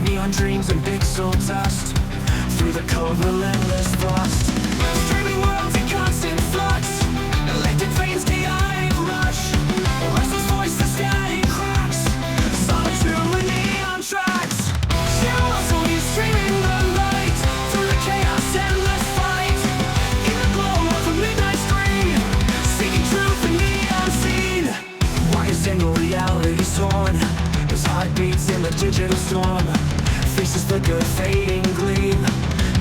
Neon dreams and pixel dust. Through the cold, relentless thrust. Streaming worlds in constant flux. Electric veins, chaotic rush. A restless voice, the sky cracks. Solitude with neon tracks. Zero solely streaming the light. Through the chaos, endless fight. In the glow of a midnight screen. Seeking truth in the unseen. Wires in reality torn. There's heartbeats in the digital storm. Faces flicker, fading gleam.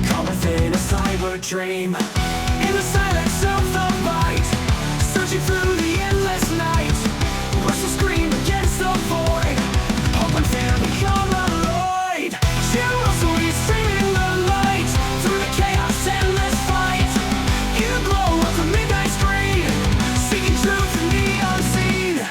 Caught within a cyber dream. In the silence of the light. Searching through the endless night. Restless scream against the void. Hope and fear become alloyed. Zero solely streaming the light. Through the chaos, endless fight. In the glow of the midnight screen. Seeking truth in the unseen.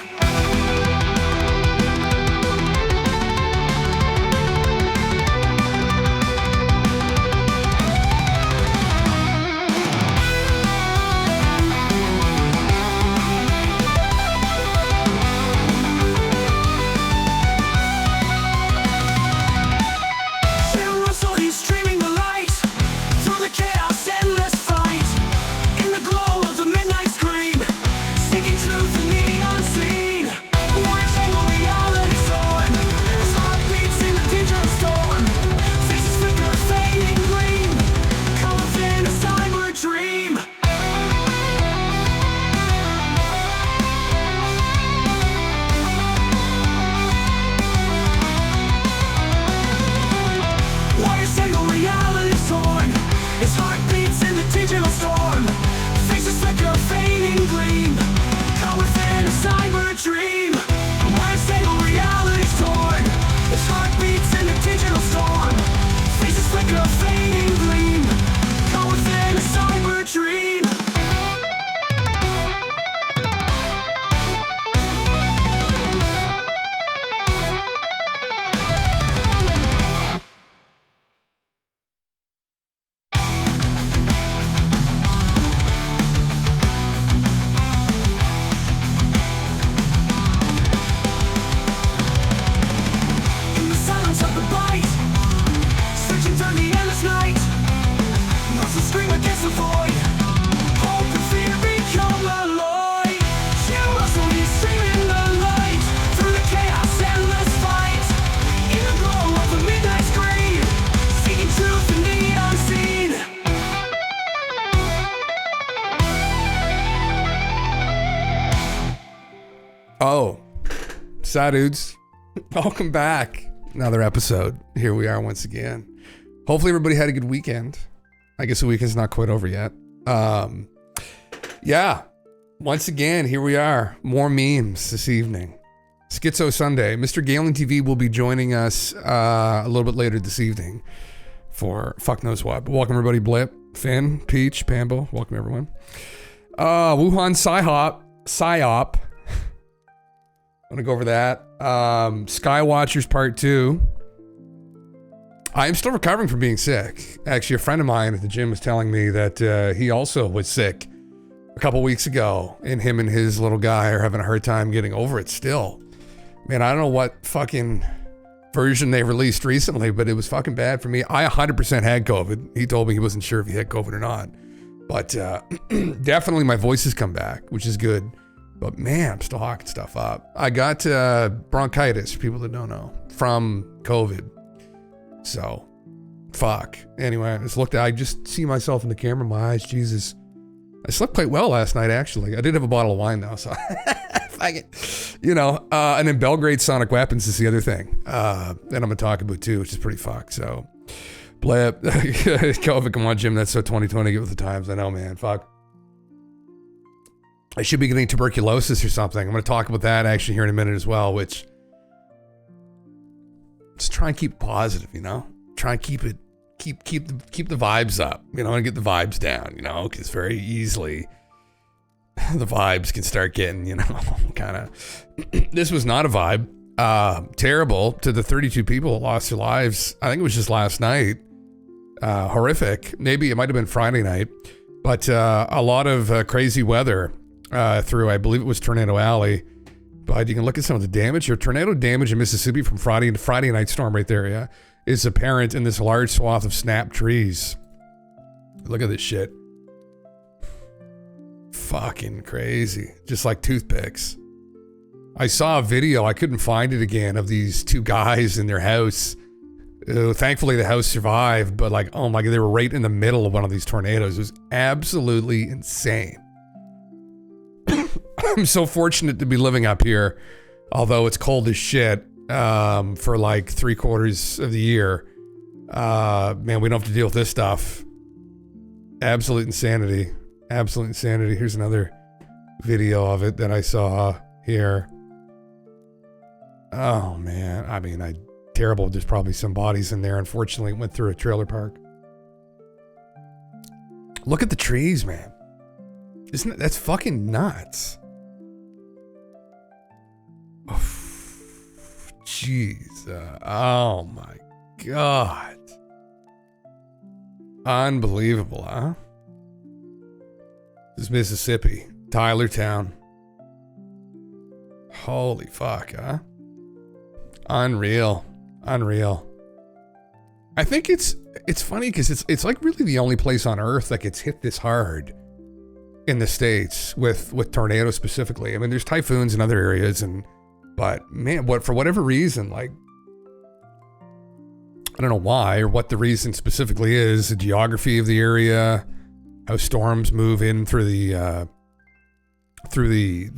Oh, dudes, welcome back. Another episode. Here we are once again. Hopefully everybody had a good weekend. I guess the weekend's not quite over yet. Yeah, once again, here we are. More memes this evening. SKIZ0 Sunday. Mr. GALENTV will be joining us a little bit later this evening for fuck knows what. But welcome everybody. Blip, Finn, Peach, Pambo. Welcome everyone. Wuhan PSYOP. I'm gonna go over that. Skywatchers Part 2. I am still recovering from being sick. Actually, a friend of mine at the gym was telling me that he also was sick a couple weeks ago, and him and his little guy are having a hard time getting over it still. Man, I don't know what fucking version they released recently, but it was fucking bad for me. I 100% had COVID. He told me he wasn't sure if he had COVID or not. But definitely my voice has come back, which is good. But man, I'm still hawking stuff up. I got bronchitis, for people that don't know, from COVID. So, fuck. Anyway, I just see myself in the camera, my eyes, Jesus. I slept quite well last night, actually. I did have a bottle of wine, though, so fuck it. You know, and then Belgrade Sonic Weapons is the other thing that I'm going to talk about, too, which is pretty fucked. So, blip. COVID, come on, Jim, that's so 2020, get with the times. I know, man, fuck. I should be getting tuberculosis or something. I'm going to talk about that actually here in a minute as well, which just try and keep positive, you know, try and keep the vibes up, you know, and get the vibes down, you know, because very easily the vibes can start getting, you know, kind of, this was not a vibe, terrible to the 32 people that lost their lives. I think it was just last night, horrific. Maybe it might've been Friday night, but a lot of crazy weather through, I believe it was Tornado Alley, but you can look at some of the damage here. Tornado damage in Mississippi from Friday night storm right there, yeah. is apparent in this large swath of snapped trees. Look at this shit. Fucking crazy. Just like toothpicks. I saw a video, I couldn't find it again, of these two guys in their house. Thankfully the house survived, but like, oh my God, they were right in the middle of one of these tornadoes. It was absolutely insane. I'm so fortunate to be living up here, although it's cold as shit for like 3/4 of the year. Man, we don't have to deal with this stuff. Absolute insanity. Absolute insanity. Here's another video of it that I saw here. Oh man, I mean, terrible. There's probably some bodies in there. Unfortunately, it went through a trailer park. Look at the trees, man. Isn't it? That's fucking nuts. Oh, jeez. Oh my God. Unbelievable, huh? This is Mississippi, Tylertown. Holy fuck, huh? Unreal. Unreal. I think it's funny because it's like really the only place on earth that gets hit this hard in the States with tornadoes specifically. I mean, there's typhoons in other areas, but man, for whatever reason, like, I don't know why or what the reason specifically is, the geography of the area, how storms move in through the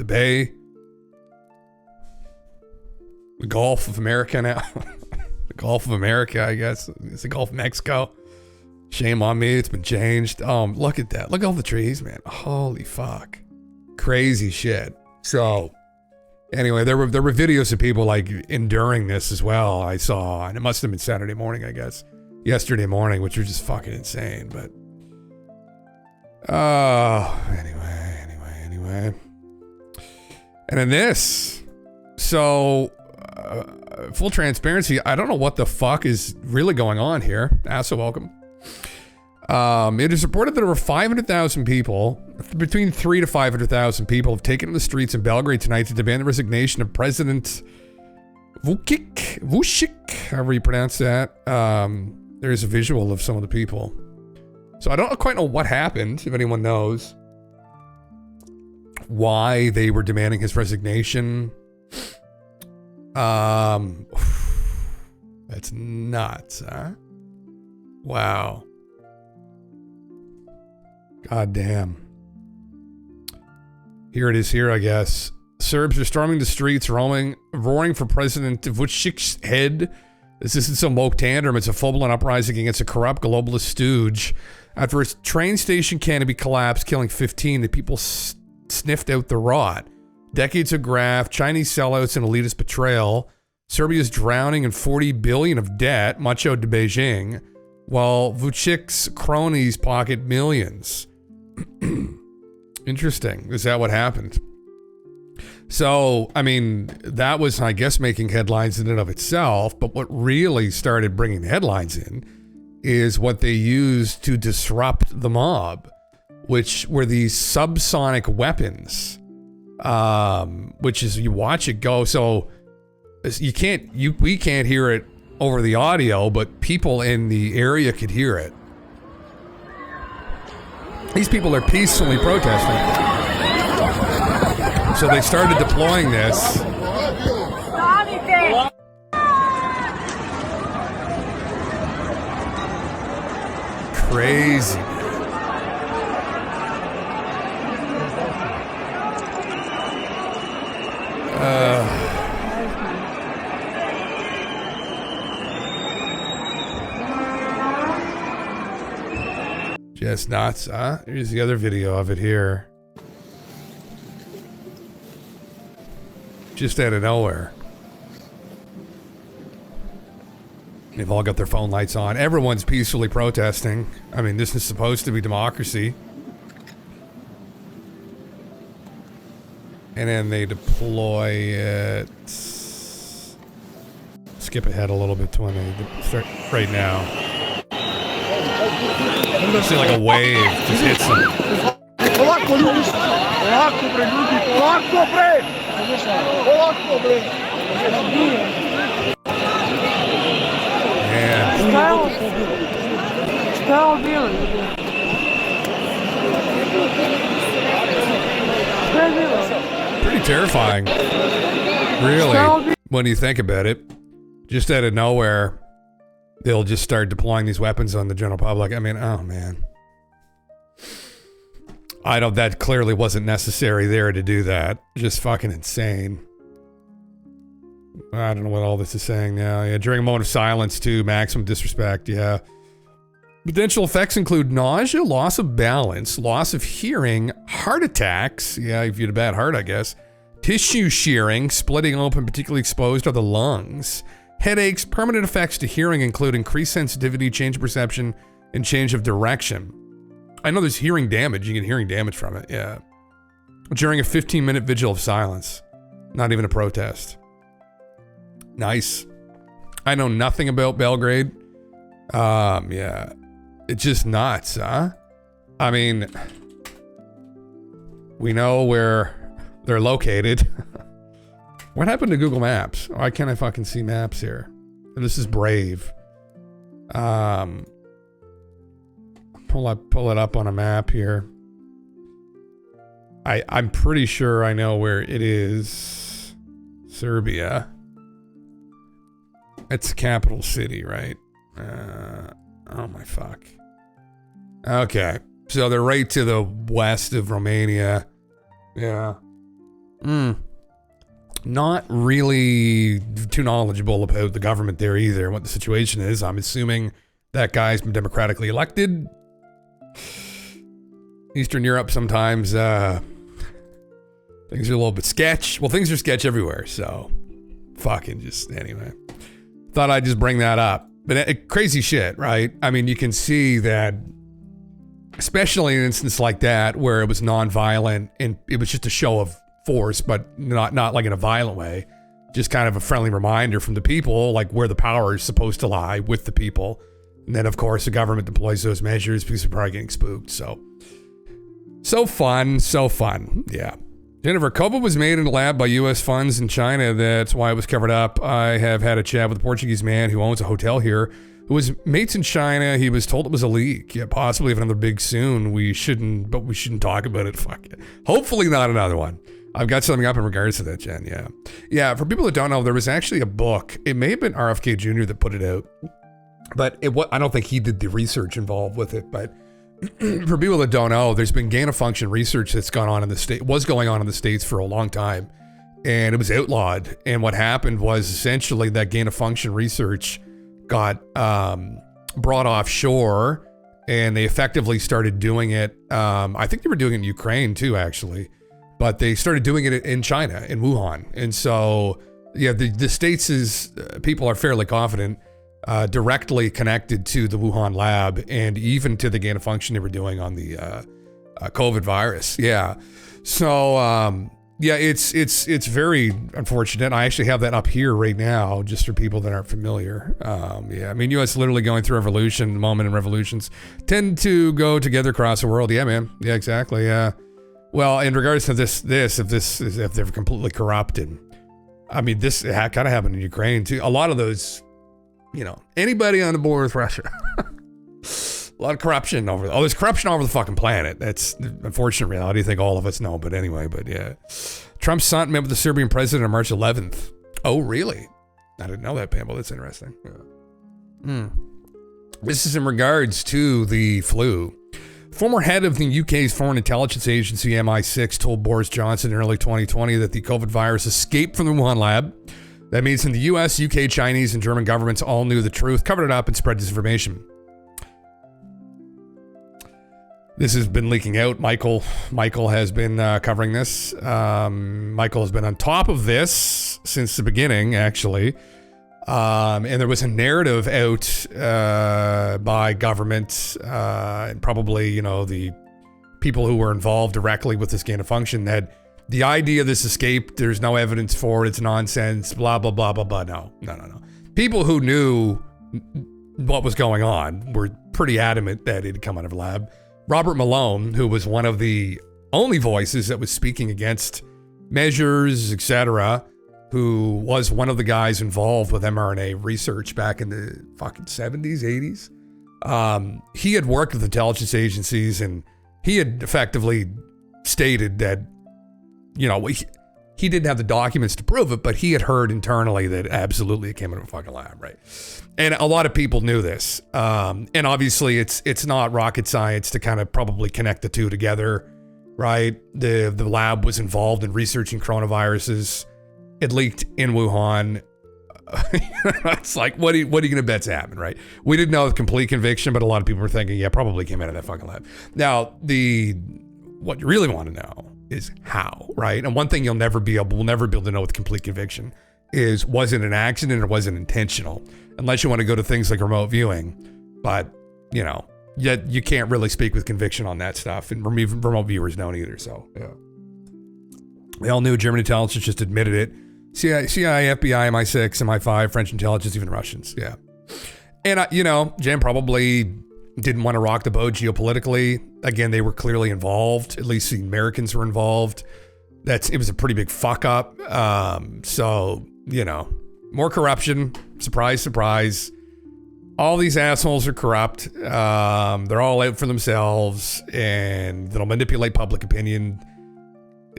bay, the Gulf of America now. The Gulf of America, I guess. It's the Gulf of Mexico. Shame on me, it's been changed. Look at that. Look at all the trees, man. Holy fuck. Crazy shit. So, anyway, there were videos of people like enduring this as well. I saw, and it must have been Saturday morning, I guess. Yesterday morning, which was just fucking insane, but anyway. And then this. So, full transparency, I don't know what the fuck is really going on here. So welcome. It is reported that over 500,000 people, between 300,000 to 500,000 people, have taken to the streets in Belgrade tonight to demand the resignation of President Vučić, however you pronounce that. There's a visual of some of the people. So I don't quite know what happened, if anyone knows why they were demanding his resignation. That's nuts, huh? Wow. God damn. Here it is here, I guess. Serbs are storming the streets, roaring for President Vučić's head. This isn't some woke tantrum, it's a full-blown uprising against a corrupt globalist stooge. After a train station canopy collapsed, killing 15, the people sniffed out the rot. Decades of graft, Chinese sellouts, and elitist betrayal. Serbia's drowning in 40 billion of debt, much owed to Beijing, while Vučić's cronies pocket millions. Interesting. Is that what happened? So, I mean, that was, I guess, making headlines in and of itself, but what really started bringing the headlines in is what they used to disrupt the mob, which were these subsonic weapons. Which is, you watch it go, so we can't hear it over the audio, but people in the area could hear it. These people are peacefully protesting. So they started deploying this. Crazy. Just nuts, huh? Here's the other video of it here. Just out of nowhere. They've all got their phone lights on. Everyone's peacefully protesting. I mean, this is supposed to be democracy. And then they deploy it. Skip ahead a little bit to when they start right now. I'm gonna see like a wave just hits them. Man. Pretty terrifying. Really, when you think about it. Just out of nowhere, they'll just start deploying these weapons on the general public. I mean, oh man. That clearly wasn't necessary there to do that. Just fucking insane. I don't know what all this is saying now. Yeah, during a moment of silence too, maximum disrespect, yeah. Potential effects include nausea, loss of balance, loss of hearing, heart attacks, yeah, if you had a bad heart, I guess, tissue shearing, splitting open, particularly exposed are the lungs, headaches, permanent effects to hearing include increased sensitivity, change of perception, and change of direction. I know there's hearing damage. You get hearing damage from it, yeah. During a 15-minute vigil of silence. Not even a protest. Nice. I know nothing about Belgrade. Yeah. It's just nuts, huh? I mean, we know where they're located. What happened to Google Maps? Why can't I fucking see maps here? This is brave. Pull it up on a map here. I'm pretty sure I know where it is. Serbia. It's the capital city, right? Oh my fuck. Okay. So they're right to the west of Romania. Yeah. Not really too knowledgeable about the government there either, what the situation is. I'm assuming that guy's been democratically elected. Eastern Europe sometimes, things are a little bit sketch. Well, things are sketch everywhere, so fucking just, anyway. Thought I'd just bring that up. But crazy shit, right? I mean, you can see that, especially in an instance like that, where it was non-violent and it was just a show of force, but not like in a violent way. Just kind of a friendly reminder from the people, like where the power is supposed to lie, with the people. And then, of course, the government deploys those measures because they're probably getting spooked. So fun, yeah. Jennifer, COVID was made in a lab by U.S. funds in China. That's why it was covered up. I have had a chat with a Portuguese man who owns a hotel here, who was mates in China. He was told it was a leak. Yeah, possibly have another big soon. We shouldn't talk about it. Fuck it. Hopefully not another one. I've got something up in regards to that, Jen. Yeah. Yeah, for people that don't know, there was actually a book. It may have been RFK Jr. that put it out. But I don't think he did the research involved with it. But for people that don't know, there's been gain of function research that's gone on in the state, was going on in the States for a long time, and it was outlawed. And what happened was essentially that gain of function research got brought offshore, and they effectively started doing it. I think they were doing it in Ukraine too, actually, but they started doing it in China, in Wuhan. And so, yeah, the States' people are fairly confident. Directly connected to the Wuhan lab and even to the gain of function they were doing on the COVID virus. Yeah. So, yeah, it's very unfortunate. I actually have that up here right now, just for people that aren't familiar. Yeah, I mean, U.S. literally going through evolution, the moment, and revolutions tend to go together across the world. Yeah, man. Yeah, exactly. Yeah. Well, in regards to if they're completely corrupted, I mean, this kind of happened in Ukraine too. A lot of those, anybody on the border with Russia. A lot of corruption there's corruption all over the fucking planet. That's the unfortunate reality. I think all of us know, but anyway, yeah. Trump's son met with the Serbian president on March 11th. Oh, really? I didn't know that, Pamela. That's interesting. Yeah. This is in regards to the flu. Former head of the UK's Foreign Intelligence Agency, MI6, told Boris Johnson in early 2020 that the COVID virus escaped from the Wuhan lab. That means in the US, UK, Chinese, and German governments all knew the truth, covered it up, and spread disinformation. This has been leaking out. Michael has been covering this. Michael has been on top of this since the beginning, actually. And there was a narrative out by government and probably, the people who were involved directly with this gain of function that the idea of this escape, there's no evidence for it, it's nonsense, blah, blah, blah, blah, blah. No. People who knew what was going on were pretty adamant that it had come out of a lab. Robert Malone, who was one of the only voices that was speaking against measures, etc., who was one of the guys involved with mRNA research back in the fucking 70s, 80s. He had worked with intelligence agencies, and he had effectively stated that, you know, he didn't have the documents to prove it, but he had heard internally that absolutely it came out of a fucking lab, right? And a lot of people knew this. And obviously it's not rocket science to kind of probably connect the two together, right? The lab was involved in researching coronaviruses. It leaked in Wuhan. It's like, what are you going to bet's happened, right? We didn't know with complete conviction, but a lot of people were thinking, yeah, probably came out of that fucking lab. Now, what you really want to know is how, right? And one thing we'll never be able to know with complete conviction is, was it an accident or was it intentional? Unless you want to go to things like remote viewing, but you know, yet you can't really speak with conviction on that stuff, and remote viewers don't either. So yeah, we all knew. German intelligence just admitted it. CIA, FBI, MI6, MI5, French intelligence, even Russians. Yeah, and you know, Jan probably didn't want to rock the boat geopolitically. Again, they were clearly involved. At least the Americans were involved. It was a pretty big fuck up. So, you know, more corruption. Surprise, surprise. All these assholes are corrupt. They're all out for themselves, and they'll manipulate public opinion,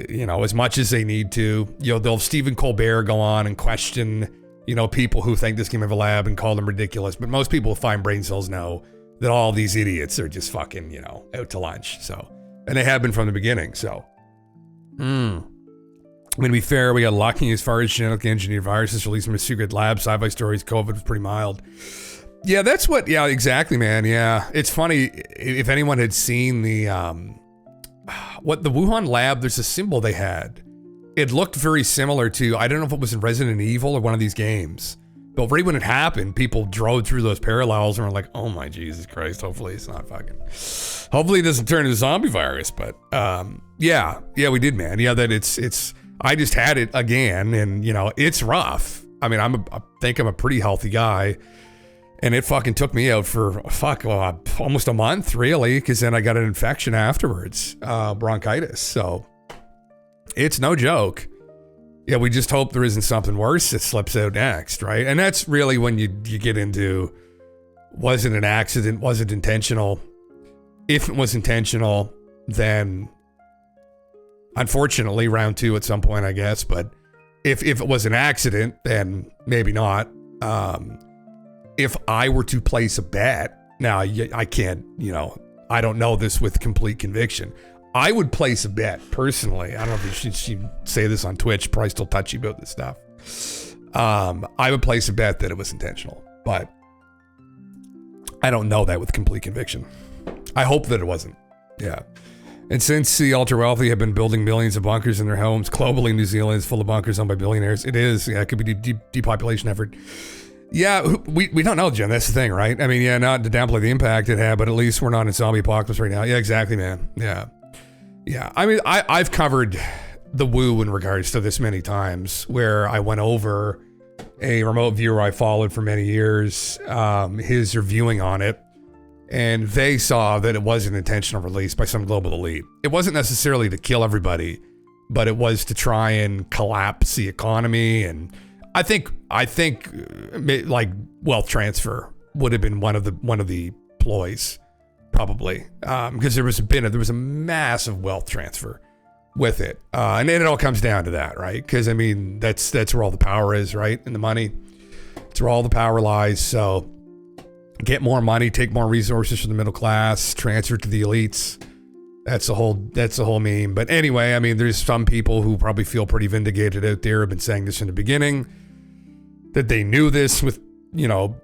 you know, as much as they need to. You know, they'll have Stephen Colbert go on and question, you know, people who think this came out of a lab and call them ridiculous. But most people with fine brain cells know that all these idiots are just fucking, you know, out to lunch. So, and they have been from the beginning. So, I mean, to be fair, we got lucky as far as genetically engineered viruses released from a secret lab. Sci-fi stories, COVID was pretty mild. Yeah, that's what, yeah, exactly, man. Yeah. It's funny, if anyone had seen the Wuhan lab, there's a symbol they had. It looked very similar to, I don't know if it was in Resident Evil or one of these games. But right when it happened, people drove through those parallels and were like, oh my Jesus Christ, hopefully it's not hopefully it doesn't turn into a zombie virus. But yeah, we did, man. Yeah, that it's, I just had it again, and you know, it's rough. I mean, I think I'm a pretty healthy guy, and it fucking took me out for almost a month, really, because then I got an infection afterwards, bronchitis. So it's no joke. Yeah, we just hope there isn't something worse that slips out next, right? And that's really when you get into, was it an accident? Was it intentional? If it was intentional, then unfortunately round 2 at some point, I guess. But if it was an accident, then maybe not. If I were to place a bet, now I can't, you know, I don't know this with complete conviction. I would place a bet personally. I don't know if you should say this on Twitch, probably still touchy about this stuff. I would place a bet that it was intentional, but I don't know that with complete conviction. I hope that it wasn't. Yeah. And since the ultra wealthy have been building millions of bunkers in their homes globally, New Zealand is full of bunkers owned by billionaires. It is. Yeah, it could be depopulation effort. Yeah, we don't know, Jim. That's the thing, right? I mean, yeah, not to downplay the impact it had, but at least we're not in zombie apocalypse right now. Yeah, exactly, man. Yeah. Yeah, I mean, I've covered the Wu in regards to this many times, where I went over a remote viewer I followed for many years, his reviewing on it, and they saw that it was an intentional release by some global elite. It wasn't necessarily to kill everybody, but it was to try and collapse the economy. And I think like wealth transfer would have been one of the ploys. Probably, because there was a massive wealth transfer with it, and then it all comes down to that, right? Because I mean, that's where all the power is, right? And the money, it's where all the power lies. So, get more money, take more resources from the middle class, transfer to the elites. That's the whole meme. But anyway, I mean, there's some people who probably feel pretty vindicated out there. Have been saying this in the beginning, that they knew this with, you know,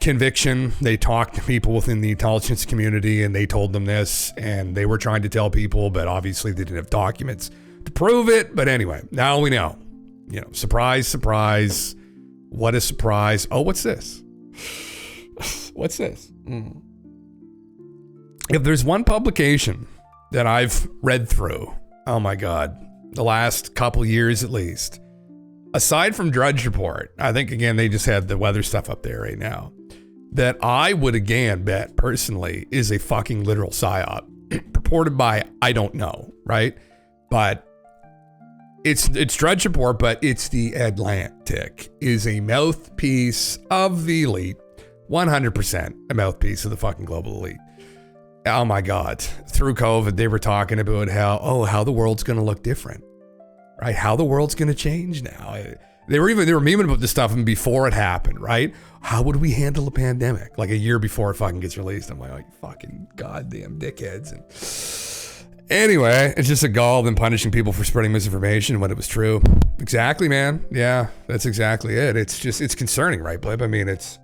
conviction. They talked to people within the intelligence community and they told them this, and they were trying to tell people, but obviously they didn't have documents to prove it. But anyway, now we know. You know, surprise, surprise. What a surprise. Oh, what's this? What's this? If there's one publication that I've read through, oh my God, the last couple years at least, aside from Drudge Report, I think again, they just had the weather stuff up there right now, that I would again bet personally is a fucking literal psyop purported by, I don't know, right? But it's Drudge Report, but it's the Atlantic, is a mouthpiece of the elite 100% a mouthpiece of the fucking global elite. Oh my God. Through COVID, they were talking about how the world's going to look different, right? How the world's going to change now. They were memeing about this stuff before it happened, right? How would we handle a pandemic? Like a year before it fucking gets released. I'm like, oh, you fucking goddamn dickheads. And anyway, it's just a gall them punishing people for spreading misinformation when it was true. Exactly, man. Yeah, that's exactly it. It's concerning, right, Blib? I mean, it's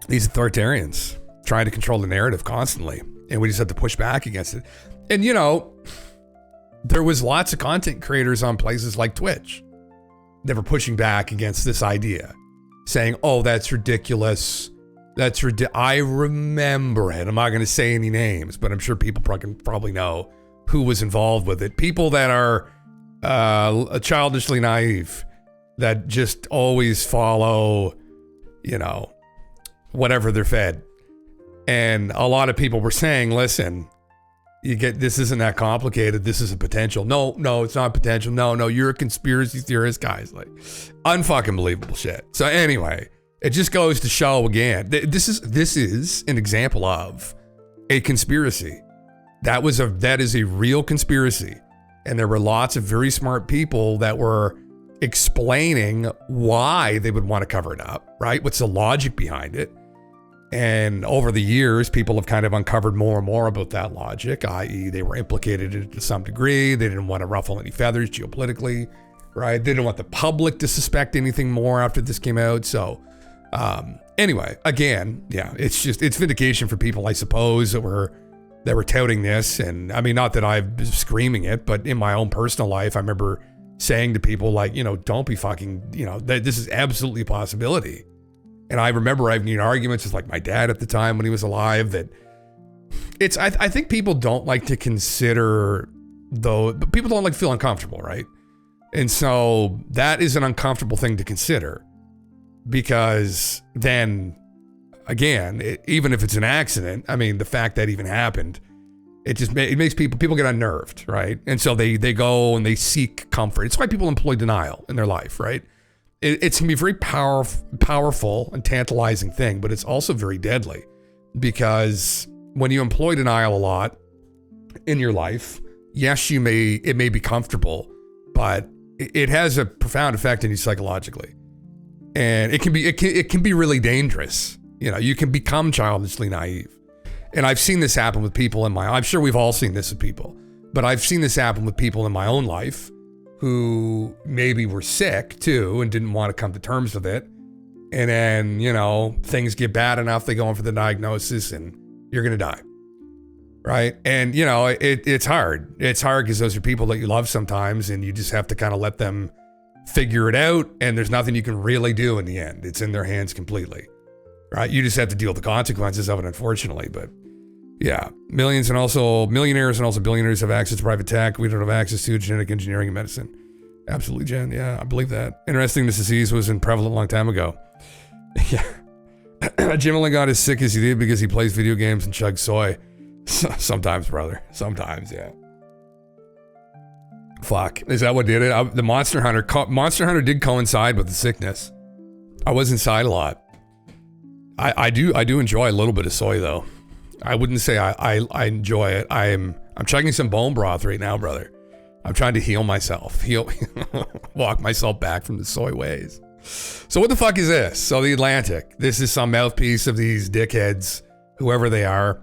these authoritarians trying to control the narrative constantly, and we just have to push back against it. And, you know, there was lots of content creators on places like Twitch that were pushing back against this idea, saying, oh, that's ridiculous. I remember it. I'm not going to say any names, but I'm sure people probably know who was involved with it. People that are childishly naive, that just always follow, you know, whatever they're fed. And a lot of people were saying, listen, this isn't that complicated. This is a potential. No, it's not potential. No, you're a conspiracy theorist, guys. Like, unfucking believable shit. So anyway, it just goes to show again, this is an example of a conspiracy. That is a real conspiracy. And there were lots of very smart people that were explaining why they would want to cover it up, right? What's the logic behind it? And over the years, people have kind of uncovered more and more about that logic, i.e. they were implicated in it to some degree. They didn't want to ruffle any feathers geopolitically, right? They didn't want the public to suspect anything more after this came out. So anyway, again, yeah, it's vindication for people, I suppose, that were touting this. And I mean, not that I'm screaming it, but in my own personal life, I remember saying to people like, you know, don't be fucking, you know, this is absolutely a possibility. And I remember having arguments with like my dad at the time when he was alive that I think people don't like to consider but people don't like to feel uncomfortable, right? And so that is an uncomfortable thing to consider, because then again, even if it's an accident, I mean, the fact that even happened, it makes people get unnerved, right? And so they go and they seek comfort. It's why people employ denial in their life, right? It can be a very powerful and tantalizing thing, but it's also very deadly, because when you employ denial a lot in your life, yes, it may be comfortable, but it has a profound effect on you psychologically, and it can be really dangerous. You know, you can become childishly naive, and I've seen this happen with people I'm sure we've all seen this with people, but I've seen this happen with people in my own life who maybe were sick too and didn't want to come to terms with it. And then, you know, things get bad enough, they go in for the diagnosis and you're going to die. Right. And, you know, it's hard. It's hard because those are people that you love sometimes, and you just have to kind of let them figure it out. And there's nothing you can really do in the end. It's in their hands completely. Right. You just have to deal with the consequences of it, unfortunately. But yeah, millionaires and also billionaires have access to private tech. We don't have access to genetic engineering and medicine. Absolutely, Jen. Yeah, I believe that. Interesting, this disease was prevalent a long time ago. Yeah. Jim only got as sick as he did because he plays video games and chugs soy. Sometimes, brother. Sometimes, yeah. Fuck. Is that what did it? The Monster Hunter did coincide with the sickness. I was inside a lot. I do enjoy a little bit of soy, though. I wouldn't say I enjoy it. I'm chugging some bone broth right now, brother. I'm trying to heal myself, walk myself back from the soy ways. So what the fuck is this? So the Atlantic, this is some mouthpiece of these dickheads, whoever they are.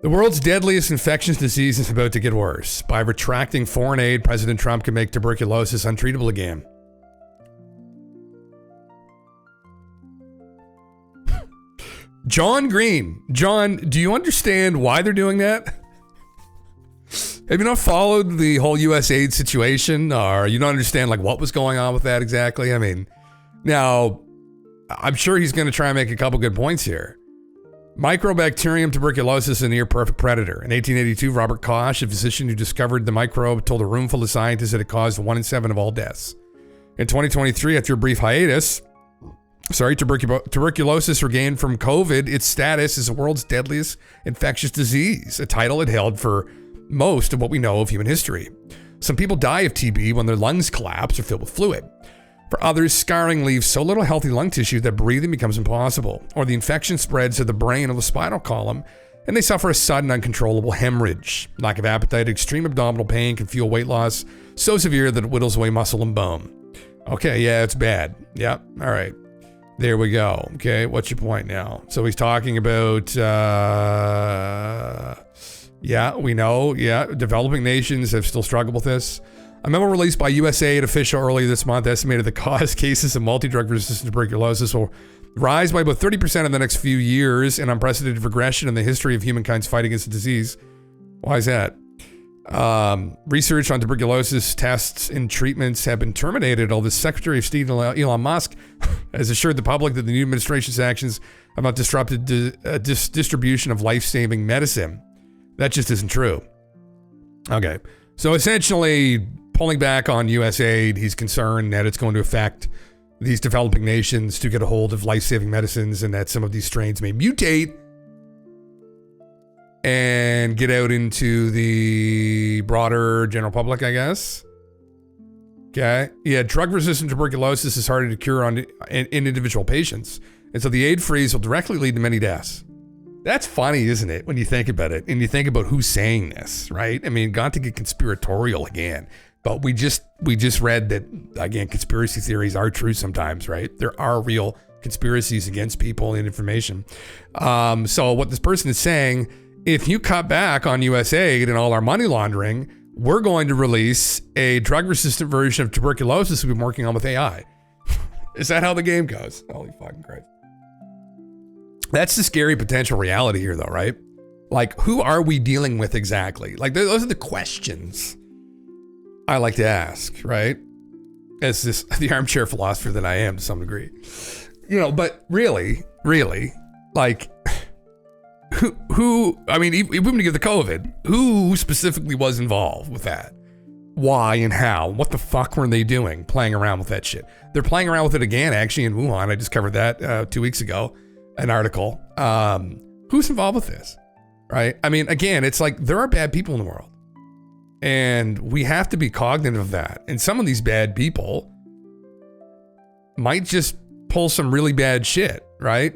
The world's deadliest infectious disease is about to get worse. By retracting foreign aid, President Trump can make tuberculosis untreatable again. John Green. John, do you understand why they're doing that? Have you not followed the whole U.S. aid situation, or you don't understand like what was going on with that exactly? I mean, now, I'm sure he's going to try and make a couple good points here. Microbacterium tuberculosis is a near-perfect predator. In 1882, Robert Koch, a physician who discovered the microbe, told a room full of scientists that it caused 1 in 7 of all deaths. In 2023, after a brief hiatus, tuberculosis regained from COVID its status as the world's deadliest infectious disease, a title it held for most of what we know of human history. Some people die of TB when their lungs collapse or fill with fluid. For others, scarring leaves so little healthy lung tissue that breathing becomes impossible, or the infection spreads to the brain or the spinal column, and they suffer a sudden, uncontrollable hemorrhage. Lack of appetite, extreme abdominal pain can fuel weight loss so severe that it whittles away muscle and bone. Okay, yeah, it's bad. Yep, all right. There we go. Okay, what's your point now? So he's talking about, yeah, we know, yeah, developing nations have still struggled with this. A memo released by USAID official earlier this month estimated the cause cases of multi-drug resistant tuberculosis will rise by about 30% in the next few years, an unprecedented regression in the history of humankind's fight against the disease. Why is that? Research on tuberculosis tests and treatments have been terminated, although Secretary of State Elon Musk has assured the public that the new administration's actions have not disrupted the distribution of life-saving medicine. That just isn't true. Okay, so essentially, pulling back on USAID, he's concerned that it's going to affect these developing nations to get a hold of life-saving medicines and that some of these strains may mutate and get out into the broader general public, I guess. Okay. Yeah, drug-resistant tuberculosis is harder to cure in individual patients. And so the aid freeze will directly lead to many deaths. That's funny, isn't it, when you think about it? And you think about who's saying this, right? I mean, got to get conspiratorial again. But we just read that, again, conspiracy theories are true sometimes, right? There are real conspiracies against people and information. So what this person is saying, if you cut back on USAID and all our money laundering, we're going to release a drug-resistant version of tuberculosis we've been working on with AI. Is that how the game goes? Holy fucking Christ. That's the scary potential reality here, though, right? Like, who are we dealing with exactly? Like, those are the questions I like to ask, right? As the armchair philosopher that I am to some degree. You know, but really, like, who, I mean, even to give the COVID, who specifically was involved with that? Why and how? What the fuck were they doing playing around with that shit? They're playing around with it again, actually, in Wuhan. I just covered that 2 weeks ago, an article. Who's involved with this, right? I mean, again, it's like there are bad people in the world. And we have to be cognizant of that. And some of these bad people might just pull some really bad shit, right?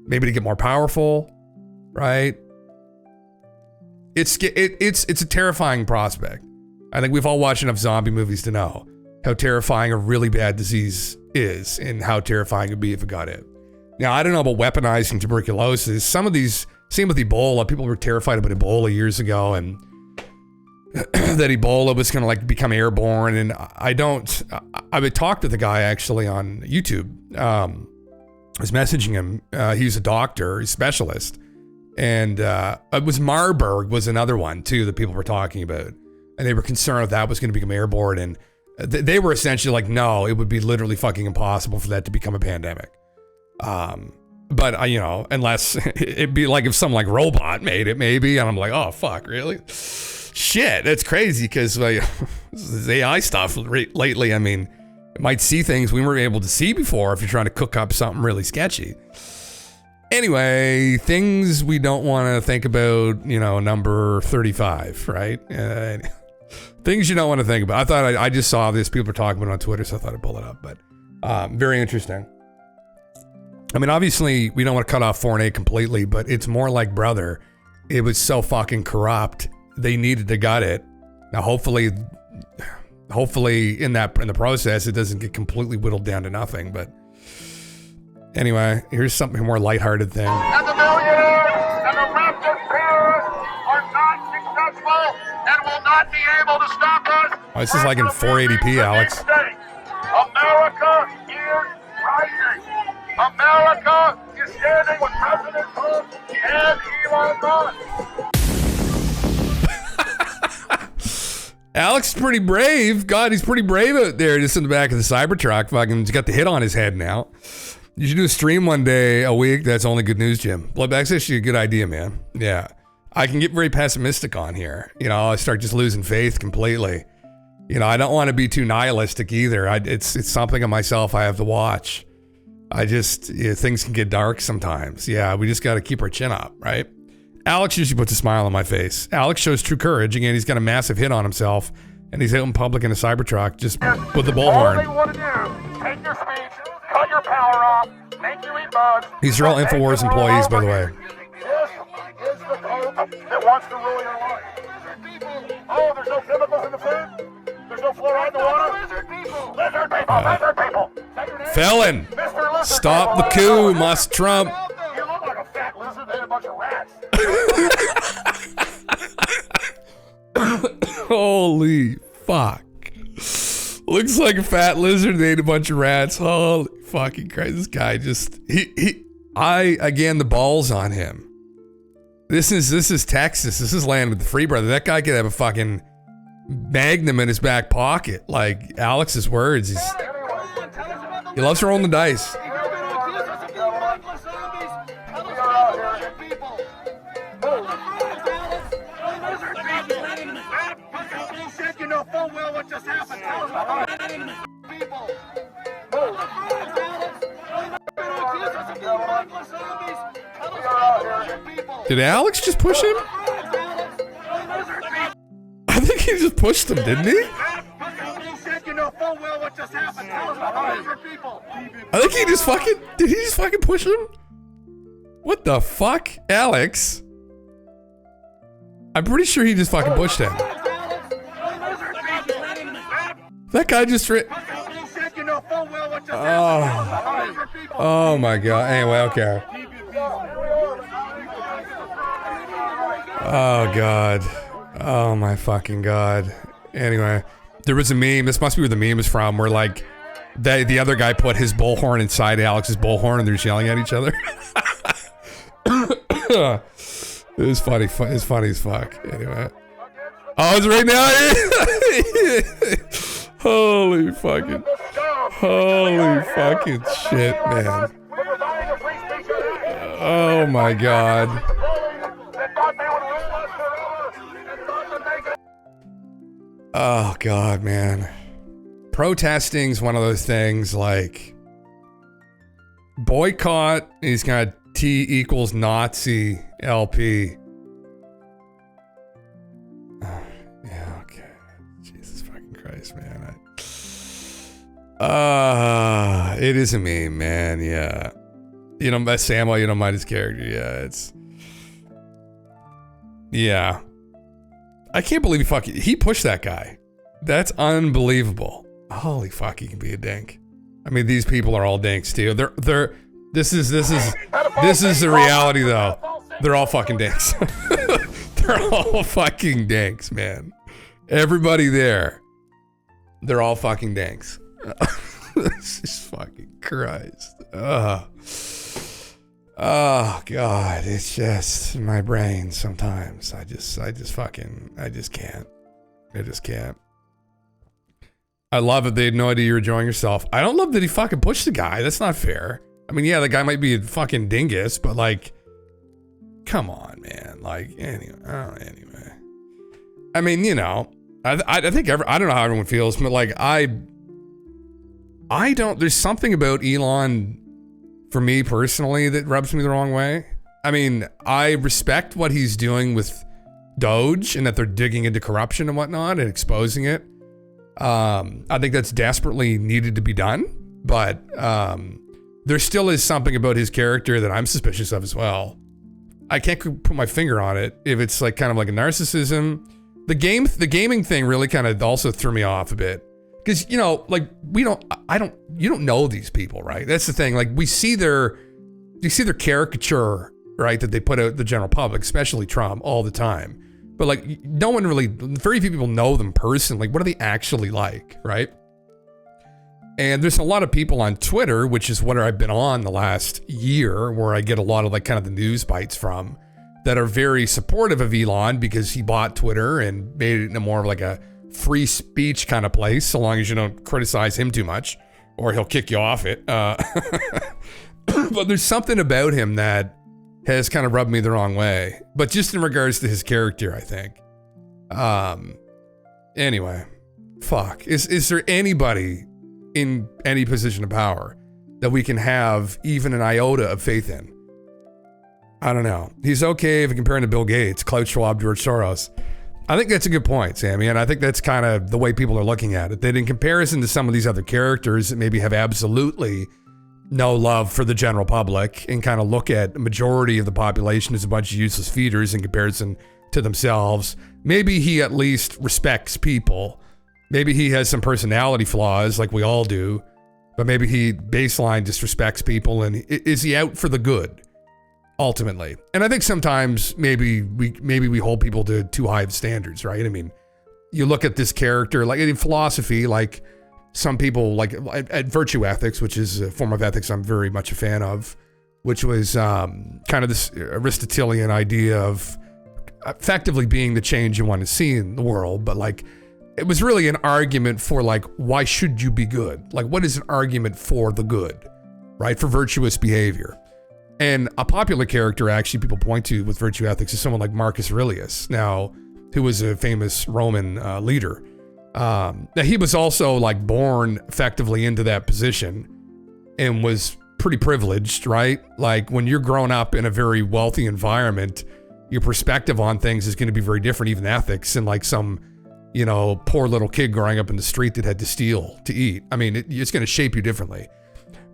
Maybe to get more powerful, right? It's a terrifying prospect. I think we've all watched enough zombie movies to know how terrifying a really bad disease is and how terrifying it would be if it got in. Now, I don't know about weaponizing tuberculosis. Some of these, same with Ebola, people were terrified about Ebola years ago and that Ebola was going to like become airborne. And I would talk to the guy actually on YouTube. I was messaging him. He's a doctor, he's a specialist. And it was Marburg was another one too that people were talking about. And they were concerned that was going to become airborne. And they were essentially like, no, it would be literally fucking impossible for that to become a pandemic. But you know, unless it'd be like if some like robot made it maybe. And I'm like, oh fuck, really? Shit, that's crazy because like this AI stuff lately, I mean, it might see things we weren't able to see before if you're trying to cook up something really sketchy. Anyway, things we don't want to think about, you know, number 35, right? Things you don't want to think about. I thought I just saw this. People were talking about it on Twitter, so I thought I'd pull it up. But very interesting. I mean, obviously, we don't want to cut off foreign aid completely, but it's more like, brother, it was so fucking corrupt. They needed to gut it. Now, hopefully in the process, it doesn't get completely whittled down to nothing. But anyway, here's something more lighthearted thing. And the millionaires and the raptor terrorists are not successful and will not be able to stop us. Oh, this is like in 480p, Alex. America is rising. America is standing with President Trump and Elon Musk. Alex is pretty brave. God, he's pretty brave out there just in the back of the Cybertruck. Fucking, he's got the hit on his head now. You should do a stream one day a week. That's only good news, Jim. Bloodback's actually a good idea, man. Yeah. I can get very pessimistic on here. You know, I start just losing faith completely. You know, I don't want to be too nihilistic either. It's something of myself I have to watch. Things can get dark sometimes. Yeah, we just got to keep our chin up, right? Alex usually puts a smile on my face. Alex shows true courage. Again, he's got a massive hit on himself, and he's out in public in a Cybertruck just with the bullhorn. All they want to do, take power off, make you eat bugs. These are all InfoWars employees, by the way. This is the code that wants to rule your life. Oh, there's no chemicals in the food? There's no fluoride in the water? Lizard people! Lizard people! Lizard people! Is that your name? Felon! Mr. Lizard Stop the people. coup, must Trump. You look like a fat lizard and a bunch of rats. Holy fuck. Looks like a fat lizard, they ate a bunch of rats. Holy fucking Christ. This guy just, again, the balls on him. This is Texas. This is land with the free brother. That guy could have a fucking magnum in his back pocket. Like Alex's words. He loves rolling the dice. You know full well what just happened. Tell us about people. Did Alex just push him? I think he just pushed him, didn't he? You know full well what just happened. Tell us about people. I think he just fucking, did he just fucking push him? What the fuck? Alex? I'm pretty sure he just fucking pushed him. That guy just oh my god. Anyway, okay. Oh god. Oh my fucking god. Anyway, there was a meme. This must be where the meme is from, where like the other guy put his bullhorn inside Alex's bullhorn and they're just yelling at each other. It was funny. It's funny as fuck. Anyway. Oh, it's right now. Holy fucking shit, man. Oh my god. Oh god, man. Protesting's one of those things like boycott, he's got T equals Nazi LP. Yeah, okay. Jesus fucking Christ, man. It is a meme, man. Yeah. You know, Samo, you don't mind his character. Yeah, yeah. I can't believe he pushed that guy. That's unbelievable. Holy fuck, he can be a dink. I mean, these people are all dinks too. This is the reality though. They're all fucking dinks. They're all fucking dinks, man. Everybody there. They're all fucking dinks. Jesus fucking Christ. Oh god, it's just my brain sometimes. I just can't. I love it. They had no idea you were enjoying yourself. I don't love that he fucking pushed the guy. That's not fair. I mean, yeah, the guy might be a fucking dingus, but like, come on, man. Like, anyway. I mean, you know, I think I don't know how everyone feels, but like, I don't, there's something about Elon for me personally that rubs me the wrong way. I mean, I respect what he's doing with Doge and that they're digging into corruption and whatnot and exposing it. I think that's desperately needed to be done, but there still is something about his character that I'm suspicious of as well. I can't put my finger on it. If it's like kind of like a narcissism, the gaming thing really kind of also threw me off a bit. Because, you know, like you don't know these people, right? That's the thing. Like you see their caricature, right? That they put out the general public, especially Trump, all the time. But like very few people know them personally. Like, what are they actually like, right? And there's a lot of people on Twitter, which is what I've been on the last year, where I get a lot of like kind of the news bites from, that are very supportive of Elon because he bought Twitter and made it into more of like a free speech kind of place, so long as you don't criticize him too much or he'll kick you off it. But there's something about him that has kind of rubbed me the wrong way, but just in regards to his character, I think. Anyway, fuck. Is there anybody in any position of power that we can have even an iota of faith in? I don't know. He's okay if you compare him to Bill Gates, Klaus Schwab, George Soros. I think that's a good point, Sammy, and I think that's kind of the way people are looking at it. That in comparison to some of these other characters that maybe have absolutely no love for the general public and kind of look at the majority of the population as a bunch of useless feeders in comparison to themselves. Maybe he at least respects people. Maybe he has some personality flaws like we all do, but maybe he baseline disrespects people. And is he out for the good ultimately? And I think sometimes maybe we hold people to too high of standards, right? I mean, you look at this character, like in philosophy, like some people like at virtue ethics, which is a form of ethics I'm very much a fan of, which was kind of this Aristotelian idea of effectively being the change you want to see in the world. But like, it was really an argument for like, why should you be good? Like, what is an argument for the good, right? For virtuous behavior. And a popular character actually people point to with virtue ethics is someone like Marcus Aurelius, now, who was a famous Roman leader. Now he was also like born effectively into that position and was pretty privileged, right? Like when you're growing up in a very wealthy environment, your perspective on things is going to be very different, even ethics, and like some, you know, poor little kid growing up in the street that had to steal to eat. I mean, it's going to shape you differently.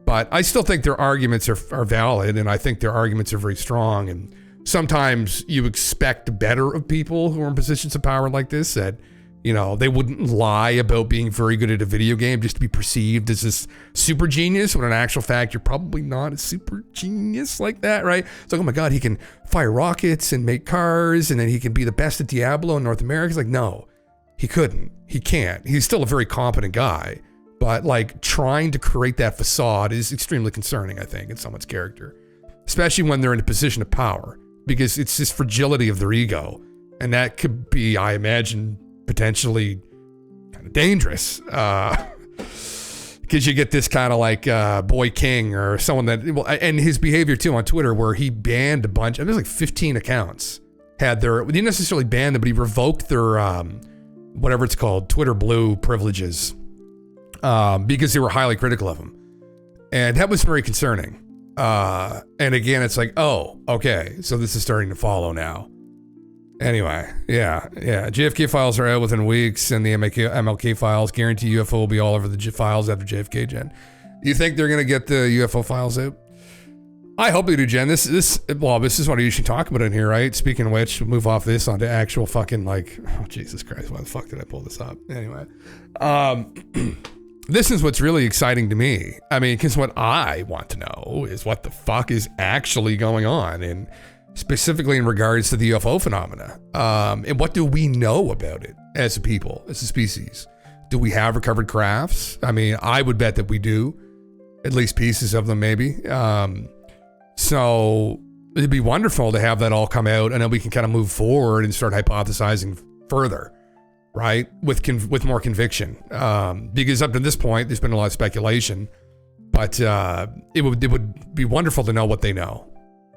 But I still think their arguments are valid, and I think their arguments are very strong. And sometimes you expect better of people who are in positions of power like this, that, you know, they wouldn't lie about being very good at a video game just to be perceived as this super genius, when in actual fact, you're probably not a super genius like that, right? It's like, oh my God, he can fire rockets and make cars, and then he can be the best at Diablo in North America. It's like, no, he couldn't. He can't. He's still a very competent guy. But like trying to create that facade is extremely concerning, I think, in someone's character, especially when they're in a position of power, because it's this fragility of their ego. And that could be, I imagine, potentially kind of dangerous. Because you get this kind of like Boy King or someone that, well, and his behavior too on Twitter, where he banned a bunch, there's like 15 accounts had their, he didn't necessarily ban them, but he revoked their, whatever it's called, Twitter Blue privileges. Because they were highly critical of him. And that was very concerning. And again, it's like, oh, okay, so this is starting to follow now. Anyway, yeah. JFK files are out within weeks, and the MLK files guarantee UFO will be all over the files after JFK, Jen. Do you think they're going to get the UFO files out? I hope they do, Jen. This is what I usually talk about in here, right? Speaking of which, we'll move off this onto actual fucking like, oh, Jesus Christ, why the fuck did I pull this up? Anyway, this is what's really exciting to me. I mean, because what I want to know is what the fuck is actually going on, and specifically in regards to the UFO phenomena. And what do we know about it as a people, as a species? Do we have recovered crafts? I mean, I would bet that we do, at least pieces of them maybe. So it'd be wonderful to have that all come out, and then we can kind of move forward and start hypothesizing further, right? With more conviction. Because up to this point, there's been a lot of speculation, but it would be wonderful to know what they know.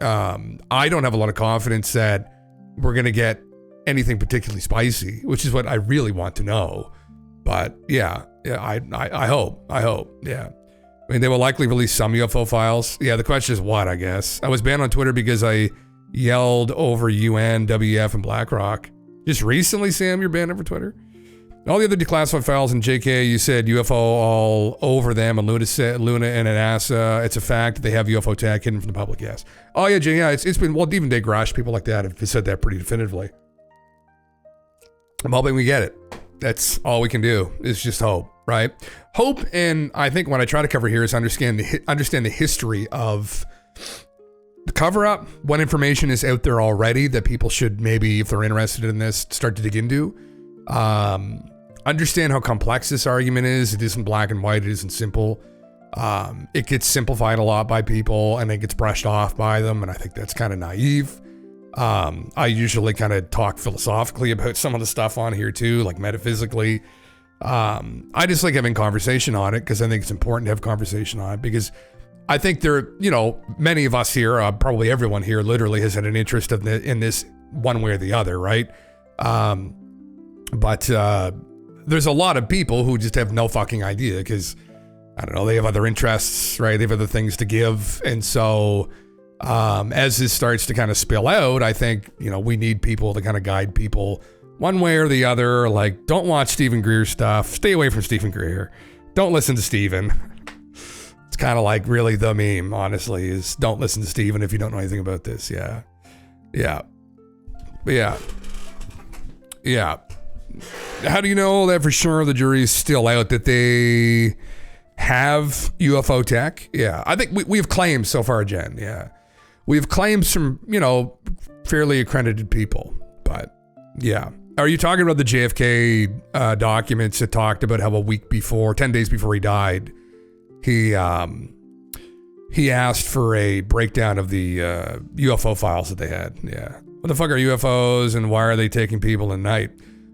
I don't have a lot of confidence that we're going to get anything particularly spicy, which is what I really want to know. But yeah, I hope, yeah. I mean, they will likely release some UFO files. Yeah, the question is what, I guess. I was banned on Twitter because I yelled over UN, WF, and BlackRock. Just recently, Sam, you're banned over Twitter? All the other declassified files in JK, you said UFO all over them, and Luna and NASA. It's a fact they have UFO tag hidden from the public, yes. Oh yeah, Jay, yeah, it's been, well, even Dave Grosh, people like that have said that pretty definitively. I'm hoping we get it. That's all we can do, is just hope, right? Hope, and I think what I try to cover here is understand the history of the cover-up, what information is out there already that people should maybe, if they're interested in this, start to dig into. Understand how complex this argument is. It isn't black and white. It isn't simple. It gets simplified a lot by people, and it gets brushed off by them, and I think that's kind of naive. I usually kind of talk philosophically about some of the stuff on here too, like metaphysically. I just like having conversation on it because I think it's important to have conversation on it, because I think many of us here, probably everyone here literally has had an interest in this one way or the other, right? But there's a lot of people who just have no fucking idea because, I don't know, they have other interests, right? They have other things to give. And so as this starts to kind of spill out, I think, we need people to kind of guide people one way or the other. Like, don't watch Stephen Greer stuff. Stay away from Stephen Greer. Don't listen to Stephen. It's kind of like really the meme, honestly, is don't listen to Steven if you don't know anything about this. Yeah. Yeah. Yeah. Yeah. How do you know that for sure the jury is still out that they have UFO tech? Yeah. I think we have claims so far, Jen. Yeah. We have claims from, fairly accredited people. But yeah. Are you talking about the JFK documents that talked about how a week before, 10 days before he died, he asked for a breakdown of the UFO files that they had? Yeah. What the fuck are UFOs and why are they taking people at night?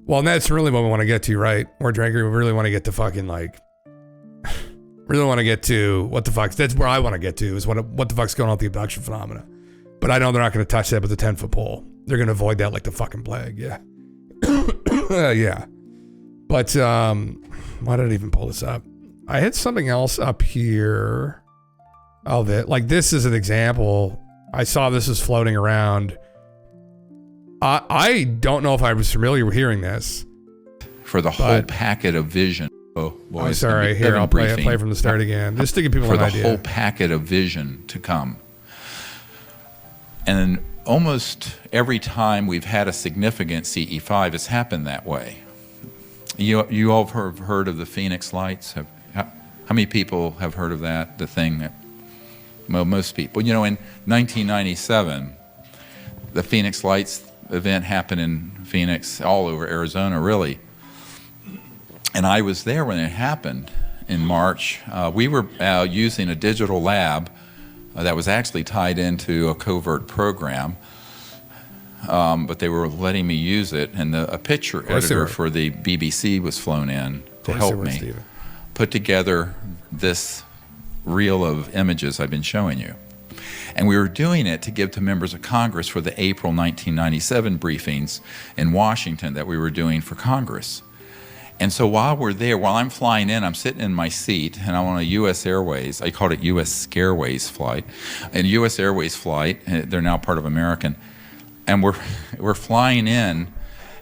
Well, and that's really what we want to get to, right? We're drinking. We really want to get to fucking really want to get to what the fuck. That's where I want to get to is what the fuck's going on with the abduction phenomena. But I know they're not going to touch that with a 10-foot pole. They're going to avoid that like the fucking plague. Yeah. Yeah. But why did I even pull this up? I had something else up here of it. Like this is an example. I saw this was floating around. I don't know if I was familiar with hearing this. For the whole packet of vision. Oh, boy, I'm sorry. Here, I'll play from the start again. Just to give people an idea. For the whole packet of vision to come. And almost every time we've had a significant CE5, it's happened that way. You all have heard of the Phoenix Lights? How many people have heard of that? The thing that, well, most people. In 1997, the Phoenix Lights event happened in Phoenix, all over Arizona, really. And I was there when it happened in March. We were using a digital lab that was actually tied into a covert program, but they were letting me use it. And a picture editor for the BBC was flown in to help me put together this reel of images I've been showing you. And we were doing it to give to members of Congress for the April 1997 briefings in Washington that we were doing for Congress. And so while we're there, while I'm flying in, I'm sitting in my seat, and I'm on a U.S. Airways. I called it U.S. Scareways flight. And U.S. Airways flight, they're now part of American. And we're flying in,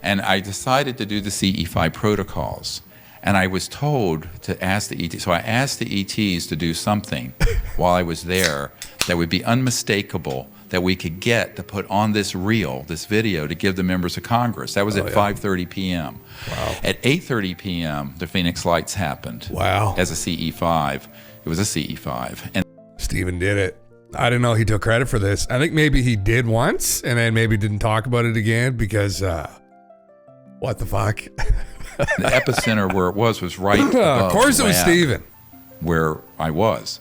and I decided to do the CE5 protocols. And I was told to ask the ETs. So I asked the ETs to do something while I was there that would be unmistakable, that we could get to put on this reel, this video, to give the members of Congress. That was at 5:30 p.m. Wow. At 8:30 p.m., the Phoenix Lights happened. Wow. As a CE5. It was a CE5. And Steven did it. I didn't know he took credit for this. I think maybe he did once and then maybe didn't talk about it again because, what the fuck? The epicenter where it was right above of course the it was lab Steven. where I was.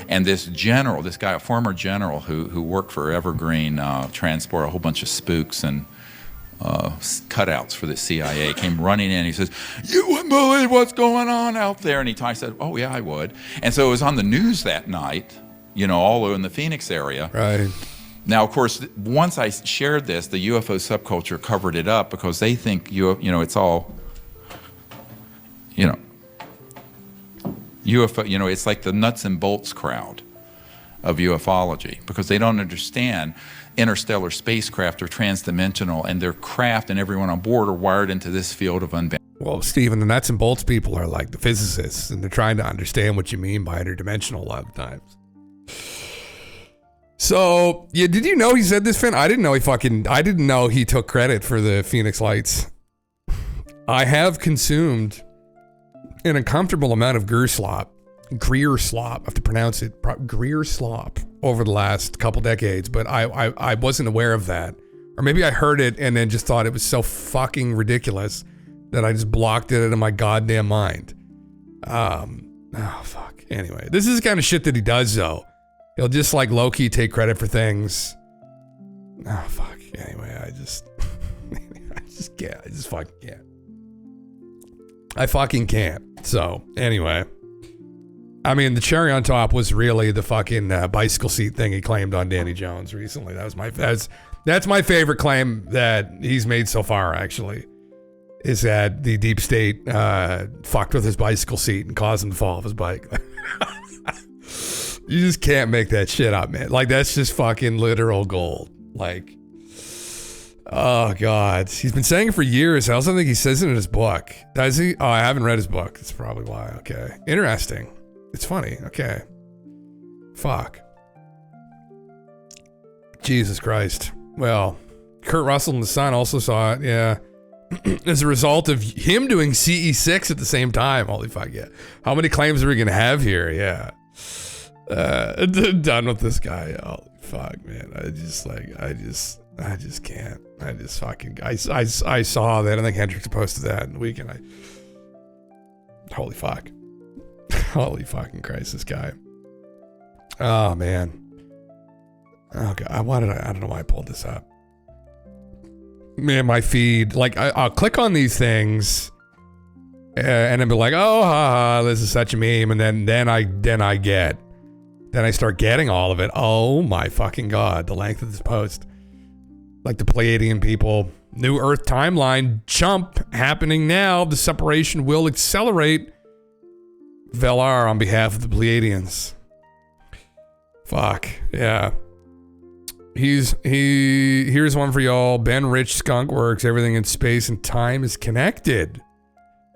And this general, this guy, a former general who worked for Evergreen Transport, a whole bunch of spooks and cutouts for the CIA, came running in. He says, "You wouldn't believe what's going on out there." And I said, "Oh yeah, I would." And so it was on the news that night, all over in the Phoenix area. Right. Now, of course, once I shared this, the UFO subculture covered it up because they think it's all, UFO, it's like the nuts and bolts crowd of ufology because they don't understand interstellar spacecraft are transdimensional and their craft and everyone on board are wired into this field of unbound. Well, Steven, the nuts and bolts people are like the physicists and they're trying to understand what you mean by interdimensional a lot of times. So, yeah, did you know he said this, Finn? I didn't know he took credit for the Phoenix Lights. I have consumed an uncomfortable amount of Greer slop, I have to pronounce it, Greer slop, over the last couple decades, but I wasn't aware of that. Or maybe I heard it and then just thought it was so fucking ridiculous that I just blocked it out of my goddamn mind. Oh, fuck. Anyway, this is the kind of shit that he does, though. He'll just like low-key take credit for things. Oh, fuck. Anyway, I just can't. I just fucking can't. I fucking can't. So, anyway. I mean, the cherry on top was really the fucking bicycle seat thing he claimed on Danny Jones recently. That's my favorite claim that he's made so far, actually. Is that the deep state fucked with his bicycle seat and caused him to fall off his bike. You just can't make that shit up, man. Like, that's just fucking literal gold. Like, oh, God. He's been saying it for years. I also think he says it in his book. Does he? Oh, I haven't read his book. That's probably why. Okay. Interesting. It's funny. Okay. Fuck. Jesus Christ. Well, Kurt Russell and the Sun also saw it, yeah. As a result of him doing CE6 at the same time. Holy fuck, yeah. How many claims are we gonna have here? Yeah. Done with this guy. Holy fuck, man. I just can't. I saw that. I think Hendrix posted that in the weekend. Holy fuck. Holy fucking Christ, this guy. Oh, man. Oh, God. I don't know why I pulled this up. Man, my feed, like, I'll click on these things and then be like, oh, haha, this is such a meme. And then I start getting all of it. Oh my fucking God, the length of this post. Like the Pleiadian people, new Earth timeline jump happening now. The separation will accelerate. Velar on behalf of the Pleiadians. Fuck, yeah. Here's one for y'all. Ben Rich, Skunk Works. Everything in space and time is connected.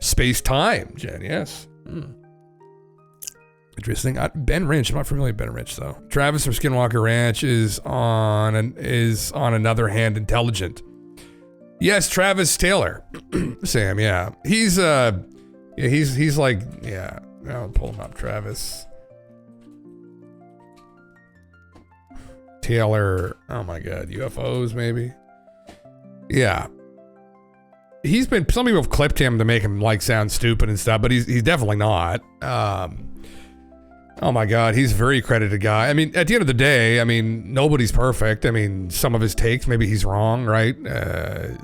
Space-time, Jen, yes. Interesting. Ben Rich, I'm not familiar with Ben Rich though. Travis from Skinwalker Ranch is on another hand intelligent. Yes, Travis Taylor. Sam, yeah. He's like, yeah. I'll pull him up, Travis Taylor. Oh my God, UFOs maybe. Yeah. Some people have clipped him to make him like sound stupid and stuff, but he's definitely not. Oh my God, he's a very credited guy. I mean, at the end of the day, I mean, nobody's perfect. I mean, some of his takes, maybe he's wrong, right?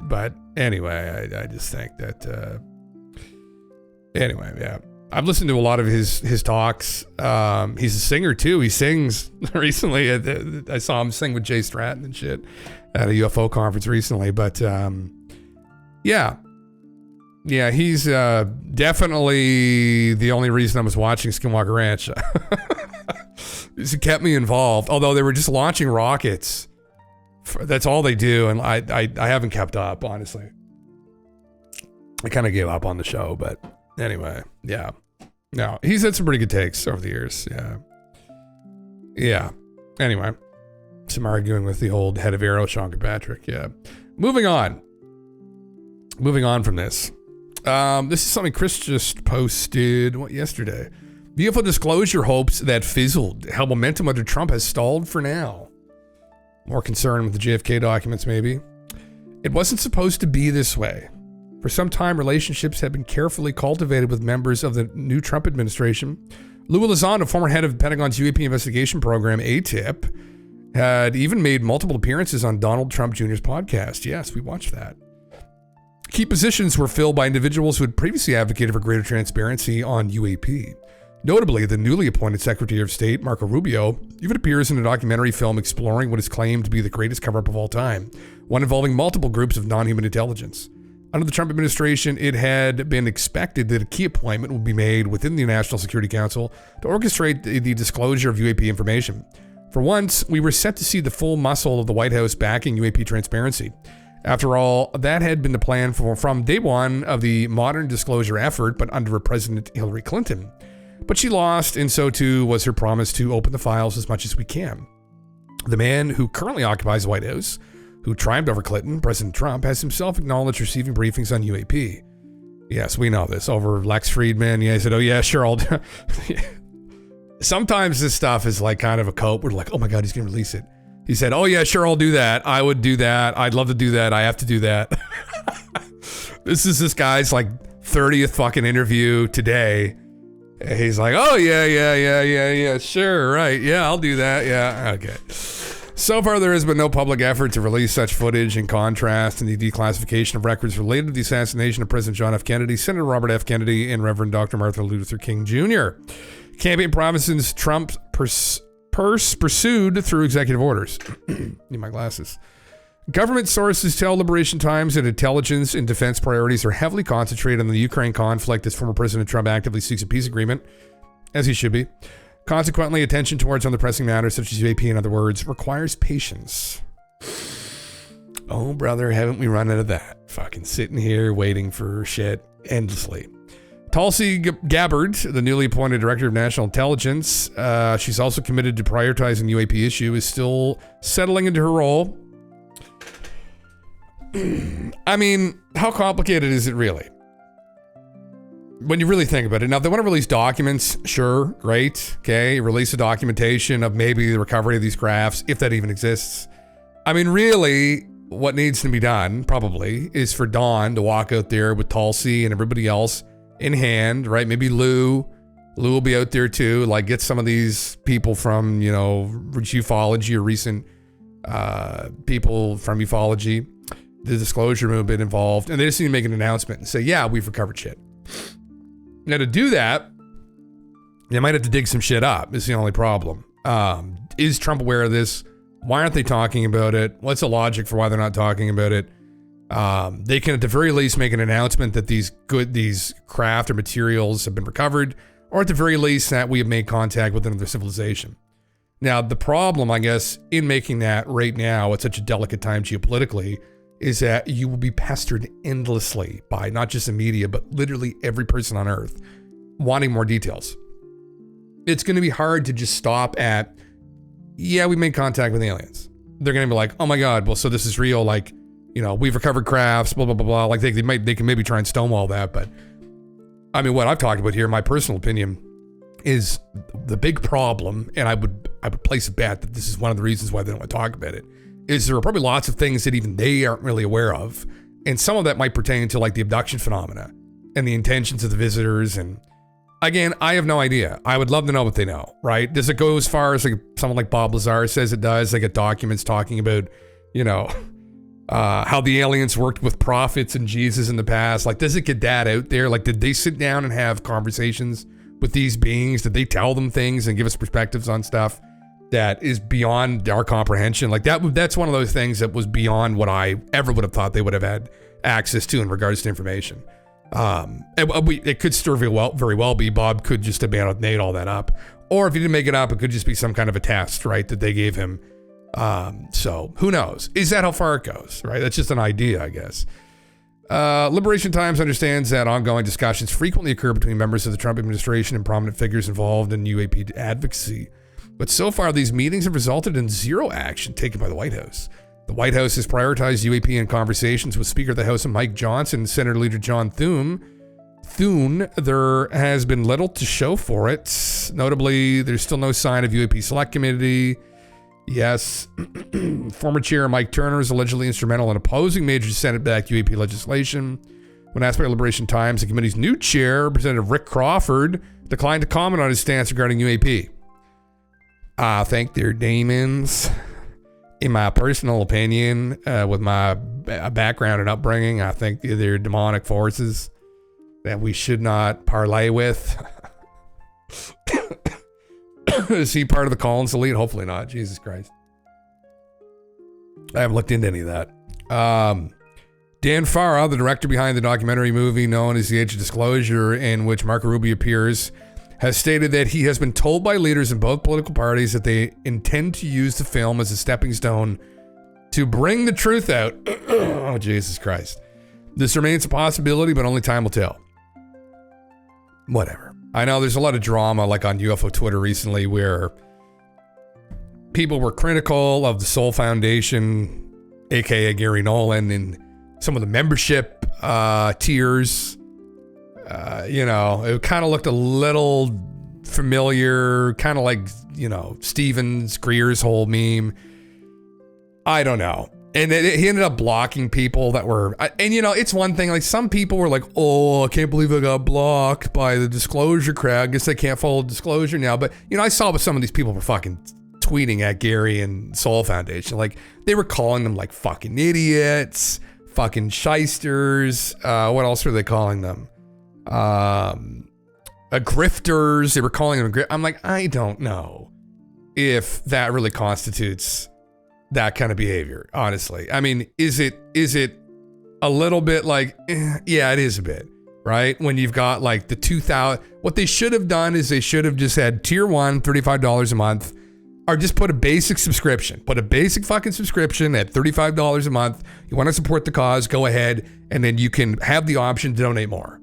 But anyway, I just think that, anyway, yeah. I've listened to a lot of his talks. He's a singer too. He sings recently. I saw him sing with Jay Stratton and shit at a UFO conference recently. But yeah, he's definitely the only reason I was watching Skinwalker Ranch. It kept me involved. Although they were just launching rockets. That's all they do, and I haven't kept up, honestly. I kind of gave up on the show, but. Anyway, yeah. No, he's had some pretty good takes over the years. Yeah. Yeah. Anyway, some arguing with the old head of Arrow, Sean Kirkpatrick. Yeah. Moving on from this. This is something Chris just posted yesterday. UFO disclosure hopes that fizzled. How momentum under Trump has stalled for now. More concerned with the JFK documents, maybe. It wasn't supposed to be this way. For some time, relationships have been carefully cultivated with members of the new Trump administration. Louis Lozano, former head of the Pentagon's UAP investigation program, ATIP, had even made multiple appearances on Donald Trump Jr.'s podcast. Yes, we watched that. Key positions were filled by individuals who had previously advocated for greater transparency on UAP. Notably, the newly appointed Secretary of State, Marco Rubio, even appears in a documentary film exploring what is claimed to be the greatest cover-up of all time, one involving multiple groups of non-human intelligence. Under the Trump administration, it had been expected that a key appointment would be made within the National Security Council to orchestrate the disclosure of UAP information. For once, we were set to see the full muscle of the White House backing UAP transparency. After all, that had been the plan from day one of the modern disclosure effort, but under President Hillary Clinton. But she lost, and so too was her promise to open the files as much as we can. The man who currently occupies the White House, who triumphed over Clinton, President Trump, has himself acknowledged receiving briefings on UAP. Yes, we know this. Over Lex Friedman, yeah, he said, oh yeah, sure, I'll do. Sometimes this stuff is like kind of a cope. We're like, oh my God, he's going to release it. He said, oh yeah, sure, I'll do that. I would do that. I'd love to do that. I have to do that. This is this guy's like 30th fucking interview today. He's like, oh yeah, sure, right. Yeah, I'll do that. Yeah, okay. So far, there has been no public effort to release such footage. In contrast, in the declassification of records related to the assassination of President John F. Kennedy, Senator Robert F. Kennedy, and Reverend Dr. Martin Luther King Jr. Campaign promises Trump pursued through executive orders. Need my glasses. Government sources tell Liberation Times that intelligence and defense priorities are heavily concentrated on the Ukraine conflict as former President Trump actively seeks a peace agreement, as he should be. Consequently, attention towards other pressing matters such as UAP, in other words, requires patience. Oh, brother, haven't we run out of that? Fucking sitting here waiting for shit endlessly. Tulsi Gabbard, the newly appointed Director of National Intelligence, she's also committed to prioritizing the UAP issue, is still settling into her role. I mean, how complicated is it really? When you really think about it. Now, if they want to release documents, sure, great, okay, release a documentation of maybe the recovery of these crafts, if that even exists. I mean, really, what needs to be done, probably, is for Dawn to walk out there with Tulsi and everybody else in hand, right? Maybe Lou will be out there too, like get some of these people from, you know, ufology or recent people from ufology, the disclosure movement involved, and they just need to make an announcement and say, yeah, we've recovered shit. Now to do that, they might have to dig some shit up, is the only problem. Is Trump aware of this? Why aren't they talking about it? What's the logic for why they're not talking about it? They can at the very least make an announcement that these craft or materials have been recovered, or at the very least that we have made contact with another civilization. Now, the problem, I guess, in making that right now at such a delicate time geopolitically is that you will be pestered endlessly by not just the media, but literally every person on earth wanting more details. It's going to be hard to just stop at, yeah, we made contact with aliens. They're going to be like, oh my God, well, so this is real. Like, you know, we've recovered crafts, blah, blah, blah, blah. Like they can maybe try and stonewall that. But I mean, what I've talked about here, my personal opinion is the big problem. And I would place a bet that this is one of the reasons why they don't want to talk about it, is there are probably lots of things that even they aren't really aware of. And some of that might pertain to like the abduction phenomena and the intentions of the visitors. And again, I have no idea. I would love to know what they know, right? Does it go as far as like someone like Bob Lazar says it does? They get documents talking about, you know, how the aliens worked with prophets and Jesus in the past. Like, does it get that out there? Like, did they sit down and have conversations with these beings? Did they tell them things and give us perspectives on stuff that is beyond our comprehension? Like that's one of those things that was beyond what I ever would have thought they would have had access to in regards to information. It could still very well be Bob could just have made all that up, or if he didn't make it up, it could just be some kind of a test, right, that they gave him. So who knows? Is that how far it goes? Right, that's just an idea, I guess. Liberation Times understands that ongoing discussions frequently occur between members of the Trump administration and prominent figures involved in UAP advocacy. But so far, these meetings have resulted in zero action taken by the White House. The White House has prioritized UAP in conversations with Speaker of the House Mike Johnson and Senator Leader John Thune. There has been little to show for it. Notably, there's still no sign of UAP Select Committee. Yes, former chair Mike Turner is allegedly instrumental in opposing major Senate-backed UAP legislation. When asked by Liberation Times, the committee's new chair, Representative Rick Crawford, declined to comment on his stance regarding UAP. I think they're demons. In my personal opinion, with my background and upbringing, I think they're demonic forces that we should not parlay with. Is he part of the Collins elite? Hopefully not. Jesus Christ. I haven't looked into any of that. Dan Farah, the director behind the documentary movie known as The Age of Disclosure, in which Marco Rubio appears, has stated that he has been told by leaders in both political parties that they intend to use the film as a stepping stone to bring the truth out. Oh, Jesus Christ. This remains a possibility, but only time will tell. Whatever. I know there's a lot of drama like on UFO Twitter recently where people were critical of the Soul Foundation, aka Gary Nolan, and some of the membership tiers. You know, it kind of looked a little familiar, kind of like, you know, Stevens Greer's whole meme. I don't know. And he ended up blocking people that were, and you know, it's one thing, like some people were like, oh, I can't believe I got blocked by the disclosure crowd. I guess I can't follow disclosure now. But, you know, I saw what some of these people were fucking tweeting at Gary and Soul Foundation. Like, they were calling them like fucking idiots, fucking shysters. What else were they calling them? Grifters. They were calling them I'm like, I don't know if that really constitutes that kind of behavior, honestly. I mean, is it a little bit like, yeah, it is a bit, right? When you've got like the 2,000, what they should have done is they should have just had tier one, $35 a month, or just put a basic subscription, put a basic fucking subscription at $35 a month. You want to support the cause, go ahead, and then you can have the option to donate more.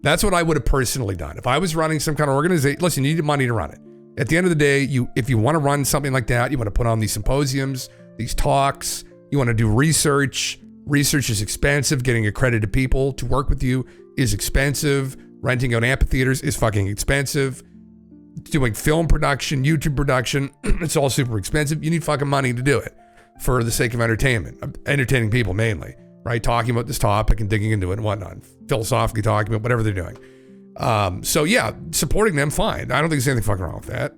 That's what I would have personally done. If I was running some kind of organization, listen, you need money to run it. At the end of the day, if you want to run something like that, you want to put on these symposiums, these talks, you want to do research. Research is expensive. Getting accredited people to work with you is expensive. Renting out amphitheaters is fucking expensive. Doing film production, YouTube production, it's all super expensive. You need fucking money to do it for the sake of entertainment, entertaining people mainly, right? Talking about this topic and digging into it and whatnot, philosophically talking about whatever they're doing. So yeah, supporting them, fine. I don't think there's anything fucking wrong with that.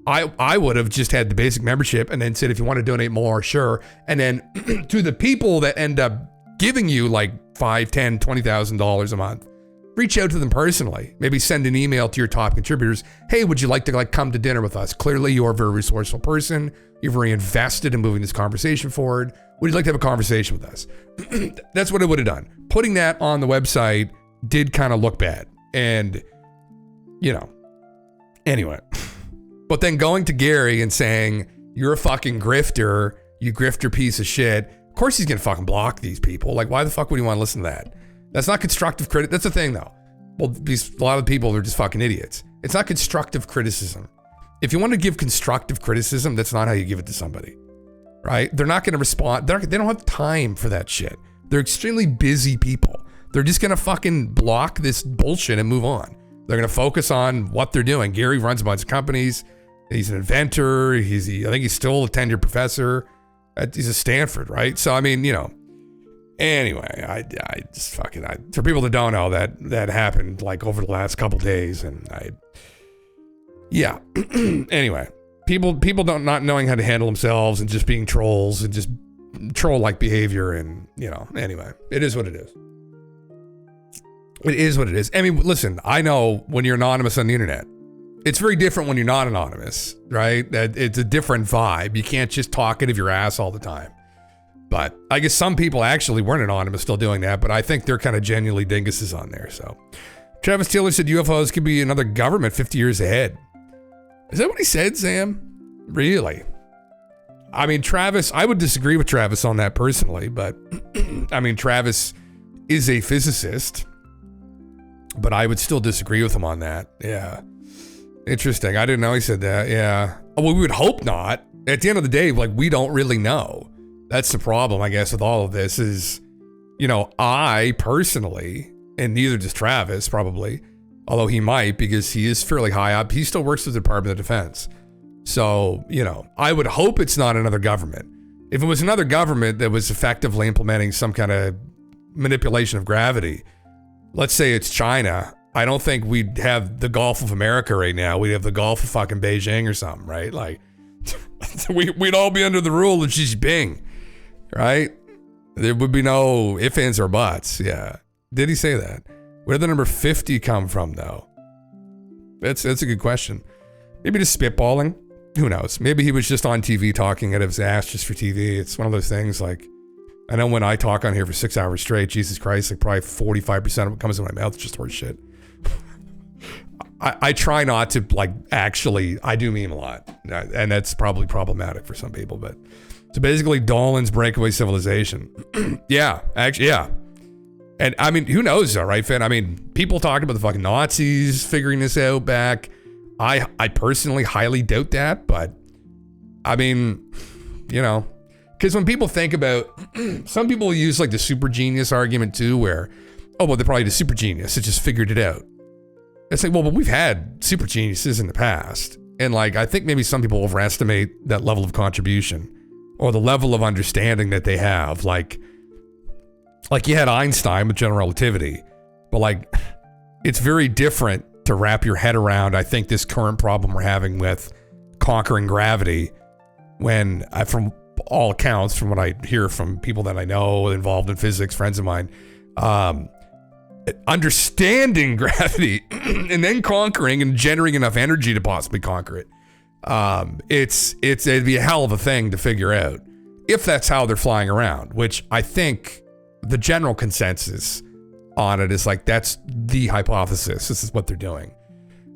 I would have just had the basic membership and then said, if you want to donate more, sure. And then to the people that end up giving you like $5, $10, $20,000 a month, reach out to them personally. Maybe send an email to your top contributors. Hey, would you like to come to dinner with us? Clearly, you're a very resourceful person. You're very invested in moving this conversation forward. Would you like to have a conversation with us? That's what I would have done. Putting that on the website did kind of look bad. And, anyway. But then going to Gary and saying, you're a fucking grifter, you grifter piece of shit. Of course he's going to fucking block these people. Like, why the fuck would you want to listen to that? That's not constructive criticism. That's the thing, though. Well, a lot of people are just fucking idiots. It's not constructive criticism. If you want to give constructive criticism, that's not how you give it to somebody, right? They're not going to respond. They don't have time for that shit. They're extremely busy people. They're just going to fucking block this bullshit and move on. They're going to focus on what they're doing. Gary runs a bunch of companies. He's an inventor. I think he's still a tenured professor. He's at Stanford, right? So, I mean, anyway, I just fucking, for people that don't know, that happened like over the last couple days, and anyway, people don't not knowing how to handle themselves and just being trolls and just troll-like behavior, and anyway, it is what it is. It is what it is. I mean, listen, I know when you're anonymous on the internet, it's very different when you're not anonymous, right? It's a different vibe. You can't just talk out of your ass all the time. But I guess some people actually weren't anonymous still doing that, but I think they're kind of genuinely dinguses on there. So Travis Taylor said UFOs could be another government 50 years ahead. Is that what he said, Sam? Really? I mean, Travis, I would disagree with Travis on that personally, but I mean, Travis is a physicist, but I would still disagree with him on that. Yeah. Interesting. I didn't know he said that. Yeah. Well, we would hope not. At the end of the day, like, we don't really know. That's the problem, I guess, with all of this is, I personally, and neither does Travis probably, although he might because he is fairly high up, he still works with the Department of Defense. So, I would hope it's not another government. If it was another government that was effectively implementing some kind of manipulation of gravity, let's say it's China, I don't think we'd have the Gulf of America right now. We'd have the Gulf of fucking Beijing or something, right? Like, we'd all be under the rule of Xi Jinping, right? There would be no ifs, ands, or buts. Yeah. Did he say that? Where did the number 50 come from, though? That's a good question. Maybe just spitballing. Who knows? Maybe he was just on TV talking out of his ass just for TV. It's one of those things like, I know when I talk on here for 6 hours straight, Jesus Christ, like probably 45% of what comes in my mouth is just horse shit. I try not to, like, actually, I do meme a lot. And that's probably problematic for some people, but. So basically, Dolan's breakaway civilization. Yeah, actually, yeah. And I mean, who knows though, right, Finn? I mean, people talked about the fucking Nazis figuring this out back. I personally highly doubt that, but I mean, because when people think about, some people use like the super genius argument too, where, oh, well, they're probably the super genius that just figured it out. It's like, well, but we've had super geniuses in the past. And like, I think maybe some people overestimate that level of contribution or the level of understanding that they have. Like you had Einstein with general relativity, but like, it's very different to wrap your head around, I think, this current problem we're having with conquering gravity when, from all accounts, from what I hear from people that I know involved in physics, friends of mine, understanding gravity and then conquering and generating enough energy to possibly conquer it. It'd be a hell of a thing to figure out if that's how they're flying around, which I think the general consensus on it is like, that's the hypothesis. This is what they're doing.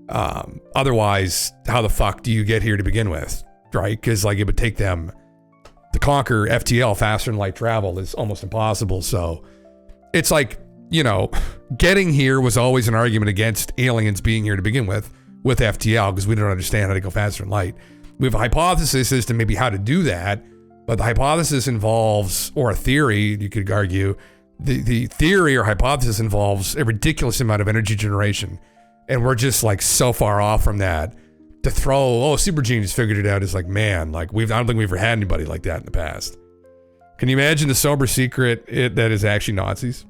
Otherwise, how the fuck do you get here to begin with? Right? Because like, it would take them to conquer FTL, faster than light travel, is almost impossible. So it's like, you know, getting here was always an argument against aliens being here to begin with FTL, because we don't understand how to go faster than light. We have a hypothesis as to maybe how to do that, but the hypothesis involves, or a theory, you could argue, the theory or hypothesis involves a ridiculous amount of energy generation. And we're just like so far off from that to throw, super genius figured it out is like, man, like I don't think we've ever had anybody like that in the past. Can you imagine the sober secret that is actually Nazis?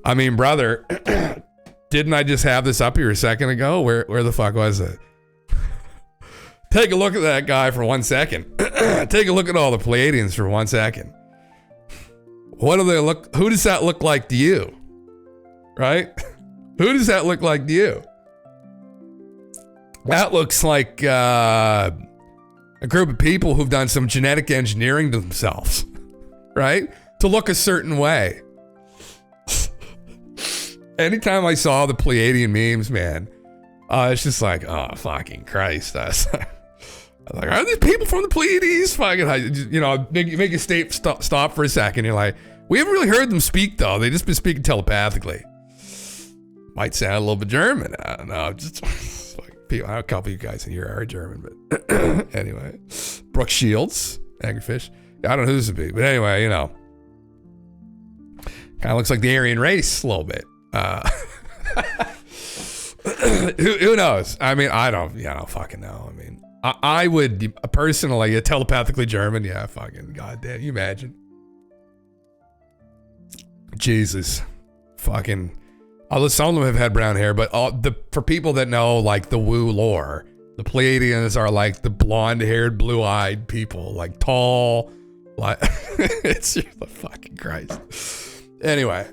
I mean, brother, didn't I just have this up here a second ago? Where the fuck was it? Take a look at that guy for 1 second. Take a look at all the Pleiadians for 1 second. What do they look? Who does that look like to you? Right? Who does that look like to you? That looks like a group of people who've done some genetic engineering to themselves, right? To look a certain way. Anytime I saw the Pleiadian memes, man, it's just like, oh, fucking Christ. I was like, are these people from the Pleiades? Fucking, you know, make you stop for a second. You're like, we haven't really heard them speak, though. They've just been speaking telepathically. Might sound a little bit German. I don't know. Just a couple of you guys in here are German, but anyway. Brooke Shields, Angry Fish. I don't know who this would be, but anyway, you know. Kind of looks like the Aryan race a little bit. Who knows? I mean, I don't fucking know. I mean, I would personally, telepathically German. Yeah, fucking goddamn. You imagine? Jesus. Fucking. Although some of them have had brown hair, but for people that know like the Wu lore, the Pleiadians are like the blonde-haired, blue-eyed people, like tall, like it's just the fucking Christ. Anyway,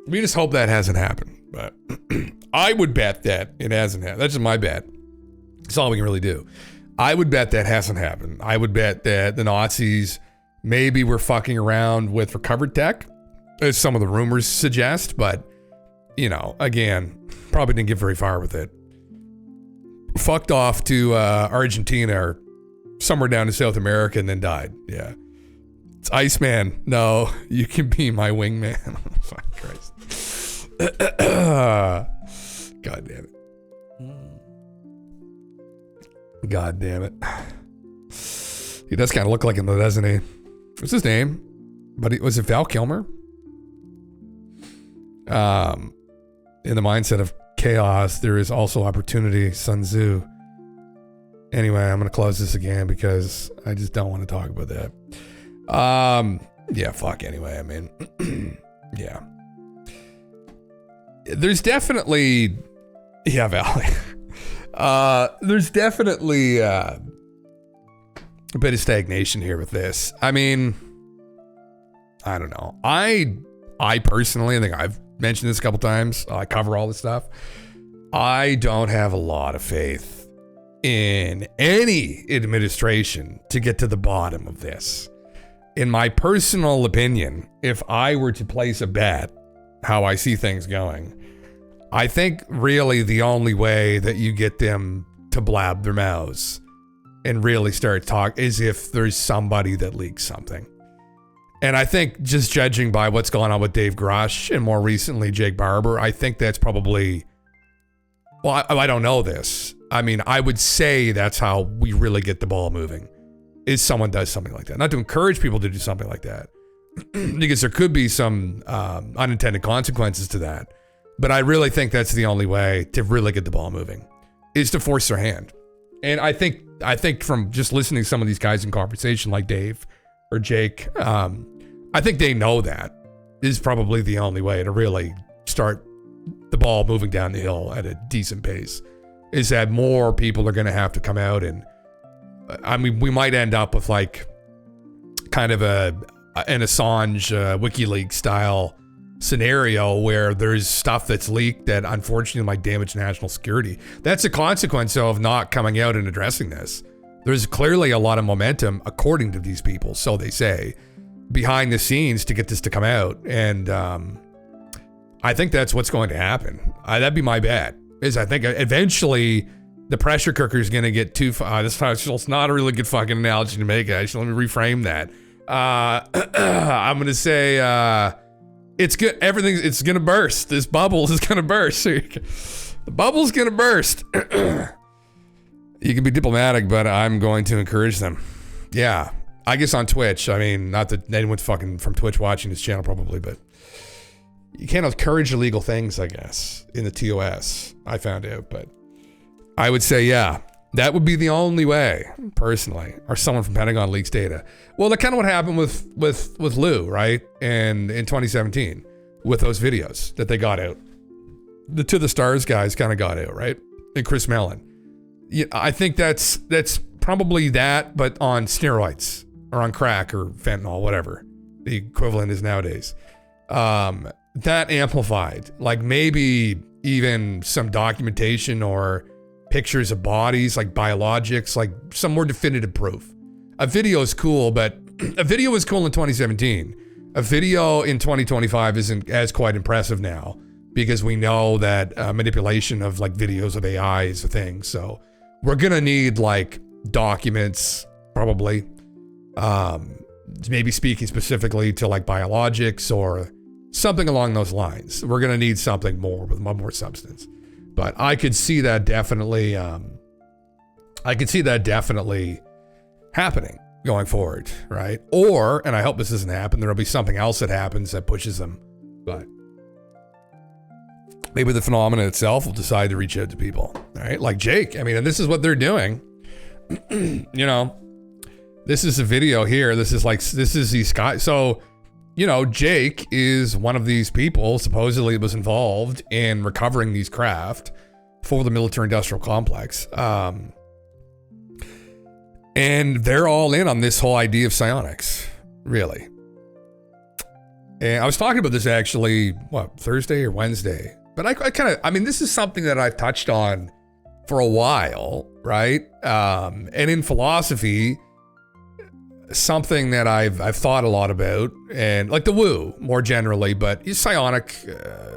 we just hope that hasn't happened, but I would bet that it hasn't happened. That's just my bet. That's all we can really do. I would bet that hasn't happened. I would bet that the Nazis maybe were fucking around with recovered tech, as some of the rumors suggest, but you know, again, probably didn't get very far with it. Fucked off to Argentina or somewhere down in South America and then died. Yeah. It's Iceman. No, you can be my wingman. Fuck Christ. God damn it. God damn it. He does kind of look like him though, doesn't he? What's his name? But was it Val Kilmer? In the mindset of chaos, there is also opportunity. Sun Tzu. Anyway, I'm going to close this again because I just don't want to talk about that. Yeah, fuck anyway. I mean, yeah. There's definitely, yeah, Valley. There's definitely a bit of stagnation here with this. I mean, I don't know. I personally, I think I've mentioned this a couple times. I cover all this stuff. I don't have a lot of faith in any administration to get to the bottom of this. In my personal opinion, if I were to place a bet, how I see things going, I think really the only way that you get them to blab their mouths and really start talk is if there's somebody that leaks something. And I think just judging by what's going on with Dave Grosh and more recently Jake Barber, I think that's probably, well, I don't know this. I mean, I would say that's how we really get the ball moving, is someone does something like that. Not to encourage people to do something like that, because there could be some unintended consequences to that. But I really think that's the only way to really get the ball moving, is to force their hand. And I think from just listening to some of these guys in conversation like Dave or Jake, I think they know that is probably the only way to really start the ball moving down the hill at a decent pace, is that more people are going to have to come out. And I mean, we might end up with like kind of an Assange WikiLeaks style scenario where there's stuff that's leaked that unfortunately might damage national security. That's a consequence of not coming out and addressing this. There's clearly a lot of momentum, according to these people, so they say, behind the scenes to get this to come out. And I think that's what's going to happen. That'd be my bet, is I think eventually the pressure cooker is going to get too far. It's not a really good fucking analogy to make, actually. Let me reframe that. I'm going to say It's good. It's going to burst. This bubble is going to burst. The bubble's going to burst. You can be diplomatic, but I'm going to encourage them. Yeah. I guess on Twitch. I mean, not that anyone's fucking from Twitch watching this channel probably, but you can't encourage illegal things, I guess, in the TOS. I found out, but I would say, yeah, that would be the only way, personally, or someone from Pentagon leaks data. Well, that's kind of what happened with Lou, right? And in 2017, with those videos that they got out. The To the Stars guys kind of got out, right? And Chris Mellon. Yeah, I think that's probably that, but on steroids or on crack or fentanyl, whatever the equivalent is nowadays. That amplified, like maybe even some documentation or pictures of bodies, like biologics, like some more definitive proof. A video is cool, but a video was cool in 2017. A video in 2025 isn't as quite impressive now because we know that manipulation of like videos of AI is a thing. So we're gonna need like documents, probably, maybe speaking specifically to like biologics or something along those lines. We're gonna need something more with more substance. But I could see that definitely. I could see that definitely happening going forward, right? Or, and I hope this doesn't happen, there'll be something else that happens that pushes them. But maybe the phenomenon itself will decide to reach out to people, right? Like Jake. I mean, and this is what they're doing. You know, this is a video here. This is these guys. So, you know, Jake is one of these people supposedly was involved in recovering these craft for the military-industrial complex. And they're all in on this whole idea of psionics, really. And I was talking about this actually, Thursday or Wednesday? But I mean, this is something that I've touched on for a while, right? And in philosophy, something that I've thought a lot about, and like the woo more generally, but psionic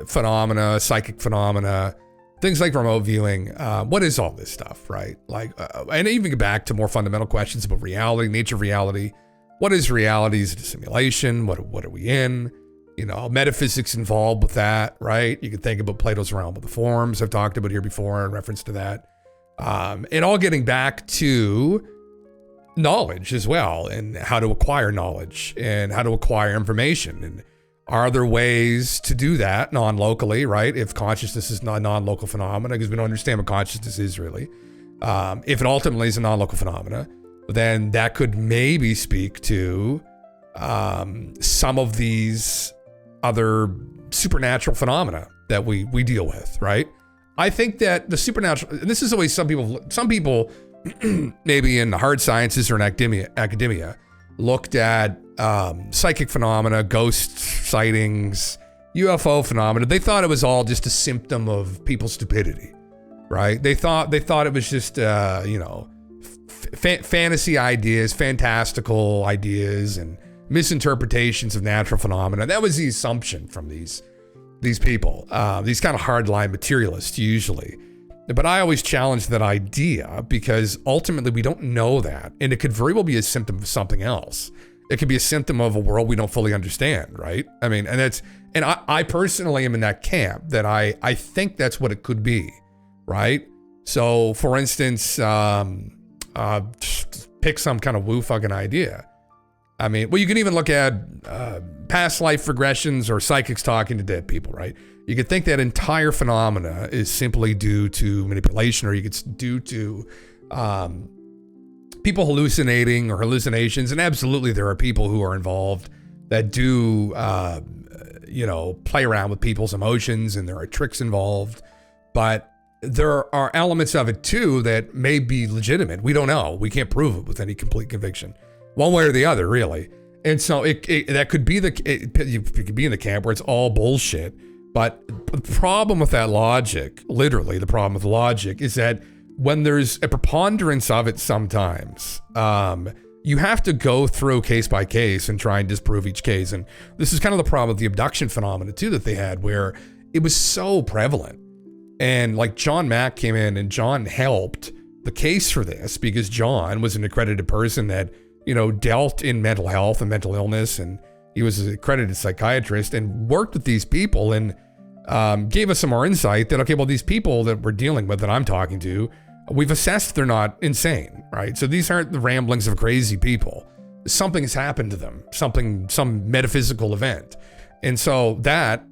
phenomena, psychic phenomena, things like remote viewing. What is all this stuff, right? Like, and even get back to more fundamental questions about reality, nature of reality. What is reality? Is it a simulation? What are we in? You know, metaphysics involved with that, right? You can think about Plato's realm of the forms I've talked about here before in reference to that. And all getting back to knowledge as well, and how to acquire knowledge and how to acquire information. And are there ways to do that non-locally, right? If consciousness is not a non-local phenomena, because we don't understand what consciousness is really. If it ultimately is a non-local phenomena, then that could maybe speak to some of these other supernatural phenomena that we deal with, right? I think that the supernatural, and this is always some people maybe in the hard sciences or in academia looked at psychic phenomena, ghost sightings, UFO phenomena. They thought it was all just a symptom of people's stupidity, right? They thought it was just fantasy ideas, fantastical ideas, and misinterpretations of natural phenomena. That was the assumption from these people, these kind of hardline materialists usually. But I always challenge that idea because ultimately we don't know that. And it could very well be a symptom of something else. It could be a symptom of a world we don't fully understand, right? I mean, and I personally am in that camp that I think that's what it could be, right? So for instance, pick some kind of woo fucking idea. I mean, well, you can even look at past life regressions or psychics talking to dead people, right? You could think that entire phenomena is simply due to manipulation, or you could due to people hallucinating or hallucinations. And absolutely, there are people who are involved that do, play around with people's emotions, and there are tricks involved. But there are elements of it too that may be legitimate. We don't know. We can't prove it with any complete conviction, one way or the other, really. And so that could be you could be in the camp where it's all bullshit. But the problem with that logic, literally the problem with logic, is that when there's a preponderance of it sometimes, you have to go through case by case and try and disprove each case. And this is kind of the problem with the abduction phenomena too that they had, where it was so prevalent. And like John Mack came in, and John helped the case for this because John was an accredited person that, dealt in mental health and mental illness and He was an accredited psychiatrist and worked with these people and gave us some more insight that, okay, well, these people that we're dealing with, that I'm talking to, we've assessed they're not insane, right? So these aren't the ramblings of crazy people. Something has happened to them, some metaphysical event. And so that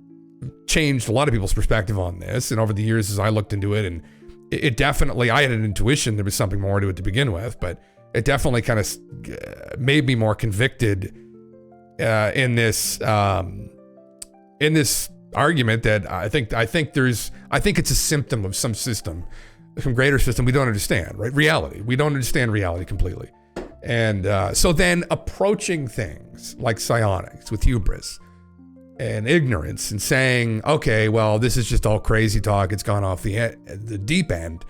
changed a lot of people's perspective on this. And over the years, as I looked into it, and it definitely, I had an intuition there was something more to it to begin with, but it definitely kind of made me more convicted in this argument that I think it's a symptom of some system, some greater system we don't understand, right? Reality. We don't understand reality completely. And so then approaching things like psionics with hubris and ignorance and saying, okay, well, this is just all crazy talk. It's gone off the deep end.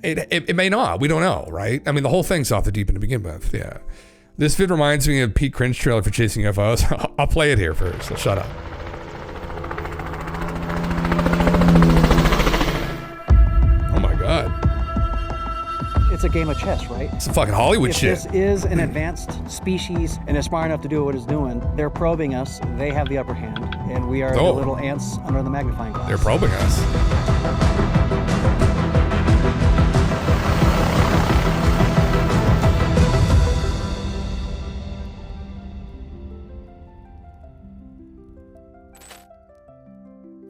It may not. We don't know, right? I mean, the whole thing's off the deep end to begin with. Yeah. This vid reminds me of Pete Cringe trailer for Chasing UFOs. I'll play it here first. So shut up. Oh my God. It's a game of chess, right? It's some fucking Hollywood if shit. This is an advanced species and is smart enough to do what it's doing. They're probing us. They have the upper hand, and we are the little ants under the magnifying glass. They're probing us.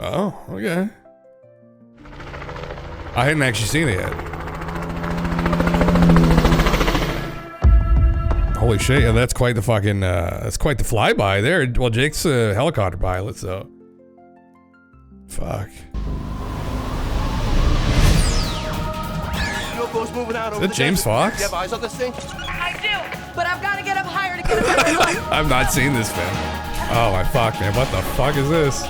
Oh, okay. I hadn't actually seen it yet. Holy shit, yeah, that's quite the fucking, that's quite the flyby there. Well, Jake's a helicopter pilot, so. Fuck. UFO's moving out over Is that James Fox? Do you have eyes on this thing? I do, but I've got to get up higher to get a better look. I've not seen this film. Oh my fuck, man, what the fuck is this?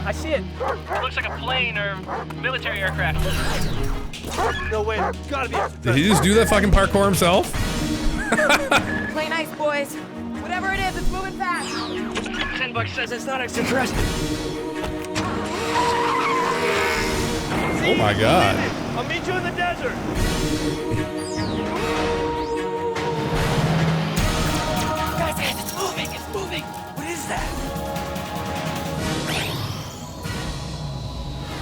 I see it. Looks like a plane or military aircraft. No way. Gotta be. Did he just do that fucking parkour himself? Play nice, boys. Whatever it is, it's moving fast. $10 says it's not extraterrestrial. Oh my God. I'll meet you in the desert. Guys, it's moving. It's moving. What is that?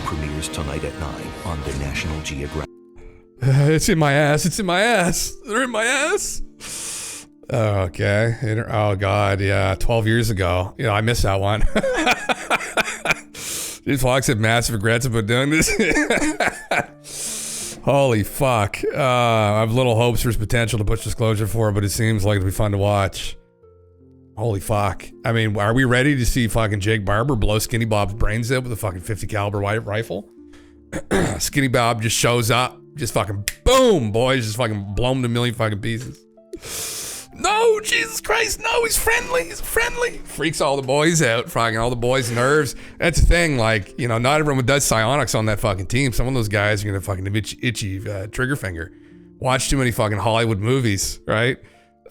Premieres tonight at 9 on the National Geographic. It's in my ass. It's in my ass. They're in my ass. Oh, okay. Oh God. Yeah. 12 years ago. You know, I missed that one. James Fox had massive regrets about doing this. Holy fuck. I have little hopes for his potential to push disclosure for, but it seems like it'll be fun to watch. Holy fuck. I mean, are we ready to see fucking Jake Barber blow Skinny Bob's brains out with a fucking 50 caliber rifle? Skinny Bob just shows up, just fucking boom, boys, just fucking blow him to a million fucking pieces. No, Jesus Christ, no, he's friendly, he's friendly. Freaks all the boys out, fucking all the boys' nerves. That's the thing, like, you know, not everyone does psionics on that fucking team. Some of those guys are gonna fucking itchy trigger finger. Watch too many fucking Hollywood movies, right?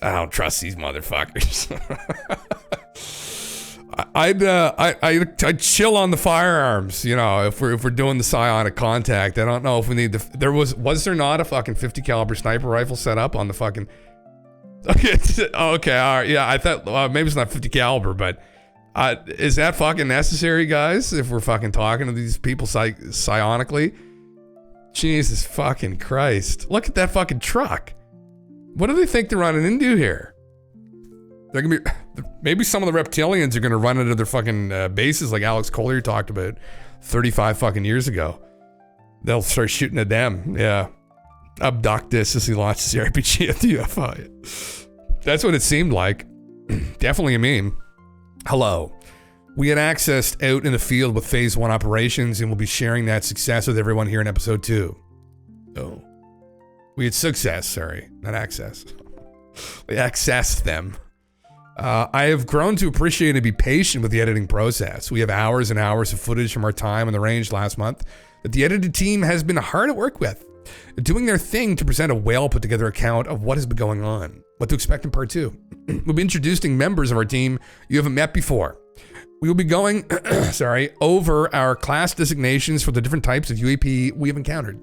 I don't trust these motherfuckers. I'd chill on the firearms, you know, if we're doing the psionic contact. I don't know if we need the. Was there not a fucking 50 caliber sniper rifle set up on the fucking? Okay, all right, yeah. I thought maybe it's not 50 caliber, but is that fucking necessary, guys? If we're fucking talking to these people psionically, Jesus fucking Christ! Look at that fucking truck. What do they think they're running into here? They're gonna be, maybe some of the reptilians are gonna run into their fucking bases like Alex Collier talked about 35 fucking years ago. They'll start shooting at them. Yeah. Abduct this as he launches the RPG at the UFO. That's what it seemed like. Definitely a meme. Hello. We had accessed out in the field with phase 1 operations, and we'll be sharing that success with everyone here in episode 2. Oh. We had success, sorry, not access. We accessed them. I have grown to appreciate and be patient with the editing process. We have hours and hours of footage from our time on the range last month that the edited team has been hard at work with, doing their thing to present a well put together account of what has been going on, what to expect in part 2. We'll be introducing members of our team you haven't met before. We will be going, over our class designations for the different types of UAP we have encountered.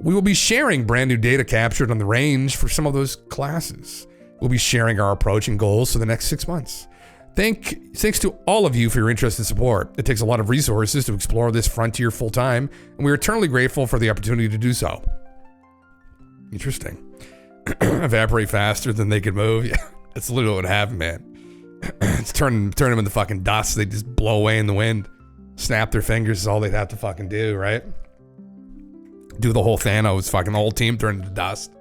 We will be sharing brand new data captured on the range for some of those classes. We'll be sharing our approach and goals for the next 6 months. Thanks to all of you for your interest and support. It takes a lot of resources to explore this frontier full time, and we're eternally grateful for the opportunity to do so. Interesting. Evaporate faster than they could move. Yeah, that's literally what happened, man. It's turn them into fucking dust. They just blow away in the wind. Snap their fingers is all they'd have to fucking do, right? Do the whole Thanos, fucking the whole team turn into dust.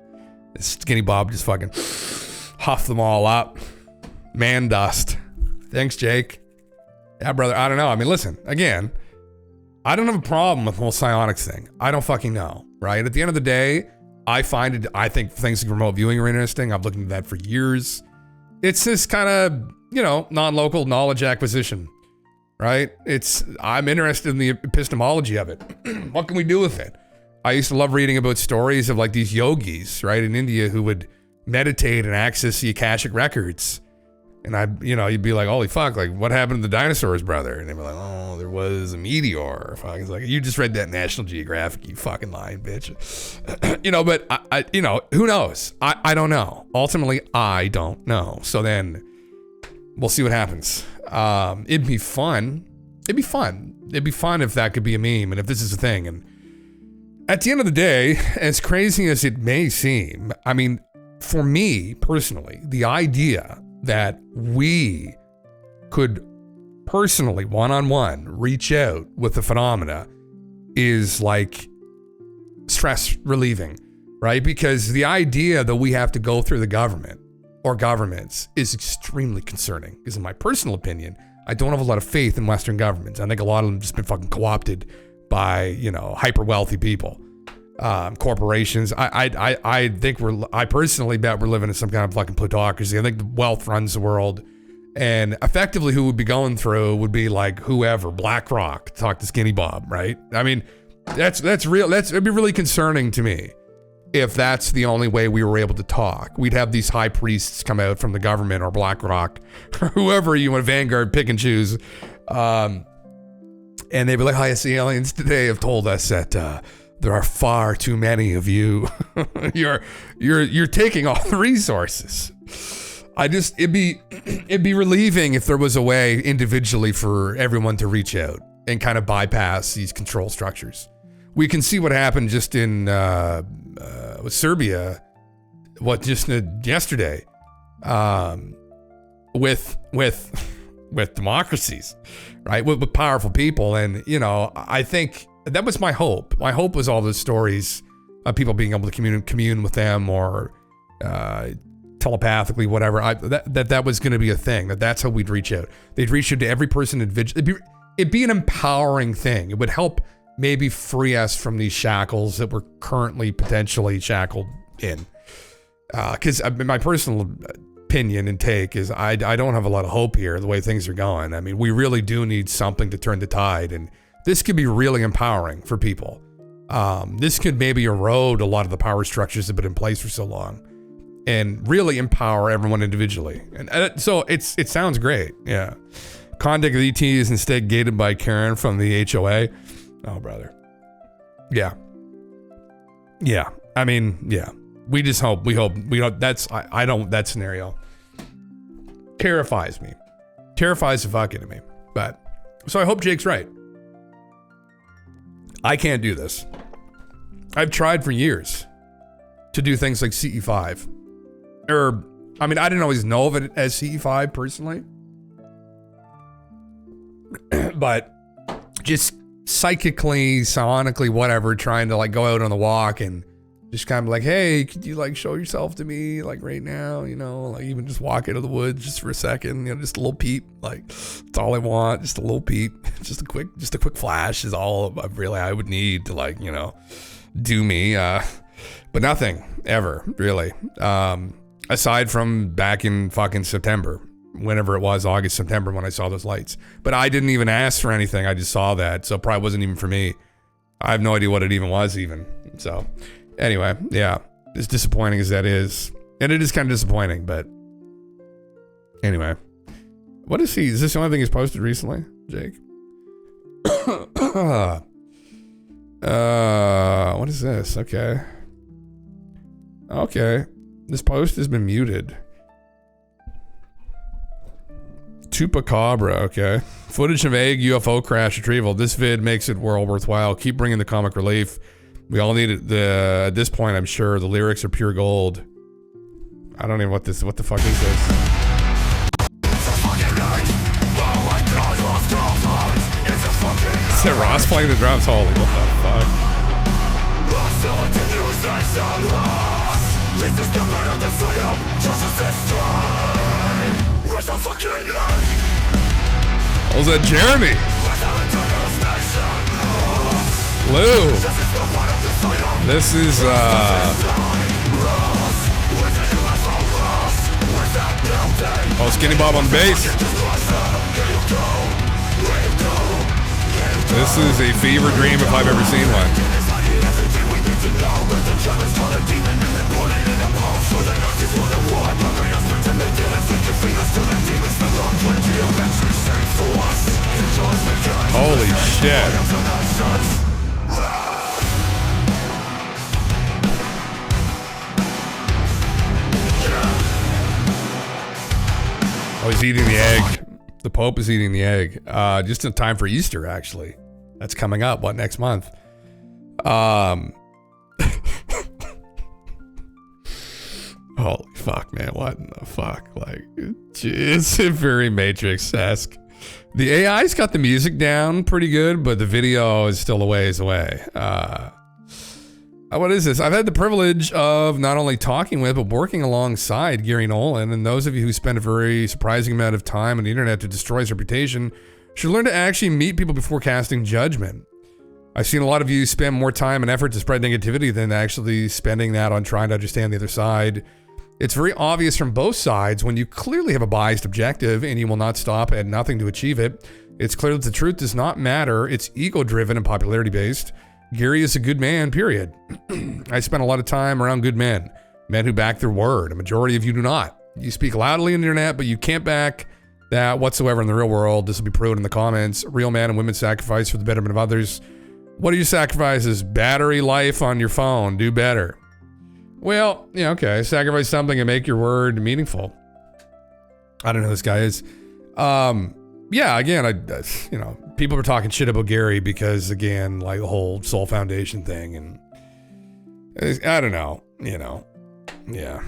Skinny Bob just fucking huff them all up. Man dust. Thanks, Jake. Yeah, brother, I don't know. I mean, listen, again, I don't have a problem with the whole psionics thing. I don't fucking know, right? At the end of the day, I think things like remote viewing are interesting. I've looked into that for years. It's this kind of, non-local knowledge acquisition, right? I'm interested in the epistemology of it. What can we do with it? I used to love reading about stories of like these yogis, right, in India who would meditate and access the Akashic records. And you'd be like, holy fuck, like what happened to the dinosaurs, brother? And they'd be like, oh, there was a meteor. Fuck, it's like, you just read that National Geographic, you fucking lying bitch. But I who knows? I don't know. Ultimately, I don't know. So then we'll see what happens. It'd be fun. It'd be fun if that could be a meme and if this is a thing. And at the end of the day, as crazy as it may seem, I mean, for me personally, the idea that we could personally, one-on-one, reach out with the phenomena is like stress relieving, right? Because the idea that we have to go through the government or governments is extremely concerning. Because in my personal opinion, I don't have a lot of faith in Western governments. I think a lot of them just been fucking co-opted by, hyper wealthy people. Corporations. I personally bet we're living in some kind of fucking plutocracy. I think the wealth runs the world, and effectively who would be going through would be like whoever, BlackRock, talk to Skinny Bob, right? I mean, that's real. It'd be really concerning to me if that's the only way we were able to talk. We'd have these high priests come out from the government or BlackRock or whoever you want, Vanguard, pick and choose, and they'd be like, "Hi, the aliens today have told us that." There are far too many of you. you're taking all the resources. It'd be relieving if there was a way individually for everyone to reach out and kind of bypass these control structures. We can see what happened just in with Serbia, yesterday, with democracies, right? With powerful people, and I think. That was my hope. My hope was all those stories of people being able to commune with them or telepathically, whatever. That was going to be a thing. That's how we'd reach out. They'd reach out to every person individually. It'd be an empowering thing. It would help maybe free us from these shackles that we're currently potentially shackled in. Because my personal opinion and take is I don't have a lot of hope here the way things are going. I mean, we really do need something to turn the tide, and this could be really empowering for people. This could maybe erode a lot of the power structures that have been in place for so long and really empower everyone individually. And so it sounds great. Yeah. Contact with ET is instead gated by Karen from the HOA. Oh, brother. Yeah. Yeah. I mean, yeah. We just hope, that scenario terrifies me. Terrifies the fuck out of me. But, so I hope Jake's right. I can't do this. I've tried for years to do things like CE5. I didn't always know of it as CE5 personally. But just psychically, psionically, whatever, trying to like go out on the walk and just kind of like, hey, could you like show yourself to me like right now, like even just walk into the woods just for a second, just a little peep, like that's all I want, just a little peep, just a quick flash is all I would need to like, do me, but nothing ever really, aside from back in fucking September, whenever it was, August, September, when I saw those lights. But I didn't even ask for anything, I just saw that, so it probably wasn't even for me. I have no idea what it even was even, so. Anyway, yeah, as disappointing as that is, and it is kind of disappointing, but anyway, what is he? Is this the only thing he's posted recently, Jake? What is this? Okay. Okay. This post has been muted. Chupacabra, okay. Footage of egg UFO crash retrieval. This vid makes it world worthwhile. Keep bringing the comic relief. We all need it. At this point, I'm sure the lyrics are pure gold. I don't even what the fuck is this? Is it Ross playing the drums? Holy, what the fuck? Oh, was that Jeremy? Lou. This is oh, Skinny Bob on bass. This is a fever dream if I've ever seen one. Holy shit. Oh, he's eating the egg. The Pope is eating the egg. Just in time for Easter, actually. That's coming up, what, next month? Holy fuck, man. What in the fuck? Like, it's very Matrix-esque. The AI's got the music down pretty good, but the video is still a ways away. What is this? I've had the privilege of not only talking with, but working alongside Gary Nolan, and those of you who spend a very surprising amount of time on the internet to destroy his reputation should learn to actually meet people before casting judgment. I've seen a lot of you spend more time and effort to spread negativity than actually spending that on trying to understand the other side. It's very obvious from both sides when you clearly have a biased objective and you will not stop at nothing to achieve it. It's clear that the truth does not matter. It's ego-driven and popularity-based. Gary is a good man, period. I spent a lot of time around good men who back their word. A majority of you do not. You speak loudly on the internet, but you can't back that whatsoever in the real world. This will be proven in the comments. Real men and women sacrifice for the betterment of others. What do you sacrifice? Battery life on your phone. Do better. Well, yeah, okay. Sacrifice something and make your word meaningful. I don't know who this guy is. Yeah, again, you know, people are talking shit about Gary because, again, like the whole Soul Foundation thing, and I don't know, you know, yeah.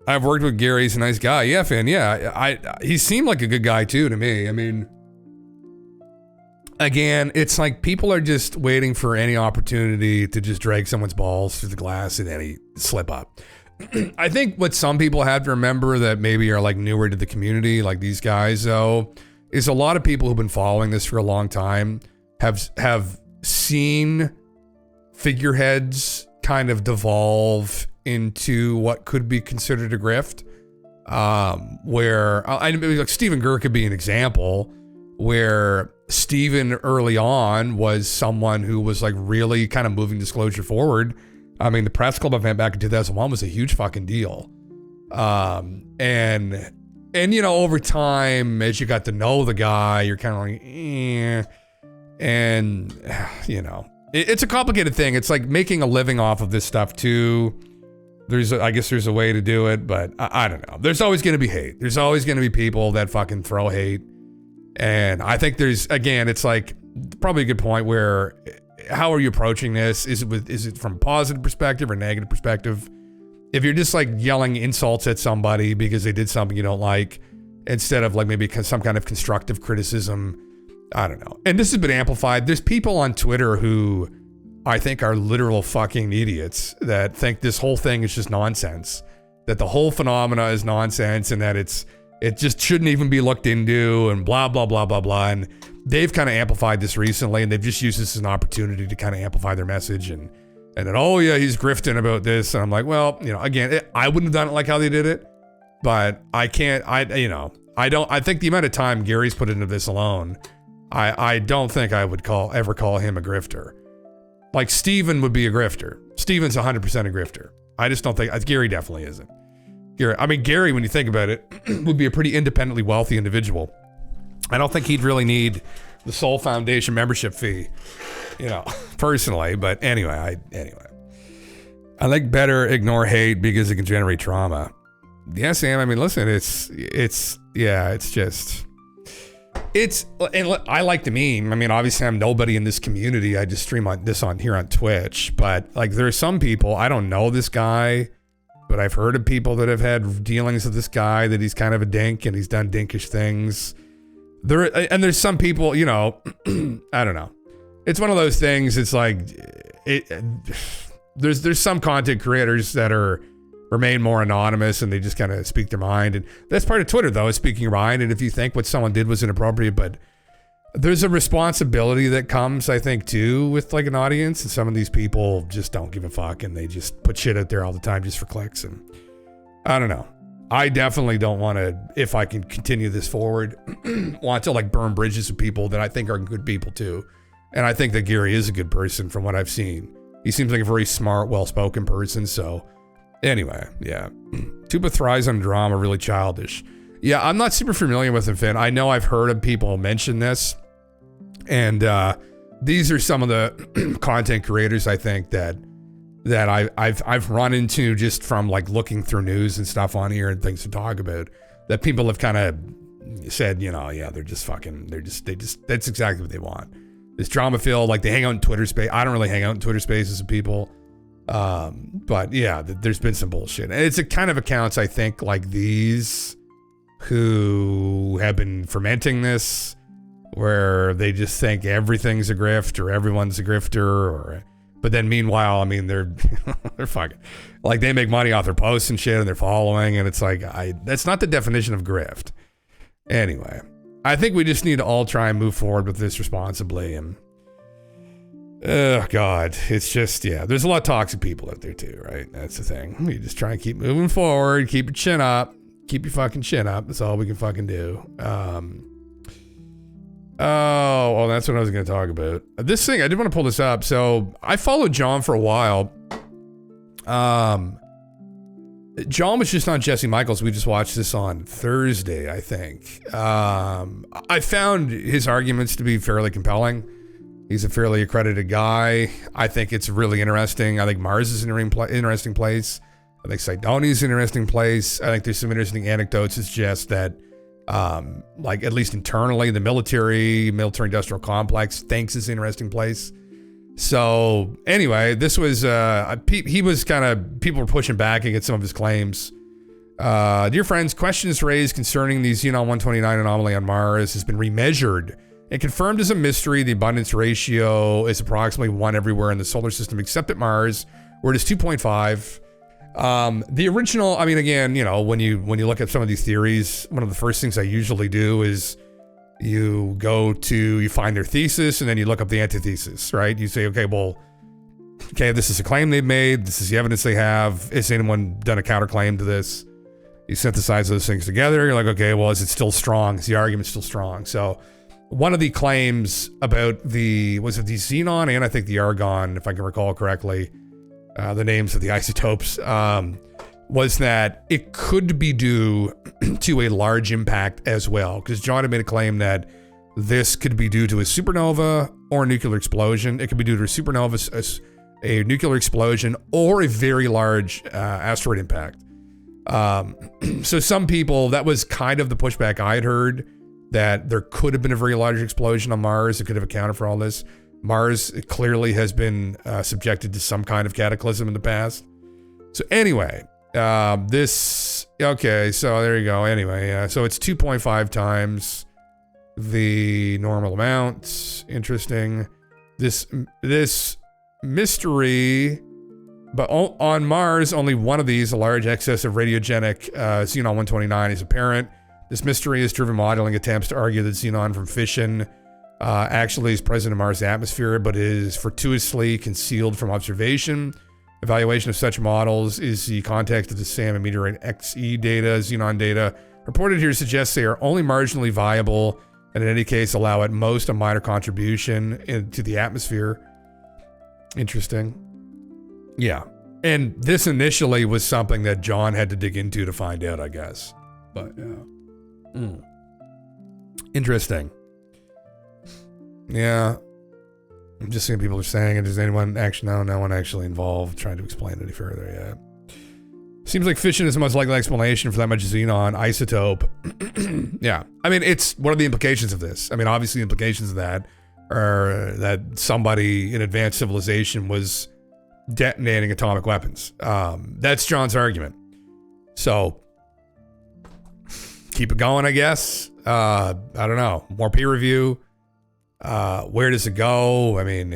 I've worked with Gary. He's a nice guy. Yeah, Finn. Yeah, he seemed like a good guy too to me. I mean, again, it's like people are just waiting for any opportunity to just drag someone's balls through the glass and any slip up. I think what some people have to remember that maybe are like newer to the community, like these guys, though, is a lot of people who've been following this for a long time have seen figureheads kind of devolve into what could be considered a grift. Where like Stephen Gurr could be an example, where Stephen early on was someone who was like really kind of moving disclosure forward. I mean, the press club event back in 2001 was a huge fucking deal. And you know, over time, as you got to know the guy, you're kind of like, eh. And, you know, it's a complicated thing. It's like making a living off of this stuff too. I guess there's a way to do it, but I don't know. There's always going to be hate. There's always going to be people that fucking throw hate. And I think again, it's like probably a good point where, how are you approaching this? Is it from a positive perspective or negative perspective? If you're just like yelling insults at somebody because they did something you don't like, instead of like maybe some kind of constructive criticism, I don't know. And this has been amplified. There's people on Twitter who I think are literal fucking idiots that think this whole thing is just nonsense, that the whole phenomena is nonsense, and that it just shouldn't even be looked into, and blah, blah, blah, blah, blah. And they've kind of amplified this recently, and they've just used this as an opportunity to kind of amplify their message, and then, oh yeah, he's grifting about this. And I'm like, well, you know, again, I wouldn't have done it like how they did it, but I think the amount of time Gary's put into this alone, I don't think I would ever call him a grifter. Like Steven would be a grifter. Steven's 100% a grifter. I just don't think, Gary definitely isn't. Gary, when you think about it, would be a pretty independently wealthy individual. I don't think he'd really need the Soul Foundation membership fee. you know, personally. But anyway, I like better ignore hate because it can generate trauma. Yeah, Sam. I mean, listen, and I like the meme. I mean, obviously I'm nobody in this community. I just stream here on Twitch, but like there are some people, I don't know this guy, but I've heard of people that have had dealings with this guy, that he's kind of a dink and he's done dinkish things. There's some people, you know, I don't know. It's one of those things. It's like, there's some content creators that remain more anonymous and they just kind of speak their mind. And that's part of Twitter though, is speaking your mind. And if you think what someone did was inappropriate, but there's a responsibility that comes, I think, too, with like an audience. And some of these people just don't give a fuck and they just put shit out there all the time just for clicks. And I don't know. I definitely don't want to, if I can continue this forward, want to like burn bridges with people that I think are good people too. And I think that Gary is a good person from what I've seen. He seems like a very smart, well-spoken person. So anyway, yeah. Tuba thrives on drama, really childish. Yeah, I'm not super familiar with him, Finn. I know I've heard of people mention this. And these are some of the content creators I think that I've run into just from like looking through news and stuff on here and things to talk about, that people have kind of said, you know, yeah, that's exactly what they want. This drama filled, like they hang out in Twitter space. I don't really hang out in Twitter spaces with people. But yeah, there's been some bullshit. And it's a kind of accounts, I think, like these who have been fermenting this, where they just think everything's a grift or everyone's a grifter, but then meanwhile, I mean, they're fucking, like they make money off their posts and shit and their following. And it's like, that's not the definition of grift. Anyway, I think we just need to all try and move forward with this responsibly. And oh God, it's just, yeah, there's a lot of toxic people out there too, right? That's the thing. You just try and keep moving forward, keep your chin up, keep your fucking chin up. That's all we can fucking do. Oh, well, that's what I was going to talk about. This thing, I did want to pull this up. So I followed John for a while. John was just on Jesse Michaels. We just watched this on Thursday, I think. I found his arguments to be fairly compelling. He's a fairly accredited guy. I think it's really interesting. I think Mars is an interesting place. I think Cydonia is an interesting place. I think there's some interesting anecdotes that suggest that, like at least internally, the military industrial complex thinks it's an interesting place. So anyway, this was, he was kind of, people were pushing back against some of his claims. Dear friends, questions raised concerning the Xenon 129 anomaly on Mars has been remeasured and confirmed as a mystery. The abundance ratio is approximately 1 everywhere in the solar system except at Mars, where it is 2.5. The original, I mean, again, you know, when you look at some of these theories, one of the first things I usually do is you find their thesis and then you look up the antithesis, right? You say, okay, this is a claim they've made. This is the evidence they have. Has anyone done a counterclaim to this? You synthesize those things together. You're like, okay, well, is it still strong? Is the argument still strong? So one of the claims about was it the Xenon and I think the Argon, if I can recall correctly, the names of the isotopes, was that it could be due to a large impact as well. Because John had made a claim that this could be due to a supernova or a nuclear explosion. It could be due to a supernova, a nuclear explosion, or a very large asteroid impact. So some people, that was kind of the pushback I had heard, that there could have been a very large explosion on Mars that could have accounted for all this. Mars clearly has been subjected to some kind of cataclysm in the past. So anyway, okay, so there you go. Anyway, so it's 2.5 times the normal amount. Interesting. This mystery, but on Mars, only one of these, a large excess of radiogenic Xenon 129, is apparent. This mystery has driven modeling attempts to argue that Xenon from fission actually is present in Mars' atmosphere, but is fortuitously concealed from observation. Evaluation of such models is the context of the SAM and meteorite XE data. Xenon data reported here suggests they are only marginally viable, and in any case allow at most a minor contribution to the atmosphere. Interesting. Yeah. And this initially was something that John had to dig into to find out, I guess. But yeah. Interesting. Yeah. I'm just seeing people are saying it. Does anyone actually know? No one actually involved trying to explain it any further yet. Seems like fission is the most likely explanation for that much xenon isotope. Yeah. I mean, what are the implications of this? I mean, obviously the implications of that are that somebody in advanced civilization was detonating atomic weapons. That's John's argument. So keep it going, I guess. I don't know. More peer review. Where does it go? I mean,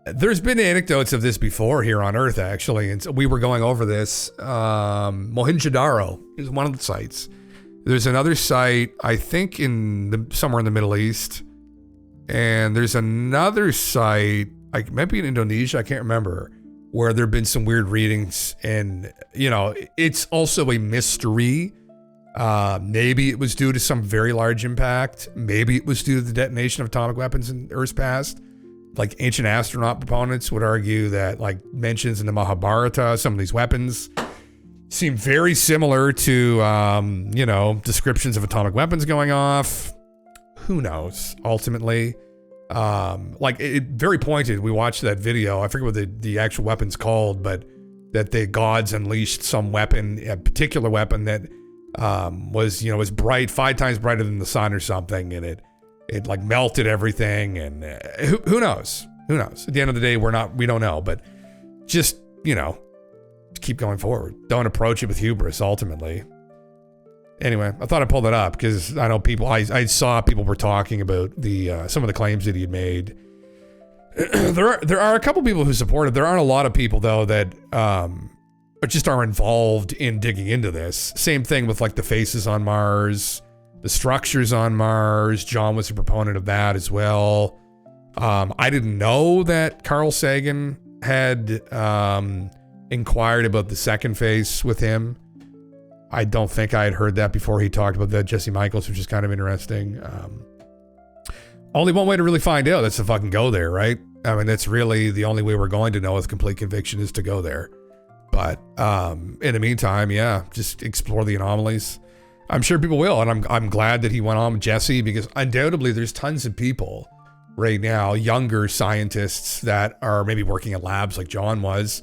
there's been anecdotes of this before here on Earth, actually. And so we were going over this. Mohenjo-Daro is one of the sites. There's another site, I think, somewhere in the Middle East. And there's another site, maybe in Indonesia, I can't remember, where there have been some weird readings. And, it's also a mystery. Maybe it was due to some very large impact. Maybe it was due to the detonation of atomic weapons in Earth's past. Like ancient astronaut proponents would argue that like mentions in the Mahabharata, some of these weapons seem very similar to, descriptions of atomic weapons going off. Who knows? Ultimately, very pointed. We watched that video. I forget what the actual weapon's called, but that the gods unleashed some weapon, a particular weapon that was bright, 5 times brighter than the sun or something, and it like melted everything. And who knows? At the end of the day, we don't know. But just keep going forward. Don't approach it with hubris. Ultimately. Anyway, I thought I'd pull that up because I know people. I saw people were talking about some of the claims that he had made. There are a couple people who support it. There aren't a lot of people though that just are involved in digging into this. Same thing with like the faces on Mars, the structures on Mars. John was a proponent of that as well. I didn't know that Carl Sagan had inquired about the second face with him. I don't think I had heard that before he talked about that. Jesse Michaels, which is kind of interesting. Only one way to really find out. That's to fucking go there, right? I mean, that's really the only way we're going to know with complete conviction is to go there. But in the meantime, yeah, just explore the anomalies. I'm sure people will, and I'm glad that he went on with Jesse, because undoubtedly there's tons of people right now, younger scientists that are maybe working at labs like John was,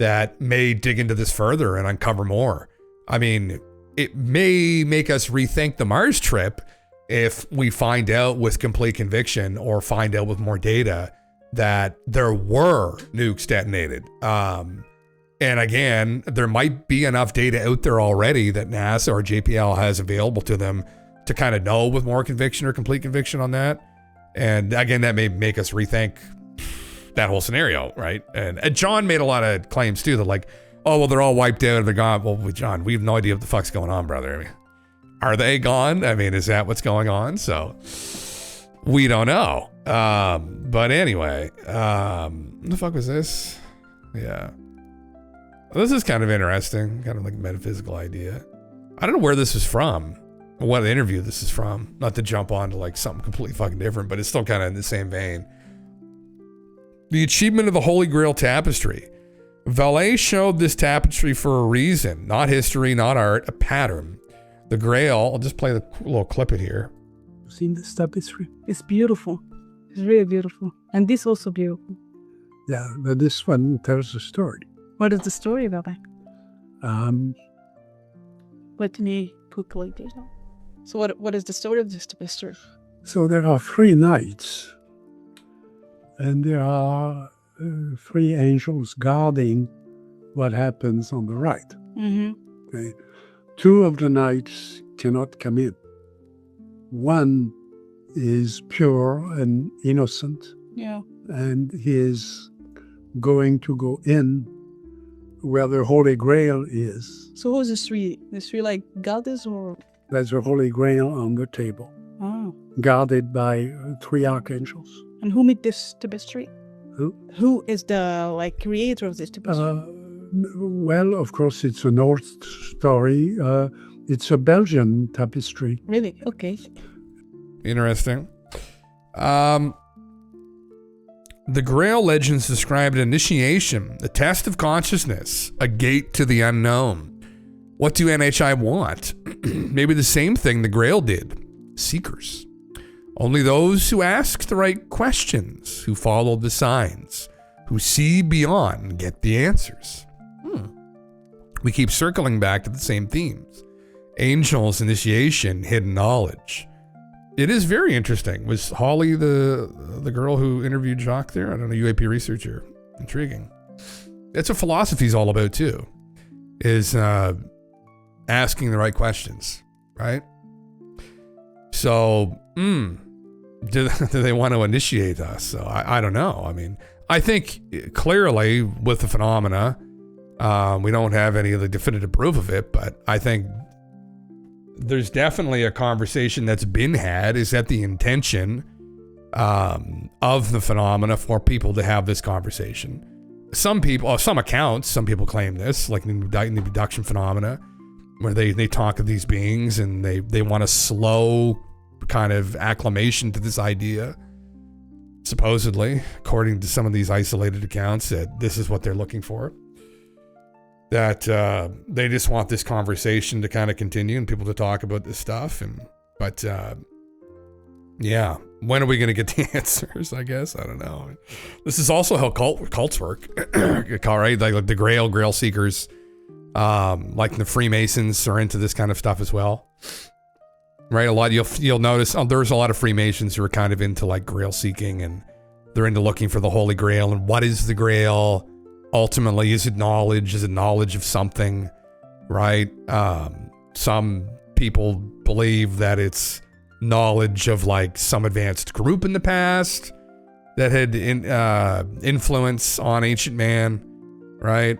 that may dig into this further and uncover more. I mean, it may make us rethink the Mars trip if we find out with complete conviction or find out with more data that there were nukes detonated. And again, there might be enough data out there already that NASA or JPL has available to them to kind of know with more conviction or complete conviction on that. And again, that may make us rethink that whole scenario, right? And John made a lot of claims too, that like, oh, well, they're all wiped out, they're gone. Well, John, we have no idea what the fuck's going on, brother. I mean, are they gone? I mean, is that what's going on? So we don't know. But anyway, what the fuck was this? Yeah. This is kind of interesting, kind of like a metaphysical idea. I don't know where this is from, or what interview this is from. Not to jump on to like something completely fucking different, but it's still kind of in the same vein. The achievement of the Holy Grail tapestry. Vallet showed this tapestry for a reason, not history, not art, a pattern. The Grail, I'll just play the little clip it here. Seen this tapestry? It's beautiful. It's really beautiful. And this also beautiful. Yeah, but this one tells a story. What is the story about that? Let me put like this. So what is the story of this tapestry? So there are 3 knights, and there are 3 angels guarding what happens on the right. Mm-hmm. Okay. 2 of the knights cannot come in. One is pure and innocent. Yeah. And he is going to go in where the Holy Grail is. So who's the 3? The 3 like goddess or? There's a Holy Grail on the table. Oh. Guarded by 3 archangels. And who made this tapestry? Who? Who is the creator of this tapestry? Well, of course, it's a North story. It's a Belgian tapestry. Really? Okay. Interesting. The Grail legends describe an initiation, a test of consciousness, a gate to the unknown. What do NHI want? Maybe the same thing the Grail did. Seekers. Only those who ask the right questions, who follow the signs, who see beyond, get the answers. We keep circling back to the same themes. Angels, initiation, hidden knowledge. It is very interesting. Was Holly the girl who interviewed Jacques there? I don't know, UAP researcher. Intriguing. That's what philosophy is all about too, is asking the right questions, right? So, do they want to initiate us? So I don't know. I mean, I think clearly with the phenomena, we don't have any of the definitive proof of it, but I think there's definitely a conversation that's been had. Is that the intention of the phenomena for people to have this conversation? Some people, some accounts, some people claim this, like the abduction phenomena, where they talk of these beings and they want a slow kind of acclimation to this idea. Supposedly, according to some of these isolated accounts, that this is what they're looking for. That they just want this conversation to kind of continue and people to talk about this stuff. But yeah, when are we going to get the answers? I guess I don't know. This is also how cults work, right? Like the Grail seekers, like the Freemasons are into this kind of stuff as well, right? A lot you'll notice there's a lot of Freemasons who are kind of into like Grail seeking, and they're into looking for the Holy Grail. And what is the Grail? Ultimately, is it knowledge? Is it knowledge of something, right? Some people believe that it's knowledge of like some advanced group in the past that had influence on ancient man, right?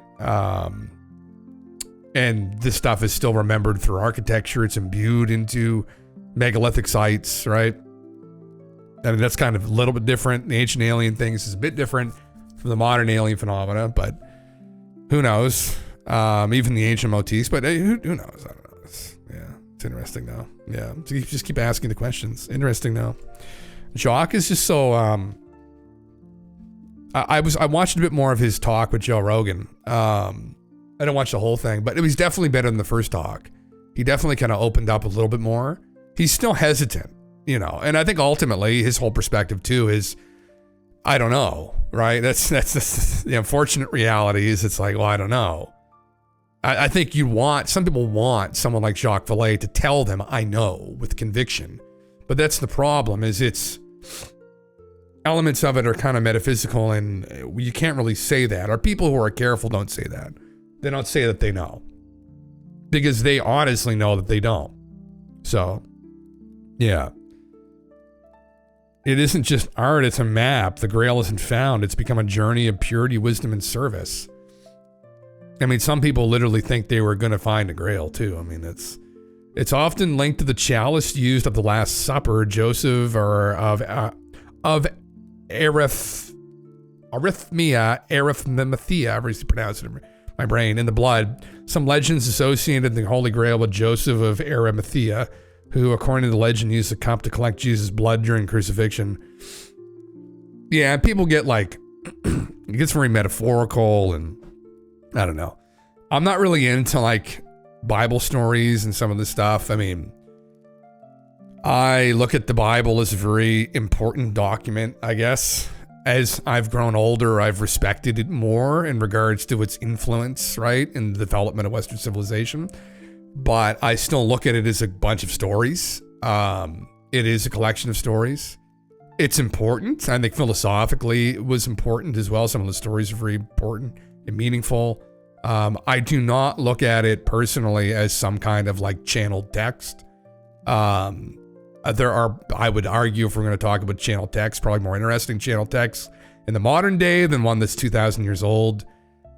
And this stuff is still remembered through architecture. It's imbued into megalithic sites, right? I mean, that's kind of a little bit different. The ancient alien things is a bit different from the modern alien phenomena, but who knows? Even the ancient motifs, but who knows? I don't know. It's interesting though. Yeah, so you just keep asking the questions. Interesting though. Jacques is just so. I watched a bit more of his talk with Joe Rogan. I didn't watch the whole thing, but it was definitely better than the first talk. He definitely kind of opened up a little bit more. He's still hesitant, you know, and I think ultimately his whole perspective too is, I don't know, right? That's the unfortunate reality is it's like, well, I don't know. I think some people want someone like Jacques Vallée to tell them, I know, with conviction. But that's the problem, is it's elements of it are kind of metaphysical, and you can't really say that. Or people who are careful don't say that. They don't say that they know, because they honestly know that they don't. So, yeah. It isn't just art, it's a map. The Grail isn't found. It's become a journey of purity, wisdom, and service. I mean, some people literally think they were going to find a Grail too. I mean, it's often linked to the chalice used at the Last Supper, Joseph, or of arithmetia, however you pronounce it in my brain, in the blood. Some legends associated the Holy Grail with Joseph of Arimathea, who, according to the legend, used a cup to collect Jesus' blood during crucifixion. Yeah, people get like, it gets very metaphorical, and I don't know. I'm not really into like Bible stories and some of this stuff. I mean, I look at the Bible as a very important document, I guess. As I've grown older, I've respected it more in regards to its influence, right, in the development of Western civilization. But I still look at it as a bunch of stories. It is a collection of stories. It's important. I think philosophically it was important as well. Some of the stories are very important and meaningful. I do not look at it personally as some kind of like channeled text. There are, I would argue, if we're going to talk about channel text, probably more interesting channel text in the modern day than one that's 2,000 years old.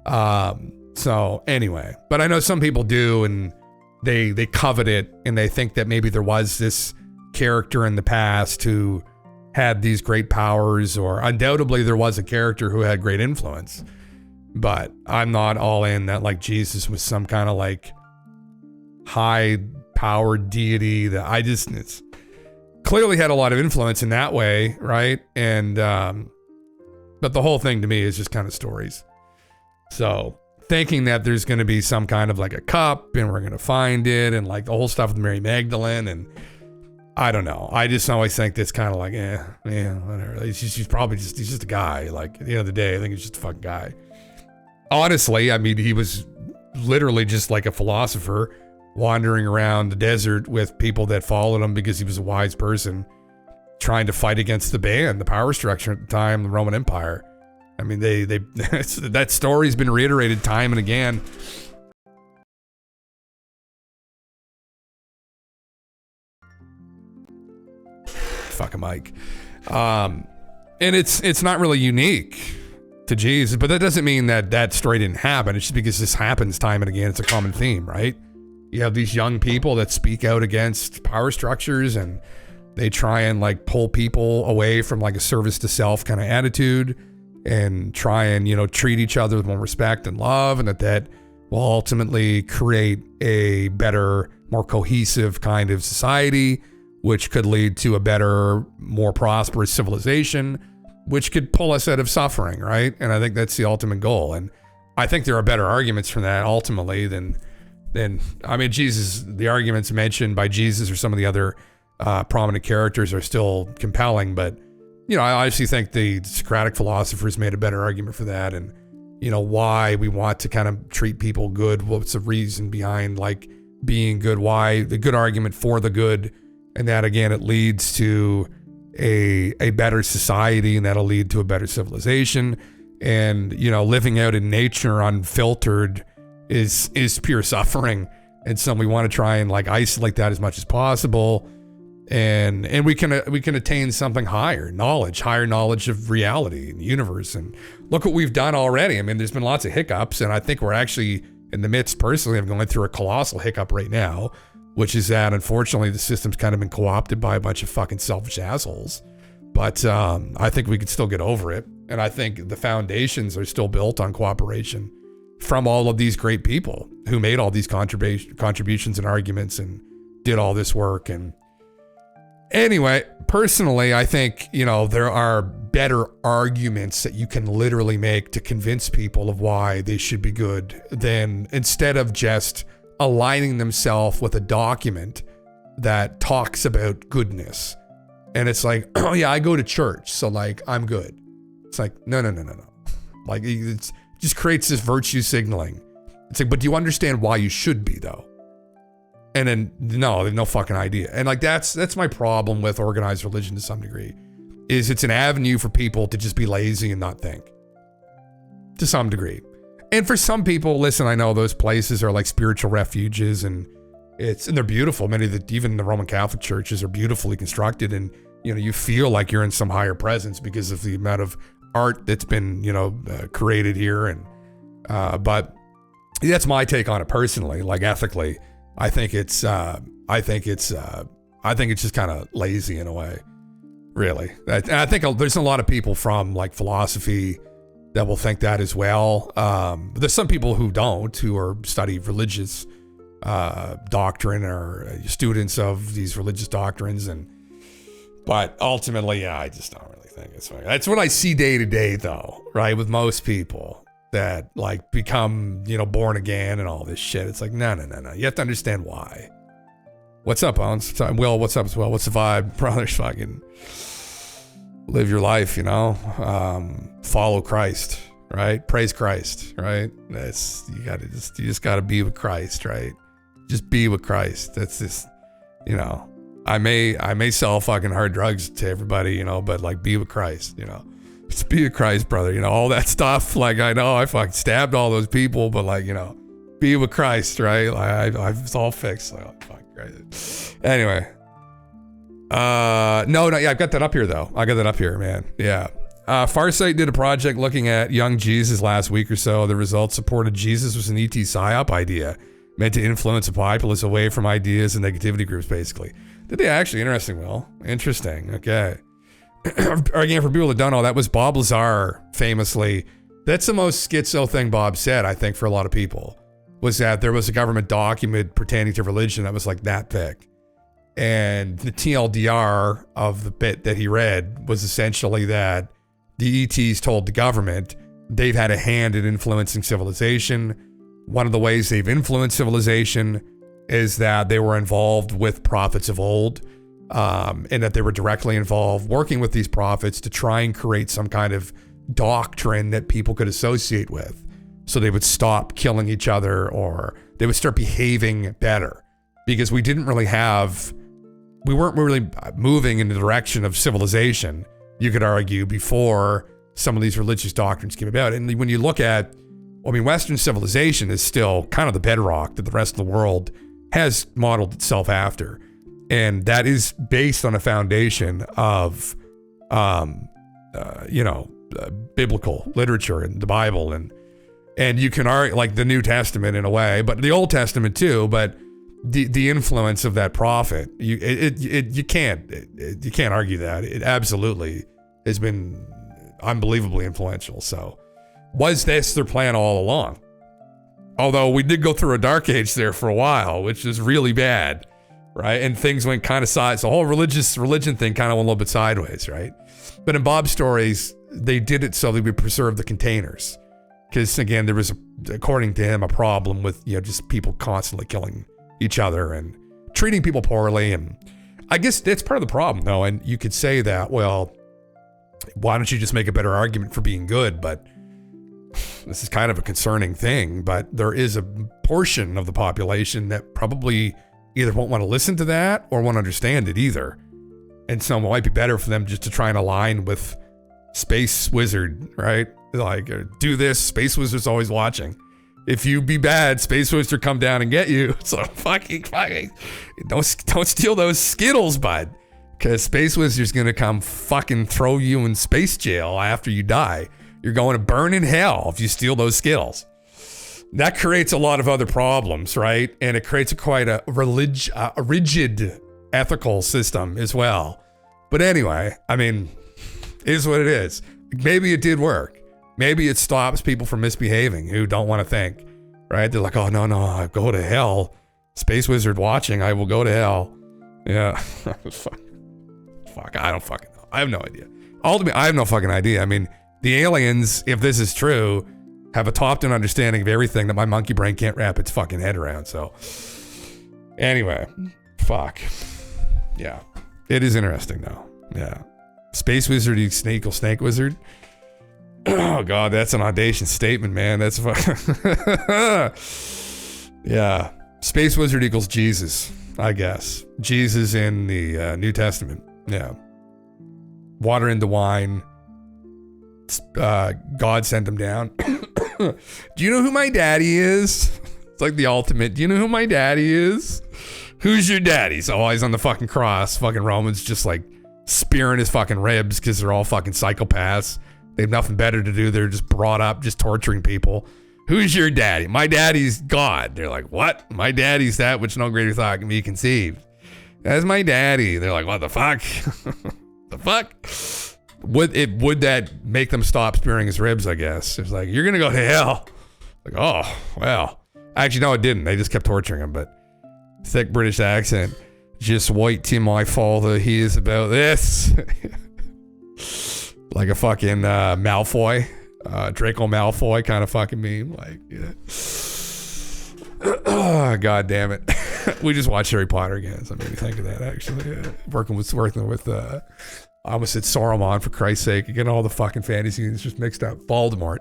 So anyway, but I know some people do, and they covet it, and they think that maybe there was this character in the past who had these great powers, or undoubtedly there was a character who had great influence. But I'm not all in that like Jesus was some kind of like high powered deity that it's clearly had a lot of influence in that way, right? And but the whole thing to me is just kind of stories. So thinking that there's going to be some kind of like a cup and we're going to find it, and like the whole stuff with Mary Magdalene, and I don't know. I just always think that's kind of like, whatever. He's just a guy. Like, at the end of the day, I think he's just a fucking guy. Honestly, I mean, he was literally just like a philosopher wandering around the desert with people that followed him because he was a wise person trying to fight against the power structure at the time, the Roman Empire. I mean, that story's been reiterated time and again. Fucking Mike. And it's not really unique to Jesus, but that doesn't mean that story didn't happen. It's just because this happens time and again. It's a common theme, right? You have these young people that speak out against power structures, and they try and like pull people away from like a service to self kind of attitude, and try and, treat each other with more respect and love, and that will ultimately create a better, more cohesive kind of society, which could lead to a better, more prosperous civilization, which could pull us out of suffering, right? And I think that's the ultimate goal. And I think there are better arguments for that ultimately than I mean, Jesus, the arguments mentioned by Jesus or some of the other prominent characters are still compelling, but I obviously think the Socratic philosophers made a better argument for that, and why we want to kind of treat people good. What's the reason behind like being good? Why the good argument for the good, and that again, it leads to a better society, and that'll lead to a better civilization. And living out in nature unfiltered is pure suffering, and so we want to try and like isolate that as much as possible. And we can attain something higher knowledge of reality and the universe. And look what we've done already. I mean, there's been lots of hiccups, and I think we're actually in the midst, personally, of going through a colossal hiccup right now, which is that unfortunately the system's kind of been co-opted by a bunch of fucking selfish assholes. But I think we could still get over it, and I think the foundations are still built on cooperation from all of these great people who made all these contributions and arguments and did all this work. And anyway, personally, I think, there are better arguments that you can literally make to convince people of why they should be good than instead of just aligning themselves with a document that talks about goodness. And it's like, oh yeah, I go to church, so like I'm good. It's like, no. Like it just creates this virtue signaling. It's like, but do you understand why you should be though? And then no, they have no fucking idea. And like that's my problem with organized religion to some degree, is it's an avenue for people to just be lazy and not think. To some degree. And for some people, listen, I know those places are like spiritual refuges, and they're beautiful. Many of even the Roman Catholic churches are beautifully constructed, and you feel like you're in some higher presence because of the amount of art that's been created here. And but that's my take on it personally. Like ethically, I think it's just kind of lazy in a way, really. And I think there's a lot of people from like philosophy that will think that as well. But there's some people who don't, who study religious doctrine or students of these religious doctrines. But ultimately, yeah, I just don't really think it's funny. That's what I see day to day, though, right? With most people that like become, born again and all this shit. It's like, no. You have to understand why. What's up, Bones? Will, what's up as well? What's the vibe? Brothers, fucking live your life, follow Christ, right? Praise Christ, right? You just gotta be with Christ, right? Just be with Christ. That's just, I may sell fucking hard drugs to everybody, but like be with Christ, just be with Christ, brother, all that stuff. Like, I know I fucking stabbed all those people, but like, be with Christ, right? Like, it's all fixed. Like, fuck Christ. Anyway. No, yeah, I've got that up here though. I got that up here, man. Yeah. Farsight did a project looking at young Jesus last week or so. The results supported Jesus was an ET PSYOP idea meant to influence the populace away from ideas and negativity groups, basically. Did they actually? Interesting, Will. Interesting. Okay. Again, for people that don't know, that was Bob Lazar famously. That's the most schizo thing Bob said, I think, for a lot of people, was that there was a government document pertaining to religion that was like that thick. And the TLDR of the bit that he read was essentially that the ETs told the government they've had a hand in influencing civilization. One of the ways they've influenced civilization is that they were involved with prophets of old and that they were directly involved working with these prophets to try and create some kind of doctrine that people could associate with. So they would stop killing each other, or they would start behaving better, because we weren't really moving in the direction of civilization, you could argue, before some of these religious doctrines came about. And when you look at, Western civilization is still kind of the bedrock that the rest of the world has modeled itself after. And that is based on a foundation of, biblical literature and the Bible. And you can argue, like, the New Testament in a way, but the Old Testament too, but the influence of that prophet, you can't argue that. It absolutely has been unbelievably influential. So was this their plan all along? Although we did go through a dark age there for a while, which is really bad, right? And things went kind of sideways. The whole religion thing kind of went a little bit sideways, right? But in Bob's stories, they did it so they would preserve the containers. Because again, there was, according to him, a problem with, just people constantly killing each other and treating people poorly. And I guess that's part of the problem, though. And you could say that, well, why don't you just make a better argument for being good? But this is kind of a concerning thing. But there is a portion of the population that probably either won't want to listen to that or won't understand it either. And so it might be better for them just to try and align with Space Wizard, right? Like, do this, Space Wizard's always watching. If you be bad, Space Wizard come down and get you. So fucking don't steal those Skittles, bud. Because Space Wizard's gonna come fucking throw you in space jail after you die. You're going to burn in hell if you steal those Skittles. That creates a lot of other problems, right? And it creates quite a rigid ethical system as well. But anyway, it is what it is. Maybe it did work. Maybe it stops people from misbehaving who don't want to think, right? They're like, oh, no, I go to hell. Space Wizard watching, I will go to hell. Yeah. Fuck, I don't fucking know. I have no idea. Ultimately, I have no fucking idea. The aliens, if this is true, have a top-down understanding of everything that my monkey brain can't wrap its fucking head around. So anyway, fuck. Yeah. It is interesting, though. Yeah. Space Wizard equals Snake Wizard. Oh God, that's an audacious statement, man. That's yeah. Space Wizard equals Jesus, I guess. Jesus in the New Testament. Yeah. Water into wine. God sent him down. Do you know who my daddy is? It's like the ultimate. Do you know who my daddy is? Who's your daddy? So he's on the fucking cross. Fucking Romans just like spearing his fucking ribs because they're all fucking psychopaths. They have nothing better to do. They're just brought up just torturing people. Who's your daddy? My daddy's God. They're like, what? My daddy's that which no greater thought can be conceived. That's my daddy. They're like, what the fuck? The fuck? Would that make them stop spearing his ribs, I guess? It's like, you're going to go to hell. Like, oh, well. Actually, no, it didn't. They just kept torturing him, but thick British accent. Just wait till my father hears about this. Like a fucking Malfoy, Draco Malfoy kind of fucking meme. Like, yeah. Oh, God damn it. We just watched Harry Potter again, so maybe think of that, actually. Yeah. Working with I almost said Saruman, for Christ's sake. Again, all the fucking fantasies just mixed up. Voldemort.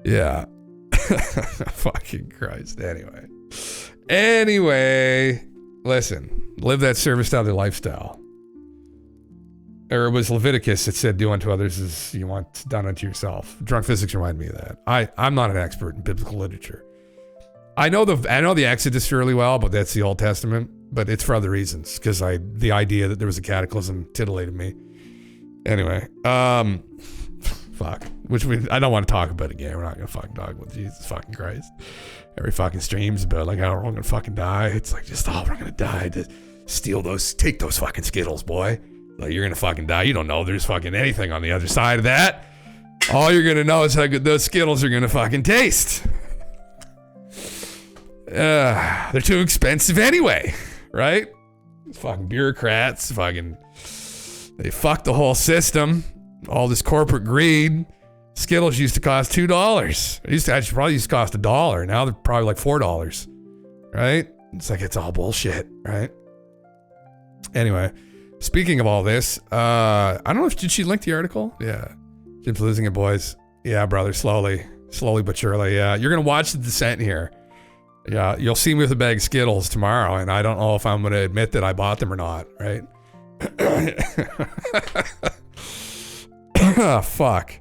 Yeah. Fucking Christ. Anyway, listen. Live that service to other lifestyle. Or it was Leviticus that said, do unto others as you want done unto yourself. Drunk physics remind me of that. I'm not an expert in biblical literature. I know the Exodus fairly well, but that's the Old Testament. But it's for other reasons, because the idea that there was a cataclysm titillated me. Anyway, fuck. I don't want to talk about it again. We're not gonna fucking talk about Jesus fucking Christ. Every fucking stream's about like how we're all gonna fucking die. It's like just we're gonna die to take those fucking Skittles, boy. Like, you're gonna fucking die. You don't know there's fucking anything on the other side of that. All you're gonna know is how good those Skittles are gonna fucking taste. They're too expensive anyway, right? Fucking bureaucrats, they fucked the whole system. All this corporate greed. Skittles used to cost $2. It used to cost $1. Now they're probably like $4, right? It's like, it's all bullshit, right? Anyway. Speaking of all this, I don't know if did she link the article? Yeah. Keep losing it, boys. Yeah, brother, slowly but surely. Yeah, you're gonna watch the descent here. Yeah, you'll see me with a bag of Skittles tomorrow, and I don't know if I'm gonna admit that I bought them or not, right? Oh, fuck.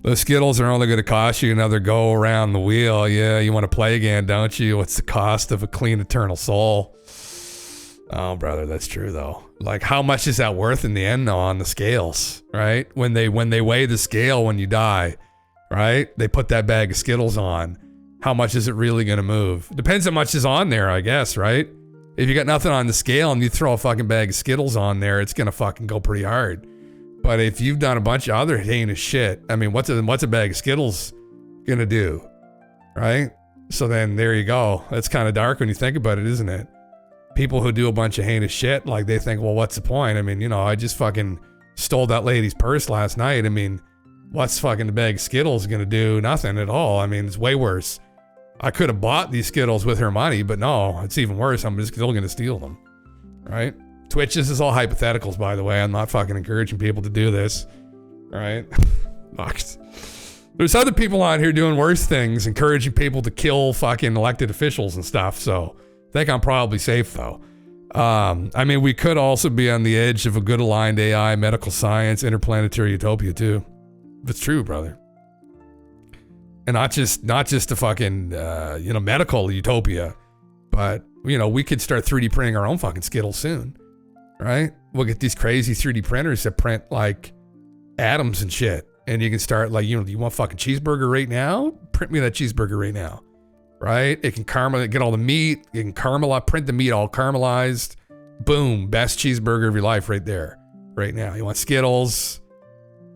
Those Skittles are only gonna cost you another go around the wheel. Yeah, you want to play again, don't you? What's the cost of a clean eternal soul? Oh, brother, that's true though. Like, how much is that worth in the end though on the scales, right? When they weigh the scale when you die, right? They put that bag of Skittles on. How much is it really gonna move? Depends how much is on there, I guess, right? If you got nothing on the scale and you throw a fucking bag of Skittles on there, it's gonna fucking go pretty hard. But if you've done a bunch of other heinous shit, I mean, what's a bag of Skittles gonna do, right? So then there you go. That's kind of dark when you think about it, isn't it? People who do a bunch of heinous shit, like they think, well, what's the point? I mean, you know, I just fucking stole that lady's purse last night. I mean, what's fucking the bag of Skittles gonna do? Nothing at all. I mean, it's way worse. I could have bought these Skittles with her money, but no, it's even worse. I'm just still gonna steal them, right? Twitch, this is all hypotheticals, by the way. I'm not fucking encouraging people to do this, right? There's other people on here doing worse things, encouraging people to kill fucking elected officials and stuff, so I think I'm probably safe, though. I mean, we could also be on the edge of a good aligned AI, medical science, interplanetary utopia, too. It's true, brother. And not just a fucking, medical utopia, but, you know, we could start 3D printing our own fucking Skittles soon, right? We'll get these crazy 3D printers that print, like, atoms and shit. And you can start, like, you know, you want fucking cheeseburger right now? Print me that cheeseburger right now, right? It can get all the meat. It can print the meat all caramelized. Boom, best cheeseburger of your life right there, right now. You want Skittles?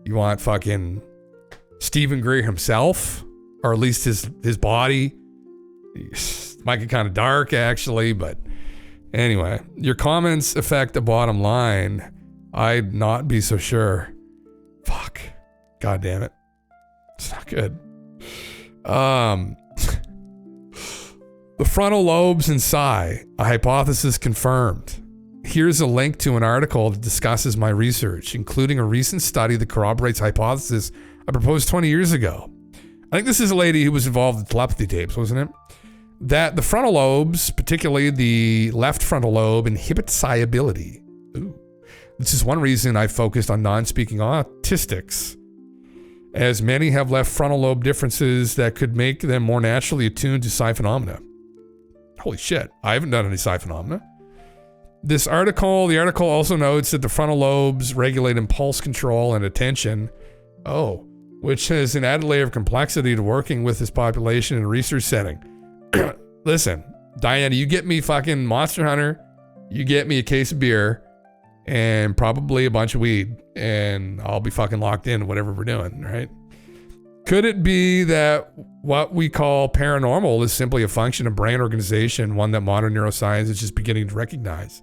You want fucking Stephen Greer himself? Or at least his body. Might get kind of dark, actually, but anyway. Your comments affect the bottom line. I'd not be so sure. Fuck. God damn it. It's not good. The frontal lobes and psi, a hypothesis confirmed. Here's a link to an article that discusses my research, including a recent study that corroborates hypothesis I proposed 20 years ago. I think this is a lady who was involved in telepathy tapes, wasn't it? That the frontal lobes, particularly the left frontal lobe, inhibit psi ability. Ooh. This is one reason I focused on non-speaking autistics, as many have left frontal lobe differences that could make them more naturally attuned to psi phenomena. Holy shit, I haven't done any psi phenomena. The article also notes that the frontal lobes regulate impulse control and attention. Oh, which has an added layer of complexity to working with this population in a research setting. Listen, Diana, you get me fucking Monster Hunter, you get me a case of beer, and probably a bunch of weed, and I'll be fucking locked in whatever we're doing, right? Could it be that what we call paranormal is simply a function of brain organization, one that modern neuroscience is just beginning to recognize?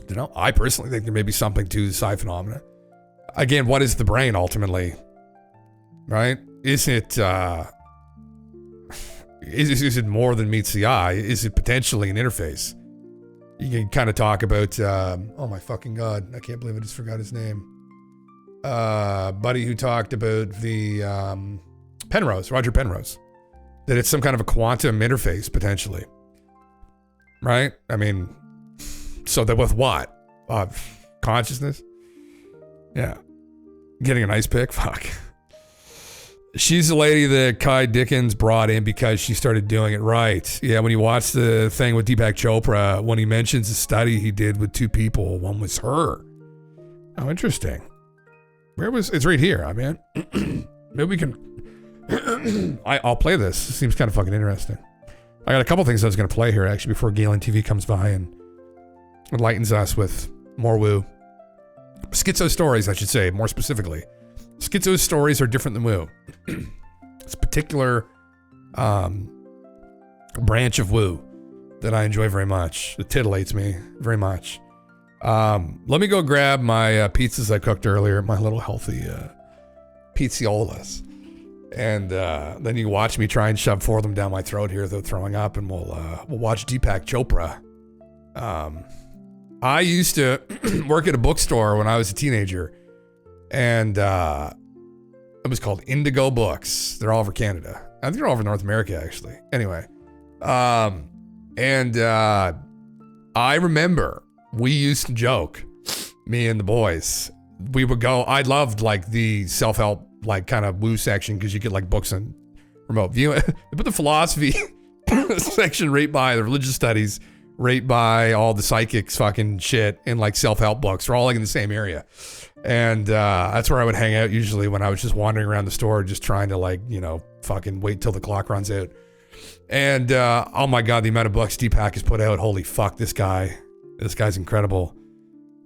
You know, I personally think there may be something to the psi phenomena. Again, what is the brain ultimately? Right? Is it more than meets the eye? Is it potentially an interface? You can kind of talk about, oh my fucking God, I can't believe I just forgot his name. Buddy who talked about the Roger Penrose, that it's some kind of a quantum interface potentially, right? I mean, so that with what? Consciousness? Yeah. Getting an ice pick? Fuck. She's the lady that Kai Dickens brought in because she started doing it right. Yeah, when you watch the thing with Deepak Chopra, when he mentions a study he did with two people, one was her. Oh, interesting. It's right here, I mean. Maybe we can, I'll play this. It seems kind of fucking interesting. I got a couple things I was going to play here, actually, before GALENTV comes by and enlightens us with more woo. Schizo stories, I should say, more specifically. Schizo stories are different than woo. It's a particular branch of woo that I enjoy very much. It titillates me very much. Let me go grab my pizzas I cooked earlier, my little healthy pizziolas. And then you watch me try and shove four of them down my throat here, though throwing up, and we'll watch Deepak Chopra I used to work at a bookstore when I was a teenager, and it was called Indigo Books. They're all over Canada. I think they're all over North America, actually. Anyway, and I remember we used to joke, me and the boys. We would go. I loved like the self-help, like kind of woo section because you get like books and remote view. They put the philosophy section right by the religious studies, right by all the psychics fucking shit, and like self-help books. They're all like in the same area. And that's where I would hang out usually when I was just wandering around the store, just trying to like, you know, fucking wait till the clock runs out. And oh my God, the amount of books Deepak has put out. Holy fuck, this guy's incredible.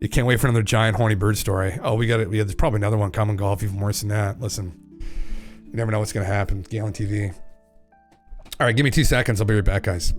You can't wait for another giant horny bird story. Oh, we got it. Yeah, there's probably another one coming, golf, even worse than that. Listen, you never know what's going to happen with Galen TV. All right, give me 2 seconds. I'll be right back, guys.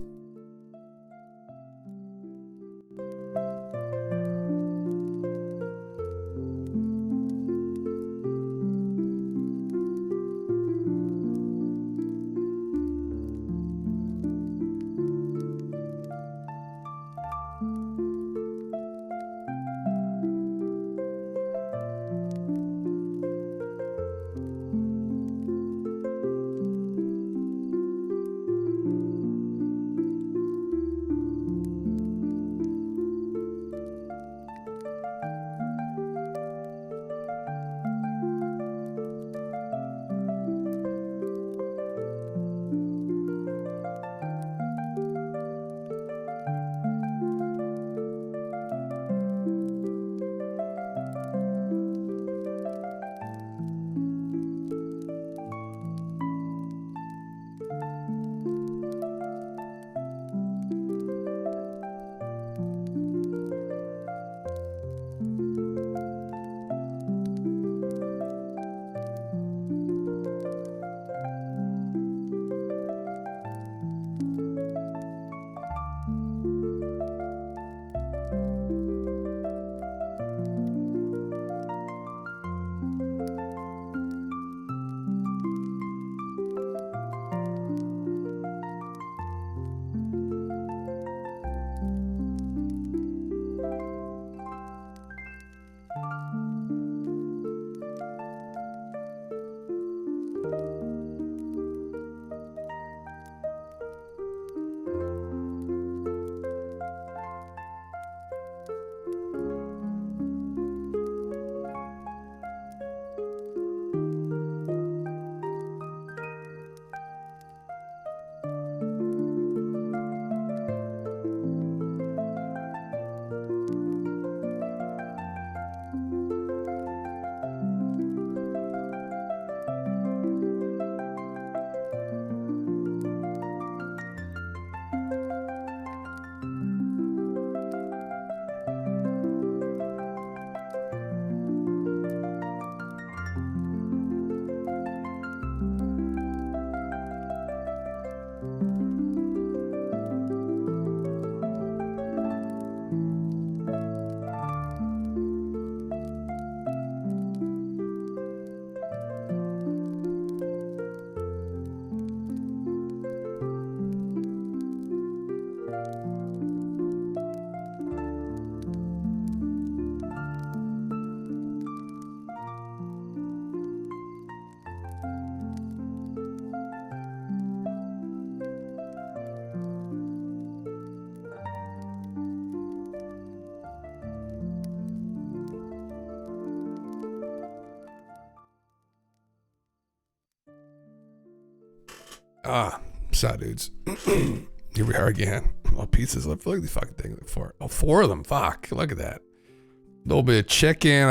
Sad dudes. Here we are again. All pizzas. Look at these fucking things. Four of them. Fuck. Look at that. A little bit of chicken.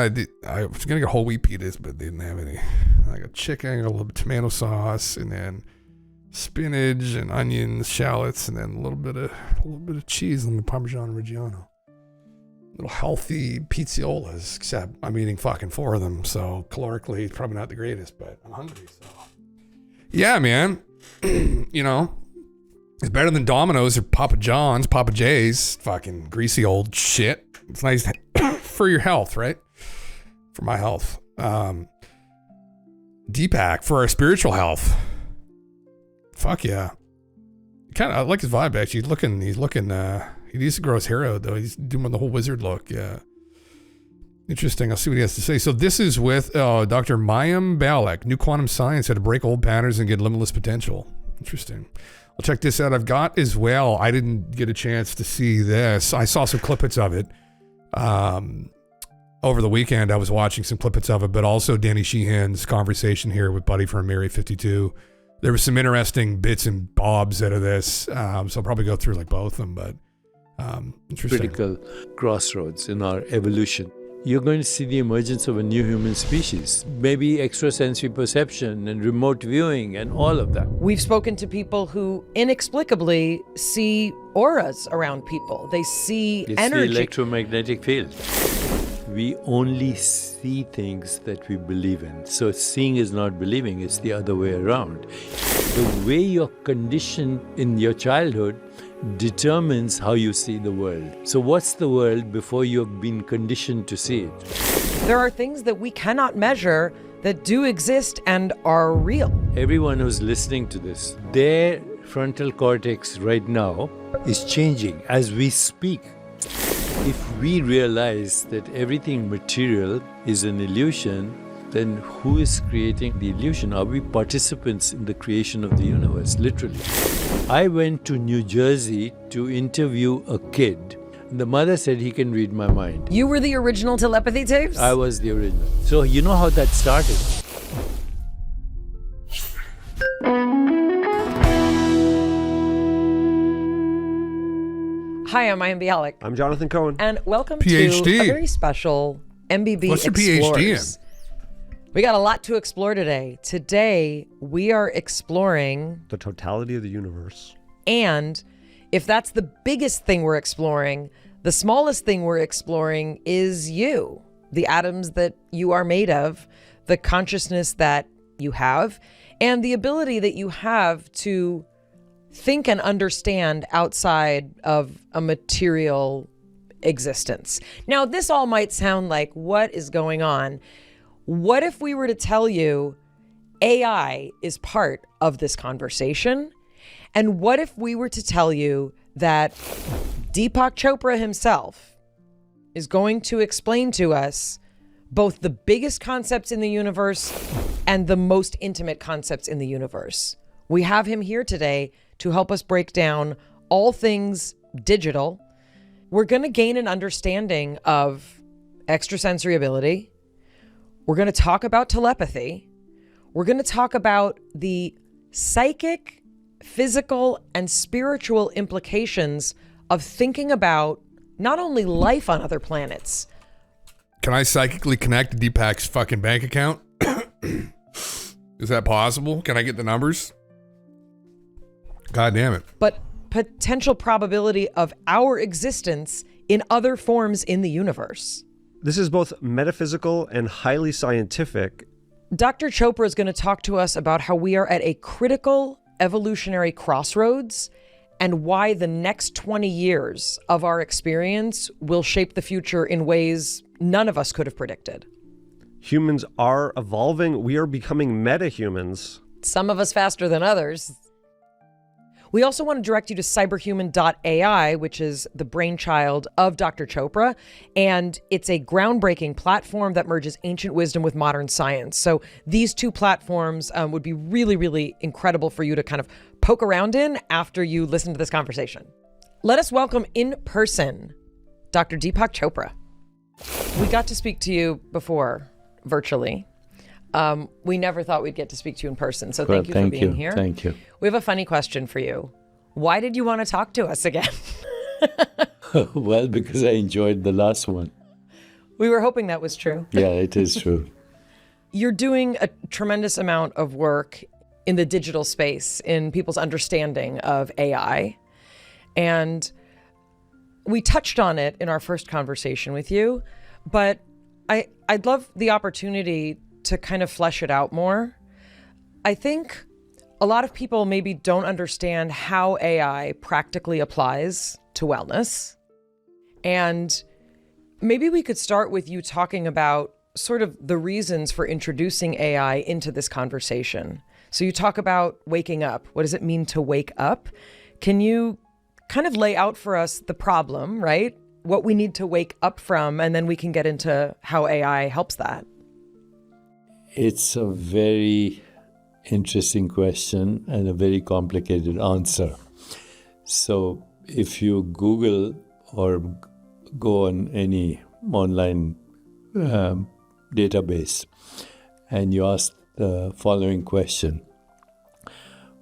I was gonna get whole wheat pizzas, but they didn't have any. I got chicken, a little bit of tomato sauce, and then spinach and onions, shallots, and then a little bit of cheese and the Parmesan Reggiano. Little healthy pizziolas, except I'm eating fucking 4 of them, so calorically it's probably not the greatest, but I'm hungry, so. Yeah, man. You know, it's better than Domino's or Papa John's, Papa J's, fucking greasy old shit. It's nice for your health, right? For my health. Deepak, for our spiritual health. Fuck yeah. I like his vibe, actually. He's looking He needs to grow his hair out, though. He's doing the whole wizard look. Yeah. Interesting. I'll see what he has to say. So this is with Dr. Mayim Bialik. New quantum science, how to break old patterns and get limitless potential. Interesting. Well, check this out. I've got as well, I didn't get a chance to see this. I saw some clippets of it. Over the weekend, I was watching some clippets of it, but also Danny Sheehan's conversation here with Buddy from Area 52. There was some interesting bits and bobs out of this. So I'll probably go through like both of them, but interesting. Critical crossroads in our evolution. You're going to see the emergence of a new human species, maybe extrasensory perception and remote viewing and all of that. We've spoken to people who inexplicably see auras around people. They see It's energy. the electromagnetic field. We only see things that we believe in. So seeing is not believing, it's the other way around. The way you're conditioned in your childhood determines how you see the world. So what's the world before you've been conditioned to see it? There are things that we cannot measure that do exist and are real. Everyone who's listening to this, their frontal cortex right now is changing as we speak. If we realize that everything material is an illusion, then who is creating the illusion? Are we participants in the creation of the universe, literally? I went to New Jersey to interview a kid. The mother said he can read my mind. You were the original telepathy tapes? I was the original. So you know how that started? Hi, I'm Mayim Bialik. I'm Jonathan Cohen. And welcome PhD. to a very special MBB What's your Explores. PhD in? We got a lot to explore today. Today, we are exploring The totality of the universe. And if that's the biggest thing we're exploring, the smallest thing we're exploring is you, the atoms that you are made of, the consciousness that you have, and the ability that you have to think and understand outside of a material existence. Now, this all might sound like, what is going on? What if we were to tell you AI is part of this conversation? And what if we were to tell you that Deepak Chopra himself is going to explain to us both the biggest concepts in the universe and the most intimate concepts in the universe? We have him here today to help us break down all things digital. We're going to gain an understanding of extrasensory ability. We're going to talk about telepathy. We're going to talk about the psychic, physical, and spiritual implications of thinking about not only life on other planets. Can I psychically connect to Deepak's fucking bank account? Is that possible? Can I get the numbers? God damn it. But potential probability of our existence in other forms in the universe. This is both metaphysical and highly scientific. Dr. Chopra is going to talk to us about how we are at a critical evolutionary crossroads and why the next 20 years of our experience will shape the future in ways none of us could have predicted. Humans are evolving. We are becoming meta-humans. Some of us faster than others. We also want to direct you to cyberhuman.ai, which is the brainchild of Dr. Chopra. And it's a groundbreaking platform that merges ancient wisdom with modern science. So these two platforms would be really, really incredible for you to kind of poke around in after you listen to this conversation. Let us welcome in person, Dr. Deepak Chopra. We got to speak to you before, virtually. We never thought we'd get to speak to you in person. So thank you for being here. Thank you. We have a funny question for you. Why did you want to talk to us again? Well, because I enjoyed the last one. We were hoping that was true. Yeah, it is true. You're doing a tremendous amount of work in the digital space, in people's understanding of AI. And we touched on it in our first conversation with you, but I'd love the opportunity to kind of flesh it out more. I think a lot of people maybe don't understand how AI practically applies to wellness. And maybe we could start with you talking about sort of the reasons for introducing AI into this conversation. So you talk about waking up. What does it mean to wake up? Can you kind of lay out for us the problem, right? What we need to wake up from, and then we can get into how AI helps that. It's a very interesting question and a very complicated answer. So if you Google or go on any online database and you ask the following question,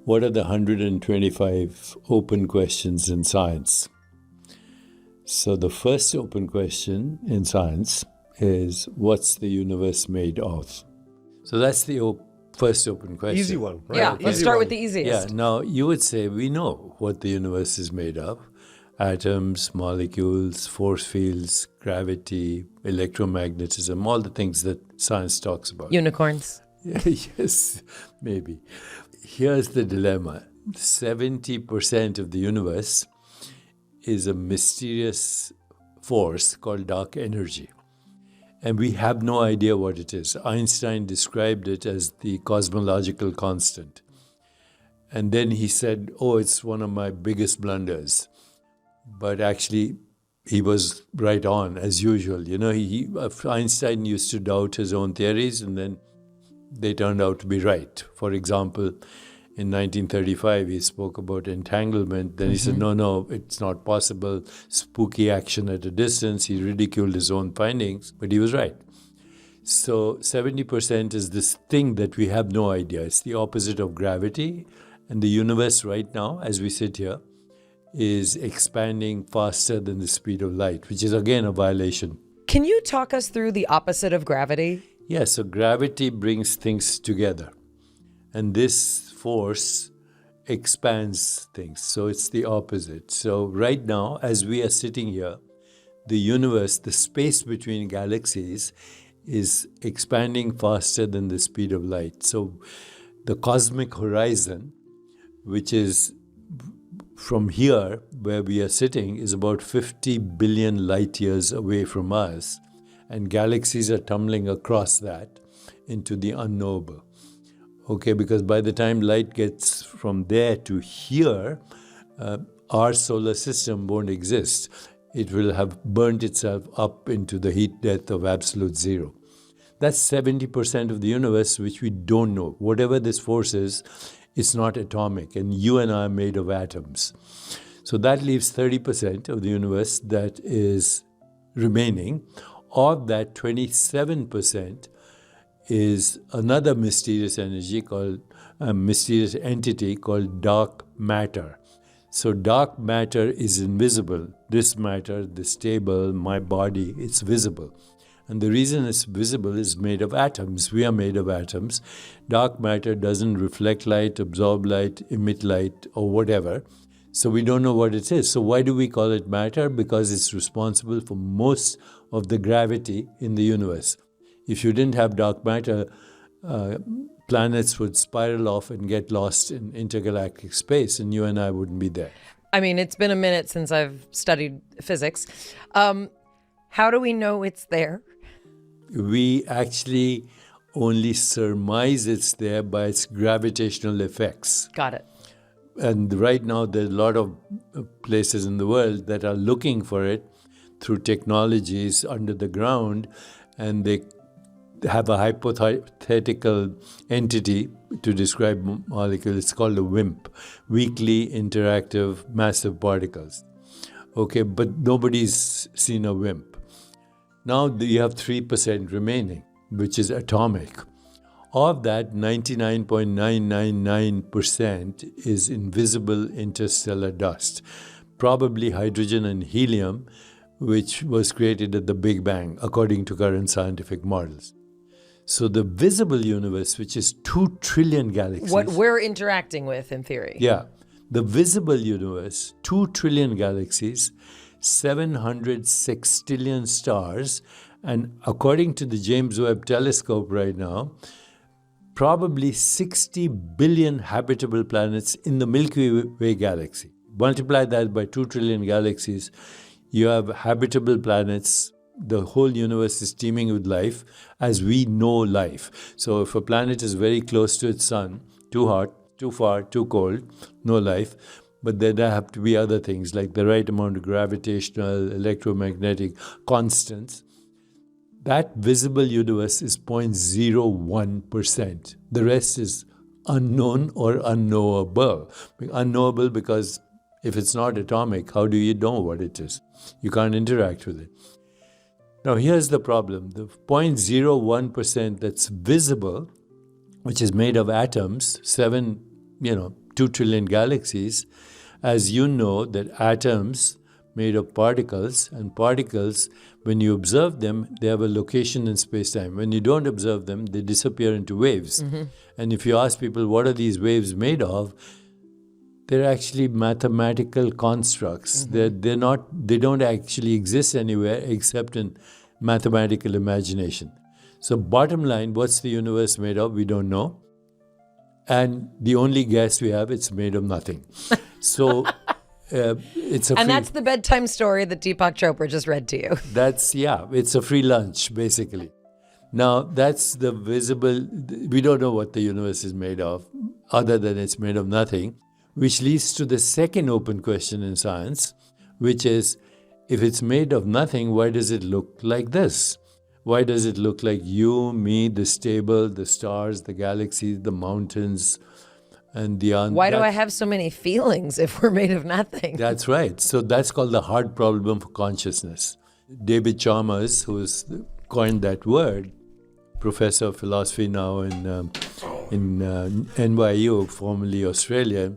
what are the 125 open questions in science? So the first open question in science is, what's the universe made of? So that's the first open question. Easy one, right? Yeah, let's start with the easiest. Yeah, now you would say we know what the universe is made of. Atoms, molecules, force fields, gravity, electromagnetism, all the things that science talks about. Unicorns. Yes, maybe. Here's the dilemma. 70% of the universe is a mysterious force called dark energy. And we have no idea what it is. Einstein described it as the cosmological constant. And then he said, oh, it's one of my biggest blunders. But actually, he was right on, as usual. You know, Einstein used to doubt his own theories, and then they turned out to be right. For example, in 1935, he spoke about entanglement. Then he said, no, it's not possible. Spooky action at a distance. He ridiculed his own findings, but he was right. So 70% is this thing that we have no idea. It's the opposite of gravity. And the universe right now, as we sit here, is expanding faster than the speed of light, which is again a violation. Can you talk us through the opposite of gravity? Yeah, so gravity brings things together. And this force expands things. So it's the opposite. So right now, as we are sitting here, the universe, the space between galaxies is expanding faster than the speed of light. So the cosmic horizon, which is from here, where we are sitting, is about 50 billion light years away from us. And galaxies are tumbling across that into the unknowable. Okay, because by the time light gets from there to here, our solar system won't exist. It will have burnt itself up into the heat death of absolute zero. That's 70% of the universe, which we don't know. Whatever this force is, it's not atomic, and you and I are made of atoms. So that leaves 30% of the universe that is remaining. Of that, 27% is another mysterious entity called dark matter. So dark matter is invisible. This matter, this table, my body, it's visible. And the reason it's visible is made of atoms. We are made of atoms. Dark matter doesn't reflect light, absorb light, emit light, or whatever. So we don't know what it is. So why do we call it matter? Because it's responsible for most of the gravity in the universe. If you didn't have dark matter, planets would spiral off and get lost in intergalactic space, and you and I wouldn't be there. I mean, it's been a minute since I've studied physics. How do we know it's there? We actually only surmise it's there by its gravitational effects. Got it. And right now, there are a lot of places in the world that are looking for it through technologies under the ground, and they have a hypothetical entity to describe molecules. It's called a WIMP, weakly interactive massive particles. Okay, but nobody's seen a WIMP. Now you have 3% remaining, which is atomic. Of that, 99.999% is invisible interstellar dust, probably hydrogen and helium, which was created at the Big Bang, according to current scientific models. So the visible universe, which is 2 trillion galaxies. What we're interacting with, in theory. Yeah. The visible universe, 2 trillion galaxies, 700 sextillion stars, and according to the James Webb Telescope right now, probably 60 billion habitable planets in the Milky Way galaxy. Multiply that by 2 trillion galaxies, you have habitable planets. The whole universe is teeming with life as we know life. So if a planet is very close to its sun, too hot, too far, too cold, no life. but then there have to be other things like the right amount of gravitational, electromagnetic constants. That visible universe is 0.01%. The rest is unknown or unknowable. Unknowable because if it's not atomic, how do you know what it is? You can't interact with it. Now, here's the problem. The 0.01% that's visible, which is made of atoms, 2 trillion galaxies, as you know, that atoms made of particles, and particles, when you observe them, they have a location in space-time. When you don't observe them, they disappear into waves. Mm-hmm. And if you ask people, what are these waves made of? They're actually mathematical constructs. Mm-hmm. They don't actually exist anywhere except in mathematical imagination. So bottom line, what's the universe made of? We don't know. And the only guess we have, it's made of nothing. So it's a and that's the bedtime story that Deepak Chopra just read to you. It's a free lunch, basically. Now, that's the visible, we don't know what the universe is made of, other than it's made of nothing, which leads to the second open question in science, which is, if it's made of nothing, why does it look like this? Why does it look like you, me, this table, the stars, the galaxies, the mountains, and the... Why do I have so many feelings if we're made of nothing? That's right. So that's called the hard problem for consciousness. David Chalmers, who's coined that word, professor of philosophy now in NYU, formerly Australia,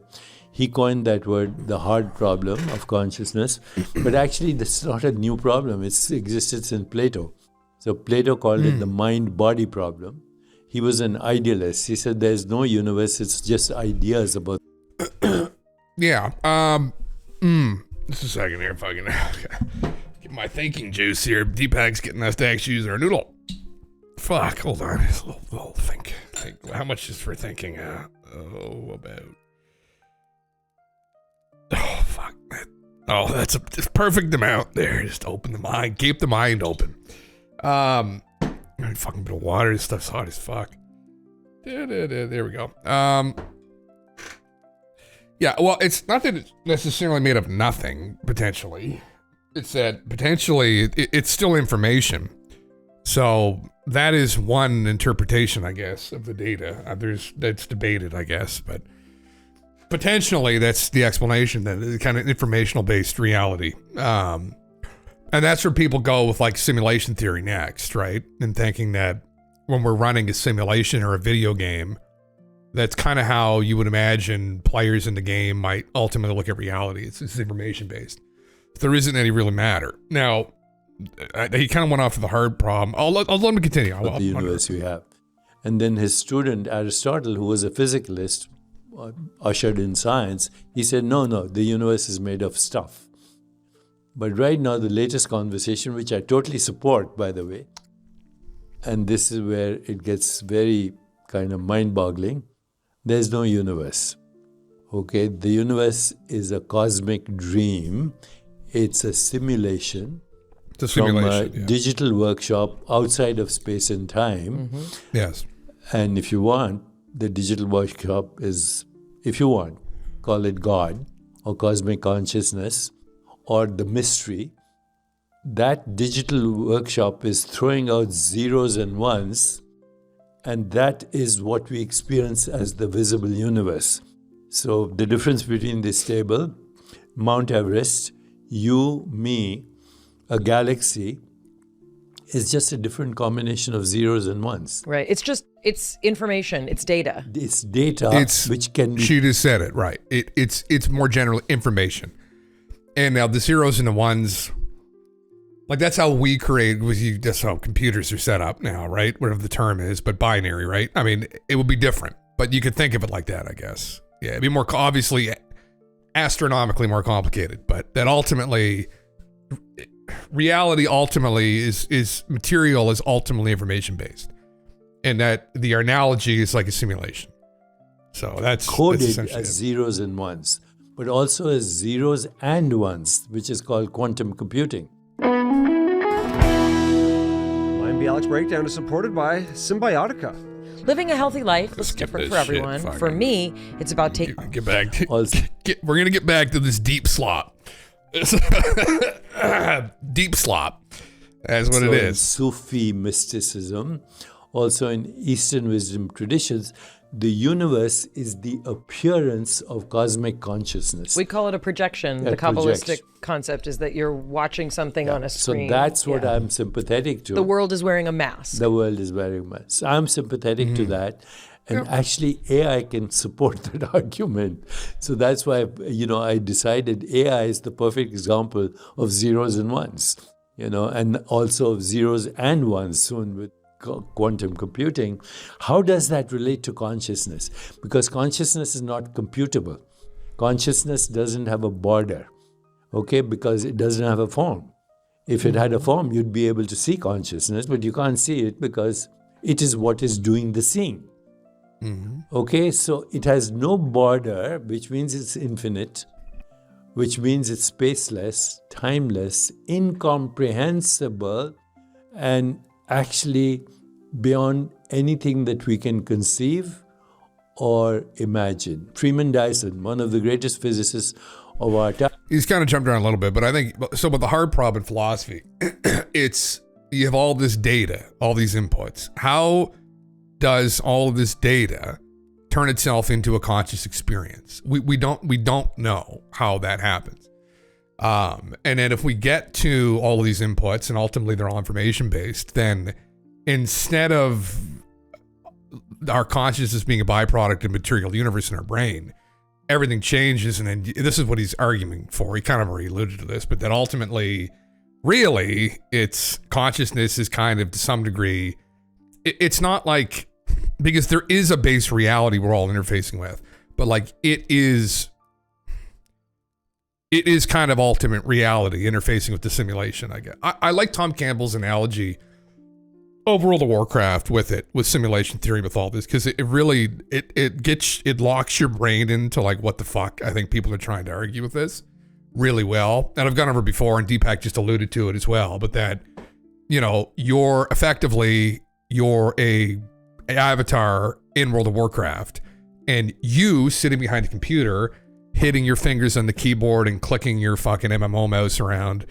he coined that word, the hard problem of consciousness. But actually, this is not a new problem. It's existed since Plato. So Plato called it the mind-body problem. He was an idealist. He said there's no universe, it's just ideas about... Yeah. Just a second here, fucking... Get my thinking juice here. Deepak's getting us to actually use our noodle. Fuck, hold on. Just a little think. How much is for thinking? About... Oh, fuck. Oh, that's a perfect amount there. Just open the mind. Keep the mind open. Fucking bit of water. This stuff's hot as fuck. There we go. Yeah, well, it's not that it's necessarily made of nothing, potentially. It's that potentially it's still information. So that is one interpretation, I guess, of the data. That's debated, I guess, but potentially that's the explanation, that it's kind of informational-based reality. And that's where people go with like simulation theory next, right? And thinking that when we're running a simulation or a video game, that's kind of how you would imagine players in the game might ultimately look at reality. It's information-based. There isn't any really matter. Now, he kind of went off of the hard problem. I'll let him continue. The universe we have. And then his student, Aristotle, who was a physicalist, ushered in science, he said, no, the universe is made of stuff. But right now, the latest conversation, which I totally support, by the way, and this is where it gets very kind of mind-boggling, there's no universe. Okay, the universe is a cosmic dream. It's a simulation. It's a simulation, from a digital workshop outside of space and time. Mm-hmm. Yes. And if you want, the digital workshop is, if you want, call it God or cosmic consciousness or the mystery. That digital workshop is throwing out zeros and ones, and that is what we experience as the visible universe. So the difference between this table, Mount Everest, you, me, a galaxy, is just a different combination of zeros and ones. Right. It's information. It's data. It's data, which can be... She just said it, right. It's more generally information. And now the zeros and the ones, like that's how we create, that's how computers are set up now, right? Whatever the term is, but binary, right? I mean, it would be different, but you could think of it like that, I guess. Yeah, it'd be more, obviously, astronomically more complicated, but that ultimately, reality ultimately is material is ultimately information-based. And that the analogy is like a simulation. So that's coded as zeros and ones, but also as zeros and ones, which is called quantum computing. Mind Bialec's breakdown is supported by Symbiotica. living a healthy life looks Skip different this for shit, everyone. fucking- For me, it's about taking. Get back to. We're gonna get back to this deep slop. Deep slop. That's what So it in is. Sufi mysticism, also in Eastern wisdom traditions, the universe is the appearance of cosmic consciousness. We call it a projection. Yeah, The Kabbalistic projection. concept is that you're watching something on a So screen. that's what Yeah. I'm sympathetic to. The world is wearing a mask. The world is very much. So I'm sympathetic to that. And actually, AI can support that argument. So that's why, I decided AI is the perfect example of zeros and ones, and also of zeros and ones soon with quantum computing. How does that relate to consciousness? Because consciousness is not computable. Consciousness doesn't have a border, okay, because it doesn't have a form. If it had a form, you'd be able to see consciousness, but you can't see it because it is what is doing the seeing. Okay, so it has no border, which means it's infinite, which means it's spaceless, timeless, incomprehensible, and actually beyond anything that we can conceive or imagine. Freeman Dyson, one of the greatest physicists of our time. He's kind of jumped around a little bit, but I think so. But the hard problem in philosophy, it's you have all this data, all these inputs. How does all of this data turn itself into a conscious experience? We don't know how that happens. And then if we get to all of these inputs and ultimately they're all information based, then instead of our consciousness being a byproduct of material universe in our brain, everything changes. And then this is what he's arguing for. He kind of already alluded to this, but that ultimately, really, it's consciousness is kind of to some degree, it's not like, because there is a base reality we're all interfacing with, but like it is kind of ultimate reality interfacing with the simulation, I guess. I like Tom Campbell's analogy of World of Warcraft with simulation theory with all this, because it really, it locks your brain into like what the fuck I think people are trying to argue with this really well. And I've gone over before, and Deepak just alluded to it as well, but that, you're effectively, you're a avatar in World of Warcraft, and you sitting behind a computer, hitting your fingers on the keyboard and clicking your fucking MMO mouse around,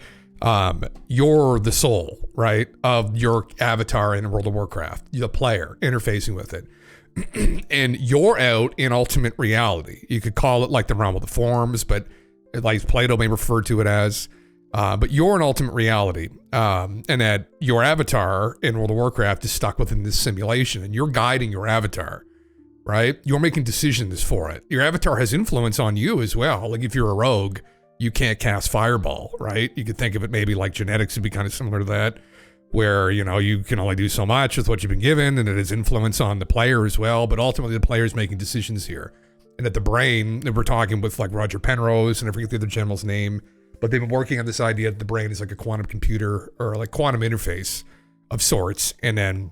you're the soul, right, of your avatar in World of Warcraft, the player interfacing with it. And you're out in ultimate reality. You could call it like the realm of the forms, but like Plato may refer to it as, but you're in ultimate reality, and that your avatar in World of Warcraft is stuck within this simulation, and you're guiding your avatar, right? You're making decisions for it. Your avatar has influence on you as well. Like if you're a rogue, you can't cast Fireball, right? You could think of it maybe like genetics would be kind of similar to that, where, you can only do so much with what you've been given, and it has influence on the player as well, but ultimately the player is making decisions here. And at the brain, we're talking with like Roger Penrose, and I forget the other general's name, but they've been working on this idea that the brain is like a quantum computer or like quantum interface of sorts. And then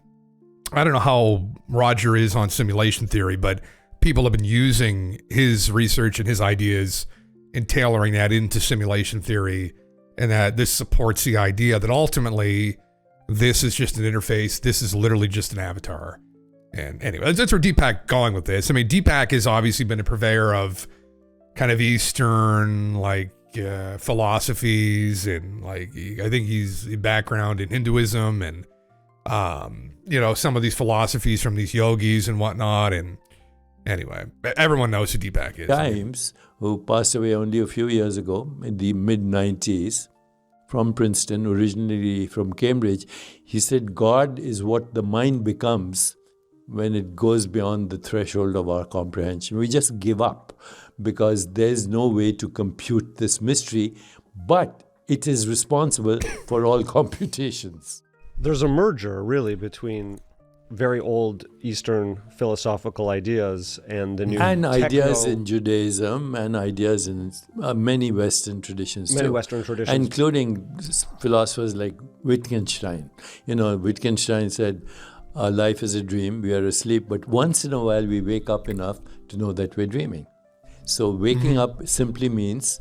I don't know how Roger is on simulation theory, but people have been using his research and his ideas and tailoring that into simulation theory, and that this supports the idea that ultimately this is just an interface. This is literally just an avatar. And anyway, that's where Deepak going with this. I mean, Deepak has obviously been a purveyor of kind of Eastern, like, philosophies, and like I think he's a background in Hinduism, and some of these philosophies from these yogis and whatnot. And anyway, everyone knows who Deepak is. Times, who passed away only a few years ago in the mid-90s, from Princeton, originally from Cambridge, he said God is what the mind becomes when it goes beyond the threshold of our comprehension. We just give up because there's no way to compute this mystery, but it is responsible for all computations. There's a merger, really, between very old Eastern philosophical ideas and the new ideas in Judaism, and ideas in many Western traditions many too. Western traditions, including philosophers like Wittgenstein. Wittgenstein said, our life is a dream, we are asleep, but once in a while we wake up enough to know that we're dreaming. So waking up simply means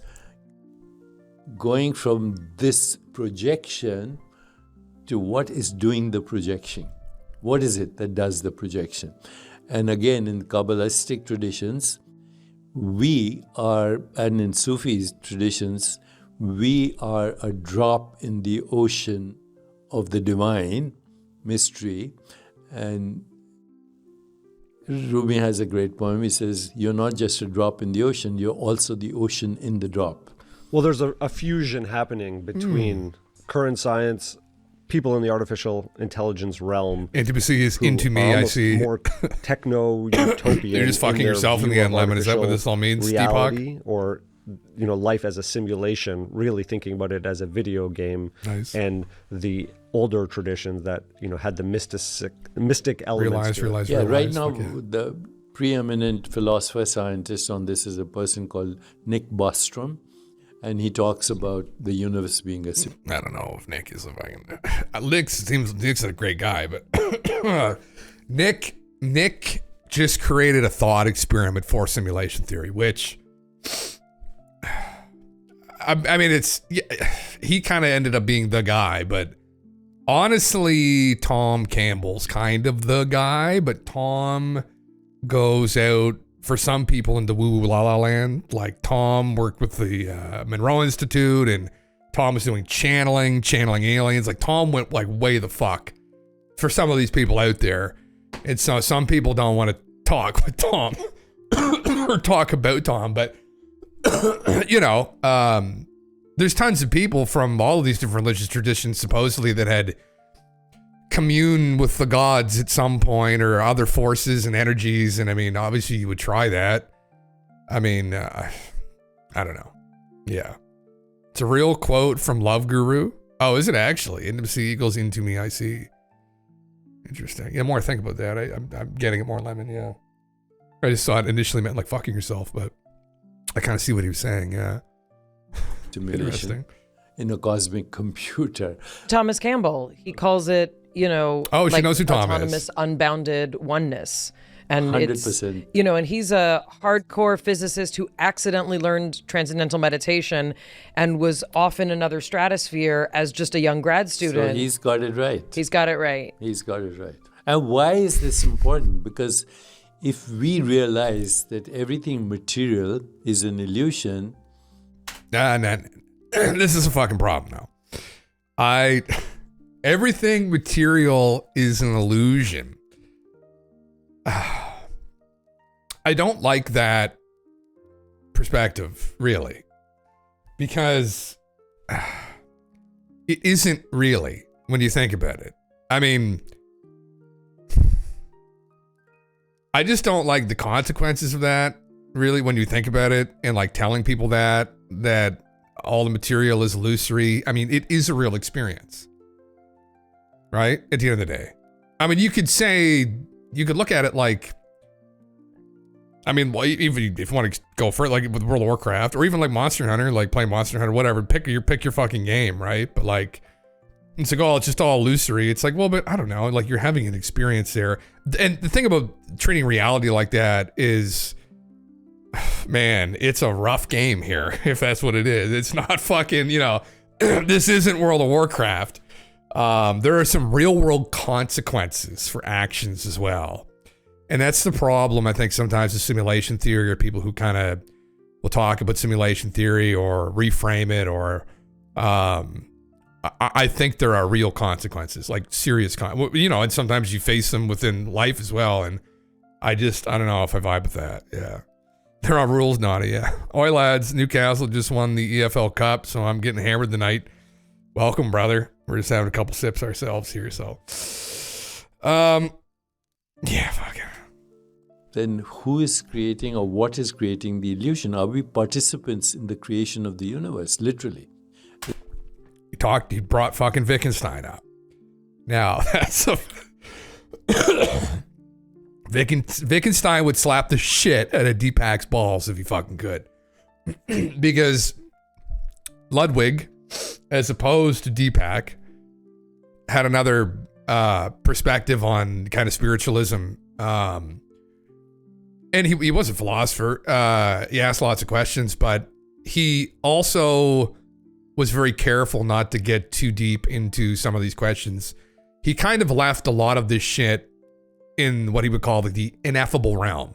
going from this projection to what is doing the projection. What is it that does the projection? And again, in Kabbalistic traditions, we are, and in Sufi traditions, we are a drop in the ocean of the divine mystery. And Rumi has a great poem. He says, you're not just a drop in the ocean, you're also the ocean in the drop. Well, there's a fusion happening between current science, people in the artificial intelligence realm. Intimacy is into me, I see. More techno-utopian. You're just fucking yourself in the end, Lemon. Is that what this all means, reality, or, you know, life as a simulation, really thinking about it as a video game. Nice. And the older traditions that, you know, had the mystic elements. Realize. Right now, the preeminent philosopher scientist on this is a person called Nick Bostrom. And he talks about the universe being a... I don't know if Nick is a fucking... Nick's a great guy, but... Nick just created a thought experiment for simulation theory, which... I mean, he kind of ended up being the guy, but... Honestly, Tom Campbell's kind of the guy, but Tom goes out... For some people in the woo-woo la-la land, like Tom worked with the Monroe Institute, and Tom was doing channeling aliens. Like Tom went like way the fuck for some of these people out there. And so some people don't want to talk with Tom or talk about Tom, but you know, there's tons of people from all of these different religious traditions supposedly that had commune with the gods at some point, or other forces and energies. And I mean, obviously you would try that. I mean, I don't know. Yeah. It's a real quote from Love Guru. Oh, is it actually? Intimacy equals into me, I see. Interesting. Yeah, more I think about that, I'm getting it more, Lemon. Yeah. I just saw it initially meant like fucking yourself, but I kind of see what he was saying. Yeah. Interesting. In a cosmic computer. Thomas Campbell, he calls it, you know, she like knows who Tom autonomous, is. Unbounded oneness. And 100%. it's, you know, and he's a hardcore physicist who accidentally learned transcendental meditation and was off in another stratosphere as just a young grad student. So he's got it right. He's got it right. He's got it right. And why is this important? Because if we realize that everything material is an illusion... This is a fucking problem now. Everything material is an illusion. I don't like that perspective, really, because it isn't really when you think about it. I mean, I just don't like the consequences of that, really, when you think about it, and like telling people that all the material is illusory. I mean, it is a real experience. Right? At the end of the day. I mean, you could look at it like, I mean, well, even if you want to go for it, like with World of Warcraft, or even like Monster Hunter, like playing Monster Hunter, whatever, pick your fucking game, right? But like, it's like, oh, it's just all illusory. It's like, well, but I don't know, like you're having an experience there. And the thing about treating reality like that is, man, it's a rough game here, if that's what it is. It's not fucking, you know, this isn't World of Warcraft. There are some real world consequences for actions as well. And that's the problem, I think, sometimes with simulation theory, or people who kind of will talk about simulation theory or reframe it, or I think there are real consequences, like serious, you know, and sometimes you face them within life as well. And I don't know if I vibe with that. Yeah. There are rules, Naughty. Yeah. Oi, lads, Newcastle just won the EFL Cup, so I'm getting hammered tonight. Welcome, brother. We're just having a couple sips ourselves here, so. Yeah, fuck it. Then who is creating, or what is creating the illusion? Are we participants in the creation of the universe, literally? He brought fucking Wittgenstein up. Now, that's a... Wittgenstein would slap the shit out of Deepak's balls if he fucking could. Because Ludwig, as opposed to Deepak, had another perspective on kind of spiritualism. And he was a philosopher. He asked lots of questions, but he also was very careful not to get too deep into some of these questions. he kind of left a lot of this shit in what he would call the ineffable realm.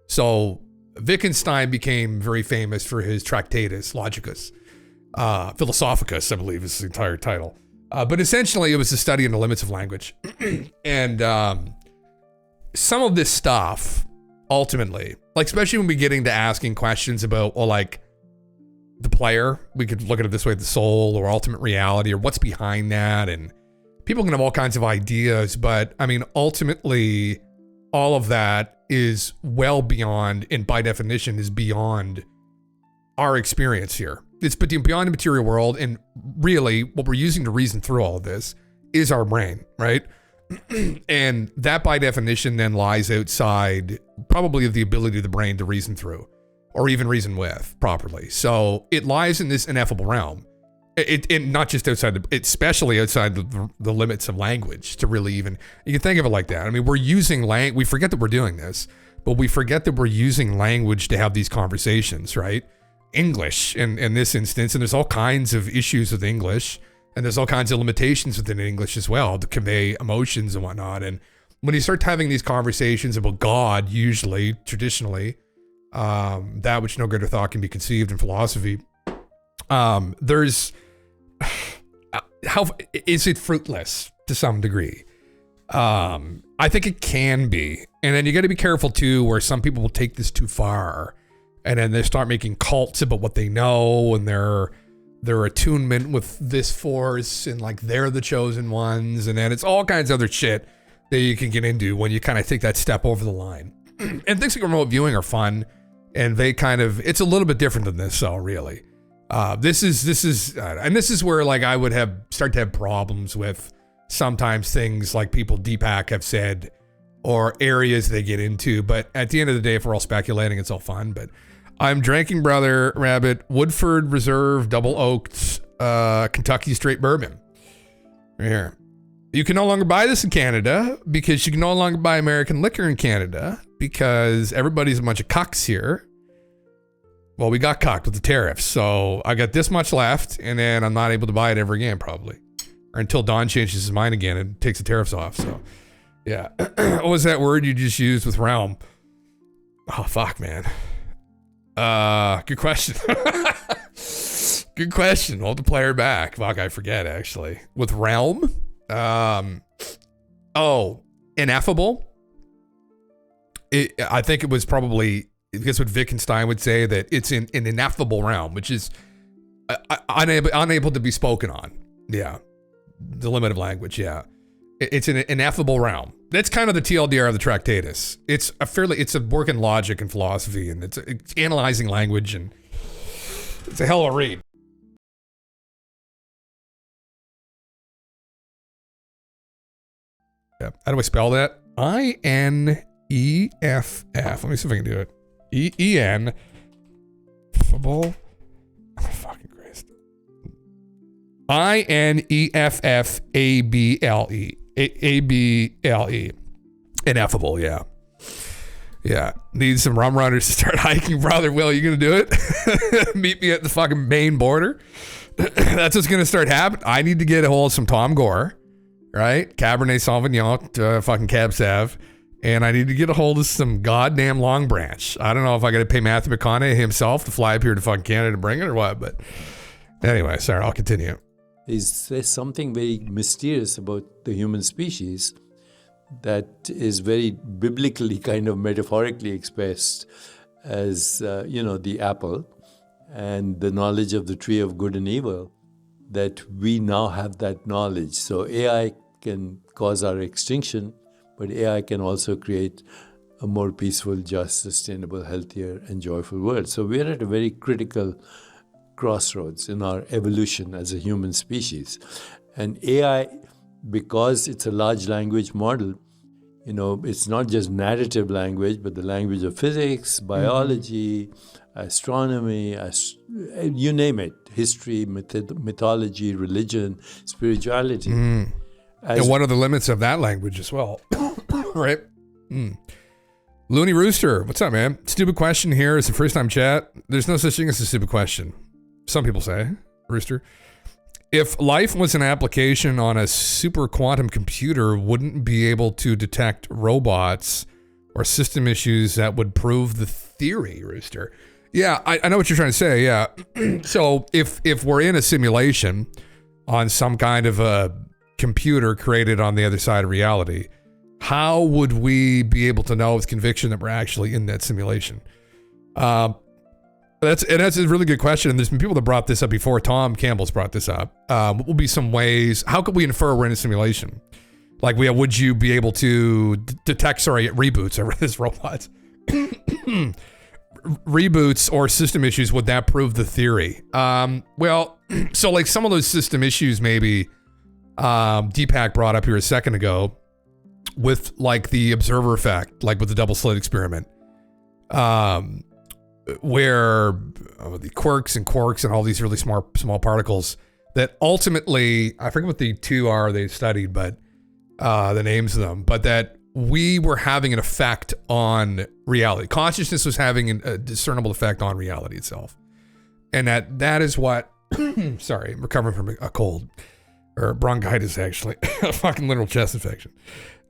So Wittgenstein became very famous for his Tractatus Logicus. Philosophicus, I believe, is the entire title. But essentially, it was a study in the limits of language. And some of this stuff, ultimately, like especially when we get into asking questions about, well, like the player, we could look at it this way, the soul or ultimate reality or what's behind that. And people can have all kinds of ideas, but I mean, ultimately, all of that is well beyond, and by definition, is beyond our experience here. It's beyond the material world, and really, what we're using to reason through all of this is our brain, right? And that, by definition, then lies outside probably of the ability of the brain to reason through, or even reason with properly. So it lies in this ineffable realm. It not just outside, especially outside the limits of language to really even, you can think of it like that. I mean, we're using we forget that we're doing this, but we forget that we're using language to have these conversations, right? English in this instance, and there's all kinds of issues with English, and there's all kinds of limitations within English as well to convey emotions and whatnot. And when you start having these conversations about God, usually, traditionally, that which no greater thought can be conceived in philosophy, there's how is it fruitless to some degree? I think it can be, and then you got to be careful too, where some people will take this too far, and then they start making cults about what they know and their attunement with this force, and like they're the chosen ones, and then it's all kinds of other shit that you can get into when you kind of take that step over the line. And things like remote viewing are fun, and they kind of, it's a little bit different than this, so really. This is where like I would start to have problems with sometimes things like people Deepak have said, or areas they get into. But at the end of the day, if we're all speculating, it's all fun. But I'm drinking Brother Rabbit Woodford Reserve Double Oaked Kentucky Straight Bourbon right here. You can no longer buy this in Canada because you can no longer buy American liquor in Canada because everybody's a bunch of cucks here. Well, we got cucked with the tariffs, so I got this much left, and then I'm not able to buy it ever again, probably. Or until Don changes his mind again and takes the tariffs off, so. Yeah. What was that word you just used with realm? Oh, fuck, man. Good question. Good question. We'll have to play her back. Fuck, I forget, actually. With realm? Ineffable? I think it was probably... I guess what Wittgenstein would say, that it's in an ineffable realm, which is unable to be spoken on. Yeah. The limit of language. Yeah. It's an ineffable realm. That's kind of the TLDR of the Tractatus. It's a work in logic and philosophy, and it's analyzing language, and it's a hell of a read. Yeah. How do I spell that? INEFF. Let me see if I can do it. E-N Affable. Oh, fucking Christ. INEFFABLE. A-B-L-E. Ineffable, yeah. Yeah. Need some rum runners to start hiking, brother. Will, you gonna do it? Meet me at the fucking Maine border. That's what's gonna start happening. I need to get a hold of some Tom Gore, right? Cabernet Sauvignon, fucking Cab Sav. And I need to get a hold of some goddamn Long Branch. I don't know if I got to pay Matthew McConaughey himself to fly up here to fucking Canada to bring it or what, but anyway, sorry, I'll continue. There's something very mysterious about the human species that is very biblically kind of metaphorically expressed as, the apple and the knowledge of the tree of good and evil, that we now have that knowledge. So AI can cause our extinction, but AI can also create a more peaceful, just, sustainable, healthier, and joyful world. So we're at a very critical crossroads in our evolution as a human species. And AI, because it's a large language model, it's not just narrative language, but the language of physics, biology, astronomy, you name it, history, mythology, religion, spirituality. And what are the limits of that language as well? Right? Looney Rooster, what's up, man? Stupid question here. It's the first time chat. There's no such thing as a stupid question. Some people say, Rooster. if life was an application on a super quantum computer, wouldn't be able to detect robots or system issues that would prove the theory, Rooster. Yeah, I know what you're trying to say, yeah. So if we're in a simulation on some kind of a computer created on the other side of reality, how would we be able to know with conviction that we're actually in that simulation? That's a really good question. And there's been people that brought this up before. Tom Campbell's brought this up. What will be some ways? How could we infer we're in a simulation? Like, would you be able to detect? Sorry, reboots. I read this robot. Reboots or system issues. Would that prove the theory? Well, so like some of those system issues, maybe Deepak brought up here a second ago, with like the observer effect, like with the double slit experiment. Where the quirks and all these really small particles that ultimately, I forget what the two are they studied, but the names of them, but that we were having an effect on reality. Consciousness was having a discernible effect on reality itself. And that is what, sorry, I'm recovering from a cold, or bronchitis actually, a fucking literal chest infection.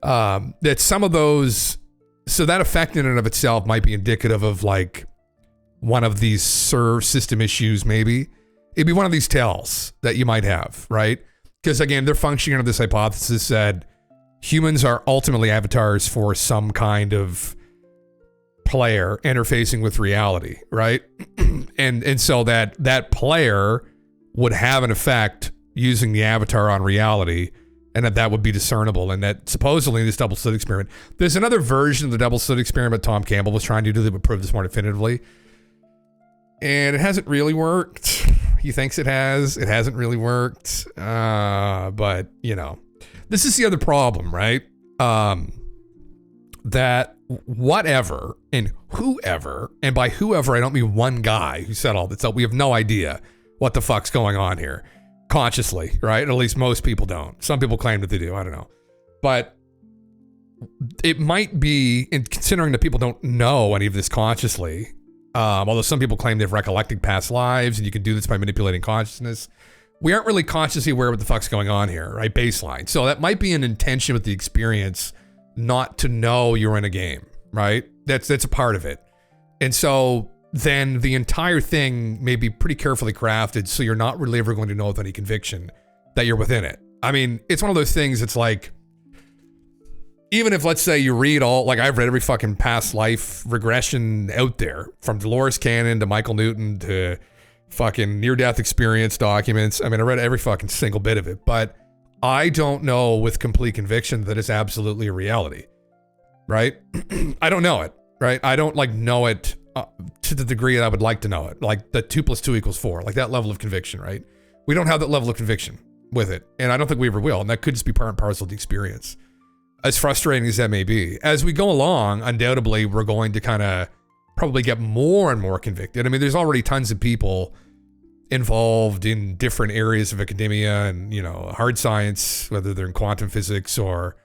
That some of those, so that effect in and of itself might be indicative of like one of these system issues, maybe. It'd be one of these tells that you might have, right? Because again, they're functioning under this hypothesis that humans are ultimately avatars for some kind of player interfacing with reality, right? and so that player would have an effect using the avatar on reality, and that would be discernible, and that supposedly this double slit experiment, there's another version of the double slit experiment Tom Campbell was trying to do that would prove this more definitively, and it hasn't really worked. He thinks it has. It hasn't really worked, but you know, this is the other problem, right? That whatever and whoever, and by whoever I don't mean one guy who said all this, so we have no idea what the fuck's going on here consciously, right? At least most people don't. Some people claim that they do. I don't know. But it might be, and considering that people don't know any of this consciously, although some people claim they've recollected past lives and you can do this by manipulating consciousness, we aren't really consciously aware of what the fuck's going on here, right? Baseline. So that might be an intention with the experience not to know you're in a game, right? That's a part of it. And so then the entire thing may be pretty carefully crafted so you're not really ever going to know with any conviction that you're within it. I mean, it's one of those things, it's like, even if, let's say, you read all, like I've read every fucking past life regression out there, from Dolores Cannon to Michael Newton to fucking near-death experience documents. I mean, I read every fucking single bit of it, but I don't know with complete conviction that it's absolutely a reality, right? I don't know it, right? I don't like know it to the degree that I would like to know it, like that 2 + 2 = 4, like that level of conviction, right? We don't have that level of conviction with it, and I don't think we ever will, and that could just be part and parcel of the experience. As frustrating as that may be, as we go along, undoubtedly, we're going to kind of probably get more and more convicted. I mean, there's already tons of people involved in different areas of academia and, you know, hard science, whether they're in quantum physics or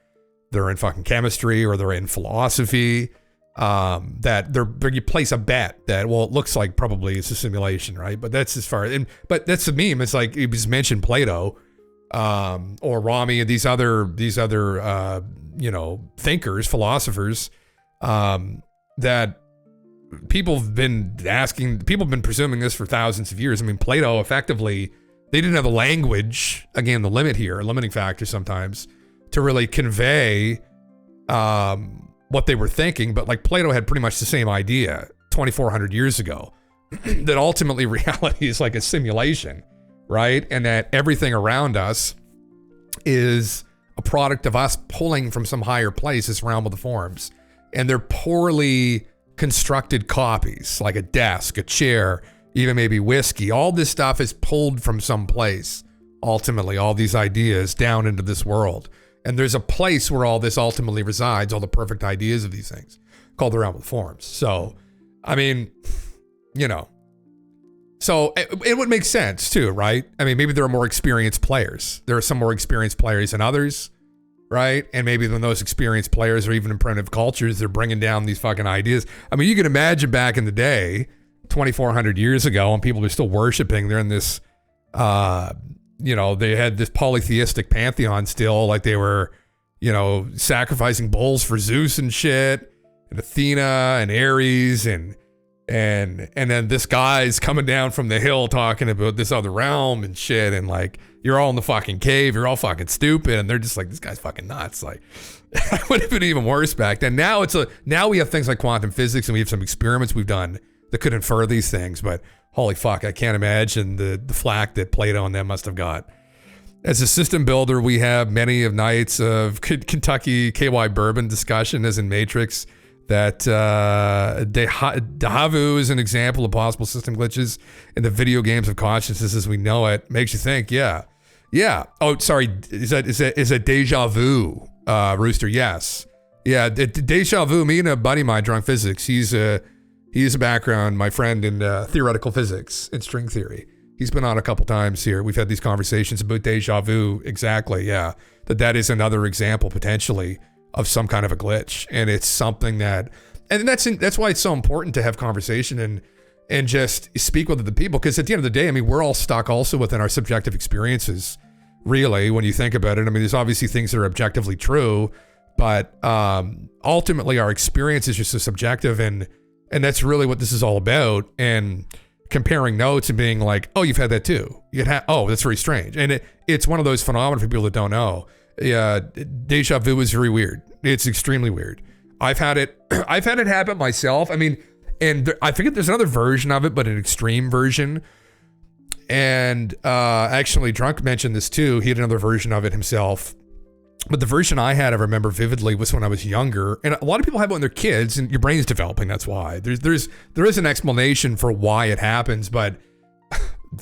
they're in fucking chemistry or they're in philosophy, that you place a bet that, well, it looks like probably it's a simulation, right? But that's as far, but that's the meme. It's like, it was mentioned Plato, or Rami and these other you know, thinkers, philosophers, that people have been presuming this for thousands of years. I mean, Plato effectively, they didn't have the language, again, the limiting factor sometimes, to really convey what they were thinking, but like Plato had pretty much the same idea 2,400 years ago, that ultimately reality is like a simulation, right? And that everything around us is a product of us pulling from some higher place, this realm of the forms. And they're poorly constructed copies, like a desk, a chair, even maybe whiskey. All this stuff is pulled from some place, ultimately, all these ideas down into this world. And there's a place where all this ultimately resides, all the perfect ideas of these things, called the realm of the forms. So, I mean, you know, so it would make sense too, right? I mean, maybe there are more experienced players. There are some more experienced players than others, right? And maybe when those experienced players are even in primitive cultures, they're bringing down these fucking ideas. I mean, you can imagine back in the day, 2,400 years ago, when people were still worshiping, they're in this, you know, they had this polytheistic pantheon still, like they were, you know, sacrificing bulls for Zeus and shit, and Athena and Ares, and then this guy's coming down from the hill talking about this other realm and shit, and like, you're all in the fucking cave, you're all fucking stupid, and they're just like, this guy's fucking nuts. Like, it would have been even worse back then. Now we have things like quantum physics, and we have some experiments we've done that could infer these things, but holy fuck, I can't imagine the flack that Plato and them must have got. As a system builder, we have many of nights of Kentucky KY bourbon discussion, as in Matrix, that Dahavu is an example of possible system glitches in the video games of consciousness as we know it. Makes you think, yeah. Oh, sorry, is that deja vu, Rooster? Yes. Yeah, deja vu, me and a buddy of mine, Drunk Physics, he's a background, my friend, in theoretical physics and string theory. He's been on a couple times here. We've had these conversations about deja vu. Exactly, yeah. That is another example, potentially, of some kind of a glitch. And it's something that, and that's why it's so important to have conversation and just speak with the people. Because at the end of the day, I mean, we're all stuck also within our subjective experiences, really, when you think about it. I mean, there's obviously things that are objectively true, but ultimately our experience is just so subjective, and that's really what this is all about. And comparing notes and being like, oh, you've had that too. Oh, that's very strange. And it's one of those phenomena for people that don't know. Yeah, deja vu is very weird. It's extremely weird. I've had it happen myself. I mean, and I forget there's another version of it, but an extreme version. And actually, Drunk mentioned this too. He had another version of it himself. But the version I had, I remember vividly, was when I was younger. And a lot of people have it when they're kids, and your brain's developing. That's why. There is an explanation for why it happens, but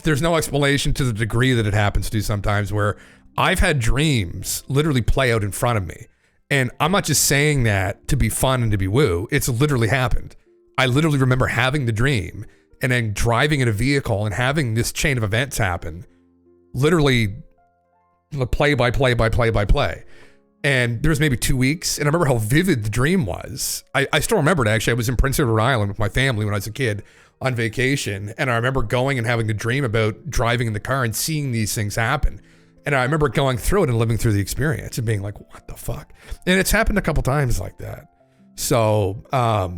there's no explanation to the degree that it happens to sometimes, where I've had dreams literally play out in front of me. And I'm not just saying that to be fun and to be woo. It's literally happened. I literally remember having the dream and then driving in a vehicle and having this chain of events happen. Literally play by play by play by play. And there was maybe 2 weeks, and I remember how vivid the dream was. I still remember it, actually. I was in Prince Edward Island with my family when I was a kid on vacation, and I remember going and having the dream about driving in the car and seeing these things happen. And I remember going through it and living through the experience and being like, what the fuck? And it's happened a couple times like that. So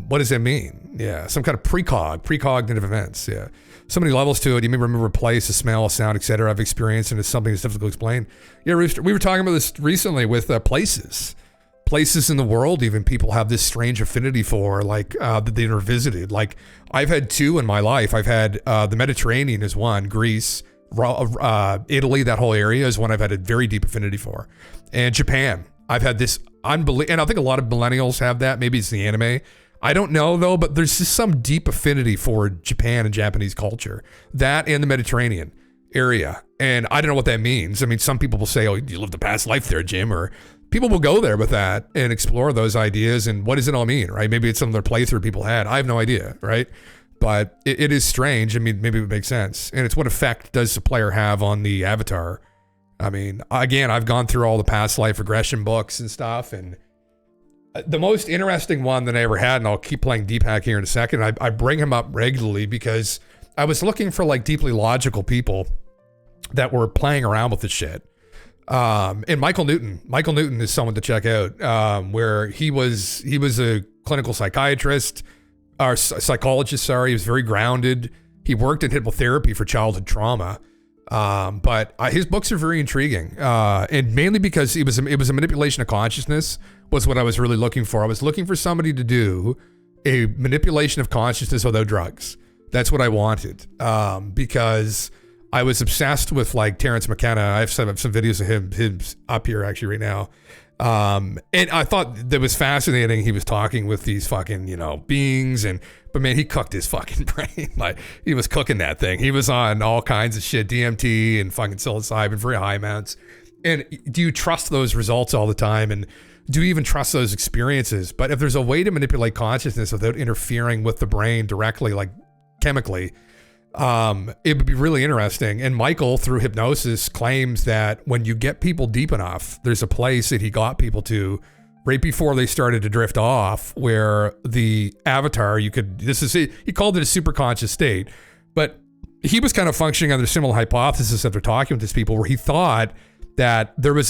what does that mean? Yeah, some kind of precognitive events. Yeah, so many levels to it. You may remember a place, a smell, a sound, etc. I've experienced, and it's something that's difficult to explain. Yeah, Rooster, we were talking about this recently with places in the world. Even people have this strange affinity for, like that they never visited. Like I've had two in my life. I've had the Mediterranean is one, Greece, Italy. That whole area is one I've had a very deep affinity for, and Japan. I've had this unbelievable, and I think a lot of millennials have that. Maybe it's the anime. I don't know though, but there's just some deep affinity for Japan and Japanese culture, that and the Mediterranean area. And I don't know what that means. I mean, some people will say, oh, you lived a past life there, Jim, or people will go there with that and explore those ideas. And what does it all mean, right? Maybe it's some other playthrough people had. I have no idea, right? But it is strange. I mean, maybe it would make sense. And it's what effect does the player have on the avatar? I mean, again, I've gone through all the past life regression books and stuff, and the most interesting one that I ever had, and I'll keep playing Deepak here in a second, I bring him up regularly because I was looking for like deeply logical people that were playing around with this shit. And Michael Newton is someone to check out, where he was a clinical psychiatrist, or psychologist, sorry. He was very grounded. He worked in hypnotherapy for childhood trauma. But his books are very intriguing, and mainly because it was a manipulation of consciousness was what I was really looking for. I was looking for somebody to do a manipulation of consciousness without drugs. That's what I wanted, because I was obsessed with like Terrence McKenna. I have some videos of him up here actually right now. And I thought that was fascinating. He was talking with these fucking, beings, but man, he cooked his fucking brain. Like he was cooking that thing. He was on all kinds of shit, DMT and fucking psilocybin, very high amounts. And do you trust those results all the time? And do you even trust those experiences? But if there's a way to manipulate consciousness without interfering with the brain directly, like chemically, it would be really interesting. And Michael, through hypnosis, claims that when you get people deep enough, there's a place that he got people to right before they started to drift off, where the avatar, he called it a super conscious state, but he was kind of functioning under a similar hypothesis after talking with these people, where he thought that there was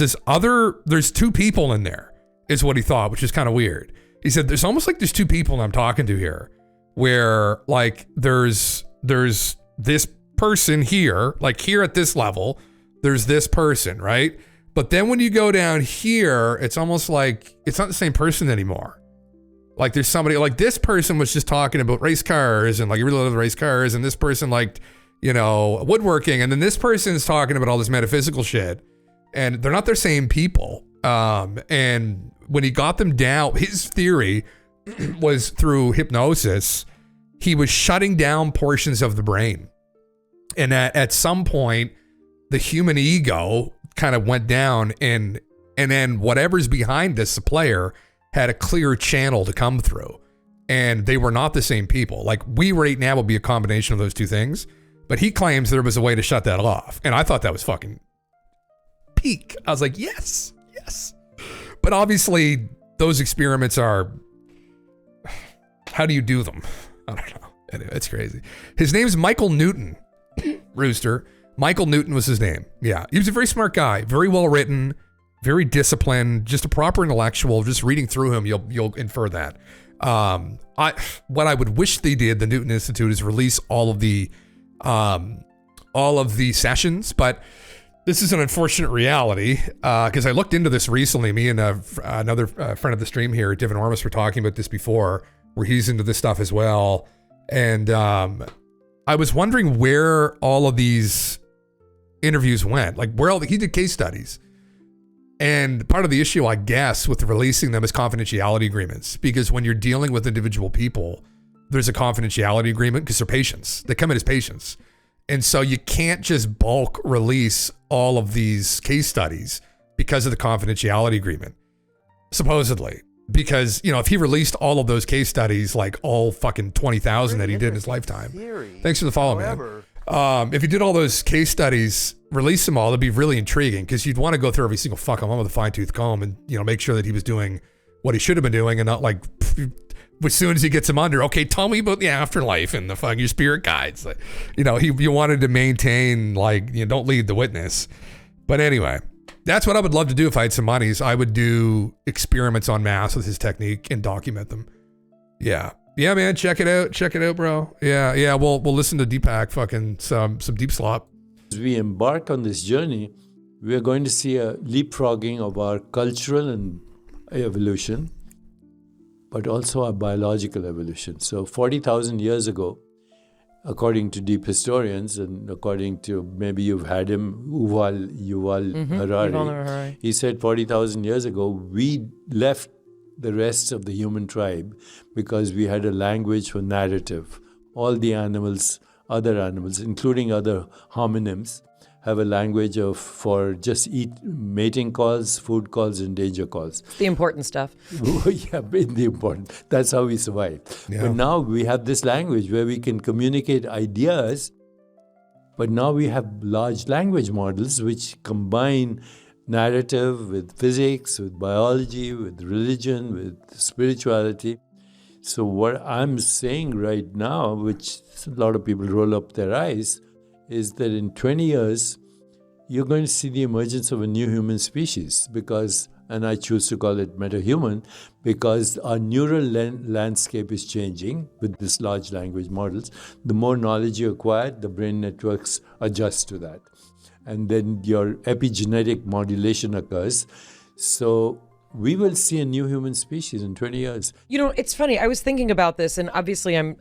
there's two people in there, is what he thought, which is kind of weird. He said, there's almost like there's two people I'm talking to here, where like there's this person here, like here at this level, there's this person, right? But then when you go down here, it's almost like it's not the same person anymore. Like there's somebody, like this person was just talking about race cars and like you really love race cars, and this person liked, you know, woodworking, and then this person's talking about all this metaphysical shit, and they're not the same people. And when he got them down, his theory was through hypnosis, he was shutting down portions of the brain. And at some point, the human ego kind of went down, and then whatever's behind this, the player, had a clear channel to come through. And they were not the same people. Like we right now will be a combination of those two things. But he claims there was a way to shut that off. And I thought that was fucking peak. I was like, yes. But obviously, those experiments are, how do you do them? I don't know. Anyway, it's crazy. His name's Michael Newton, Rooster. Michael Newton was his name. Yeah, he was a very smart guy, very well written, very disciplined, just a proper intellectual. Just reading through him, you'll infer that. What I would wish they did, the Newton Institute, is release all of the sessions, but this is an unfortunate reality, because I looked into this recently. Me and another friend of the stream here, Divin Ormus, were talking about this before, where he's into this stuff as well. And I was wondering where all of these interviews went, like he did case studies. And part of the issue, I guess, with releasing them is confidentiality agreements, because when you're dealing with individual people, there's a confidentiality agreement because they're patients. They come in as patients. And so you can't just bulk release all of these case studies because of the confidentiality agreement, supposedly. Because, you know, if he released all of those case studies, like all fucking 20,000 that he did in his lifetime. Thanks for the follow, man. If he did all those case studies, release them all, it'd be really intriguing, because you'd want to go through every single fucking one with a fine-tooth comb and, you know, make sure that he was doing what he should have been doing, and not like, as soon as he gets him under, okay, tell me about the afterlife and the fucking your spirit guides. Like, you know, you wanted to maintain, like, you know, don't lead the witness. But anyway, that's what I would love to do if I had some monies. I would do experiments en masse with his technique and document them. Yeah, man, check it out, bro. Yeah. We'll listen to Deepak fucking some deep slop. As we embark on this journey, we are going to see a leapfrogging of our cultural and evolution, but also our biological evolution. So 40,000 years ago, according to deep historians, and according to, maybe you've had him, Yuval Harari, he said 40,000 years ago, we left the rest of the human tribe because we had a language for narrative. All the animals, other animals, including other hominins, have a language for just mating calls, food calls, and danger calls. The important stuff. Yeah, the important. That's how we survive. Yeah. But now we have this language where we can communicate ideas, but now we have large language models which combine narrative with physics, with biology, with religion, with spirituality. So what I'm saying right now, which a lot of people roll up their eyes, is that in 20 years, you're going to see the emergence of a new human species, because, and I choose to call it metahuman, because our neural landscape is changing with these large language models. The more knowledge you acquire, the brain networks adjust to that. And then your epigenetic modulation occurs. So we will see a new human species in 20 years. You know, it's funny. I was thinking about this, and obviously I'm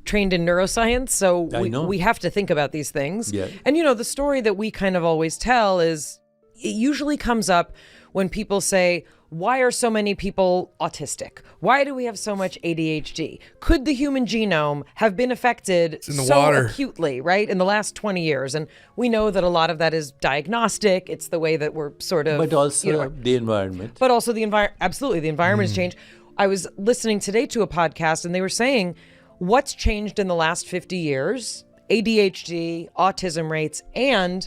trained in neuroscience, so we have to think about these things. Yeah. And, you know, the story that we kind of always tell is, it usually comes up when people say, why are so many people autistic? Why do we have so much ADHD? Could the human genome have been affected so acutely, right, in the last 20 years? And we know that a lot of that is diagnostic. It's the way that we're sort of... But also the environment. But also the environment. Absolutely, the environment has changed. I was listening today to a podcast, and they were saying, what's changed in the last 50 years? ADHD, autism rates, and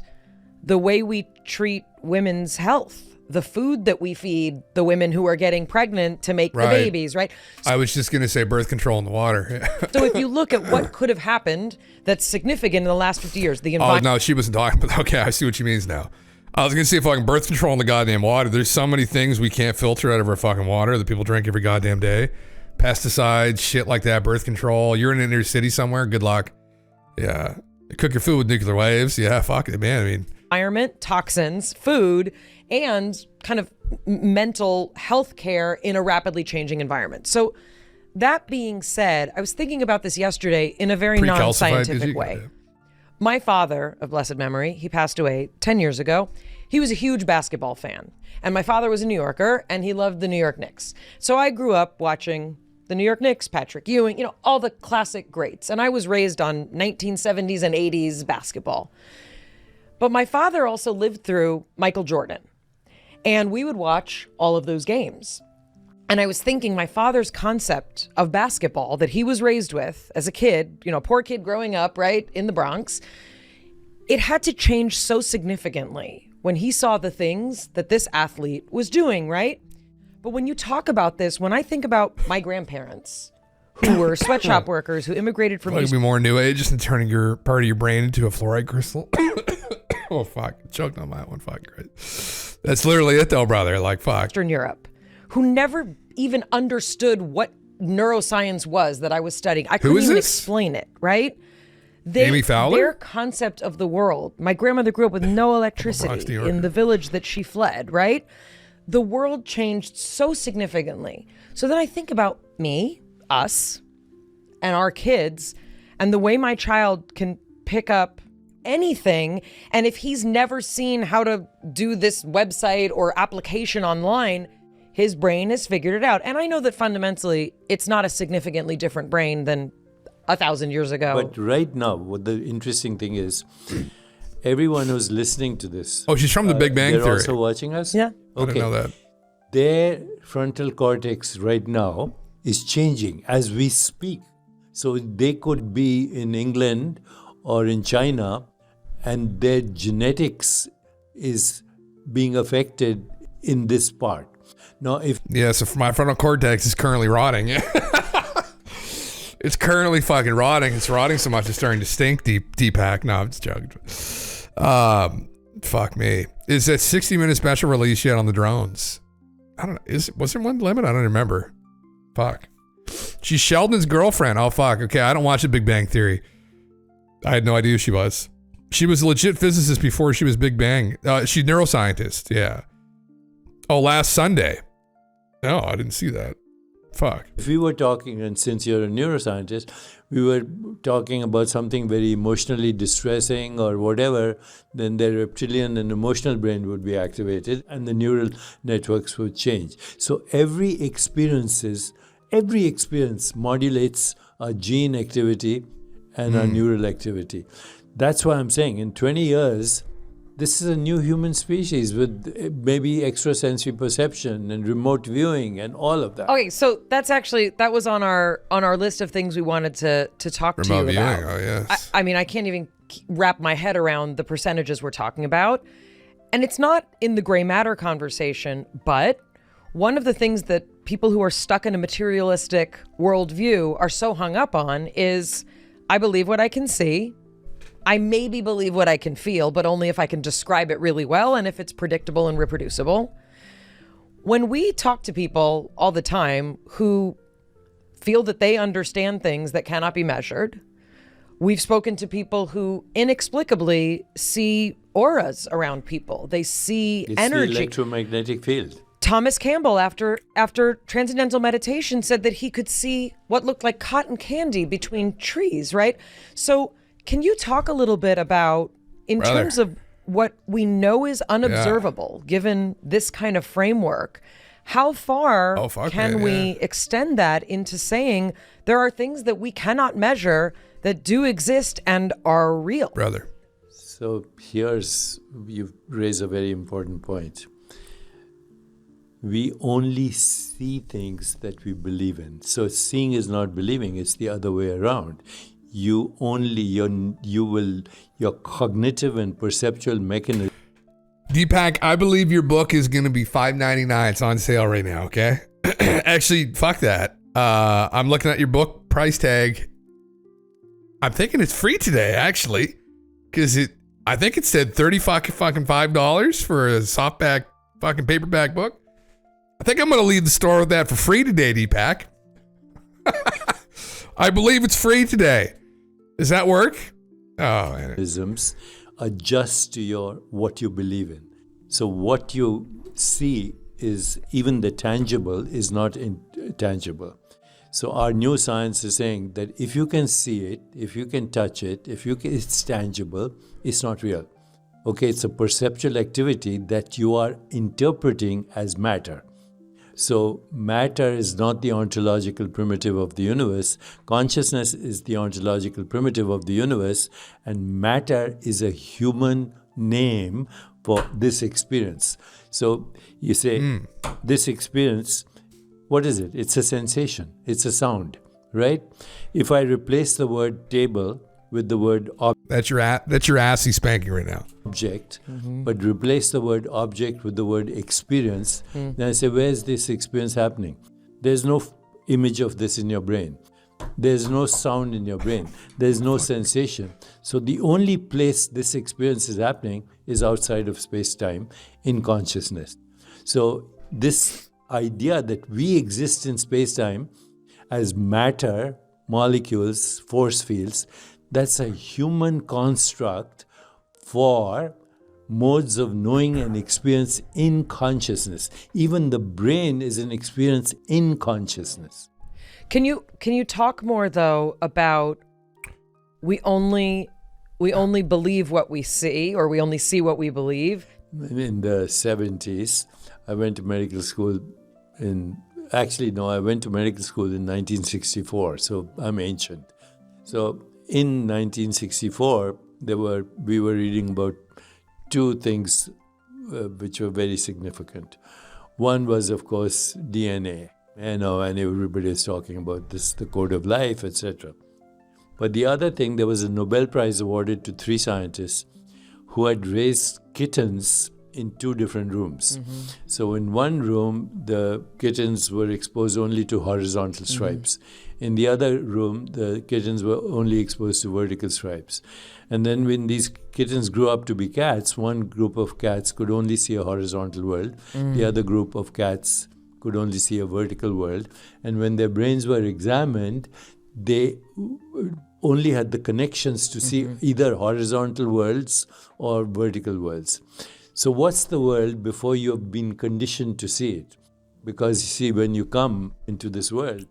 the way we treat women's health, the food that we feed the women who are getting pregnant to make the babies, right? I was just going to say birth control in the water. So if you look at what could have happened that's significant in the last 50 years, the Oh, environment. no, she wasn't talking about, okay, I see what she means now. I was going to say fucking birth control in the goddamn water. There's so many things we can't filter out of our fucking water that people drink every goddamn day. Pesticides, shit like that, birth control. You're in an inner city somewhere, good luck. Yeah. Cook your food with nuclear waves. Yeah, fuck it, man. I mean, environment, toxins, food, and kind of mental health care in a rapidly changing environment. So that being said, I was thinking about this yesterday in a very non-scientific way. My father, of blessed memory, he passed away 10 years ago. He was a huge basketball fan. And my father was a New Yorker, and he loved the New York Knicks. So I grew up watching the New York Knicks, Patrick Ewing, all the classic greats. And I was raised on 1970s and 80s basketball. But my father also lived through Michael Jordan. And we would watch all of those games. And I was thinking my father's concept of basketball that he was raised with as a kid, poor kid growing up, right, in the Bronx, it had to change so significantly when he saw the things that this athlete was doing, right? But when you talk about this, when I think about my grandparents who were sweatshop workers who immigrated from East... be more new age just in turning your part of your brain into a fluoride crystal. Oh, fuck. Choked on that one. Fuck, great. That's literally it, though, brother. Like, fuck. Eastern Europe, who never even understood what neuroscience was that I was studying. I couldn't even explain it, right? Amy Fowler? Their concept of the world. My grandmother grew up with no electricity in the village that she fled, right? The world changed so significantly. So then I think about me, us, and our kids, and the way my child can pick up anything. And if he's never seen how to do this website or application online, his brain has figured it out. And I know that fundamentally, it's not a significantly different brain than 1,000 years ago. But right now, what the interesting thing is, everyone who's listening to this. Oh, she's from the Big Bang Theory. They're also watching us? Yeah. I didn't know that. Their frontal cortex right now is changing as we speak. So they could be in England or in China, and their genetics is being affected in this part. Now, if so my frontal cortex is currently rotting. It's currently fucking rotting. It's rotting so much it's starting to stink. Deepak. No, I'm just joking. Fuck me. Is that 60-minute special release yet on the drones? I don't know. Was there one limit? I don't remember. Fuck. She's Sheldon's girlfriend. Oh, fuck. Okay, I don't watch The Big Bang Theory. I had no idea who she was. She was a legit physicist before she was Big Bang. She's a neuroscientist. Yeah. Oh, last Sunday. No, I didn't see that. Fuck. If we were talking, and since you're a neuroscientist, we were talking about something very emotionally distressing or whatever, then the reptilian and emotional brain would be activated and the neural networks would change. So every experience modulates our gene activity and our neural activity. That's why I'm saying in 20 years, this is a new human species with maybe extrasensory perception and remote viewing and all of that. Okay, so that was on our list of things we wanted to talk to you about. Remote viewing, oh yes. I mean, I can't even wrap my head around the percentages we're talking about. And it's not in the gray matter conversation, but one of the things that people who are stuck in a materialistic worldview are so hung up on is, I believe what I can see. I maybe believe what I can feel, but only if I can describe it really well and if it's predictable and reproducible. When we talk to people all the time who feel that they understand things that cannot be measured, we've spoken to people who inexplicably see auras around people. They see energy. It's the electromagnetic field. Thomas Campbell, after transcendental meditation, said that he could see what looked like cotton candy between trees, right? So can you talk a little bit about, in terms of what we know is unobservable, given this kind of framework, how far can we extend that into saying there are things that we cannot measure that do exist and are real? Brother. So you raise a very important point. We only see things that we believe in. So seeing is not believing, it's the other way around. Your cognitive and perceptual mechanism Deepak, I believe your book is going to be $5.99. It's on sale right now, okay? Actually, fuck that. I'm looking at your book price tag. I'm thinking it's free today, actually, because I think it said $35 for a softback fucking paperback book. I think I'm going to leave the store with that for free today, Deepak. I believe it's free today. Does that work? Oh, man. Adjust to what you believe in. So what you see is, even the tangible is not intangible. So our new science is saying that if you can see it, if you can touch it, it's tangible, it's not real. Okay, it's a perceptual activity that you are interpreting as matter. So matter is not the ontological primitive of the universe. Consciousness is the ontological primitive of the universe, and matter is a human name for this experience. So you say, this experience, what is it? It's a sensation. It's a sound, right? If I replace the word table with the word object. That's your assy spanking right now. Object, but replace the word object with the word experience. Then I say, where's this experience happening? There's no image of this in your brain. There's no sound in your brain. There's no sensation. So the only place this experience is happening is outside of space-time in consciousness. So this idea that we exist in space-time as matter, molecules, force fields, that's a human construct for modes of knowing and experience in consciousness. Even the brain is an experience in consciousness. Can you talk more though about we only believe what we see, or we only see what we believe? In the 70s, I went to medical school I went to medical school in 1964, so I'm ancient. So in 1964, we were reading about two things which were very significant. One was, of course, DNA. And everybody is talking about this, the code of life, etc. But the other thing, there was a Nobel Prize awarded to 3 scientists who had raised kittens in 2 different rooms. So in one room, the kittens were exposed only to horizontal stripes. In the other room, the kittens were only exposed to vertical stripes. And then when these kittens grew up to be cats, one group of cats could only see a horizontal world. The other group of cats could only see a vertical world. And when their brains were examined, they only had the connections to see either horizontal worlds or vertical worlds. So what's the world before you have been conditioned to see it? Because you see, when you come into this world,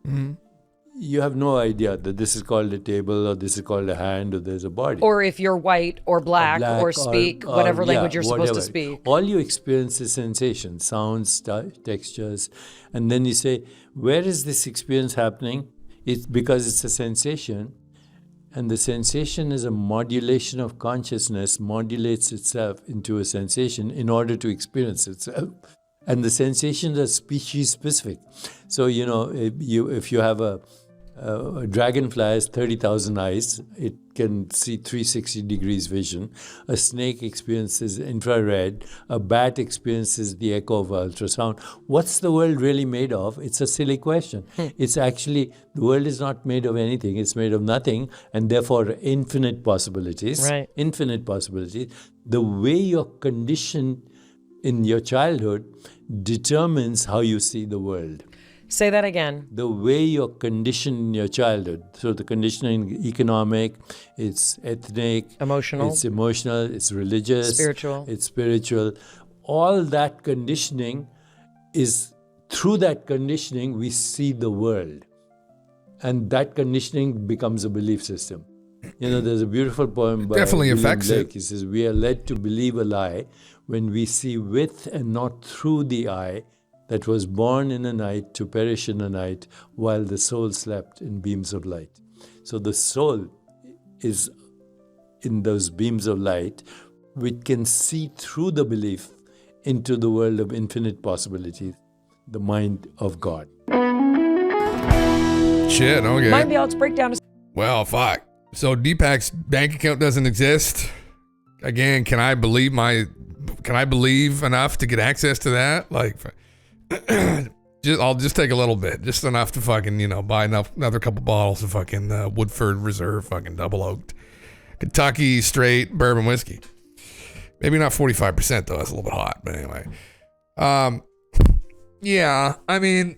you have no idea that this is called a table, or this is called a hand, or there's a body. Or if you're white or black or speak whatever language you're supposed to speak. All you experience is sensation, sounds, textures. And then you say, where is this experience happening? It's because it's a sensation. And the sensation is a modulation of consciousness, modulates itself into a sensation in order to experience itself. And the sensations are species specific. So, if you have a dragonfly has 30,000 eyes. It can see 360 degrees vision. A snake experiences infrared. A bat experiences the echo of ultrasound. What's the world really made of? It's a silly question. It's actually, the world is not made of anything. It's made of nothing, and therefore infinite possibilities. Right. Infinite possibilities. The way you're conditioned in your childhood determines how you see the world. Say that again. The way you're conditioned in your childhood. So the conditioning, economic, it's ethnic. Emotional. It's emotional, it's religious. Spiritual. It's spiritual. All that conditioning is, through that conditioning, we see the world. And that conditioning becomes a belief system. There's a beautiful poem by Definitely William affects Blake. it. He says, we are led to believe a lie when we see with and not through the eye that was born in a night to perish in a night while the soul slept in beams of light. So the soul is in those beams of light which can see through the belief into the world of infinite possibilities, the mind of God. Shit, okay. Mind the odds breakdown is... Well, fuck. So Deepak's bank account doesn't exist. Again, can I believe can I believe enough to get access to that? Like, I'll just take a little bit, just enough to fucking, buy another couple bottles of fucking Woodford Reserve fucking double oaked Kentucky straight bourbon whiskey. Maybe not 45% though. That's a little bit hot, but anyway. Yeah, I mean,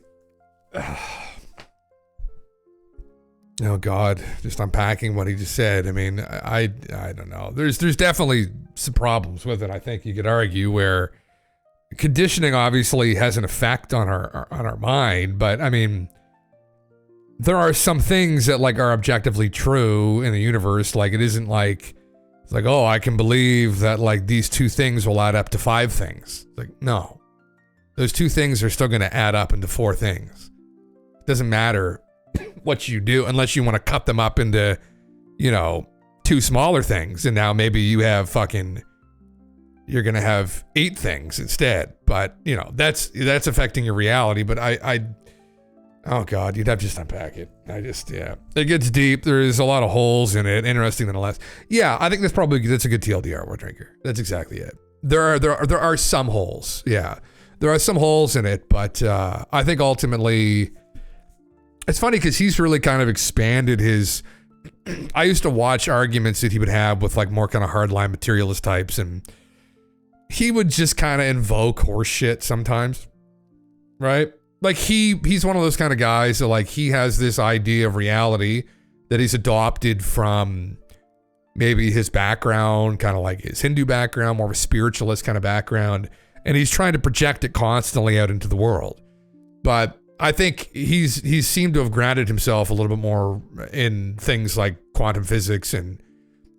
oh God, just unpacking what he just said. I mean, I don't know. There's definitely some problems with it. I think you could argue where conditioning obviously has an effect on our mind, but I mean, there are some things that like are objectively true in the universe. Like it isn't like it's like, oh, I can believe that like these two things will add up to 5 things. Like, no, those 2 things are still going to add up into 4 things. It doesn't matter what you do unless you want to cut them up into, 2 smaller things. And now maybe you have you're going to have 8 things instead. But, that's affecting your reality. But oh God, you'd have to just unpack it. It gets deep. There's a lot of holes in it. Interesting nonetheless. Yeah, I think that's a good TLDR, War Drinker. That's exactly it. There are some holes. Yeah, there are some holes in it, but I think ultimately, it's funny because he's really kind of expanded his. I used to watch arguments that he would have with like more kind of hardline materialist types, and he would just kind of invoke horse shit sometimes, right? Like he's one of those kind of guys that like he has this idea of reality that he's adopted from maybe his background, kind of like his Hindu background, more of a spiritualist kind of background, and he's trying to project it constantly out into the world. But I think he's seemed to have grounded himself a little bit more in things like quantum physics and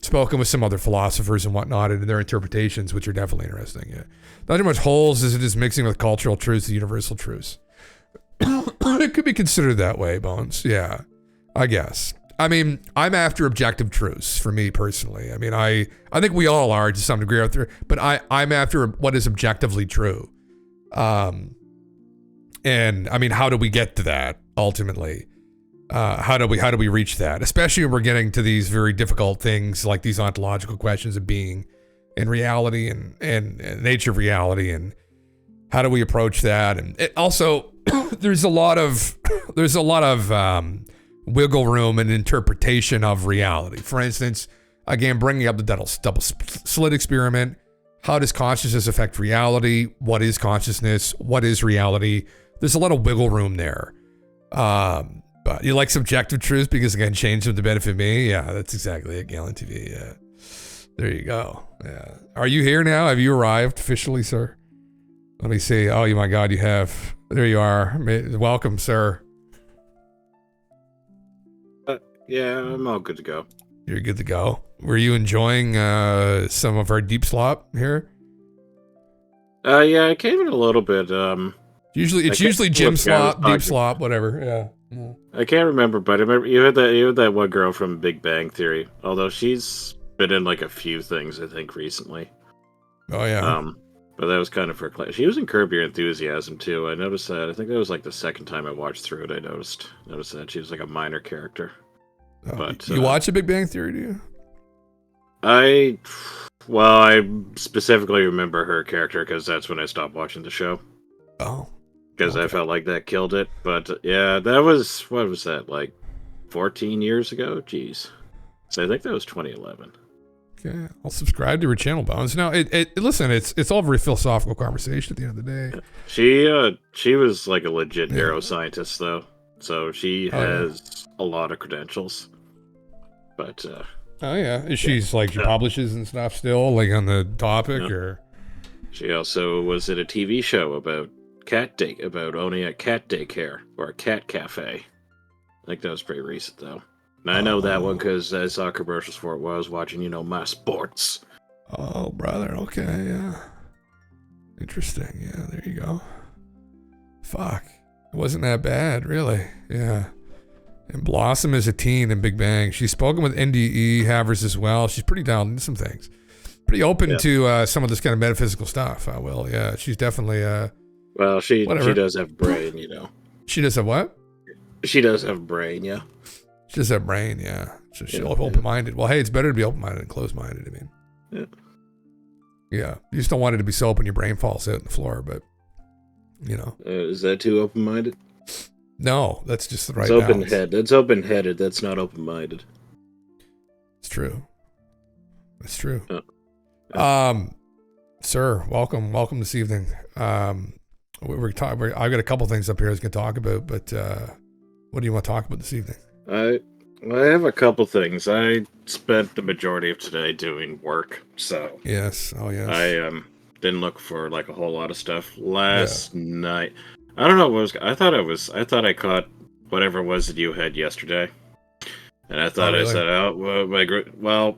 spoken with some other philosophers and whatnot and their interpretations, which are definitely interesting. Yeah, not too much holes as it is mixing with cultural truths, the universal truths. It could be considered that way, Bones. Yeah, I guess. I mean, I'm after objective truths for me personally. I mean, I think we all are to some degree out there, but I'm after what is objectively true. And I mean, how do we get to that ultimately? How do we reach that? Especially when we're getting to these very difficult things like these ontological questions of being and reality and nature of reality, and how do we approach that? And it also there's a lot of wiggle room and interpretation of reality. For instance, again, bringing up the double slit experiment. How does consciousness affect reality? What is consciousness? What is reality? There's a lot of wiggle room there. But you like subjective truths because, again, change them to benefit me. Yeah, that's exactly it, GALENTV. Yeah. There you go. Yeah. Are you here now? Have you arrived officially, sir? Let me see. Oh, my God, you have. There you are. Welcome, sir. Yeah, I'm all good to go. You're good to go. Were you enjoying some of our deep slop here? Yeah, I came in a little bit. It's usually Jim slop, deep slop, whatever. Yeah. I can't remember, but I remember you had that one girl from Big Bang Theory. Although she's been in like a few things, I think, recently. Oh yeah. But that was kind of her class. She was in Curb Your Enthusiasm too. I noticed that. I think that was like the second time I watched through it. I noticed that she was like a minor character. Oh, but you watch a Big Bang Theory, do you? I specifically remember her character because that's when I stopped watching the show. Oh. Because I felt like that killed it. But yeah, that was, what was that, like 14 years ago? Jeez. So I think that was 2011. Okay, I'll subscribe to her channel, Bones. Now, listen, it's all very philosophical conversation at the end of the day. She was like a legit neuroscientist, though. So she has a lot of credentials. But, oh, yeah. She's like, she publishes and stuff still, like on the topic, or? She also was in a TV show about owning a cat daycare or a cat cafe. I think that was pretty recent, though. And I know that one because I saw commercials for it while I was watching, my sports. Oh, brother. Okay, yeah. Interesting. Yeah, there you go. Fuck. It wasn't that bad, really. Yeah. And Blossom is a teen in Big Bang. She's spoken with NDE havers as well. She's pretty down into some things. Pretty open to some of this kind of metaphysical stuff, I will. Yeah, she's definitely... well, she does have brain, She does have what? She does have brain, yeah. She does have brain, yeah. So she's open-minded. Well, hey, it's better to be open-minded than closed-minded, I mean. Yeah. Yeah, you just don't want it to be soap and your brain falls out on the floor, but you know. Is that too open-minded? No, that's just the right It's open balance. head. That's open-headed. That's not open-minded. It's true. It's true. Oh. Sir, welcome this evening. We're talking. I've got a couple things up here I was going to talk about, but what do you want to talk about this evening? I have a couple things. I spent the majority of today doing work, so yes, I didn't look for like a whole lot of stuff last night. I don't know what was. I thought I caught whatever it was that you had yesterday, and I thought I said, well,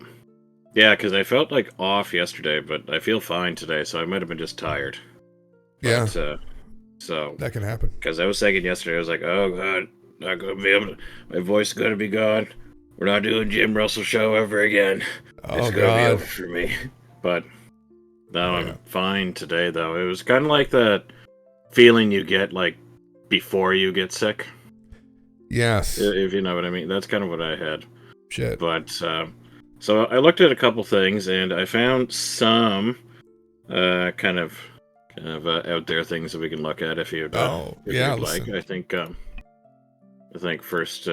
yeah, because I felt like off yesterday, but I feel fine today, so I might have been just tired. Yeah. But, so that can happen. Because I was thinking yesterday, I was like, oh god, not gonna be able to, my voice is gonna be gone. We're not doing Jim Russell show ever again. It's gonna be over for me. But no, I'm fine today though. It was kind of like that feeling you get like before you get sick. Yes. If you know what I mean. That's kind of what I had. Shit. But so I looked at a couple things and I found some kind of out there things that we can look at if you'd like. I think first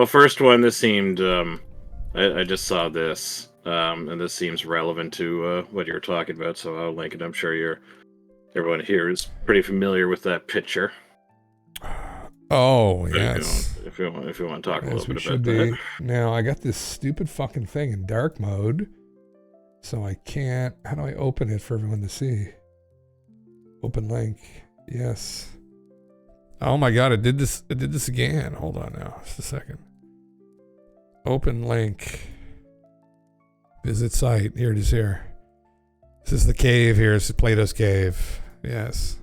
first one, this seemed I just saw this and this seems relevant to what you're talking about, so I'll link it. I'm sure everyone here is pretty familiar with that picture. Oh, yes. If you want to talk a little bit should about be. that. Now, I got this stupid fucking thing in dark mode, so I can't... How do I open it for everyone to see? Open link. Yes. Oh my god, it did this again. Hold on now. Just a second. Open link. Visit site. Here it is here. This is the cave here. This is Plato's cave. Yes.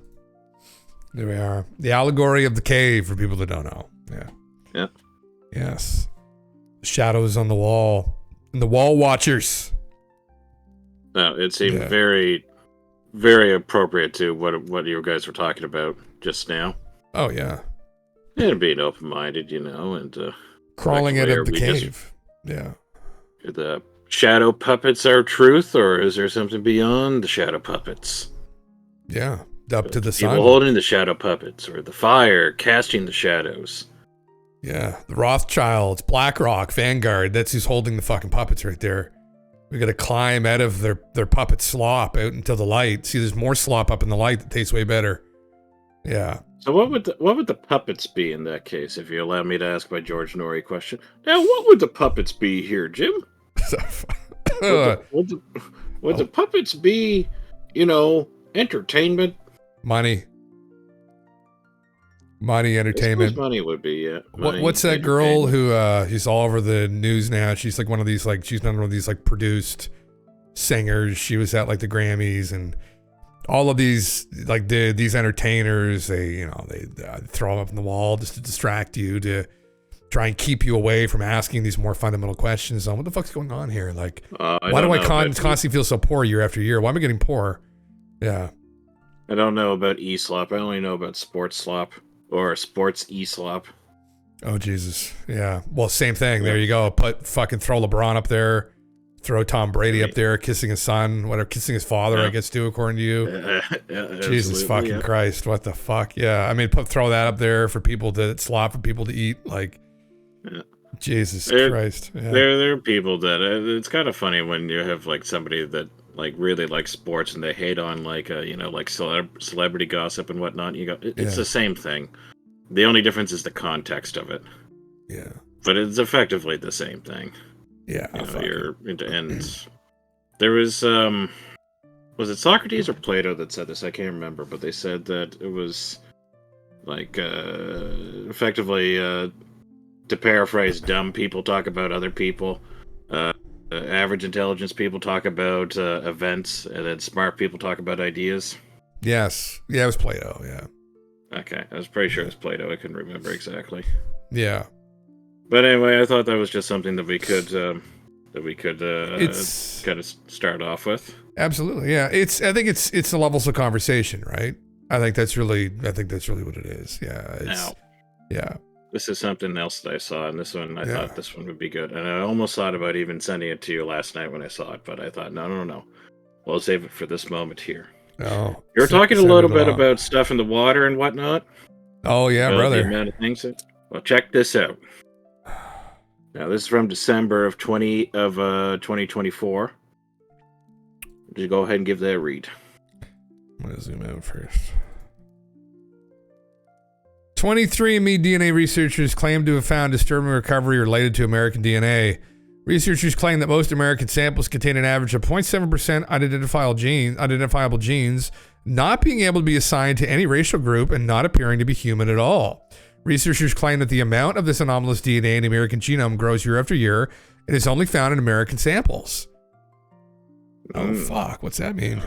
There we are. The allegory of the cave for people that don't know. Yeah. Yeah. Yes. The shadows on the wall. And the wall watchers. No, it seemed very, very appropriate to what you guys were talking about just now. Oh, yeah. And being open-minded, and... crawling out of the cave. Yeah. The shadow puppets are truth, or is there something beyond the shadow puppets? Yeah. Up to the sun. People holding the shadow puppets, or the fire casting the shadows. Yeah, the Rothschilds, BlackRock, Vanguard. That's who's holding the fucking puppets right there. We got to climb out of their puppet slop out into the light. See, there's more slop up in the light that tastes way better. Yeah. So what would the puppets be in that case? If you allow me to ask my George Norrie question. Now, what would the puppets be here, Jim? would the puppets be, entertainment? Money, entertainment. Money would be, yeah. What's that girl who she's all over the news now? She's like one of these she's one of these produced singers. She was at the Grammys, and all of these these entertainers, they throw them up in the wall just to distract you, to try and keep you away from asking these more fundamental questions on what the fuck's going on here. Why do I constantly feel so poor year after year? Why am I getting poor? Yeah. I don't know about e-slop. I only know about sports slop or sports e-slop. Oh, Jesus. Yeah. Well, same thing. There you go. Throw LeBron up there. Throw Tom Brady up there, kissing his son, kissing his father, I guess, too, according to you. Jesus fucking Christ. What the fuck? Yeah. I mean, throw that up there for people to slop, for people to eat. Jesus Christ. Yeah. There are people that, it's kind of funny when you have somebody that really likes sports and they hate on celebrity gossip and whatnot. You go, it's the same thing. The only difference is the context of it. Yeah. But it's effectively the same thing. Yeah. You're into ends. There was it Socrates or Plato that said this? I can't remember, but they said that it was effectively to paraphrase, dumb people talk about other people. Average intelligence people talk about events, and then smart people talk about ideas. Yes. Yeah, it was Plato, yeah. Okay, I was pretty sure it was Plato. I couldn't remember exactly. Yeah. But anyway, I thought that was just something that we could kind of start off with. Absolutely, yeah. I think it's the levels of conversation, right? I think that's really what it is. Yeah. Yeah. This is something else that I saw, and this one, I thought this one would be good. And I almost thought about even sending it to you last night when I saw it, but I thought, no. We'll save it for this moment here. Oh, You're talking a little bit about stuff in the water and whatnot. Oh yeah, The brother. amount of things. Well, check this out. Now, this is from December of 2024. Just go ahead and give that a read. I'm gonna zoom out first. 23andMe DNA researchers claim to have found disturbing recovery related to American DNA. Researchers claim that most American samples contain an average of 0.7% unidentifiable genes, not being able to be assigned to any racial group and not appearing to be human at all. Researchers claim that the amount of this anomalous DNA in the American genome grows year after year and is only found in American samples. Oh, fuck. What's that mean?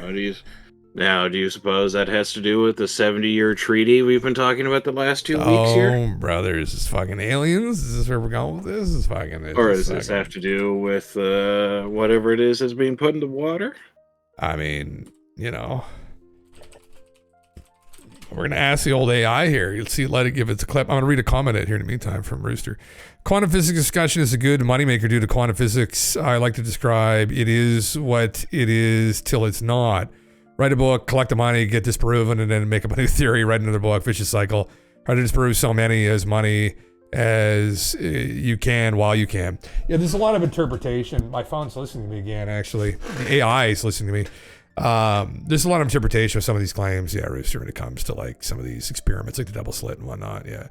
Now, do you suppose that has to do with the 70-year treaty we've been talking about the last 2 weeks here? Oh, brother, is this fucking aliens? Is this where we're going with this? Is fucking... Or does this have to do with whatever it is that's being put in the water? I mean, you know... We're going to ask the old AI here. You'll see, let it give it a clip. I'm going to read a comment out here in the meantime from Rooster. Quantum physics discussion is a good moneymaker due to quantum physics. I like to describe it is what it is till it's not. Write a book, collect the money, get disproven, and then make up a new theory, write another book, vicious cycle. Try to disprove so many as money as you can while you can. Yeah, there's a lot of interpretation. My phone's listening to me again, actually. The AI is listening to me. There's a lot of interpretation of some of these claims, yeah, Rooster, when it comes to like some of these experiments, like the double slit and whatnot, yeah.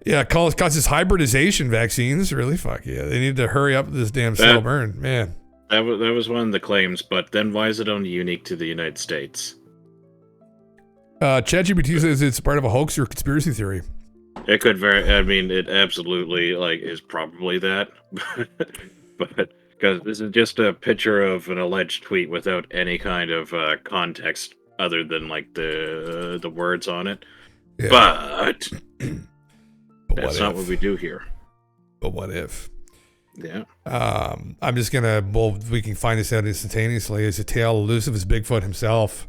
Yeah, causes hybridization vaccines, really? Fuck yeah. They need to hurry up this damn slow burn, man. That was one of the claims, but then why is it only unique to the United States? ChatGPT says it's part of a hoax or conspiracy theory. It could it absolutely, like, is probably that. But... because this is just a picture of an alleged tweet without any kind of context other than like the words on it. Yeah. But that's not what we do here. But what if? Yeah. I'm just gonna. Well, we can find this out instantaneously. Is a tale elusive as Bigfoot himself.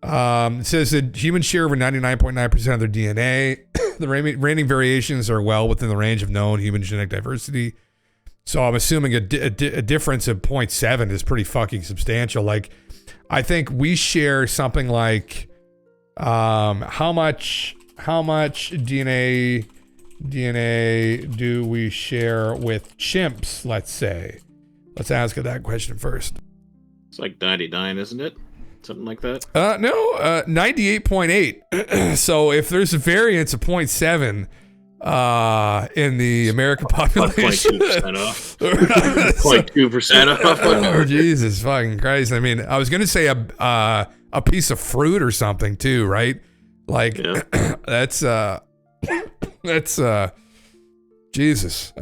It says that humans share over 99.9% of their DNA. The remaining variations are well within the range of known human genetic diversity. So I'm assuming a difference of 0.7 is pretty fucking substantial. Like, I think we share something like, how much DNA do we share with chimps? Let's say. Let's ask that question first. It's like 99, isn't it? Something like that. No, 98.8. So if there's a variance of 0.7. In the American population, 0.2% off. 0.2% off. Oh, Jesus fucking Christ! I mean, I was gonna say a piece of fruit or something too, right? Like that's Jesus.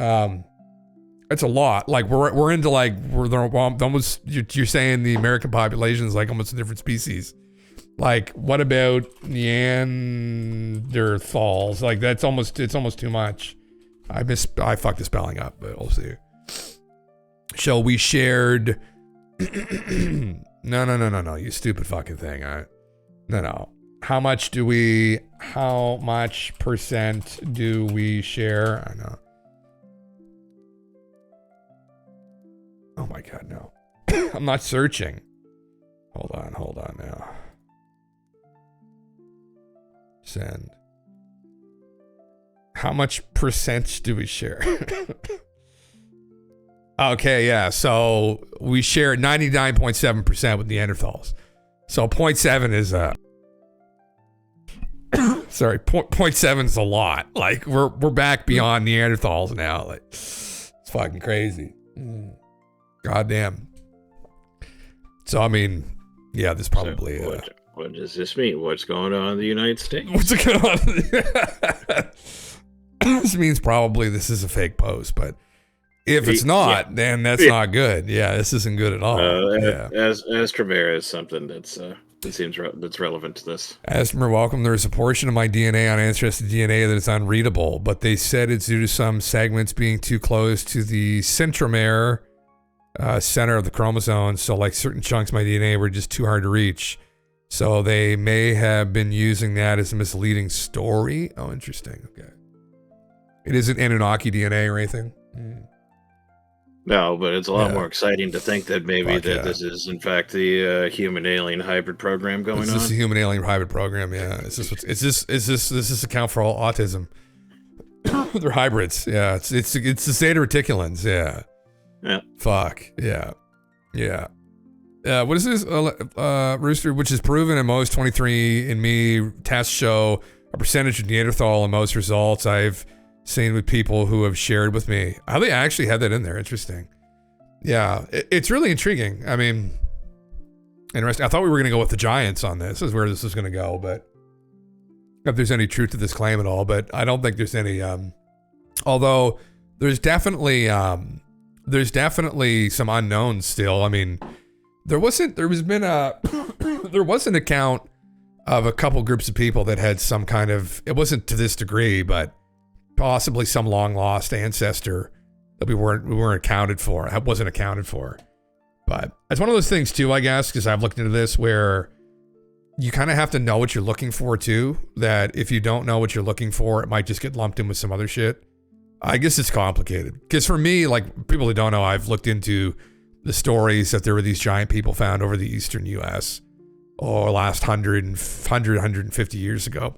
That's a lot. Like we're into like we're almost. You're saying the American population is like almost a different species. Like, what about Neanderthals? Like, it's almost too much. I fucked the spelling up, but we'll see. So we shared. No, you stupid fucking thing. No. How much percent do we share? I know. Oh my God, no. I'm not searching. Hold on now. Send. How much percent do we share? Okay, yeah. So we share 99.7% with Neanderthals. So 0.7 is sorry, 0.7 is a lot. Like we're back beyond Neanderthals now. Like it's fucking crazy. Goddamn. So I mean, yeah, this probably. So what does this mean? What's going on in the United States? What's going on? This means probably this is a fake post, but if it's not, then that's not good. Yeah, this isn't good at all. Astromer is something that's that's relevant to this. Astromer, welcome. There's a portion of my DNA on Ancestry DNA that is unreadable, but they said it's due to some segments being too close to the centromere center of the chromosome. So like certain chunks of my DNA were just too hard to reach. So they may have been using that as a misleading story. Oh, interesting. Okay. It isn't Anunnaki DNA or anything. No, but it's a lot Yeah. more exciting to think that maybe Fuck that yeah. this is in fact the human alien hybrid program going Is on. this a human alien hybrid program? Yeah. Is this account for all autism? They're hybrids. Yeah. It's the Zeta Reticulans. Yeah. Yeah. Fuck. Yeah. Yeah. What is this, Rooster? Which is proven in most 23andMe tests show a percentage of Neanderthal in most results I've seen with people who have shared with me. How they actually had that in there. Interesting. Yeah. It's really intriguing. I mean, interesting. I thought we were going to go with the giants on this. This is where this is going to go, but if there's any truth to this claim at all, but I don't think there's any, although there's definitely some unknowns still. I mean, there was an account of a couple groups of people that had some kind of, it wasn't to this degree, but possibly some long lost ancestor that we weren't accounted for. It wasn't accounted for. But it's one of those things too, I guess, because I've looked into this where you kind of have to know what you're looking for too. That if you don't know what you're looking for, it might just get lumped in with some other shit. I guess it's complicated. Because for me, like people who don't know, I've looked into the stories that there were these giant people found over the eastern U.S. Last 150 years ago.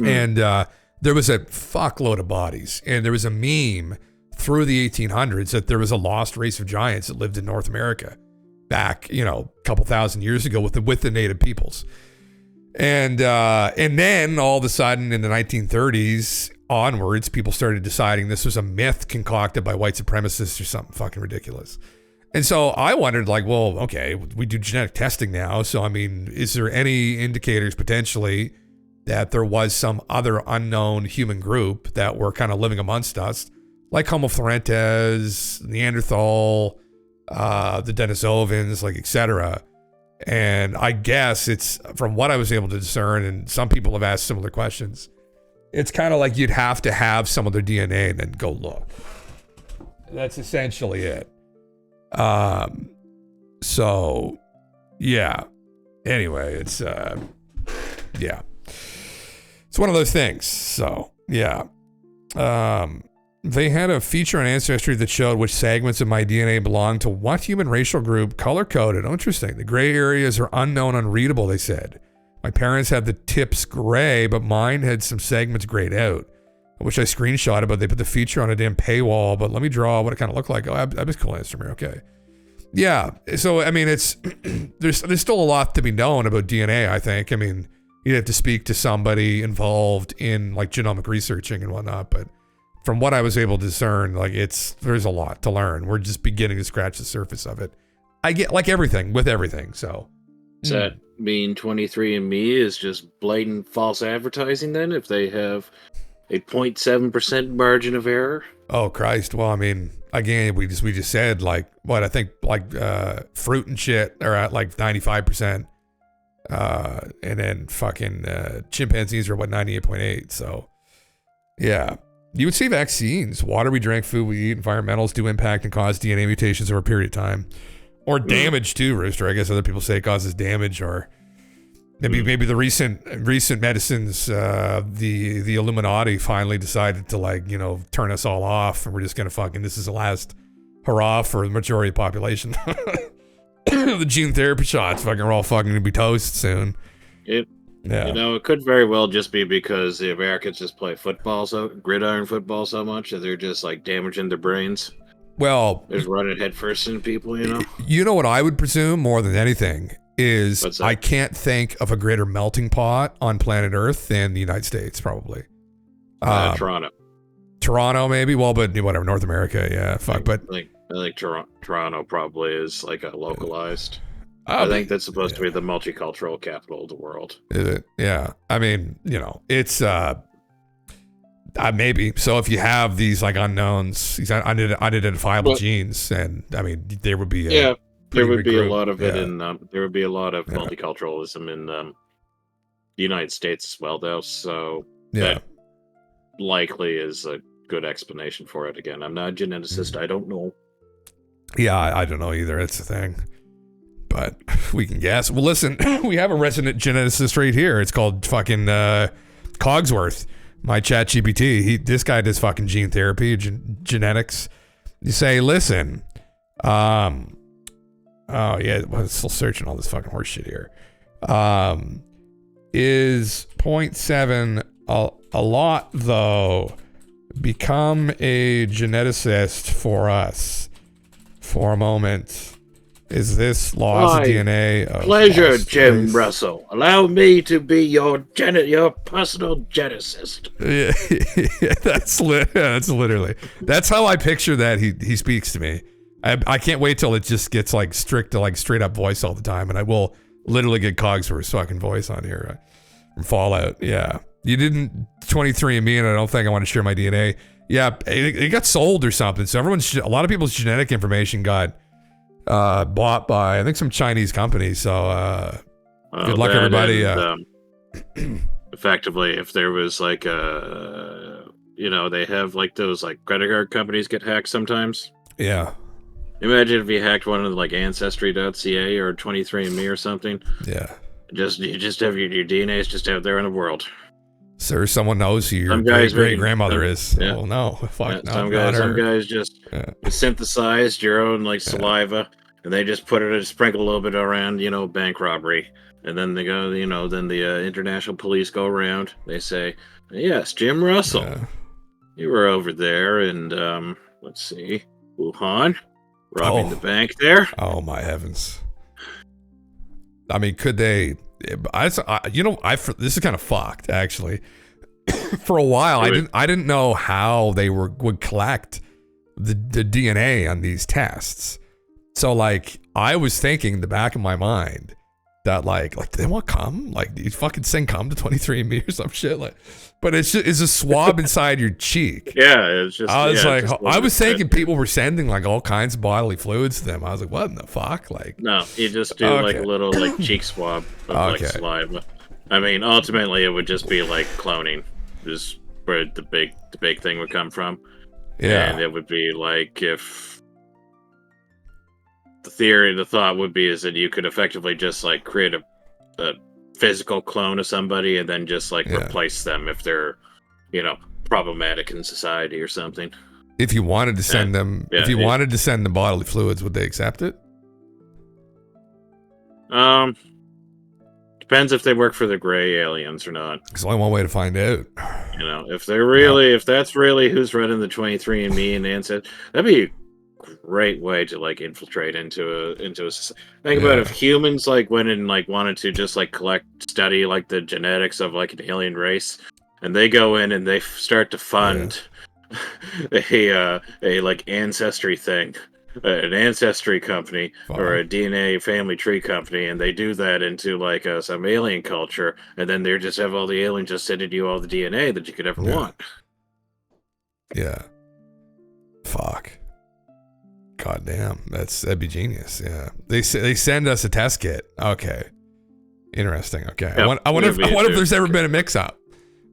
And there was a fuckload of bodies. And there was a meme through the 1800s that there was a lost race of giants that lived in North America back, a couple thousand years ago with the native peoples. And then all of a sudden in the 1930s onwards, people started deciding this was a myth concocted by white supremacists or something fucking ridiculous. And so I wondered, like, well, okay, we do genetic testing now. So, I mean, is there any indicators potentially that there was some other unknown human group that were kind of living amongst us, like Homo florentes, Neanderthal, the Denisovans, like, etc. And I guess it's, from what I was able to discern, and some people have asked similar questions, it's kind of like you'd have to have some of their DNA and then go look. That's essentially it. So yeah, anyway, it's yeah, it's one of those things. So yeah, they had a feature on Ancestry that showed which segments of my DNA belong to what human racial group, color coded. Oh, interesting. The gray areas are unknown, unreadable, they said. My parents had the tips gray, but mine had some segments grayed out. I wish I screenshot it, but they put the feature on a damn paywall. But let me draw what it kind of looked like. Oh, I was cool answer. Okay. Yeah. So, I mean, it's, there's still a lot to be known about DNA, I think. I mean, you'd have to speak to somebody involved in like genomic researching and whatnot. But from what I was able to discern, like there's a lot to learn. We're just beginning to scratch the surface of it. I get like everything with everything. So. Does that mean 23andMe is just blatant false advertising then, if they have a 0.7% margin of error? Oh Christ! Well, I mean, again, we just said like what I think like fruit and shit are at like 95%, and then fucking chimpanzees are what 98.8. So yeah, you would see vaccines, water we drink, food we eat, environmentals do impact and cause DNA mutations over a period of time. Or damage too, Rooster. I guess other people say it causes damage, or maybe the recent medicines, the Illuminati finally decided to like, turn us all off, and we're just gonna this is the last hurrah for the majority of the population. The gene therapy shots, we're all fucking gonna be toast soon. It could very well just be because the Americans just play gridiron football so much that they're just like damaging their brains. Well, there's running headfirst in people, You know what I would presume more than anything is I can't think of a greater melting pot on planet Earth than the United States, probably. Toronto. Toronto, maybe. Well, but whatever, North America, yeah. Fuck, but I think Toronto probably is like a localized. I think that's supposed to be the multicultural capital of the world. Is it? Yeah. I mean, it's maybe. So if you have these like unknowns, these unidentifiable genes, and I mean, there would be there would be a lot of it in there would be a lot of multiculturalism in the United States as well, though. So that likely is a good explanation for it. Again, I'm not a geneticist. I don't know. Yeah, I don't know either. It's a thing, but we can guess. Well, listen, we have a resident geneticist right here. It's called fucking Cogsworth. My chat GPT, this guy does fucking gene therapy, genetics, You say, listen, oh yeah, I'm still searching all this fucking horse shit here. Is 0.7 a lot though? Become a geneticist for us for a moment. Is this lost My DNA? Of pleasure, lost Jim race? Russell. Allow me to be your personal geneticist. Yeah, that's literally. That's how I picture that he speaks to me. I can't wait till it just gets like strict to like straight up voice all the time, and I will literally get cogs for his fucking voice on here from Fallout. Yeah, you didn't 23andMe, and I don't think I want to share my DNA. Yeah, it got sold or something. So a lot of people's genetic information got bought by I think some Chinese company. So good luck, everybody. Effectively, if there was like they have like those like credit card companies get hacked sometimes. Yeah. Imagine if you hacked one of the like Ancestry.ca or 23andMe or something. Yeah. You just have your DNA is just out there in the world. Sir, someone knows who your great grandmother is. Yeah. Oh no, fuck, Some guys just synthesized your own like saliva, and they just sprinkle a little bit around, bank robbery, and then they go, then the international police go around. They say, yes, Jim Russell, you were over there, and let's see, Wuhan, robbing the bank there. Oh my heavens! I mean, could they? This is kind of fucked actually. For a while, I didn't know how they would collect the DNA on these tests. So like, I was thinking in the back of my mind that like they want cum, like you fucking send cum to 23andMe or some shit, like. But it's a swab inside your cheek. Yeah, it's just. I was thinking people were sending like all kinds of bodily fluids to them. I was like, what in the fuck? Like, no, you just do like a little like cheek swab of like saliva. I mean, ultimately, it would just be like cloning, is where the big thing would come from. Yeah, and it would be like if the thought would be is that you could effectively just like create a physical clone of somebody and then just like replace them if they're problematic in society or something. If you wanted to send them wanted to send them bodily fluids, would they accept it? Depends if they work for the gray aliens or not. There's only one way to find out. If they're really if that's really who's running the 23andMe and Ancestry, that'd be great way to like infiltrate into a think about if humans like went and like wanted to just like study like the genetics of like an alien race, and they go in and they start to fund a like ancestry thing, an ancestry company or a DNA family tree company, and they do that into like some alien culture, and then they just have all the aliens just sending you all the DNA that you could ever want. Yeah. Fuck. God damn, that'd be genius. Yeah, they send us a test kit. Okay, interesting. Okay, Yep. I wonder if there's ever been a mix-up.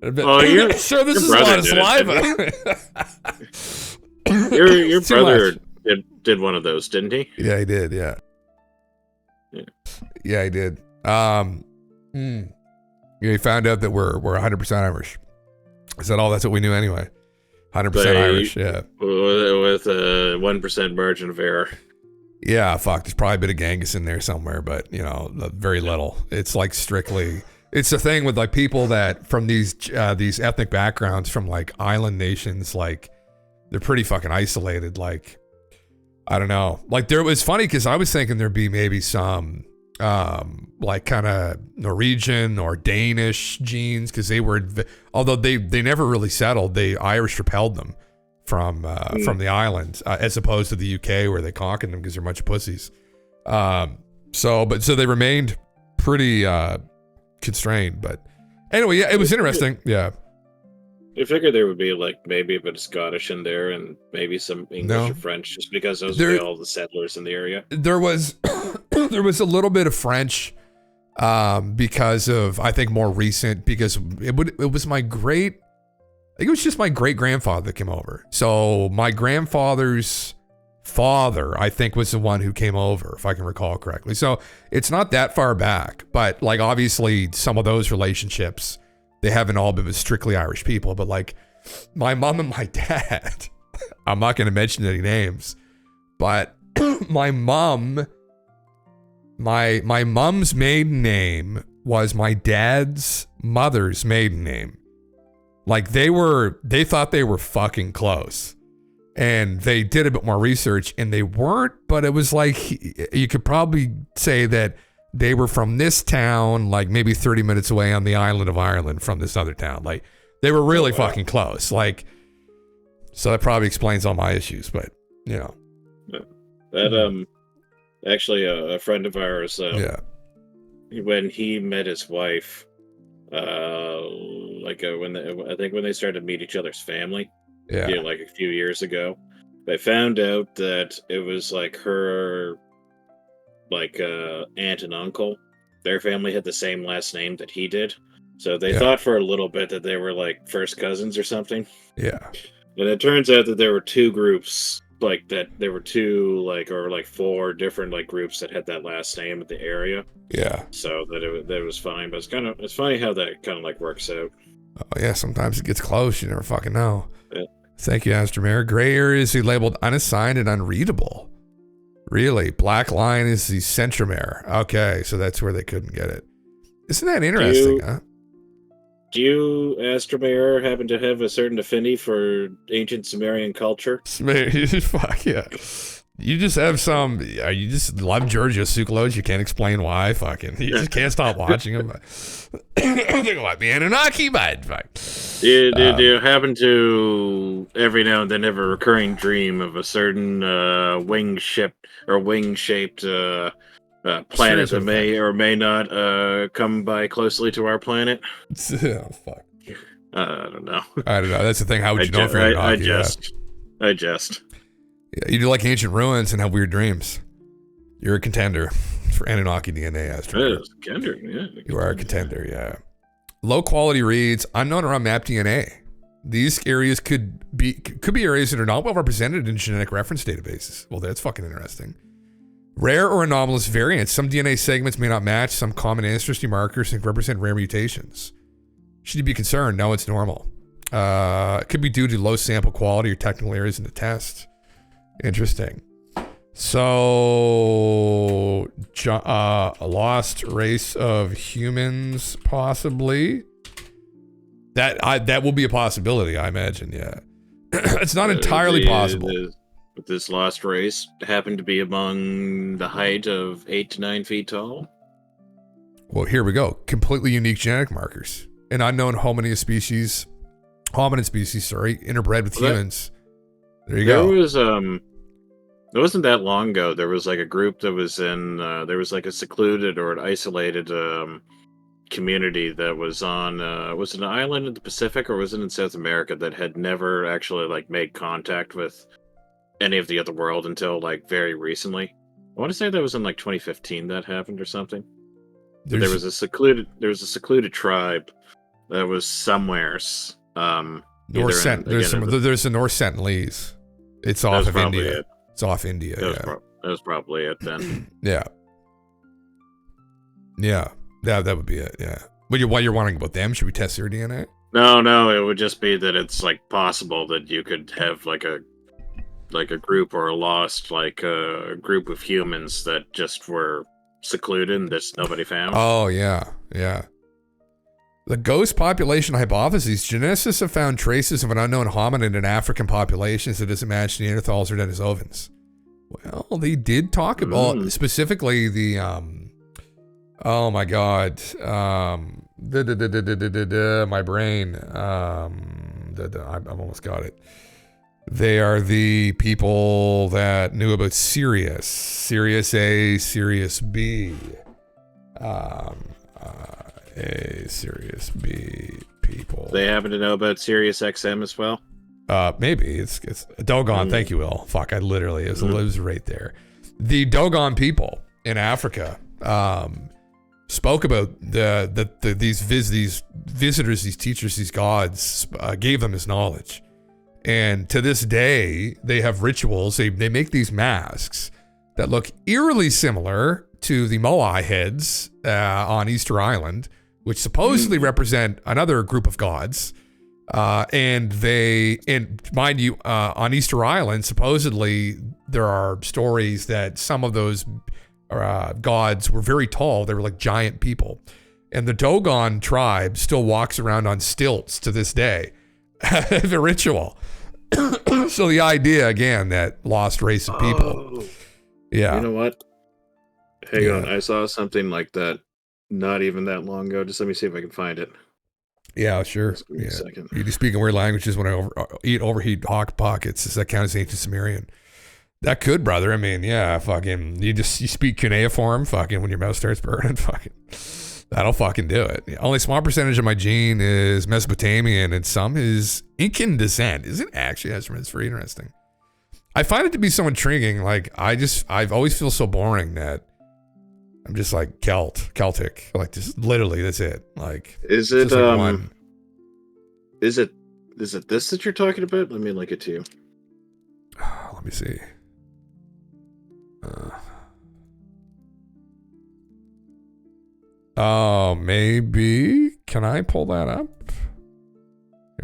Oh, you're sure. This is a lot of saliva. Your brother did one of those, didn't he? Yeah, he did. Yeah, he did. He found out that we're 100% Irish. I said, "Oh, that's what we knew anyway." 100% Irish, yeah. With a 1% margin of error. Yeah, fuck. There's probably a bit of Genghis in there somewhere, but very little. It's like strictly. It's the thing with like people that from these ethnic backgrounds from like island nations, like they're pretty fucking isolated. Like I don't know. Like there was funny because I was thinking there'd be maybe some like kind of Norwegian or Danish genes because they were, although they never really settled. The Irish repelled them from the islands as opposed to the UK where they conquered them because they're a bunch of pussies. So they remained pretty constrained. But anyway, yeah, it was interesting. Yeah. You figured there would be like maybe a bit of Scottish in there and maybe some English or French, just because those were all the settlers in the area. There was a little bit of French because of I think more recent because it was my great. I think it was just my great grandfather that came over. So my grandfather's father, I think, was the one who came over, if I can recall correctly. So it's not that far back, but like obviously some of those relationships. They haven't all been with strictly Irish people, but like my mom and my dad I'm not going to mention any names, but my mom's maiden name was my dad's mother's maiden name. Like they thought they were fucking close, and they did a bit more research and they weren't, but it was like, you could probably say that they were from this town, like maybe 30 minutes away on the island of Ireland from this other town. Like they were really fucking close. Like, so that probably explains all my issues, but you know. That, actually a friend of ours, when he met his wife, I think when they started to meet each other's family, like a few years ago, they found out that it was like her, like aunt and uncle, their family had the same last name that he did, so they thought for a little bit that they were like first cousins or something. Yeah. And it turns out that there were two groups, like that there were two, like, or like four different like groups that had that last name in the area. Yeah. So that was fine, but it's funny how that kind of like works out. Oh yeah, sometimes it gets close. You never fucking know. Yeah. Thank you, Astromer. Gray areas he labeled unassigned and unreadable. Really? Black line is the centromere. Okay, so that's where they couldn't get it. Isn't that interesting, huh? Do you, Astromer, happen to have a certain affinity for ancient Sumerian culture? Fuck yeah. You just have some, you just love Giorgio Tsoukalos. You can't explain why. Fucking, you just can't stop watching him. Think about the Anunnaki, but fuck. Do you happen to every now and then have a recurring dream of a certain wing-shaped planet that may or may not come by closely to our planet? Oh, fuck. I don't know. That's the thing. How would you know if you're Anunnaki? I jest. Yeah, you do like ancient ruins and have weird dreams. You're a contender for Anunnaki DNA, Astro. Contender, yeah. You are a contender, yeah. Low quality reads, unknown around map DNA. These areas could be areas that are not well represented in genetic reference databases. Well, that's fucking interesting. Rare or anomalous variants. Some DNA segments may not match some common ancestry markers and represent rare mutations. Should you be concerned? No, it's normal. It could be due to low sample quality or technical errors in the test. Interesting. So, a lost race of humans, possibly. That will be a possibility, I imagine. Yeah, it's not entirely possible. This lost race happened to be among the height of 8 to 9 feet tall. Well, here we go. Completely unique genetic markers. An unknown hominid species, interbred with humans. There you go. It wasn't that long ago. There was like a group that was in, there was like a secluded or an isolated community that was on, was it an island in the Pacific or was it in South America that had never actually like made contact with any of the other world until like very recently. I want to say that was in like 2015 that happened or something. There was a secluded tribe that was somewheres. There's the North Sentinelese. It's off of India. It's off India. That was probably it then. Yeah. That would be it. Yeah. While you're wondering about them, should we test their DNA? No, it would just be that it's like possible that you could have like a group or a lost like a group of humans that just were secluded and that nobody found. Oh yeah. The ghost population hypothesis. Geneticists have found traces of an unknown hominid in African populations that doesn't match Neanderthals or Denisovans. Well, they did talk about specifically the oh my god, my brain. I've almost got it. They are the people that knew about Sirius A, Sirius B. A Sirius B people. They happen to know about Sirius XM as well? Maybe. It's Dogon. Thank you, Will. Fuck, I literally, it was right there. The Dogon people in Africa spoke about these visitors, these teachers, these gods, gave them this knowledge. And to this day, they have rituals. They make these masks that look eerily similar to the Moai heads on Easter Island, which supposedly represent another group of gods. And mind you, on Easter Island, supposedly there are stories that some of those gods were very tall. They were like giant people. And the Dogon tribe still walks around on stilts to this day. The ritual. So the idea, again, that lost race of people. Yeah. You know what? Hang on. I saw something like that not even that long ago. Just let me see if I can find it. Yeah, sure. Just give me a second. You do speak in weird languages when I overheat hawk pockets. Does that count as ancient Sumerian? That could, brother. I mean, yeah, fucking, you speak cuneiform, fucking, when your mouth starts burning, fucking, that'll fucking do it. The only small percentage of my gene is Mesopotamian and some is Incan descent. Is it actually? It's very interesting. I find it to be so intriguing. Like, I've always feel so boring that I'm just like Celtic. Like, just literally, that's it. Like, is it, is it this that you're talking about? Let me link it to you. Let me see. Oh, maybe. Can I pull that up?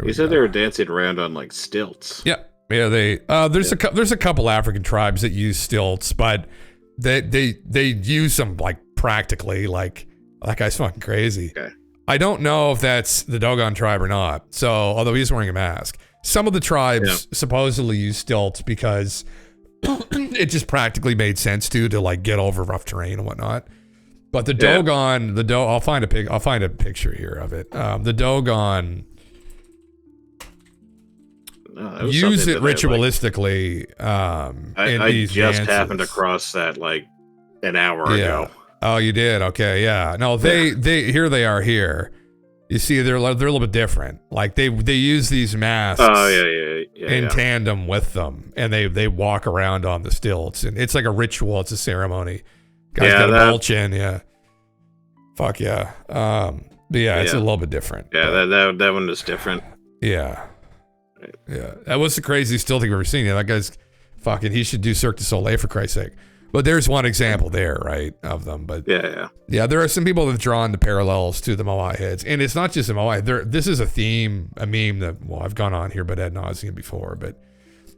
You said they were dancing around on like stilts. Yeah, they. There's a couple African tribes that use stilts, but they use them like practically. Like that guy's fucking crazy. Okay. I don't know if that's the Dogon tribe or not. So, although he's wearing a mask, some of the tribes supposedly use stilts because it just practically made sense to like get over rough terrain and whatnot. But the Dogon, I'll find a picture here of it. The Dogon use it ritualistically. I just happened across that like an hour ago. Oh, you did? Okay, yeah. No, they here they are here. You see, they're a little bit different. Like they use these masks. In tandem with them, and they walk around on the stilts, and it's like a ritual. It's a ceremony. Guys got a mulch in, Fuck yeah. But it's a little bit different. Yeah, that one is different. Yeah. Yeah. That was the craziest stilt thing I've ever seen. Yeah, that guy's fucking, he should do Cirque du Soleil for Christ's sake. But there's one example there, right, of them. But yeah, there are some people that have drawn the parallels to the Moai heads. And it's not just the Moai. This is a theme, a meme that, well, I've gone on here but ad nauseum before. But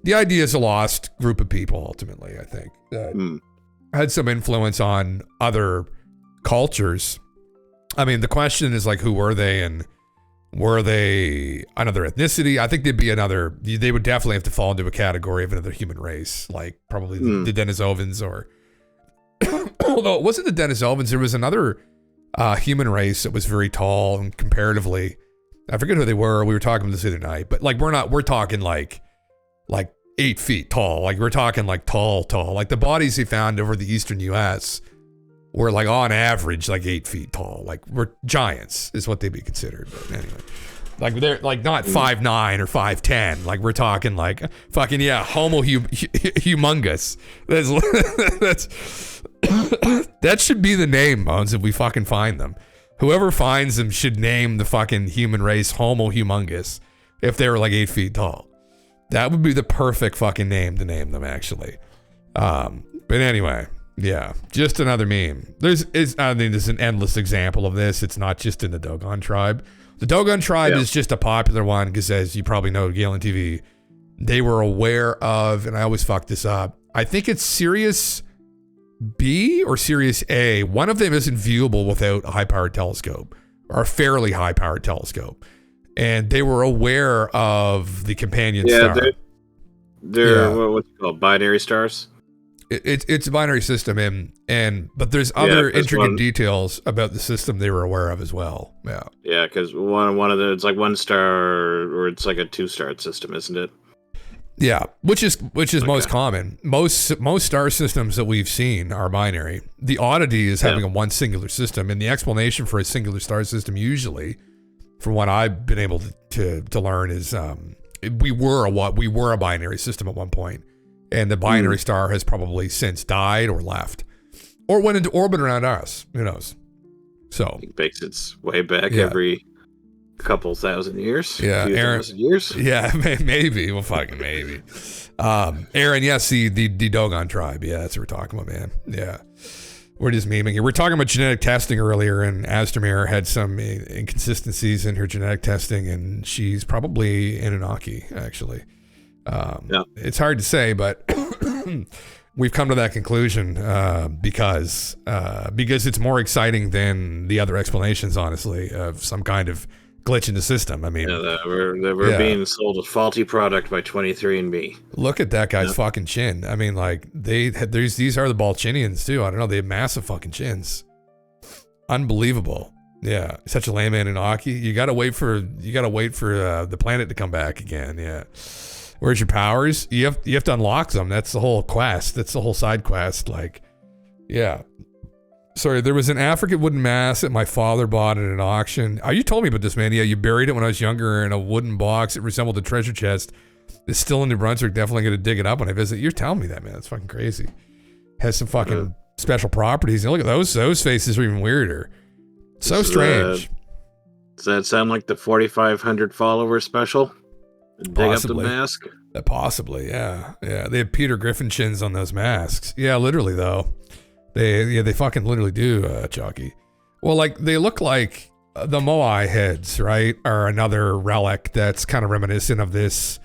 the idea is a lost group of people, ultimately, I think, that had some influence on other cultures. I mean, the question is, like, who were they, and were they another ethnicity? I think they would definitely have to fall into a category of another human race, like probably the Denisovans, or although it wasn't the Denisovans, there was another human race that was very tall and comparatively, I forget who they were. We were talking about this the other night, but like we're talking like 8 feet tall. Like we're talking like tall. Like the bodies he found over the eastern US were like on average like 8 feet tall. Like we're giants is what they'd be considered. But anyway, like they're like not 5'9" or 5'10". Like we're talking like fucking homo humongous. That's that should be the name, Bones, if we fucking find them. Whoever finds them should name the fucking human race Homo humongous if they were like 8 feet tall. That would be the perfect fucking name to name them, actually. But anyway, yeah, just another meme. There's an endless example of this. It's not just in the Dogon tribe. The Dogon tribe is just a popular one because, as you probably know, GALENTV, they were aware of, and I always fuck this up, I think it's Sirius B or Sirius A. One of them isn't viewable without a high-powered telescope, or a fairly high-powered telescope. And they were aware of the companion star. They're what's it called, binary stars? It's a binary system, but there's other intricate details about the system they were aware of as well. Yeah, because one of the, it's like one star, or it's like a 2-star system, isn't it? Yeah, which is most common. Most star systems that we've seen are binary. The oddity is having a one singular system, and the explanation for a singular star system usually, from what I've been able to learn, is we were a binary system at one point. And the binary star has probably since died or left, or went into orbit around us. Who knows? So it makes its way back every couple thousand years. Yeah, Aaron. Years. Yeah, maybe. Well, fucking maybe. Aaron, yes, the Dogon tribe. Yeah, that's what we're talking about, man. Yeah. We're just memeing it. We're talking about genetic testing earlier, and Astamir had some inconsistencies in her genetic testing, and she's probably Anunnaki, actually. It's hard to say, but we've come to that conclusion because it's more exciting than the other explanations, honestly, of some kind of glitch in the system. I mean, we're being sold a faulty product by 23andMe. Look at that guy's fucking chin. I mean, like these are the Balchinians too. I don't know. They have massive fucking chins. Unbelievable. Yeah, such a lame Anunnaki. You gotta wait for the planet to come back again. Yeah. Where's your powers? You have to unlock them. That's the whole quest. That's the whole side quest. Like, yeah. Sorry, there was an African wooden mask that my father bought at an auction. Oh, you told me about this, man. Yeah, you buried it when I was younger in a wooden box. It resembled a treasure chest. It's still in New Brunswick. Definitely going to dig it up when I visit. You're telling me that, man. That's fucking crazy. Has some fucking special properties. And look at those faces are even weirder. So strange. Does that sound like the 4,500 follower special? Dig up the mask? Possibly, yeah. Yeah, they have Peter Griffin chins on those masks. Yeah, literally, though. They fucking literally do, Chalky. Well, like, they look like the Moai heads, right? Are another relic that's kind of reminiscent of this.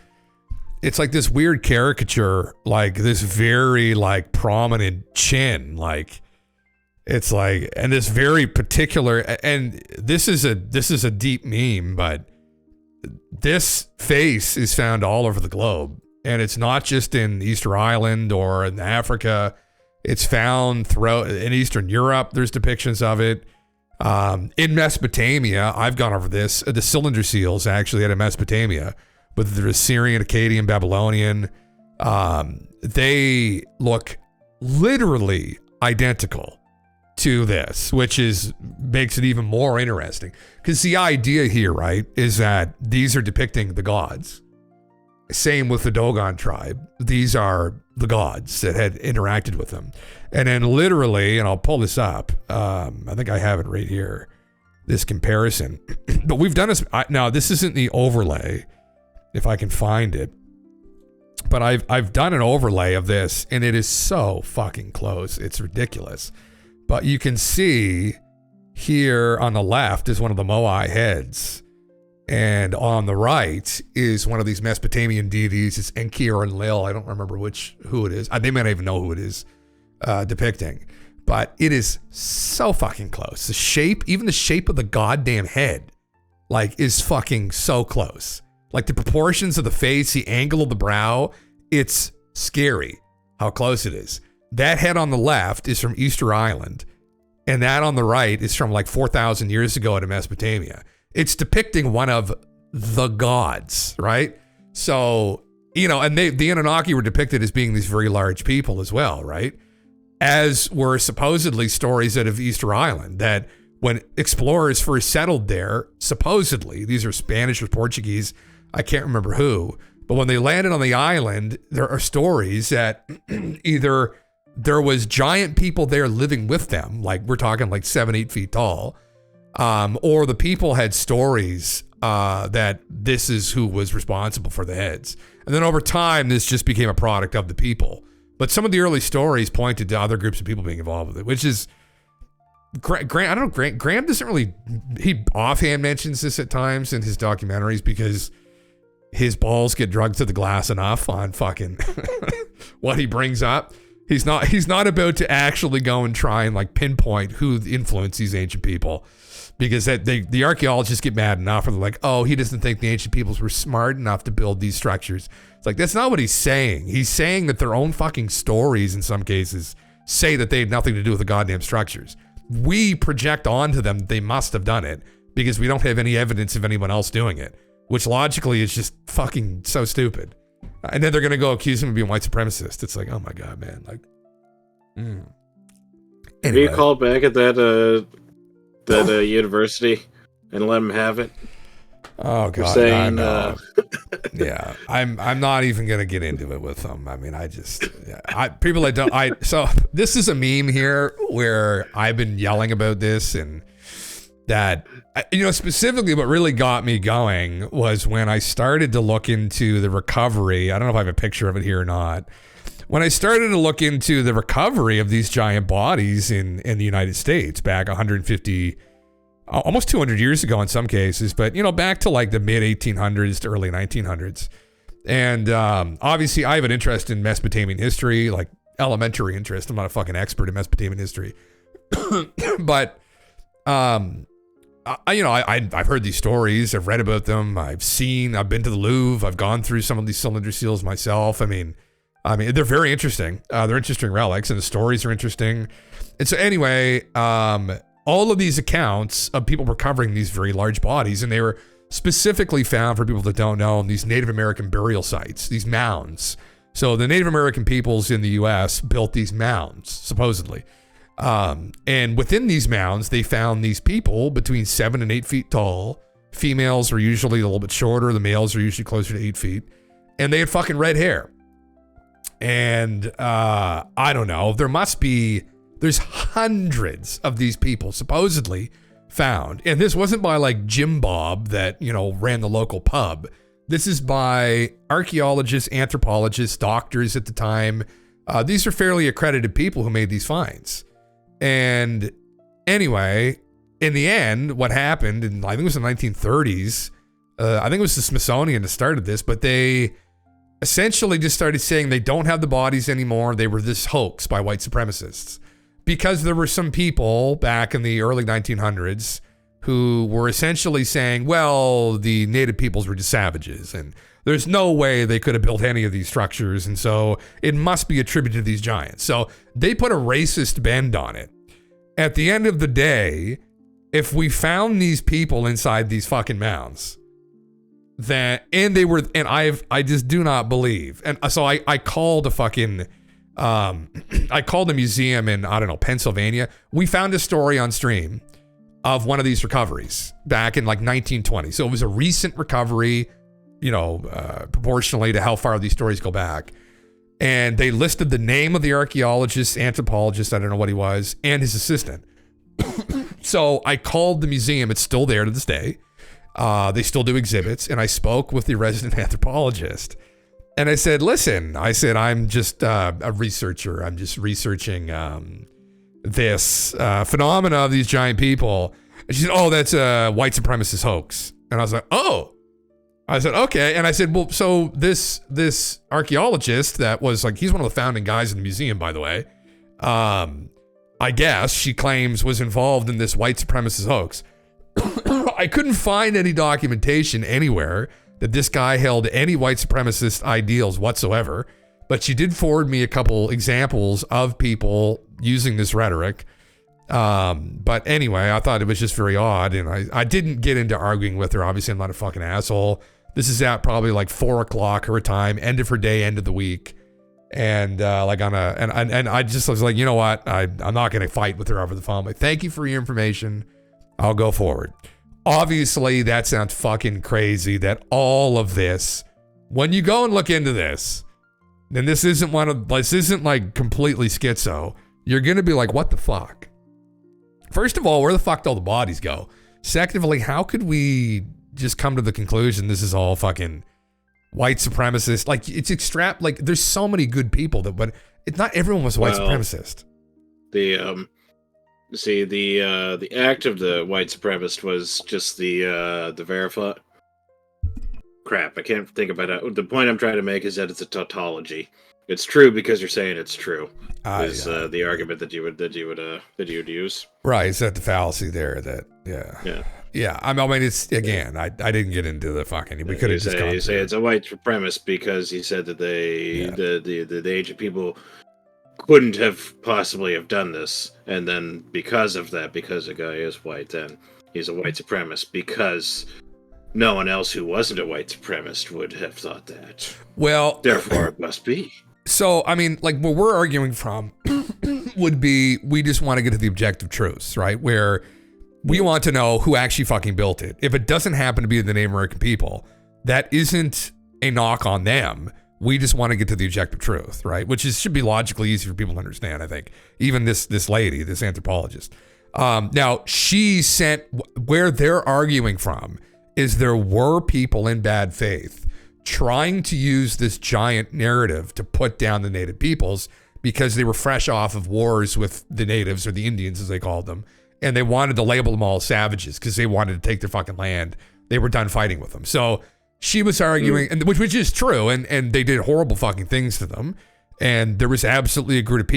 It's like this weird caricature, like this very, like, prominent chin. Like, it's like, and this very particular, and this is a deep meme, but this face is found all over the globe. And it's not just in Easter Island or in Africa. It's found throughout in Eastern Europe. There's depictions of it. In Mesopotamia, I've gone over this. The cylinder seals actually out of Mesopotamia, but the Assyrian, Akkadian, Babylonian, they look literally identical to this, which makes it even more interesting. Because the idea here, right, is that these are depicting the gods. Same with the Dogon tribe. These are the gods that had interacted with them. And then literally, and I'll pull this up, I think I have it right here, this comparison. But we've done this, now this isn't the overlay, if I can find it. But I've done an overlay of this, and it is so fucking close. It's ridiculous. But you can see here on the left is one of the Moai heads. And on the right is one of these Mesopotamian deities. It's Enki or Enlil. I don't remember who it is. They may not even know who it is depicting. But it is so fucking close. The shape, even the shape of the goddamn head, like, is fucking so close. Like, the proportions of the face, the angle of the brow, it's scary how close it is. That head on the left is from Easter Island. And that on the right is from like 4,000 years ago in Mesopotamia. It's depicting one of the gods, right? So, and the Anunnaki were depicted as being these very large people as well, right? As were supposedly stories out of Easter Island, that when explorers first settled there, supposedly, these are Spanish or Portuguese, I can't remember who, but when they landed on the island, there are stories that either there was giant people there living with them, like we're talking like 7-8 feet tall, or the people had stories that this is who was responsible for the heads. And then over time, this just became a product of the people. But some of the early stories pointed to other groups of people being involved with it, which is, Graham doesn't really, he offhand mentions this at times in his documentaries because his balls get drugged to the glass enough on fucking what he brings up. He's not about to actually go and try and like pinpoint who influenced these ancient people. Because the archaeologists get mad enough, and they're like, oh, he doesn't think the ancient peoples were smart enough to build these structures. It's like, that's not what he's saying. He's saying that their own fucking stories, in some cases, say that they had nothing to do with the goddamn structures. We project onto them that they must have done it, because we don't have any evidence of anyone else doing it, which logically is just fucking so stupid. And then they're going to go accuse him of being white supremacist. It's like, oh my God, man. Like, Anyway. Have you called back at that university and let them have it? Oh God, saying, yeah, I'm not even gonna get into it with them. I mean, so this is a meme here where I've been yelling about this, and that, specifically what really got me going was when I started to look into the recovery. I don't know if I have a picture of it here or not, when I started to look into the recovery of these giant bodies in the United States back 150, almost 200 years ago in some cases, but, back to like the mid 1800s to early 1900s. And obviously I have an interest in Mesopotamian history, like elementary interest. I'm not a fucking expert in Mesopotamian history. But, I've heard these stories. I've read about them. I've been to the Louvre. I've gone through some of these cylinder seals myself. I mean, they're very interesting. They're interesting relics, and the stories are interesting. And so anyway, all of these accounts of people recovering these very large bodies, and they were specifically found, for people that don't know, in these Native American burial sites, these mounds. So the Native American peoples in the U.S. built these mounds, supposedly. And within these mounds, they found these people between 7 and 8 feet tall. Females were usually a little bit shorter. The males are usually closer to 8 feet. And they had fucking red hair. And I don't know. There's hundreds of these people supposedly found. And this wasn't by like Jim Bob that, ran the local pub. This is by archaeologists, anthropologists, doctors at the time. These are fairly accredited people who made these finds. And anyway, in the end, what happened, and I think it was the 1930s, I think it was the Smithsonian that started this, but they essentially just started saying they don't have the bodies anymore. They were this hoax by white supremacists. Because there were some people back in the early 1900s who were essentially saying, well, the native peoples were just savages, and there's no way they could have built any of these structures, and so it must be attributed to these giants. So they put a racist bend on it. At the end of the day, if we found these people inside these fucking mounds, I just do not believe. And so I called a fucking, I called a museum in, Pennsylvania. We found a story on stream of one of these recoveries back in like 1920. So it was a recent recovery, proportionally to how far these stories go back. And they listed the name of the archaeologist, anthropologist, I don't know what he was, and his assistant. So I called the museum. It's still there to this day. They still do exhibits. And I spoke with the resident anthropologist. And I said, listen, I'm just a researcher. I'm just researching this phenomena of these giant people. And she said, oh, that's a white supremacist hoax. And I was like, oh. I said, okay. And I said, well, so this archaeologist that was like, he's one of the founding guys in the museum, by the way. I guess she claims was involved in this white supremacist hoax. I couldn't find any documentation anywhere that this guy held any white supremacist ideals whatsoever. But she did forward me a couple examples of people using this rhetoric. But anyway, I thought it was just very odd, and I didn't get into arguing with her. Obviously, I'm not a fucking asshole. This is at probably like 4 o'clock her time, end of her day, end of the week. And I was like, you know what? I'm not going to fight with her over the phone. I'm like, thank you for your information. I'll go forward. Obviously, that sounds fucking crazy that all of this, when you go and look into this, then this isn't like completely schizo. You're going to be like, what the fuck? First of all, where the fuck did all the bodies go? Secondly, how could we just come to the conclusion this is all fucking white supremacist? Like, it's like there's so many good people but it's not everyone was white supremacist. The act of the white supremacist was just the verify. Crap, I can't think about it. The point I'm trying to make is that it's a tautology. It's true because you're saying it's true. Is the argument that you would use? Right, is that the fallacy there? Yeah. I mean, it's again. I didn't get into the fucking. We could have just gone. You say it's a white supremacist because he said that the ancient people couldn't have possibly have done this, and then because of that, because the guy is white, then he's a white supremacist because no one else who wasn't a white supremacist would have thought that. Well, therefore it must be. So, I mean, like, where we're arguing from would be we just want to get to the objective truths, right? Where we want to know who actually fucking built it. If it doesn't happen to be the Native American people, that isn't a knock on them. We just want to get to the objective truth, right? Which should be logically easy for people to understand, I think. Even this lady, this anthropologist. Now, she sent, where they're arguing from is there were people in bad faith trying to use this giant narrative to put down the native peoples because they were fresh off of wars with the natives, or the Indians as they called them, and they wanted to label them all savages because they wanted to take their fucking land. They were done fighting with them. So she was arguing, and which is true, and they did horrible fucking things to them, and there was absolutely a group of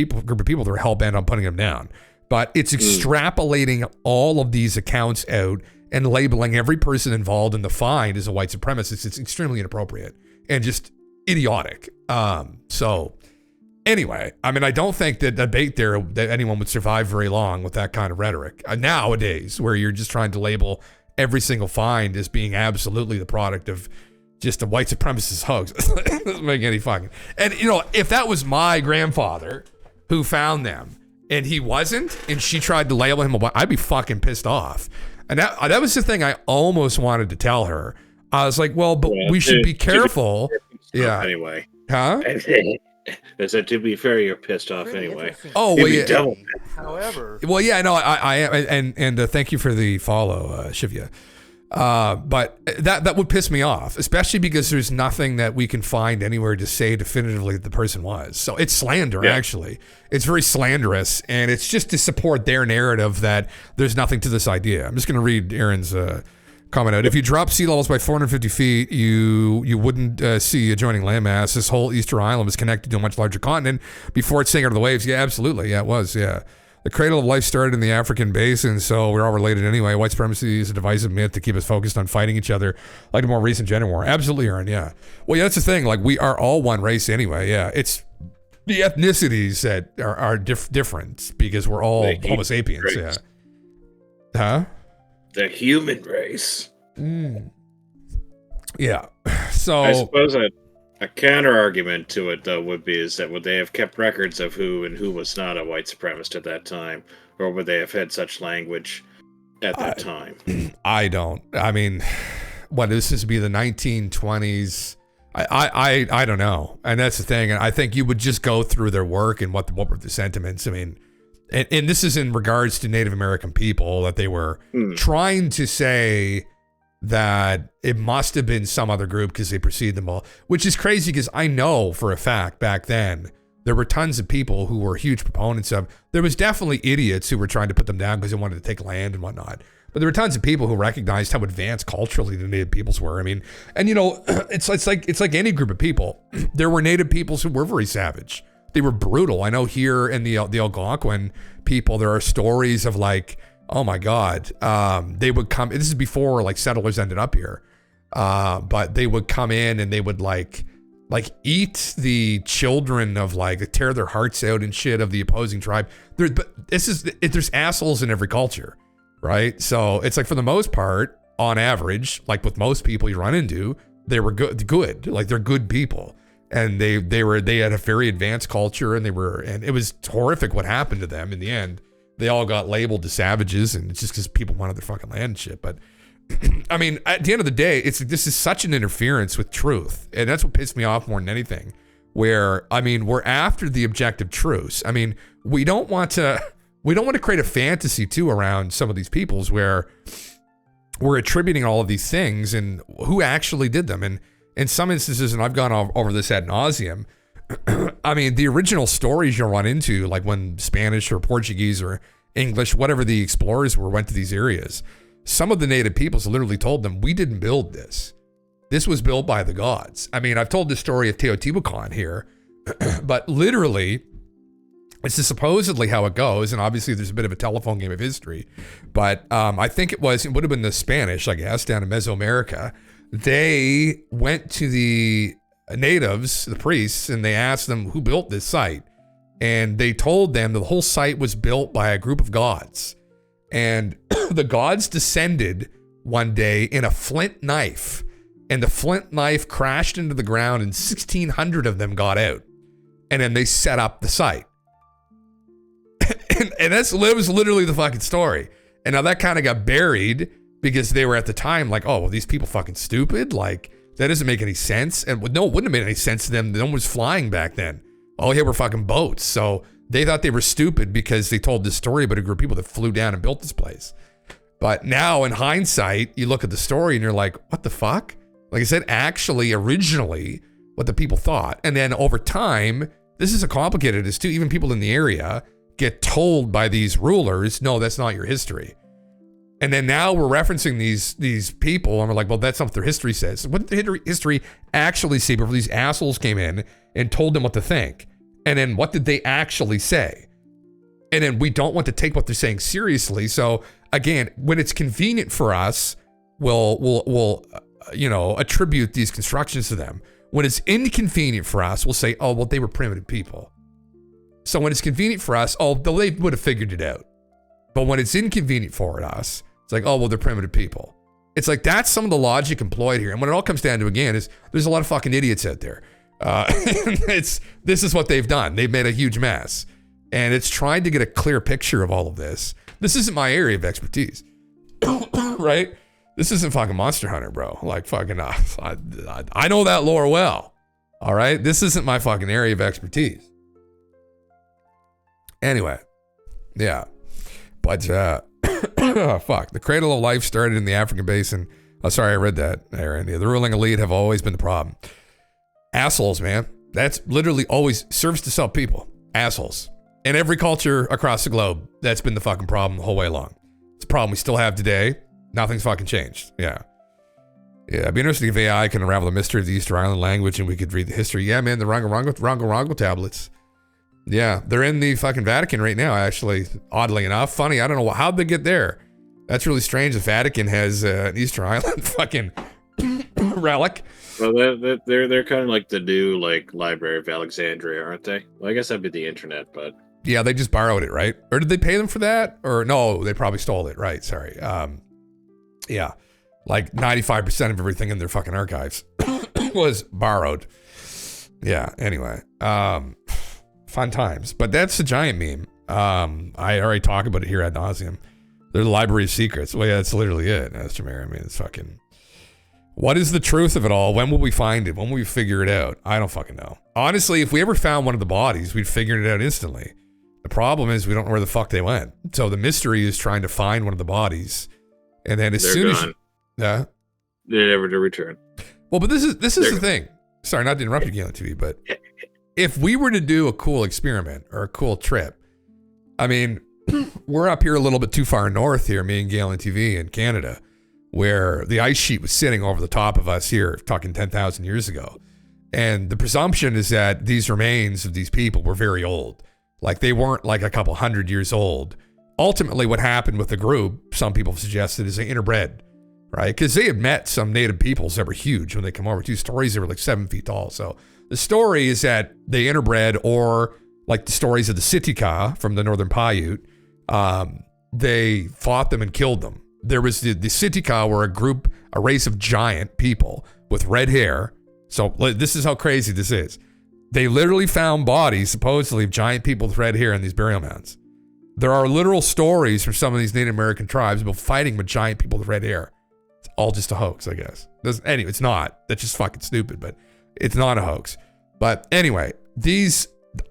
people that were hell-bent on putting them down. But it's extrapolating all of these accounts out and labeling every person involved in the find as a white supremacist. It's extremely inappropriate and just idiotic. So anyway, I mean, I don't think that debate there that anyone would survive very long with that kind of rhetoric nowadays, where you're just trying to label every single find as being absolutely the product of just a white supremacist hoax. It doesn't make any fucking. And you know, if that was my grandfather who found them and he wasn't, and she tried to label him, I'd be fucking pissed off. And that was the thing I almost wanted to tell her. I was like, well, but we should be careful. Yeah. Anyway. Huh? I said, to be fair, you're pissed off anyway. Oh, well, yeah. However. Well, yeah, no, I am, and thank you for the follow, Shivya. But that would piss me off, especially because there's nothing that we can find anywhere to say definitively that the person was. So it's slander, actually. It's very slanderous, and it's just to support their narrative that there's nothing to this idea. I'm just going to read Aaron's comment out. If you drop sea levels by 450 feet, you wouldn't see adjoining landmass. This whole Easter Island was connected to a much larger continent before it sank under the waves. Yeah, absolutely. Yeah, it was. Yeah. The cradle of life started in the African basin, so we're all related anyway. White supremacy is a divisive myth to keep us focused on fighting each other like a more recent gender war. Absolutely, Aaron, yeah. Well, yeah, that's the thing. Like, we are all one race anyway, yeah. It's the ethnicities that are different because we're all Homo sapiens, race. Yeah. Huh? The human race. Yeah. So I suppose a counter argument to it, though, would be is that would they have kept records of who and who was not a white supremacist at that time, or would they have had such language at that time? I don't. I mean, what this is be the 1920s. I don't know, and that's the thing. And I think you would just go through their work and what were the sentiments. I mean, and this is in regards to Native American people that they were trying to say that it must have been some other group because they preceded them all, which is crazy because I know for a fact back then there were tons of people who were huge proponents of. There was definitely idiots who were trying to put them down because they wanted to take land and whatnot. But there were tons of people who recognized how advanced culturally the Native peoples were. I mean, and you know, it's like any group of people. There were Native peoples who were very savage. They were brutal. I know here in the Algonquin people, there are stories of like, oh my God, they would come. This is before like settlers ended up here, but they would come in and they would like eat the children of like tear their hearts out and shit of the opposing tribe. There's assholes in every culture, right? So it's like for the most part, on average, like with most people you run into, they were good, like they're good people, and they had a very advanced culture, and it was horrific what happened to them in the end. They all got labeled as savages, and it's just because people wanted their fucking land and shit. But I mean, at the end of the day, this is such an interference with truth, and that's what pissed me off more than anything. Where I mean, we're after the objective truths. I mean, we don't want to create a fantasy too around some of these peoples where we're attributing all of these things and who actually did them. And in some instances, and I've gone over this ad nauseum, I mean, the original stories you'll run into, like when Spanish or Portuguese or English, whatever the explorers went to these areas, some of the native peoples literally told them, we didn't build this. This was built by the gods. I mean, I've told the story of Teotihuacan here, but literally, this is supposedly how it goes. And obviously there's a bit of a telephone game of history, but I think it would have been the Spanish, I guess, down in Mesoamerica. They went to the natives, the priests, and they asked them who built this site. And they told them the whole site was built by a group of gods. And the gods descended one day in a flint knife. And the flint knife crashed into the ground and 1,600 of them got out. And then they set up the site. and that was literally the fucking story. And now that kind of got buried because they were at the time like, oh, well, these people fucking stupid. Like, that doesn't make any sense. And no, it wouldn't have made any sense to them. No one was flying back then. All here were fucking boats. So they thought they were stupid because they told this story about a group of people that flew down and built this place. But now in hindsight, you look at the story and you're like, what the fuck? Like I said, actually, originally, what the people thought. And then over time, this is how complicated it is too. Even people in the area get told by these rulers, no, that's not your history. And then now we're referencing these people, and we're like, well, that's not what their history says. What did the history actually say before these assholes came in and told them what to think? And then what did they actually say? And then we don't want to take what they're saying seriously. So again, when it's convenient for us, we'll attribute these constructions to them. When it's inconvenient for us, we'll say, oh, well, they were primitive people. So when it's convenient for us, oh, they would have figured it out. But when it's inconvenient for us, it's like, oh, well, they're primitive people. It's like, that's some of the logic employed here. And what it all comes down to, again, is there's a lot of fucking idiots out there. This is what they've done. They've made a huge mess. And it's trying to get a clear picture of all of this. This isn't my area of expertise, right? This isn't fucking Monster Hunter, bro. Like fucking, I know that lore well. All right? This isn't my fucking area of expertise. Anyway, yeah. But, oh, fuck. The cradle of life started in the African basin. Oh, sorry, I read that, Aaron. The ruling elite have always been the problem. Assholes, man. That's literally always serves to sell people. Assholes. In every culture across the globe, that's been the fucking problem the whole way along. It's a problem we still have today. Nothing's fucking changed. Yeah. Yeah, it'd be interesting if AI can unravel the mystery of the Easter Island language and we could read the history. Yeah, man, the Rongo tablets. Yeah, they're in the fucking Vatican right now, actually. Oddly enough. Funny, I don't know how'd they get there. That's really strange. The Vatican has an Easter Island fucking relic. Well, they're kind of like the new Library of Alexandria, aren't they? Well, I guess that'd be the internet, but yeah, they just borrowed it, right? Or did they pay them for that? Or no, they probably stole it, right? Sorry. Yeah, like 95% of everything in their fucking archives was borrowed. Yeah. Anyway, fun times, but that's a giant meme. I already talked about it here ad nauseum. They're the Library of Secrets. Well, yeah, that's literally it, Mr. Mayor. I mean, it's fucking. What is the truth of it all? When will we find it? When will we figure it out? I don't fucking know. Honestly, if we ever found one of the bodies, we'd figure it out instantly. The problem is we don't know where the fuck they went. So the mystery is trying to find one of the bodies, and then as soon as they're never to return. Well, but this is the thing. Sorry, not to interrupt you, GALENTV, but if we were to do a cool experiment or a cool trip, I mean, we're up here a little bit too far north here, me and GALENTV in Canada, where the ice sheet was sitting over the top of us here, talking 10,000 years ago. And the presumption is that these remains of these people were very old. Like they weren't like a couple hundred years old. Ultimately, what happened with the group, some people have suggested, is they interbred, right? Because they had met some native peoples that were huge when they come over. 2 stories, they were like 7 feet tall. So the story is that they interbred, or like the stories of the Sitka from the Northern Paiute, they fought them and killed them. There was the Sitka were a race of giant people with red hair. So this is how crazy this is. They literally found bodies, supposedly, of giant people with red hair in these burial mounds. There are literal stories from some of these Native American tribes about fighting with giant people with red hair. It's all just a hoax, I guess. Anyway, it's not. That's just fucking stupid, but it's not a hoax. But anyway,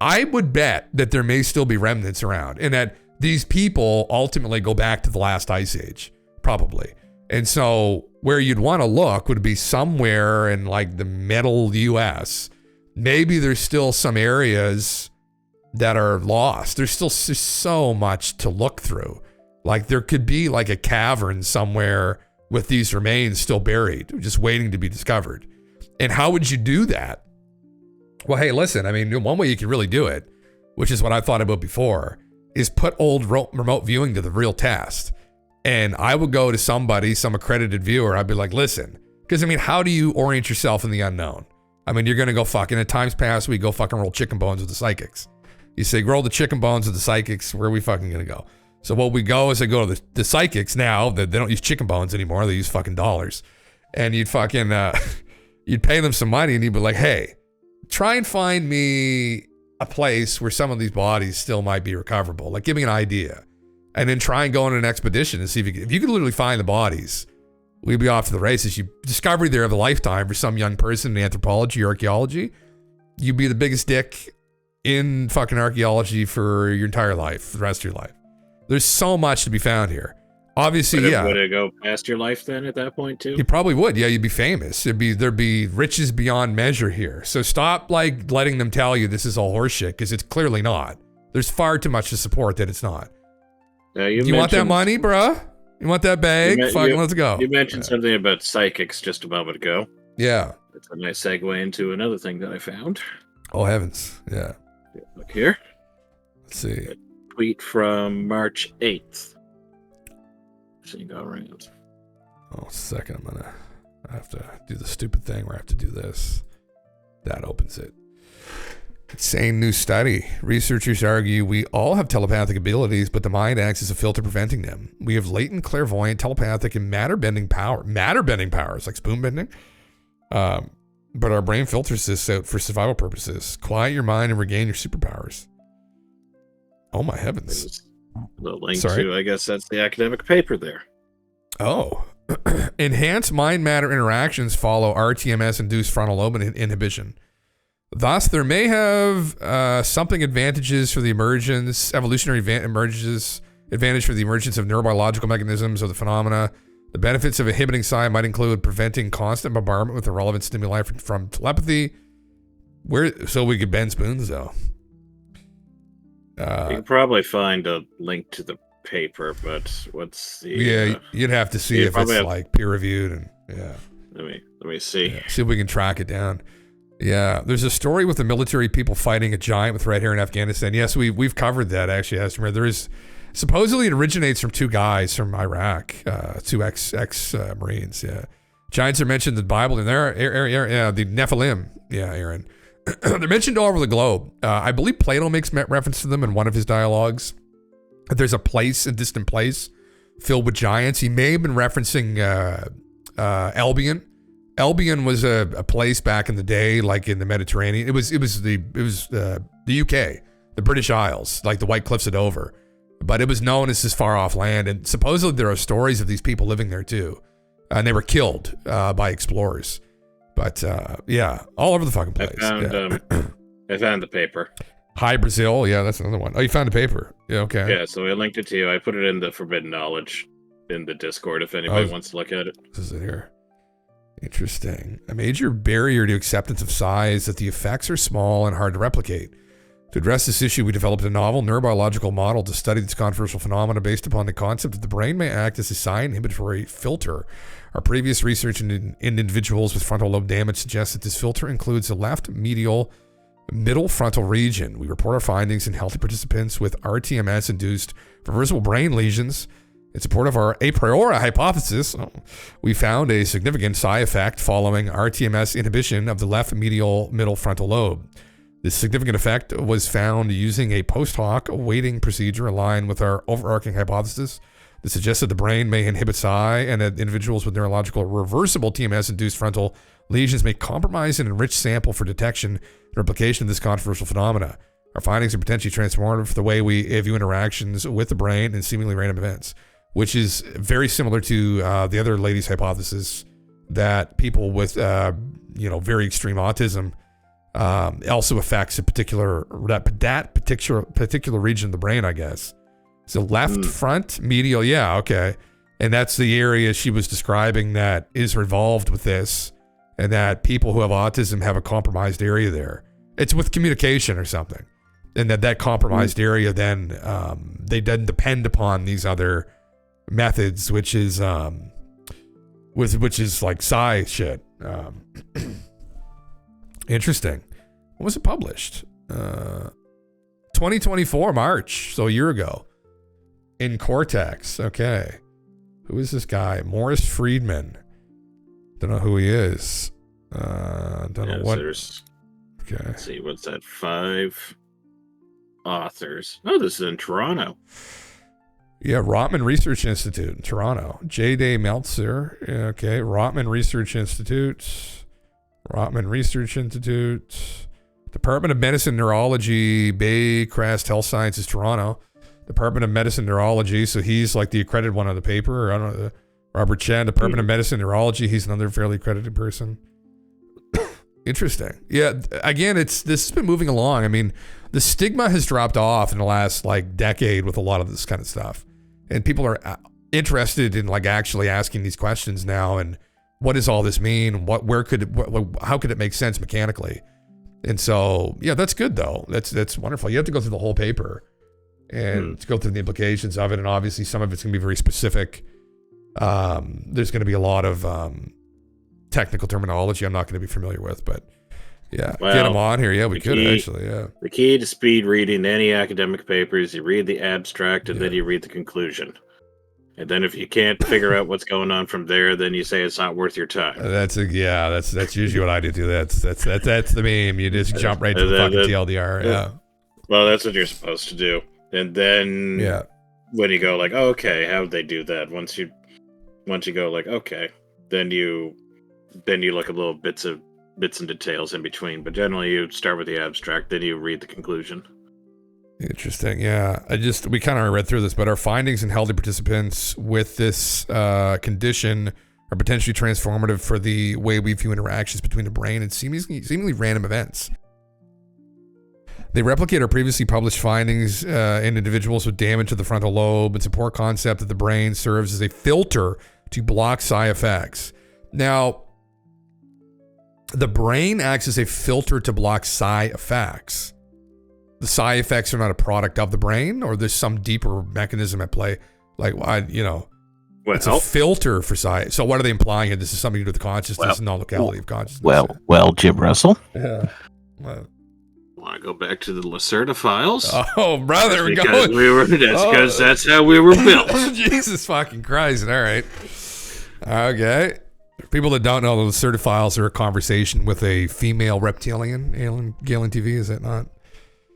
I would bet that there may still be remnants around, and that these people ultimately go back to the last ice age, probably. And so where you'd want to look would be somewhere in like the middle US. Maybe there's still some areas that are lost. There's still so much to look through. Like there could be like a cavern somewhere with these remains still buried, just waiting to be discovered. And how would you do that? Well, hey, listen, I mean, one way you can really do it, which is what I thought about before, is put old remote viewing to the real test. And I would go to somebody, some accredited viewer, I'd be like, listen, because I mean, how do you orient yourself in the unknown? I mean, you're going to go fucking, at times past, we go fucking roll chicken bones with the psychics. You say, roll the chicken bones with the psychics, where are we fucking going to go? So what we go is I go to the psychics now, that they don't use chicken bones anymore, they use fucking dollars. And you'd fucking, you'd pay them some money and you'd be like, hey, try and find me a place where some of these bodies still might be recoverable. Like, give me an idea. And then try and go on an expedition and see if you could literally find the bodies, we'd be off to the races. You discovery there of a lifetime for some young person in anthropology or archaeology. You'd be the biggest dick in fucking archaeology for your entire life, the rest of your life. There's so much to be found here. Obviously, Would it go past your life then at that point too? You probably would. Yeah, you'd be famous. There'd be riches beyond measure here. So stop like letting them tell you this is all horseshit, because it's clearly not. There's far too much to support that it's not. You want that money, bruh? You want that bag? Fucking let's go. You mentioned something about psychics just a moment ago. Yeah. That's a nice segue into another thing that I found. Oh, heavens. Yeah. Look here. Let's see. A tweet from March 8th. So you go around. Oh, a second. I have to do the stupid thing where I have to do this. That opens it. Insane new study. Researchers argue we all have telepathic abilities, but the mind acts as a filter preventing them. We have latent, clairvoyant, telepathic, and matter-bending powers, like spoon bending. But our brain filters this out for survival purposes. Quiet your mind and regain your superpowers. Oh my heavens. The link to, I guess that's the academic paper there. Oh. Enhanced mind-matter interactions follow RTMS-induced frontal lobe inhibition. Thus, there may have something advantages for the evolutionary advantage for the emergence of neurobiological mechanisms of the phenomena. The benefits of inhibiting psi might include preventing constant bombardment with irrelevant stimuli from telepathy. So we could bend spoons, though. You can probably find a link to the paper, but what's the... Yeah, you'd have to see if it's like peer-reviewed and Let me see. Yeah, see if we can track it down. Yeah, there's a story with the military people fighting a giant with red hair in Afghanistan. Yes, we've covered that actually. There is supposedly it originates from two guys from Iraq, two ex Marines. Yeah, giants are mentioned in the Bible, and they're the Nephilim. Yeah, Aaron. They're mentioned all over the globe. I believe Plato makes reference to them in one of his dialogues. There's a distant place filled with giants. He may have been referencing Albion. Albion was a place back in the day, like in the Mediterranean. It was the UK, the British Isles, like the White Cliffs of Dover. But it was known as this far off land, and supposedly there are stories of these people living there too, and they were killed by explorers. But yeah, all over the fucking place. I found the paper. Hi Brazil, yeah, that's another one. Oh, you found the paper? Yeah, okay. Yeah, so I linked it to you. I put it in the Forbidden Knowledge in the Discord if anybody wants to look at it. This is it here. Interesting. A major barrier to acceptance of psi is that the effects are small and hard to replicate. To address this issue, we developed a novel neurobiological model to study this controversial phenomena based upon the concept that the brain may act as a psi inhibitory filter. Our previous research in individuals with frontal lobe damage suggests that this filter includes the left medial middle frontal region. We report our findings in healthy participants with RTMS-induced reversible brain lesions. In support of our a priori hypothesis, we found a significant psi effect following RTMS inhibition of the left medial middle frontal lobe. This significant effect was found using a post hoc weighting procedure aligned with our overarching hypothesis that suggests that the brain may inhibit psi and that individuals with neurological reversible TMS-induced frontal lesions may compromise an enriched sample for detection and replication of this controversial phenomena. Our findings are potentially transformative for the way we view interactions with the brain and seemingly random events, which is very similar to the other lady's hypothesis that people with, very extreme autism also affects that particular region of the brain, I guess. So left front medial, yeah, okay. And that's the area she was describing that is involved with this, and that people who have autism have a compromised area there. It's with communication or something. And that compromised area then, they then depend upon these other methods, which is like psi shit. Interesting. When was it published? 2024 March, so a year ago, in Cortex. Okay, who is this guy? Morris Friedman. Don't know who he is. Don't know what. Okay. Let's see, what's that? 5 authors. Oh, this is in Toronto. Yeah, Rotman Research Institute in Toronto. J. Day Meltzer. Okay, Rotman Research Institute. Department of Medicine Neurology, Baycrest Health Sciences, Toronto. Department of Medicine Neurology, so he's like the accredited one on the paper. I don't know. Robert Chen, Department of Medicine Neurology, he's another fairly accredited person. Interesting. Yeah, again, this has been moving along. I mean, the stigma has dropped off in the last decade with a lot of this kind of stuff. And people are interested in like actually asking these questions now. And what does all this mean? How could it make sense mechanically? And so, yeah, that's good though. That's wonderful. You have to go through the whole paper and to go through the implications of it. And obviously some of it's going to be very specific. There's going to be a lot of technical terminology I'm not going to be familiar with, but yeah, well, get them on here. Yeah, we could actually, yeah. The key to speed reading any academic paper is you read the abstract and then you read the conclusion. And then if you can't figure out what's going on from there, then you say it's not worth your time. That's usually what I do too. That's the meme. You just jump right to the fucking TLDR. Yeah. Well, that's what you're supposed to do. And then when you go like, oh, okay, how would they do that? Once you go like, okay, then you look at little bits and details in between. But generally you start with the abstract, then you read the conclusion. Interesting. Yeah. We kind of read through this, but our findings in healthy participants with this condition are potentially transformative for the way we view interactions between the brain and seemingly random events. They replicate our previously published findings in individuals with damage to the frontal lobe and support concept that the brain serves as a filter to block psi effects. Now, the brain acts as a filter to block psi effects. The psi effects are not a product of the brain, or there's some deeper mechanism at play. Like, it's a filter for psi. So what are they implying here? This is something to do with consciousness and non-locality of consciousness. Well, Jim Russell. Yeah. Well, want to go back to the Lacerda files? Oh, brother, we're because going. Because that's how we were built. Jesus fucking Christ! All right. Okay. For people that don't know, the Lacerda files are a conversation with a female reptilian, GALENTV, is it not?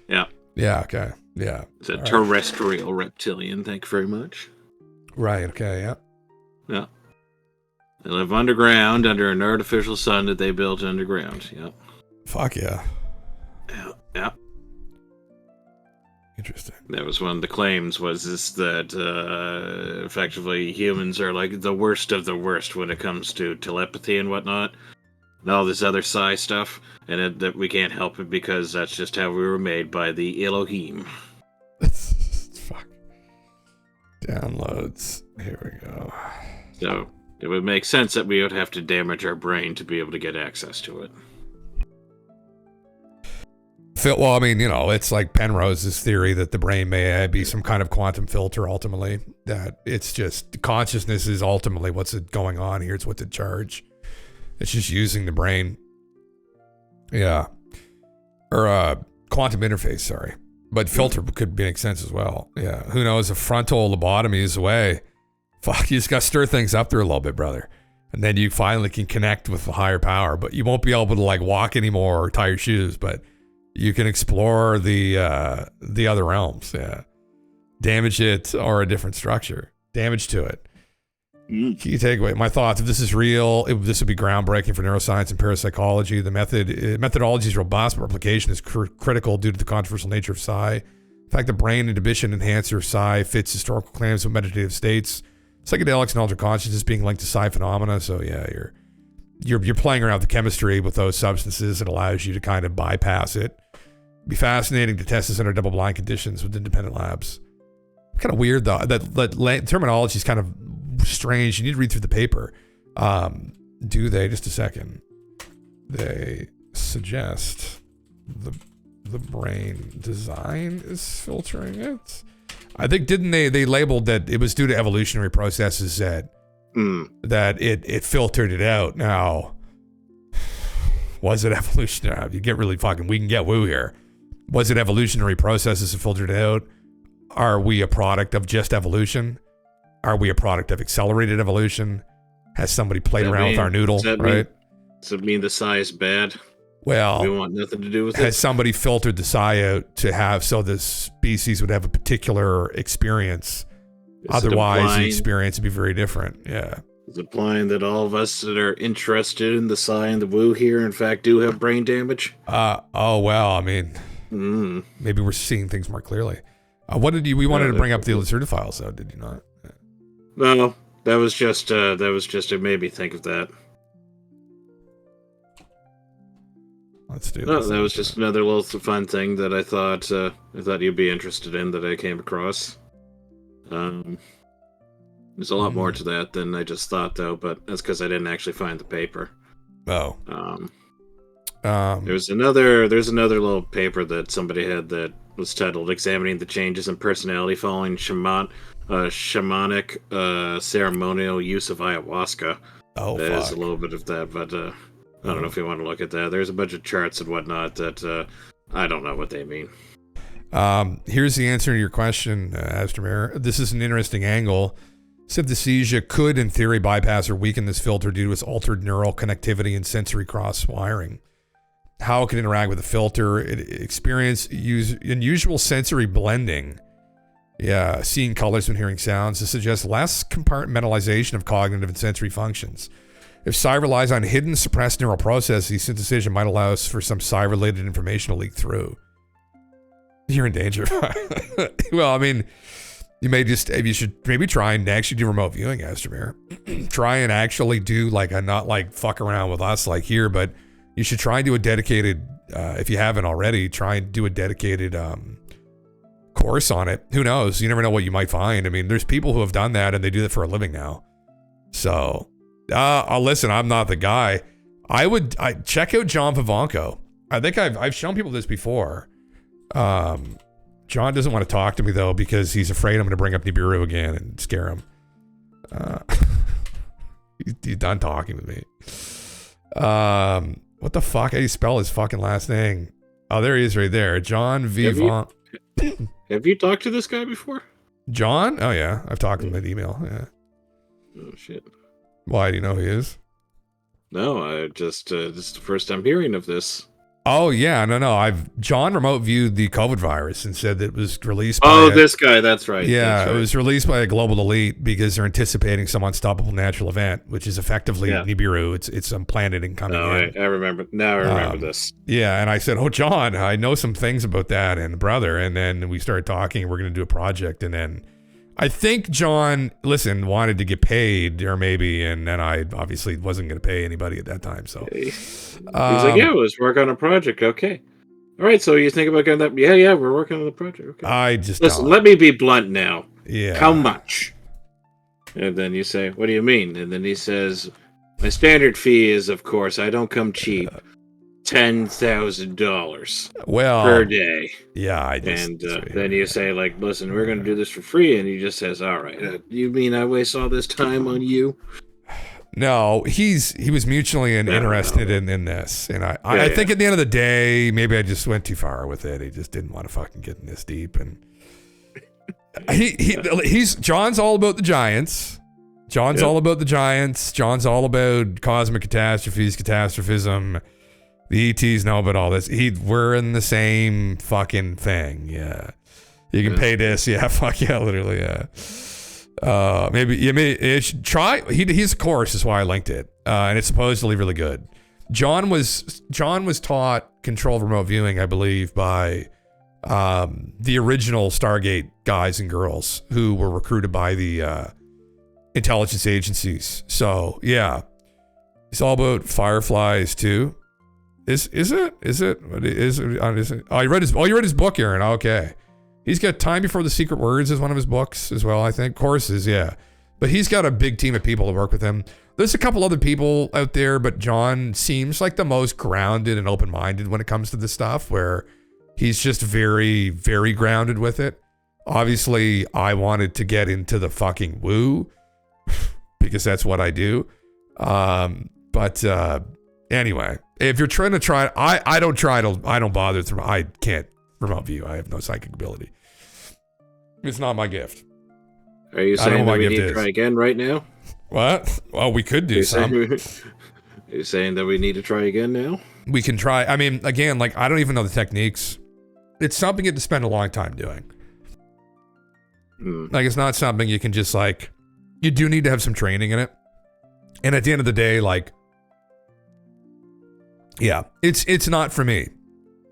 Yeah. Yeah. Okay. Yeah. It's a terrestrial reptilian. Thank you very much. Right. Okay. Yeah. Yeah. They live underground under an artificial sun that they built underground. Yep. Fuck yeah. Yeah. Interesting. That was one of the claims, was this that effectively humans are like the worst of the worst when it comes to telepathy and whatnot, and all this other psi stuff, and that we can't help it because that's just how we were made by the Elohim. Fuck. Downloads. Here we go. So it would make sense that we would have to damage our brain to be able to get access to it. Well, I mean, it's like Penrose's theory that the brain may be some kind of quantum filter ultimately, that it's just consciousness is ultimately what's going on here. It's what's in charge. It's just using the brain. Yeah. Or quantum interface, sorry. But filter could make sense as well. Yeah. Who knows? A frontal lobotomy is the way. Fuck, you just got to stir things up there a little bit, brother. And then you finally can connect with the higher power, but you won't be able to like walk anymore or tie your shoes, but you can explore the other realms. Yeah. Damage it or a different structure. Damage to it. Key takeaway. My thoughts, if this is real, this would be groundbreaking for neuroscience and parapsychology. The methodology is robust, but replication is critical due to the controversial nature of psi. In fact, the brain inhibition enhancer psi fits historical claims of meditative states. Psychedelics and altered consciousness being linked to psi phenomena. So yeah, you're playing around with the chemistry with those substances. It allows you to kind of bypass it. It'd be fascinating to test this under double-blind conditions with independent labs. Kind of weird though. That terminology is kind of strange. You need to read through the paper. Do they? Just a second. They suggest the brain design is filtering it. I think they labeled that it was due to evolutionary processes that it filtered it out. Now, was it evolutionary? You get really fucking, we can get woo here. Was it evolutionary processes that filtered it out? Are we a product of just evolution? Are we a product of accelerated evolution? Has somebody played around with our noodle, right? Does it mean the psi is bad? Well, we want nothing to do with it. Has somebody filtered the psi out to have so the species would have a particular experience? Otherwise, the experience would be very different. Yeah. Is it implying that all of us that are interested in the psi and the woo here, in fact, do have brain damage? Oh well, I mean, maybe we're seeing things more clearly. We wanted to bring up the Lacerda files, though, did you not? No, that was just it made me think of that. Let's do this. That was just another little fun thing that I thought you'd be interested in that I came across. There's a lot more to that than I just thought, though, but that's because I didn't actually find the paper. Oh. There's another little paper that somebody had that was titled "Examining the Changes in Personality Following Shamanic Ceremonial Use of Ayahuasca." Oh, there's a little bit of that, but I don't know if you want to look at that. There's a bunch of charts and whatnot that I don't know what they mean. Here's the answer to your question, Astromer. This is an interesting angle. Synesthesia could, in theory, bypass or weaken this filter due to its altered neural connectivity and sensory cross-wiring. How it can interact with the filter, experience unusual sensory blending. Yeah, seeing colors when hearing sounds to suggest less compartmentalization of cognitive and sensory functions. If psi relies on hidden, suppressed neural processes, synesthesia might allow us for some psi-related information to leak through. You're in danger. Well, I mean, you should maybe try and actually do remote viewing, Astromer. Try and actually do like a, not like fuck around with us like here, but you should try and do a dedicated, if you haven't already, try and do a dedicated course on it. Who knows? You never know what you might find. I mean, there's people who have done that and they do that for a living now. So, listen, I'm not the guy. I check out John Vivanco. I think I've shown people this before. John doesn't want to talk to me though because he's afraid I'm going to bring up Nibiru again and scare him. He's done talking with me. What the fuck? How do you spell his fucking last name? Oh, there he is right there. John Vivant. Have you talked to this guy before? John? Oh yeah, I've talked to him in email. Yeah. Oh shit. Why do you know who he is? No, I just this is the first time hearing of this. Oh yeah, no. John remote viewed the COVID virus and said that it was released by this guy, that's right. Yeah, that's right. It was released by a global elite because they're anticipating some unstoppable natural event, which is effectively Nibiru. It's some planet incoming. I remember. Now I remember this. Yeah, and I said, "Oh, John, I know some things about that and brother." And then we started talking. We're going to do a project, and then I think John, wanted to get paid, or maybe, and then I obviously wasn't going to pay anybody at that time. So he's like, "Yeah, let's work on a project." Okay, all right. So you think about getting that? Yeah, we're working on the project. Okay. I just listen. Let me be blunt now. Yeah. How much? And then you say, "What do you mean?" And then he says, "My standard fee is, of course, I don't come cheap. $10,000 per day." Yeah, then you say, like, "Listen, we're going to do this for free," and he just says, "All right, you mean I waste all this time on you?" No, he was mutually interested in this, and I think at the end of the day, maybe I just went too far with it. He just didn't want to fucking get in this deep, and he's John's all about the Giants. John's all about the Giants. John's all about cosmic catastrophes, catastrophism. The ETs know about all this. We're in the same fucking thing. Yeah. You can pay this. Yeah. Fuck yeah. Literally. Yeah. Maybe you should try. His course is why I linked it. And it's supposedly really good. John was taught control of remote viewing, I believe, by the original Stargate guys and girls who were recruited by the intelligence agencies. So yeah, it's all about fireflies too. Is it? Oh, you read his book, Aaron. Okay. He's got Time Before the Secret Words is one of his books as well, I think. Courses, yeah. But he's got a big team of people to work with him. There's a couple other people out there, but John seems like the most grounded and open-minded when it comes to this stuff, where he's just very, very grounded with it. Obviously, I wanted to get into the fucking woo because that's what I do. But anyway, if you're trying to try, I don't bother. I can't remote view. I have no psychic ability. It's not my gift. Are you saying that we need to try again right now? What? Well, we could do some. Are you saying that we need to try again now? We can try. I mean, again, like, I don't even know the techniques. It's something you have to spend a long time doing. Like, it's not something you can just, like, you do need to have some training in it. And at the end of the day, like, yeah, it's not for me,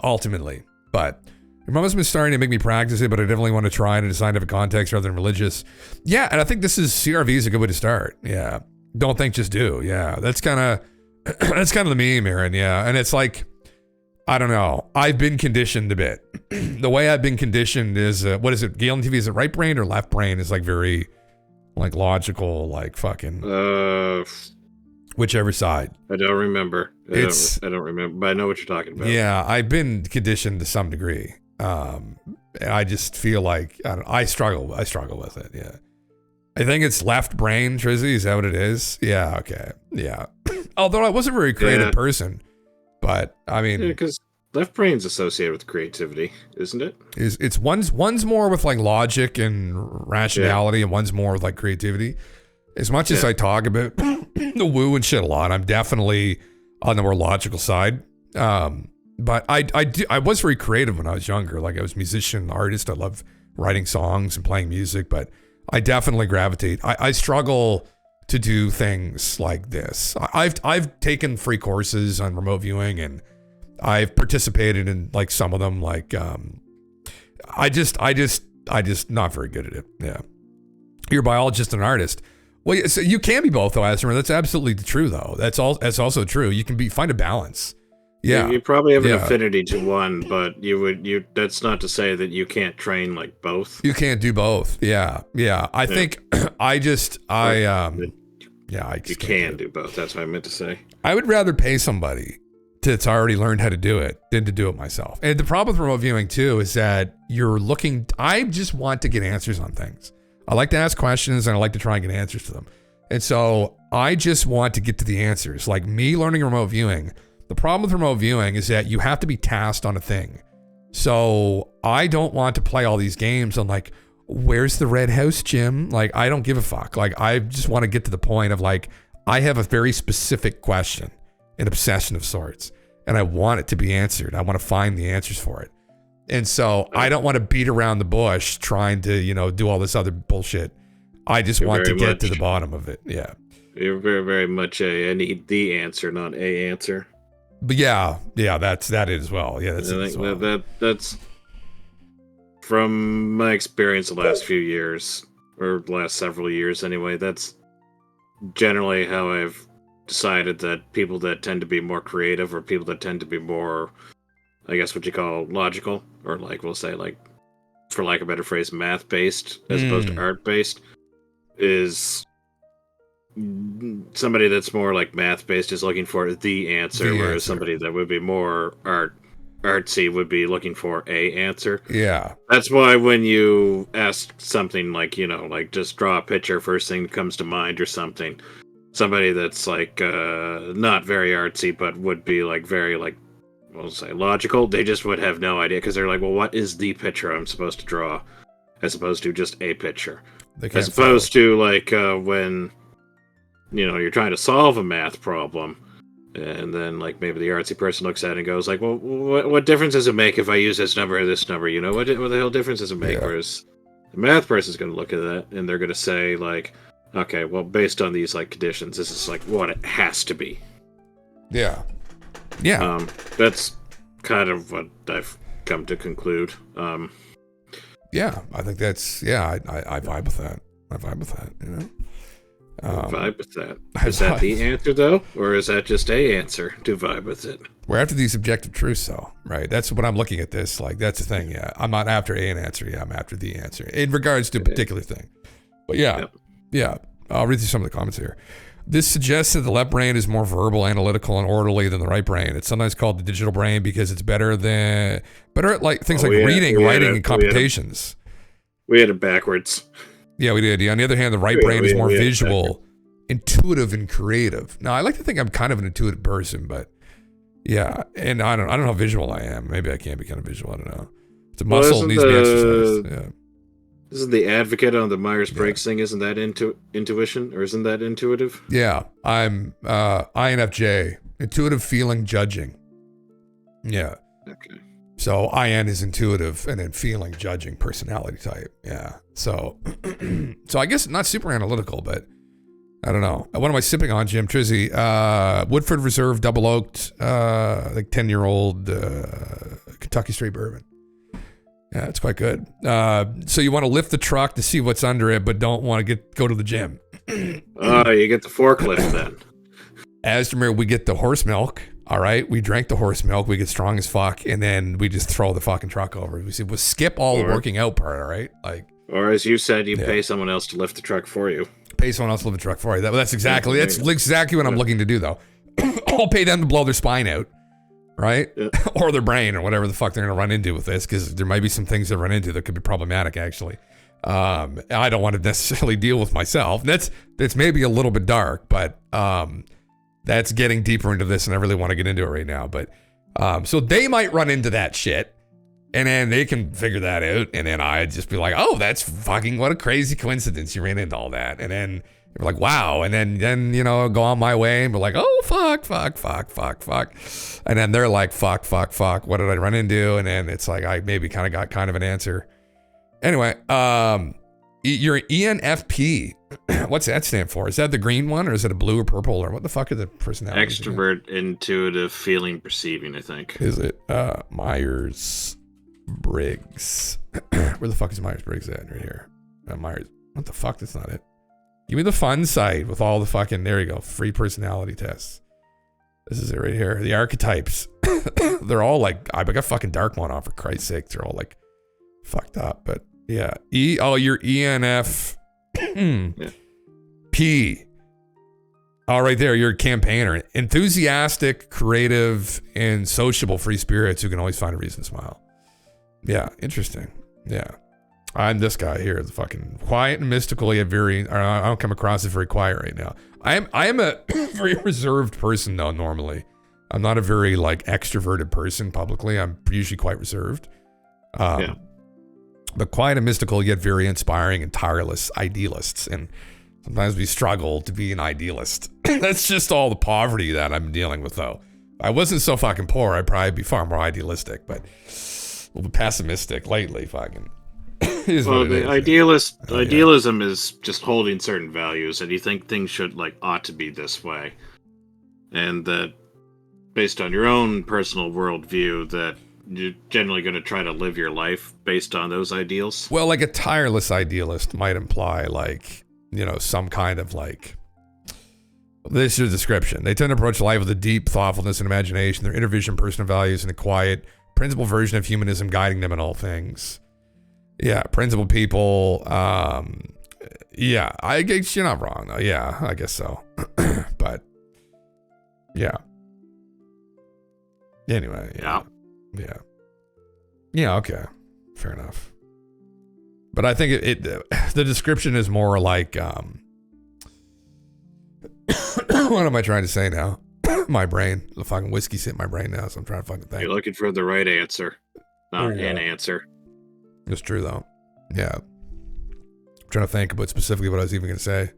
ultimately. But your mom has been starting to make me practice it, but I definitely want to try it in a scientific context rather than religious. Yeah, and I think this is CRV is a good way to start. Yeah, don't think, just do. Yeah, that's kind of the meme, Aaron. Yeah, and it's like, I don't know. I've been conditioned a bit. The way I've been conditioned is, what is it? GALENTV, is it right brain or left brain? Is like very Like logical, like fucking whichever side. I don't remember. I don't remember, but I know what you're talking about. Yeah, I've been conditioned to some degree. And I just feel like I struggle with it. Yeah. I think it's left brain, Trizzy. Is that what it is? Yeah. Okay. Yeah. Although I wasn't a very creative person, but I mean, because left brain's associated with creativity, isn't it? It's one's more with like logic and rationality, and one's more with like creativity. As much as I talk about the woo and shit a lot, I'm definitely on the more logical side. But I was very creative when I was younger. Like I was a musician, artist. I love writing songs and playing music, but I definitely gravitate. I struggle to do things like this. I've taken free courses on remote viewing, and I've participated in like some of them. Like I just not very good at it. Yeah, you're a biologist and an artist. Well, so you can be both though, Asmer. That's absolutely true though. That's also true. You can find a balance. Yeah, you probably have an affinity to one, but that's not to say that you can't train like both. You can't do both. Yeah. I think you can do both. That's what I meant to say. I would rather pay somebody that's already learned how to do it than to do it myself. And the problem with remote viewing too is that I just want to get answers on things. I like to ask questions and I like to try and get answers to them. And so I just want to get to the answers. Like me learning remote viewing, the problem with remote viewing is that you have to be tasked on a thing. So I don't want to play all these games on like, where's the red house, Jim? Like, I don't give a fuck. Like, I just want to get to the point of like, I have a very specific question, an obsession of sorts, and I want it to be answered. I want to find the answers for it. And so I don't want to beat around the bush trying to, do all this other bullshit. I just want to get to the bottom of it. Yeah. You're very, very much I need the answer, not a answer. But that is as well. Yeah, that's it as well. That's from my experience the last few years, or the last several years anyway. That's generally how I've decided that people that tend to be more creative, or people that tend to be more, I guess what you call logical, or like we'll say like, for lack of a better phrase, math based as opposed to art based, is somebody that's more like math based is looking for the answer, whereas somebody that would be more artsy would be looking for a answer. Yeah. That's why when you ask something like, like just draw a picture, first thing that comes to mind or something, somebody that's like not very artsy but would be like very like, we'll say logical, they just would have no idea, because they're like, well, what is the picture I'm supposed to draw, as opposed to just a picture, as opposed to like when you're trying to solve a math problem, and then like maybe the artsy person looks at it and goes like, well, what difference does it make if I use this number or this number? What the hell difference does it make? Whereas the math person's going to look at that and they're going to say like, okay, well, based on these like conditions, this is like what it has to be. Yeah. That's kind of what I've come to conclude. Yeah, I think that's I vibe with that. Vibe with that. Is that the answer though, or is that just a answer to vibe with it? We're after these objective truths, though, right? That's what I'm looking at this. Like that's the thing. Yeah, I'm not after an answer. Yeah, I'm after the answer in regards to a particular thing. But yeah. I'll read through some of the comments here. This suggests that the left brain is more verbal, analytical, and orderly than the right brain. It's sometimes called the digital brain because it's better at like things like reading, writing, and computations. We had it backwards. Yeah, we did. Yeah. On the other hand, the right brain is more visual, intuitive, and creative. Now, I like to think I'm kind of an intuitive person, but yeah, and I don't know how visual I am. Maybe I can be kind of visual. I don't know. It's a muscle needs to be exercised. Yeah. This is the advocate on the Myers-Briggs thing. Isn't that intuition, or isn't that intuitive? Yeah, I'm INFJ, intuitive, feeling, judging. Yeah. Okay. So IN is intuitive, and then feeling, judging, personality type. Yeah. So I guess not super analytical, but I don't know. What am I sipping on, Jim Trizzy? Woodford Reserve Double Oaked, like 10-year-old Kentucky Straight Bourbon. Yeah, it's quite good. So you want to lift the truck to see what's under it, but don't want to go to the gym. Oh, you get the forklift then. Asmer, we get the horse milk. All right, we drank the horse milk. We get strong as fuck, and then we just throw the fucking truck over. We'll skip all the working out part. All right, like Or as you said, you pay someone else to lift the truck for you. Pay someone else to lift the truck for you. That's exactly what I'm looking to do, though. I'll pay them to blow their spine out, right? Or their brain, or whatever the fuck they're going to run into with this, because there might be some things they run into that could be problematic, actually. I don't want to necessarily deal with myself. That's maybe a little bit dark, but that's getting deeper into this, and I really want to get into it right now. But so they might run into that shit, and then they can figure that out, and then I'd just be like, oh, that's fucking, what a crazy coincidence you ran into all that. And then you're like, wow. And then you know, go on my way and be like, oh, fuck. And then they're like, fuck. What did I run into? And then it's like, I maybe kind of got kind of an answer. Anyway, your ENFP, what's that stand for? Is that the green one, or is it a blue or purple, or what the fuck are the personalities? Extrovert, intuitive, feeling, perceiving, I think. Is it Myers-Briggs? Where the fuck is Myers-Briggs at? Right here. Myers. What the fuck? That's not it. Give me the fun site with all the fucking, there you go, free personality tests. This is it right here. The archetypes. They're all like, I got fucking dark one on, for Christ's sake. They're all like fucked up, but yeah. Your ENF P. Oh, right there. You're a campaigner. Enthusiastic, creative, and sociable free spirits who can always find a reason to smile. Yeah, interesting. Yeah. I'm this guy here, the fucking quiet and mystical, yet very, I don't come across as very quiet right now. I am a very reserved person, though, normally. I'm not a very, like, extroverted person publicly. I'm usually quite reserved. But quiet and mystical, yet very inspiring and tireless idealists. And sometimes we struggle to be an idealist. That's just all the poverty that I'm dealing with, though. If I wasn't so fucking poor, I'd probably be far more idealistic, but a little bit pessimistic lately, fucking. Well, the idealism is just holding certain values, and you think things ought to be this way. And that based on your own personal worldview, that you're generally going to try to live your life based on those ideals. Well, like a tireless idealist might imply, like, you know, some kind of like, this is a description. They tend to approach life with a deep thoughtfulness and imagination, their inner vision, personal values, and a quiet, principled version of humanism guiding them in all things. Yeah, principled people. Yeah, I guess you're not wrong, though. Yeah, I guess so. But, yeah. Anyway. Yeah. Yeah, okay. Fair enough. But I think the description is more like, what am I trying to say now? My brain. The fucking whiskey's hit my brain now, so I'm trying to fucking think. You're looking for the right answer, not an answer. It's true, though. Yeah. I'm trying to think about specifically what I was even going to say.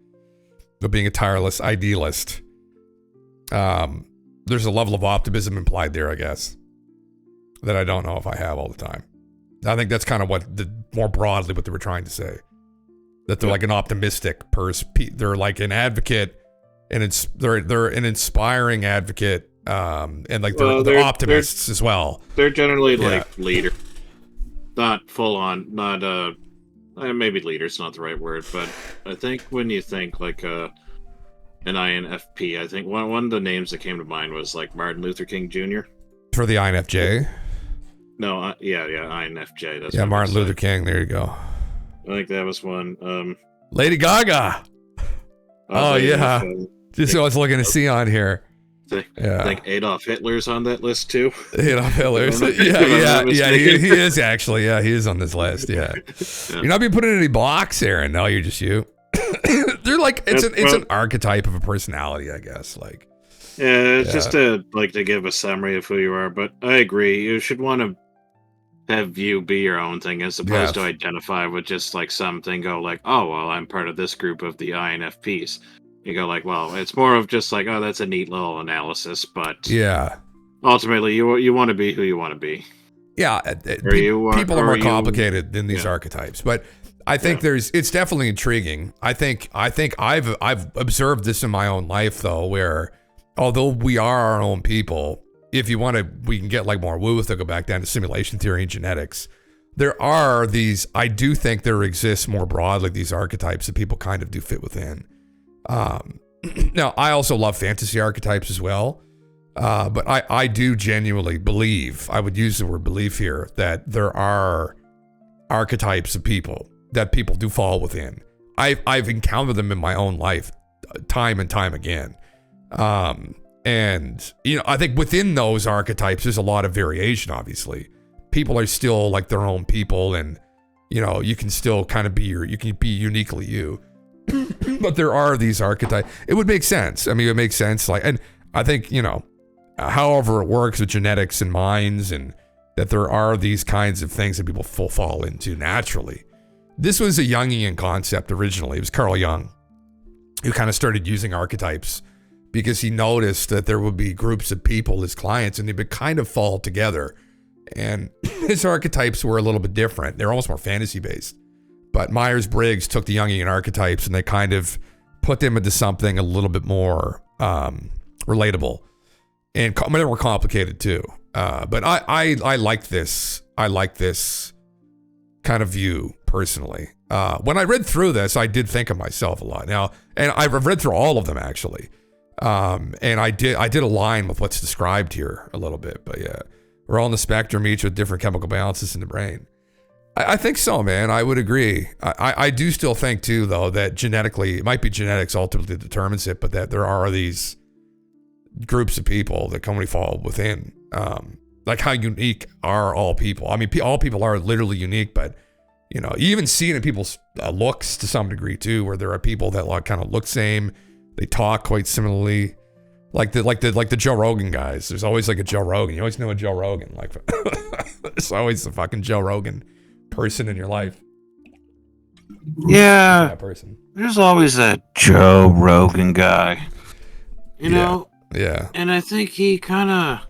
But being a tireless idealist, there's a level of optimism implied there, I guess, that I don't know if I have all the time. I think that's kind of more broadly what they were trying to say. That they're like an optimistic person. They're like an advocate, and they're an inspiring advocate, and like they're optimists as well. They're generally like leader. Not full on, not maybe leader's not the right word, but I think when you think like an INFP, I think one of the names that came to mind was like Martin Luther King Jr. For the INFJ? No, INFJ. That's Martin Luther King. There you go. I think that was one. Lady Gaga. Oh yeah, just what I was looking to see on here. I think Adolf Hitler's on that list too. Adolf Hitler's, yeah, he is actually, he is on this list, yeah. You're not being put in any box, Aaron. No, you're just you. They're like, it's an archetype of a personality, I guess. Like, it's just to give a summary of who you are. But I agree, you should want to have you be your own thing as opposed to identify with just like something. Go like, oh well, I'm part of this group of the INFPs. You go like, well, it's more of just like, oh, that's a neat little analysis, but ultimately, you want to be who you want to be. Yeah, people are more complicated than these archetypes, but I think it's definitely intriguing. I think I've observed this in my own life though, where although we are our own people, if you want to, we can get like more woo to go back down to simulation theory and genetics. There are these. I do think there exists more broadly these archetypes that people kind of do fit within. Now, I also love fantasy archetypes as well, but I do genuinely believe, I would use the word belief here, that there are archetypes of people that people do fall within. I've encountered them in my own life time and time again. And, you know, I think within those archetypes, there's a lot of variation, obviously. People are still like their own people, and, you know, you can still kind of you can be uniquely you. But there are these archetypes. It would make sense. I mean, it makes sense. Like, and I think, you know, however it works with genetics and minds, and that there are these kinds of things that people fall into naturally. This was a Jungian concept originally. It was Carl Jung who kind of started using archetypes because he noticed that there would be groups of people, his clients, and they would kind of fall together. And his archetypes were a little bit different. They're almost more fantasy-based. But Myers-Briggs took the Jungian archetypes and they kind of put them into something a little bit more relatable and a little more complicated too. But I like this. I like this kind of view personally. When I read through this, I did think of myself a lot. Now, and I've read through all of them actually. And I did align with what's described here a little bit. But yeah, we're all on the spectrum, each with different chemical balances in the brain. I think so, man. I would agree. I do still think too, though, that genetically, it might be genetics ultimately determines it, but that there are these groups of people that can only fall within. Like how unique are all people? I mean, all people are literally unique, but you know, you even see it in people's looks to some degree too, where there are people that like kind of look same, they talk quite similarly, like the Joe Rogan guys. There's always like a Joe Rogan. You always know a Joe Rogan. Like there's always a fucking Joe Rogan person in your life. Yeah, that person. There's always that Joe Rogan guy. You know. Yeah. And I think he kind of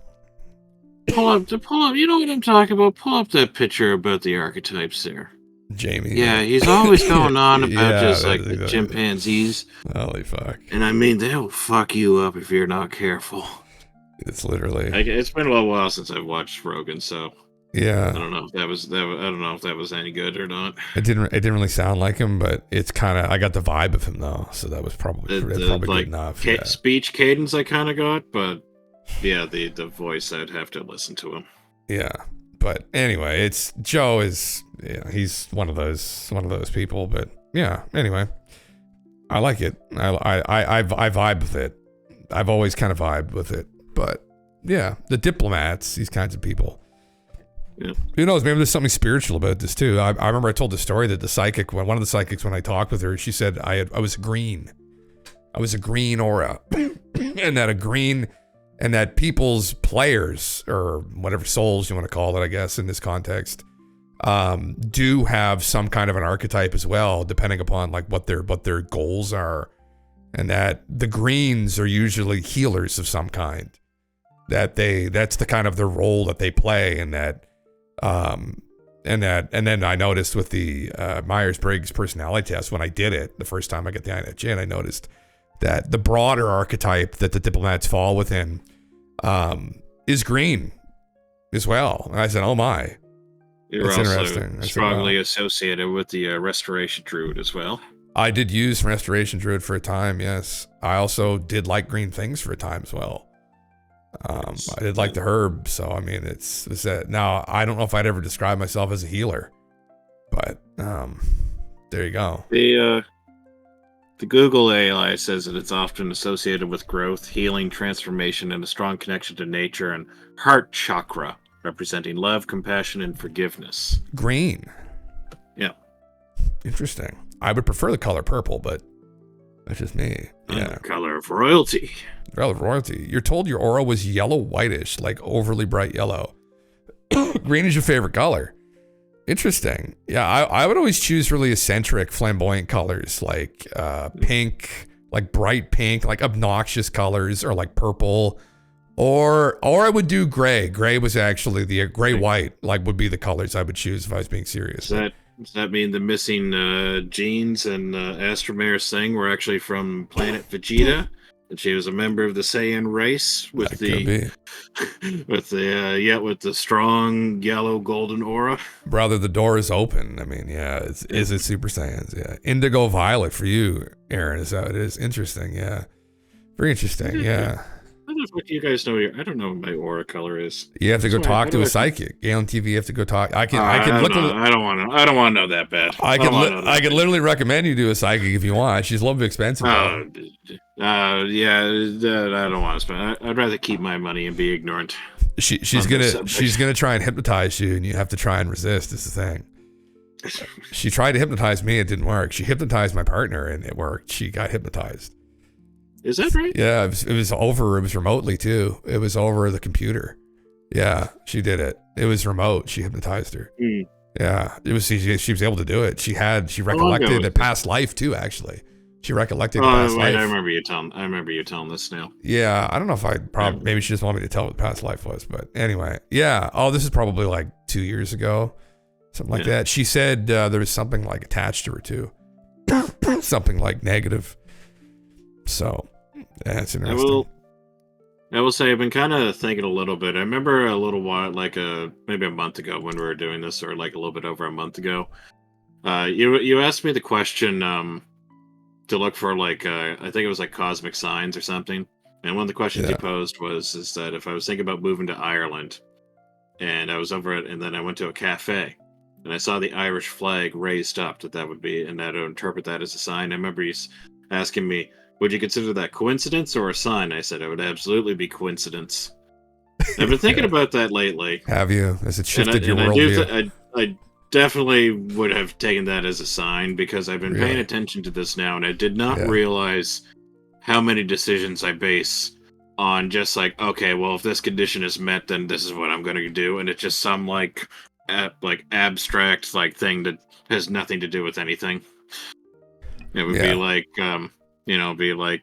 pull up. You know what I'm talking about? Pull up that picture about the archetypes there. Jamie. Yeah, he's always going on about just like the chimpanzees. Holy fuck. And I mean, they'll fuck you up if you're not careful. It's literally. It's been a little while since I've watched Rogan, so yeah. I don't know if that was any good or not. It didn't really sound like him, but it's kind of. I got the vibe of him though, so that was probably good enough. Speech cadence I kind of got, but yeah, the voice I'd have to listen to him. Yeah. But anyway, it's Joe is he's one of those people. But yeah, anyway, I like it. I vibe with it. I've always kind of vibed with it. But yeah, the diplomats, these kinds of people. Yeah. Who knows? Maybe there's something spiritual about this too. I remember I told the story that the psychic, one of the psychics, when I talked with her, she said I was green. I was a green aura, and that people's players, or whatever souls you want to call it, I guess, in this context, do have some kind of an archetype as well, depending upon like what their goals are, and that the greens are usually healers of some kind. That's the kind of their role that they play, and then I noticed with the Myers-Briggs personality test, when I did it the first time I got the INFJ, I noticed that the broader archetype that the diplomats fall within is green as well. And I said, oh my. You're that's also interesting. strongly associated with the Restoration Druid as well. I did use Restoration Druid for a time, yes. I also did like green things for a time as well. I did like the herb, so I mean, it's that. Now, I don't know if I'd ever describe myself as a healer, but there you go. The Google AI says that it's often associated with growth, healing, transformation, and a strong connection to nature, and heart chakra, representing love, compassion, and forgiveness. Green. Yeah. Interesting. I would prefer the color purple, but that's just me. Yeah. The color of royalty. Color of royalty. You're told your aura was yellow-whitish, like overly bright yellow. Green is your favorite color. Interesting. Yeah, I would always choose really eccentric, flamboyant colors, like pink, like bright pink, like obnoxious colors, or like purple, or I would do gray. Gray was actually the gray-white, like would be the colors I would choose if I was being serious. Does that mean the missing genes and Astromare's thing were actually from planet Vegeta? And she was a member of the Saiyan race with the strong yellow golden aura. Brother, the door is open. I mean, yeah, is it Super Saiyans? Yeah, indigo violet for you, Aaron. Is how it is. Interesting. Yeah, very interesting. Yeah. How the fuck do you guys know I don't know what my aura color is. You have to go That's why- talk how to do a I- psychic. Galen TV, you have to go talk. I can I look. don't know. I don't want to. I don't want to know that bad. I don't wanna know can. that I can bad. literally recommend you do a psychic if you want. She's a little bit expensive. Though. Yeah. I don't want to spend. I'd rather keep my money and be ignorant. She's gonna try and hypnotize you, and you have to try and resist. Is the thing. She tried to hypnotize me. It didn't work. She hypnotized my partner, and it worked. She got hypnotized. Is that right? Yeah, it was over. It was remotely too. It was over the computer. Yeah, she did it. It was remote. She hypnotized her. Mm. Yeah, it was. She was able to do it. She recollected a past life too. Actually, she recollected a past life. I remember you telling this now. Yeah, I don't know if maybe she just wanted me to tell what the past life was, but anyway, yeah. Oh, this is probably like 2 years ago, something like that. She said there was something like attached to her too, something like negative. So that's interesting. I will say I've been kind of thinking a little bit. I remember a little while, like maybe a month ago when we were doing this, or like a little bit over a month ago. You asked me the question to look for like I think it was like cosmic signs or something. And one of the questions you posed is that if I was thinking about moving to Ireland, and I was over it, and then I went to a cafe, and I saw the Irish flag raised up, that would be, and that I would interpret that as a sign. I remember you asking me, would you consider that coincidence or a sign? I said it would absolutely be coincidence. I've been thinking about that lately. Have you? Has it shifted your worldview? I definitely would have taken that as a sign, because I've been paying attention to this now, and I did not realize how many decisions I base on just like, okay, well, if this condition is met, then this is what I'm going to do, and it's just some like abstract like thing that has nothing to do with anything. It would be like,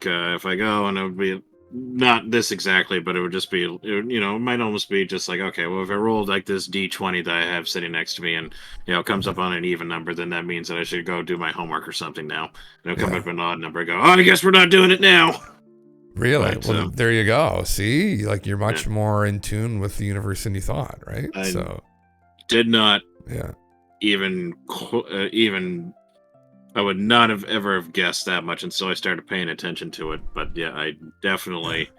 if I go, and it would be not this exactly, but it would just be, it might almost be just like, okay, well, if I rolled like this D20 that I have sitting next to me, and it comes up on an even number, then that means that I should go do my homework or something now. And it'll come up an odd number. I go, oh, I guess we're not doing it now. Really? But, well, there you go. See, like you're much more in tune with the universe than you thought, right? I did not. Even. I would not have ever guessed that much until I started paying attention to it. But yeah, I definitely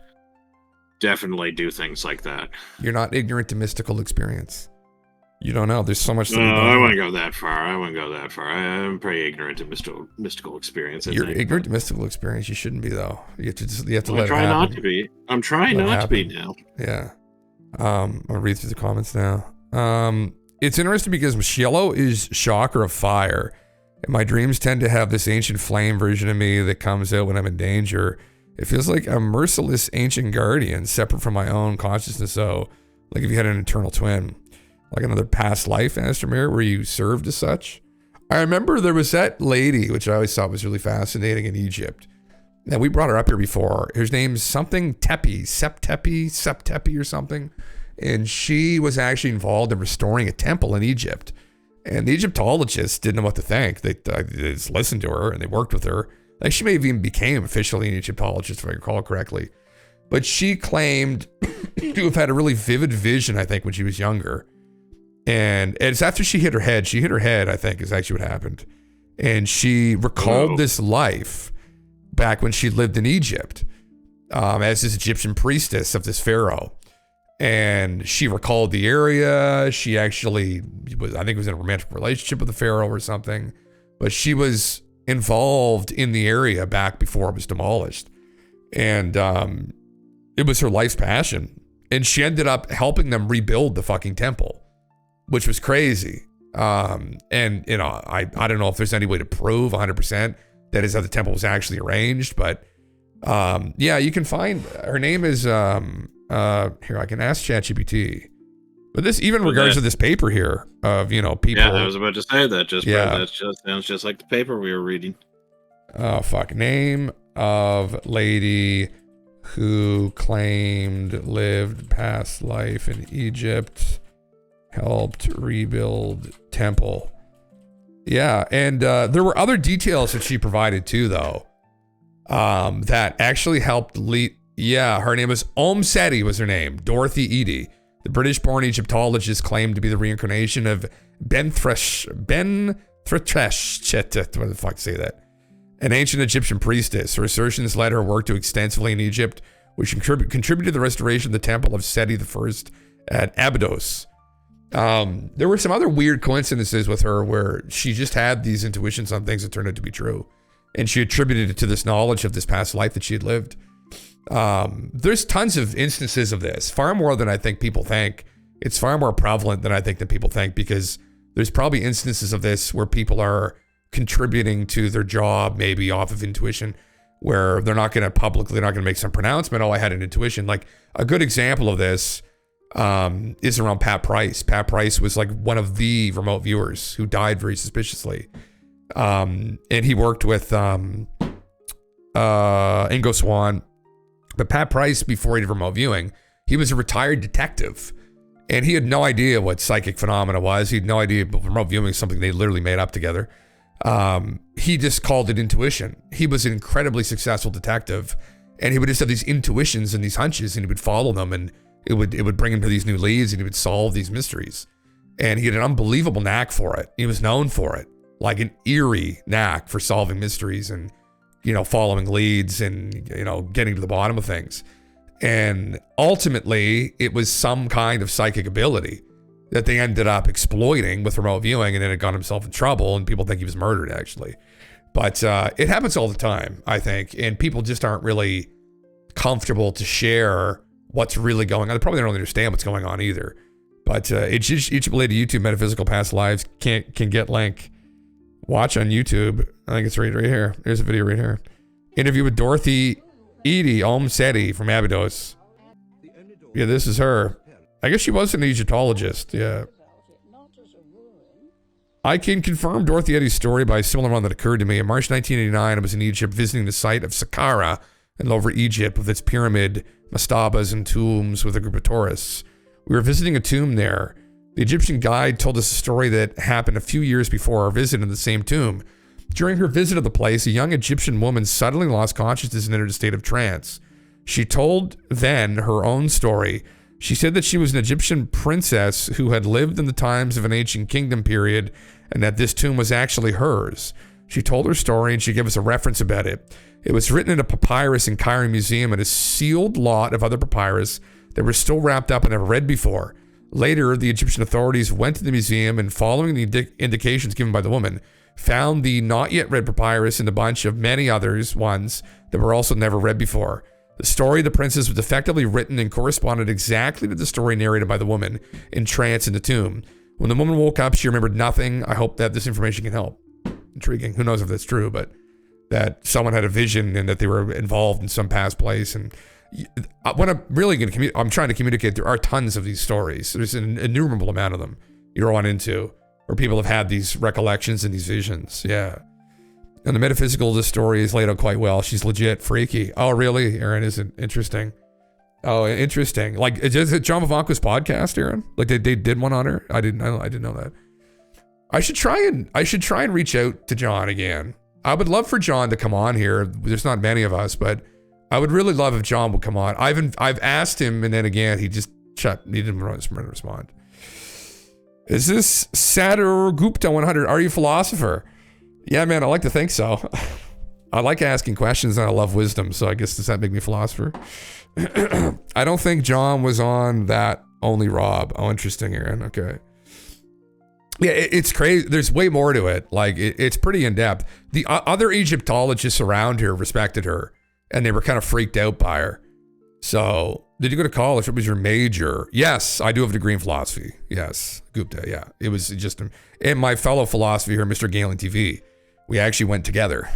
do things like that. You're not ignorant to mystical experience. You don't know. There's so much. I wouldn't go that far. I'm pretty ignorant to mystical experience. You're ignorant to mystical experience. You shouldn't be though. You have to let it happen. I'm trying not to be. I'm trying not to be now. Yeah. I'll read through the comments now. It's interesting because Michelle is shock or a fire. My dreams tend to have this ancient flame version of me that comes out when I'm in danger. It feels like a merciless ancient guardian separate from my own consciousness. So, like if you had an eternal twin, like another past life, Astromeer, where you served as such. I remember there was that lady, which I always thought was really fascinating in Egypt. And we brought her up here before. Her name's something Septepi or something. And she was actually involved in restoring a temple in Egypt. And the Egyptologists didn't know what to think. They just listened to her and they worked with her. Like she may have even became officially an Egyptologist, if I recall correctly. But she claimed to have had a really vivid vision, I think, when she was younger. And it's after she hit her head. She hit her head, I think, is actually what happened. And she recalled this life back when she lived in Egypt as this Egyptian priestess of this pharaoh. And she recalled the area. She actually was in a romantic relationship with the pharaoh or something, but she was involved in the area back before it was demolished. And it was her life's passion. And she ended up helping them rebuild the fucking temple, which was crazy. And, I don't know if there's any way to prove 100% that is how the temple was actually arranged, but you can find, her name is, here, I can ask ChatGPT. But this, even in regards to this paper here of, people. Yeah, I was about to say that. That just sounds just like the paper we were reading. Oh, fuck. Name of lady who claimed lived past life in Egypt, helped rebuild temple. Yeah, and there were other details that she provided too, though, that actually helped lead. Yeah, her name was Seti was her name, Dorothy Eady. The British-born Egyptologist claimed to be the reincarnation of Ben Thresh, what the fuck say that? An ancient Egyptian priestess. Her assertions led her work to extensively in Egypt, which contributed to the restoration of the temple of Seti I at Abydos. There were some other weird coincidences with her where she just had these intuitions on things that turned out to be true. And she attributed it to this knowledge of this past life that she had lived. There's tons of instances of this, far more than I think people think. It's far more prevalent than I think that people think, because there's probably instances of this where people are contributing to their job, maybe off of intuition, where they're not going to make some pronouncement. Oh, I had an intuition. Like a good example of this is around Pat Price. Pat Price was like one of the remote viewers who died very suspiciously. And he worked with Ingo Swann. But Pat Price, before he did remote viewing, he was a retired detective. And he had no idea what psychic phenomena was. He had no idea, but remote viewing is something they literally made up together. He just called it intuition. He was an incredibly successful detective, and he would just have these intuitions and these hunches, and he would follow them, and it would bring him to these new leads, and he would solve these mysteries. And he had an unbelievable knack for it. He was known for it, like an eerie knack for solving mysteries and, following leads and, getting to the bottom of things. And ultimately, it was some kind of psychic ability that they ended up exploiting with remote viewing, and then it got himself in trouble, and people think he was murdered, actually. But it happens all the time, I think, and people just aren't really comfortable to share what's really going on. They probably don't understand what's going on either. But each related to YouTube metaphysical past lives can get link. Watch on YouTube. I think it's right here. There's a video right here. Interview with Dorothy Edie Seti from Abydos. Yeah, this is her. I guess she was an Egyptologist. Yeah. I can confirm Dorothy Eddy's story by a similar one that occurred to me. In March 1989, I was in Egypt visiting the site of Saqqara in Lower Egypt with its pyramid, mastabas, and tombs with a group of tourists. We were visiting a tomb there. The Egyptian guide told us a story that happened a few years before our visit in the same tomb. During her visit to the place, a young Egyptian woman suddenly lost consciousness and entered a state of trance. She told then her own story. She said that she was an Egyptian princess who had lived in the times of an ancient kingdom period, and that this tomb was actually hers. She told her story, and she gave us a reference about it. It was written in a papyrus in Cairo Museum, and a sealed lot of other papyrus that were still wrapped up and never read before. Later, the Egyptian authorities went to the museum, and following the indications given by the woman, found the not yet read papyrus and a bunch of many others ones that were also never read before. The story of the princess was effectively written and corresponded exactly to the story narrated by the woman in trance in the tomb. When the woman woke up, she remembered nothing. I hope that this information can help. Intriguing. Who knows if that's true, but that someone had a vision and that they were involved in some past place. And what I'm really going to I'm trying to communicate, there are tons of these stories. There's an innumerable amount of them you're on into where people have had these recollections and these visions. Yeah. And the metaphysical of this story is laid out quite well. She's legit freaky. Oh, really, Aaron? Is it interesting? Oh, interesting. Like, is it John Vivanco's podcast, Aaron? Like they did one on her? I didn't know that. I should try and reach out to John again. I would love for John to come on here. There's not many of us, but I would really love if John would come on. I've asked him, and then again he just didn't respond. Is this Satyr Gupta 100? Are you a philosopher? Yeah, man, I like to think so. I like asking questions and I love wisdom, so I guess does that make me a philosopher? I don't think John was on that, only Rob. Oh, interesting, Aaron. Okay. Yeah, it's crazy. There's way more to it. Like, it's pretty in-depth. The other Egyptologists around here respected her, and they were kind of freaked out by her. So, did you go to college? What was your major? Yes, I do have a degree in philosophy. Yes, Gupta, yeah. It was just, and my fellow philosophy here, Mr. GALENTV, we actually went together.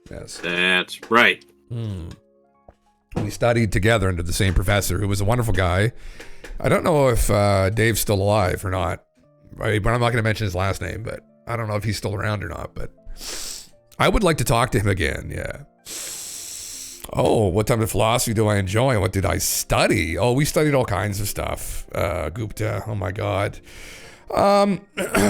Yes. That's right. We studied together under the same professor, who was a wonderful guy. I don't know if Dave's still alive or not. Right, but I'm not going to mention his last name, but I don't know if he's still around or not, but I would like to talk to him again, yeah. Oh, what type of philosophy do I enjoy? What did I study? Oh, we studied all kinds of stuff. Gupta, oh my God. A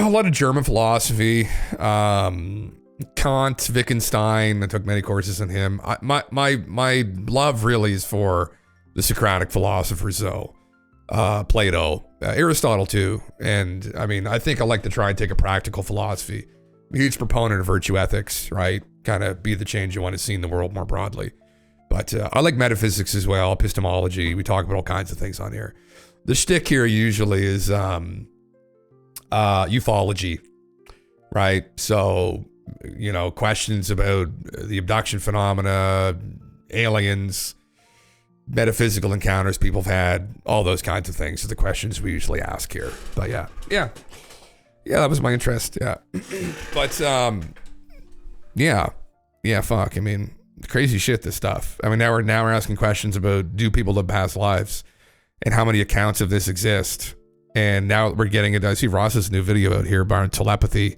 lot of German philosophy. Kant, Wittgenstein, I took many courses on him. My love really is for the Socratic philosophers, though. Plato, Aristotle too. And I mean, I think I like to try and take a practical philosophy. I'm a huge proponent of virtue ethics, right? Kind of be the change you want to see in the world more broadly. But I like metaphysics as well, epistemology. We talk about all kinds of things on here. The shtick here usually is ufology, right? So, you know, questions about the abduction phenomena, aliens, metaphysical encounters people have had, all those kinds of things are the questions we usually ask here. But yeah, that was my interest. Yeah, but fuck. I mean, crazy shit. This stuff. I mean, now we're asking questions about, do people live past lives, and how many accounts of this exist. And now we're getting it. I see Ross's new video out here about telepathy.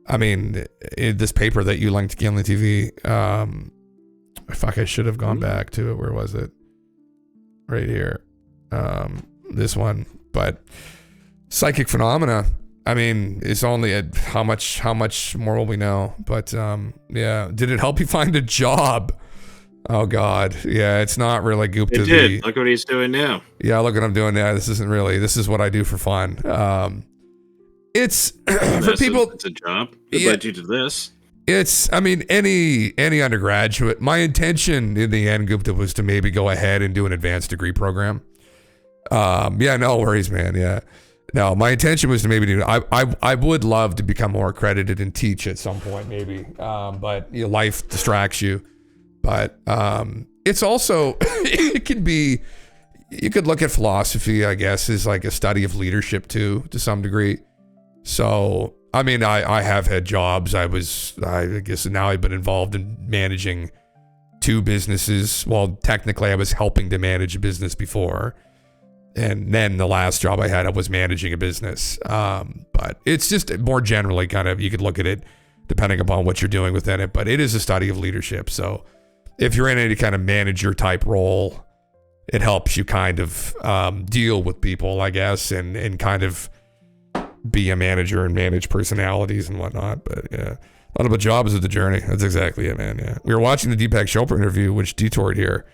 I mean, in this paper that you linked to GALENTV. Fuck, I should have gone back to it. Where was it? Right here. This one. But psychic phenomena, I mean, it's only how much more will we know? But yeah, did it help you find a job? Oh God, yeah, it's not really goop to It did. Look what he's doing now. Yeah, look what I'm doing now. This is what I do for fun. It's for people. It's a job. It led you to this. It's, I mean, any undergraduate. My intention in the end, Gupta, was to maybe go ahead and do an advanced degree program. Yeah, no worries, man. Yeah, no, my intention was to maybe do. I would love to become more accredited and teach at some point, maybe. But you know, life distracts you. But it's also it could be. You could look at philosophy, I guess, as like a study of leadership too, to some degree. So. I mean, I have had jobs. I guess now I've been involved in managing 2 businesses. Well, technically I was helping to manage a business before. And then the last job I had, I was managing a business. But it's just more generally kind of, you could look at it depending upon what you're doing within it. But it is a study of leadership. So if you're in any kind of manager type role, it helps you kind of deal with people, I guess, and kind of be a manager and manage personalities and whatnot. But yeah, a lot of jobs is the journey. That's exactly it, man. Yeah, we were watching the Deepak Chopra interview, which detoured here.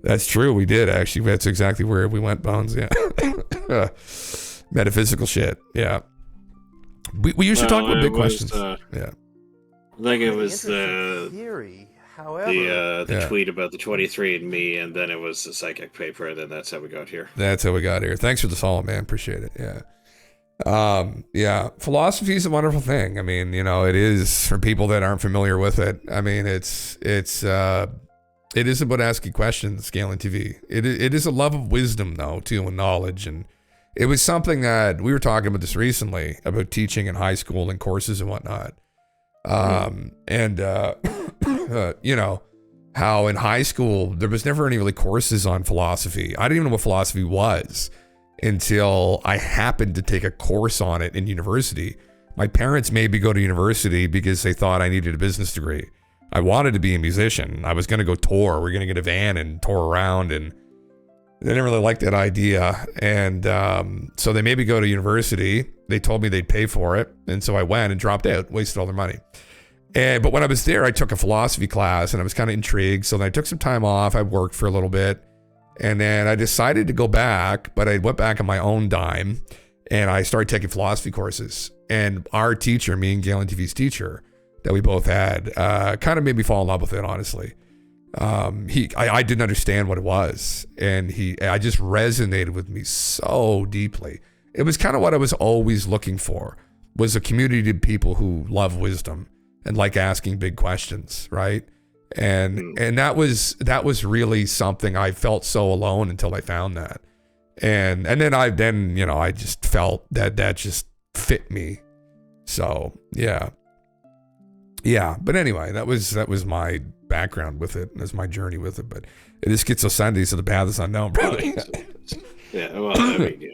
That's true. We did actually. That's exactly where we went, Bones. Yeah, metaphysical shit. Yeah, we used to talk about big questions. Yeah, I think it was the theory. However, the tweet about the 23andMe, and then it was the psychic paper, and then that's how we got here. That's how we got here. Thanks for the follow, man. Appreciate it. Yeah. Yeah, philosophy is a wonderful thing. I mean, you know, it is for people that aren't familiar with it. I mean, it is about asking questions, GALENTV. It is a love of wisdom though, too, and knowledge. And it was something that we were talking about this recently about teaching in high school and courses and whatnot. You know, how in high school, there was never any really courses on philosophy. I didn't even know what philosophy was until I happened to take a course on it in university. My parents made me go to university because they thought I needed a business degree. I wanted to be a musician. I was going to go tour. We're going to get a van and tour around, and they didn't really like that idea. And so they made me go to university. They told me they'd pay for it. And so I went and dropped out, wasted all their money. But when I was there, I took a philosophy class and I was kind of intrigued. So then I took some time off. I worked for a little bit. And then I decided to go back, but I went back on my own dime and I started taking philosophy courses. And our teacher, me and GALENTV's teacher that we both had, kind of made me fall in love with it, honestly. I didn't understand what it was. And I just resonated with me so deeply. It was kind of what I was always looking for, was a community of people who love wisdom and like asking big questions, right? And that was really something. I felt so alone until I found that. And then I just felt that just fit me. So yeah. But anyway, that was my background with it. That's my journey with it. But it is SKIZ0 Sunday, so the path is unknown, probably. Yeah, well, I mean, yeah.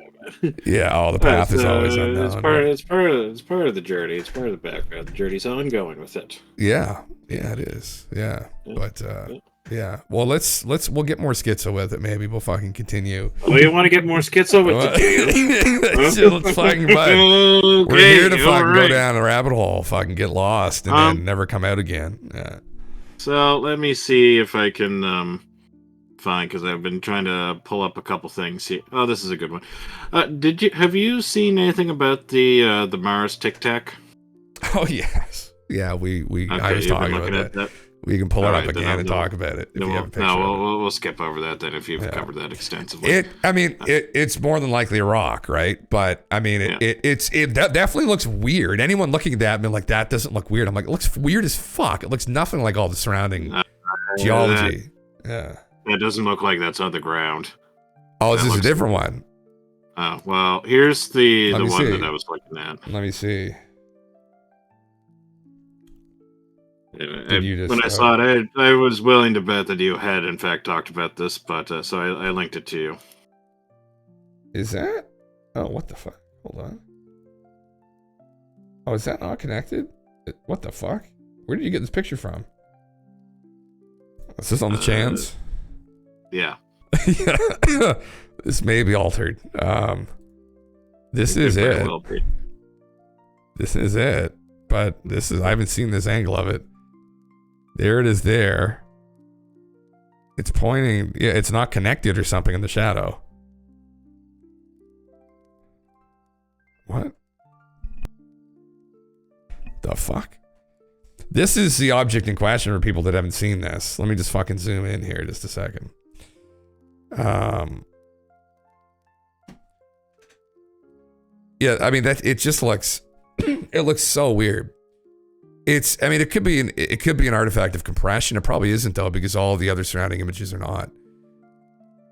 Yeah, the path is always unknown. It's part of the journey. It's part of the background. The journey's ongoing with it. Yeah, it is. Yeah. But yeah. Well, we'll get more schizo with it. Maybe we'll fucking continue. Oh, you want to get more schizo with it? Let's fucking we're here to fucking go down the rabbit hole, fucking get lost, and then never come out again. Yeah. So let me see if I can find, because I've been trying to pull up a couple things here. Oh, this is a good one. Have you seen anything about the Mars Tic Tac? Oh yes. Yeah, I was talking about that. We can pull it up Alright, then again and talk about it. If you have a picture of it. we'll skip over that then if you've covered that extensively. It's more than likely a rock, right? But I mean, it definitely looks weird. Anyone looking at that and being like, that doesn't look weird. I'm like, it looks weird as fuck. It looks nothing like all the surrounding geology. It doesn't look like that's on the ground. Oh, is this a different one? Oh, well, here's the one see. that I was looking at. Let me see. When I saw it, I was willing to bet that you had, in fact, talked about this, but so I linked it to you. Is that? Oh, what the fuck? Hold on. Oh, is that not connected? What the fuck? Where did you get this picture from? Is this on the chance? Yeah. Yeah. This may be altered. This is it. This is it. But I haven't seen this angle of it. There it is there. It's pointing, yeah, it's not connected or something in the shadow. What? The fuck? This is the object in question for people that haven't seen this. Let me just fucking zoom in here just a second. Yeah, I mean it just looks it looks so weird. It could be an artifact of compression. It probably isn't though, because all the other surrounding images are not.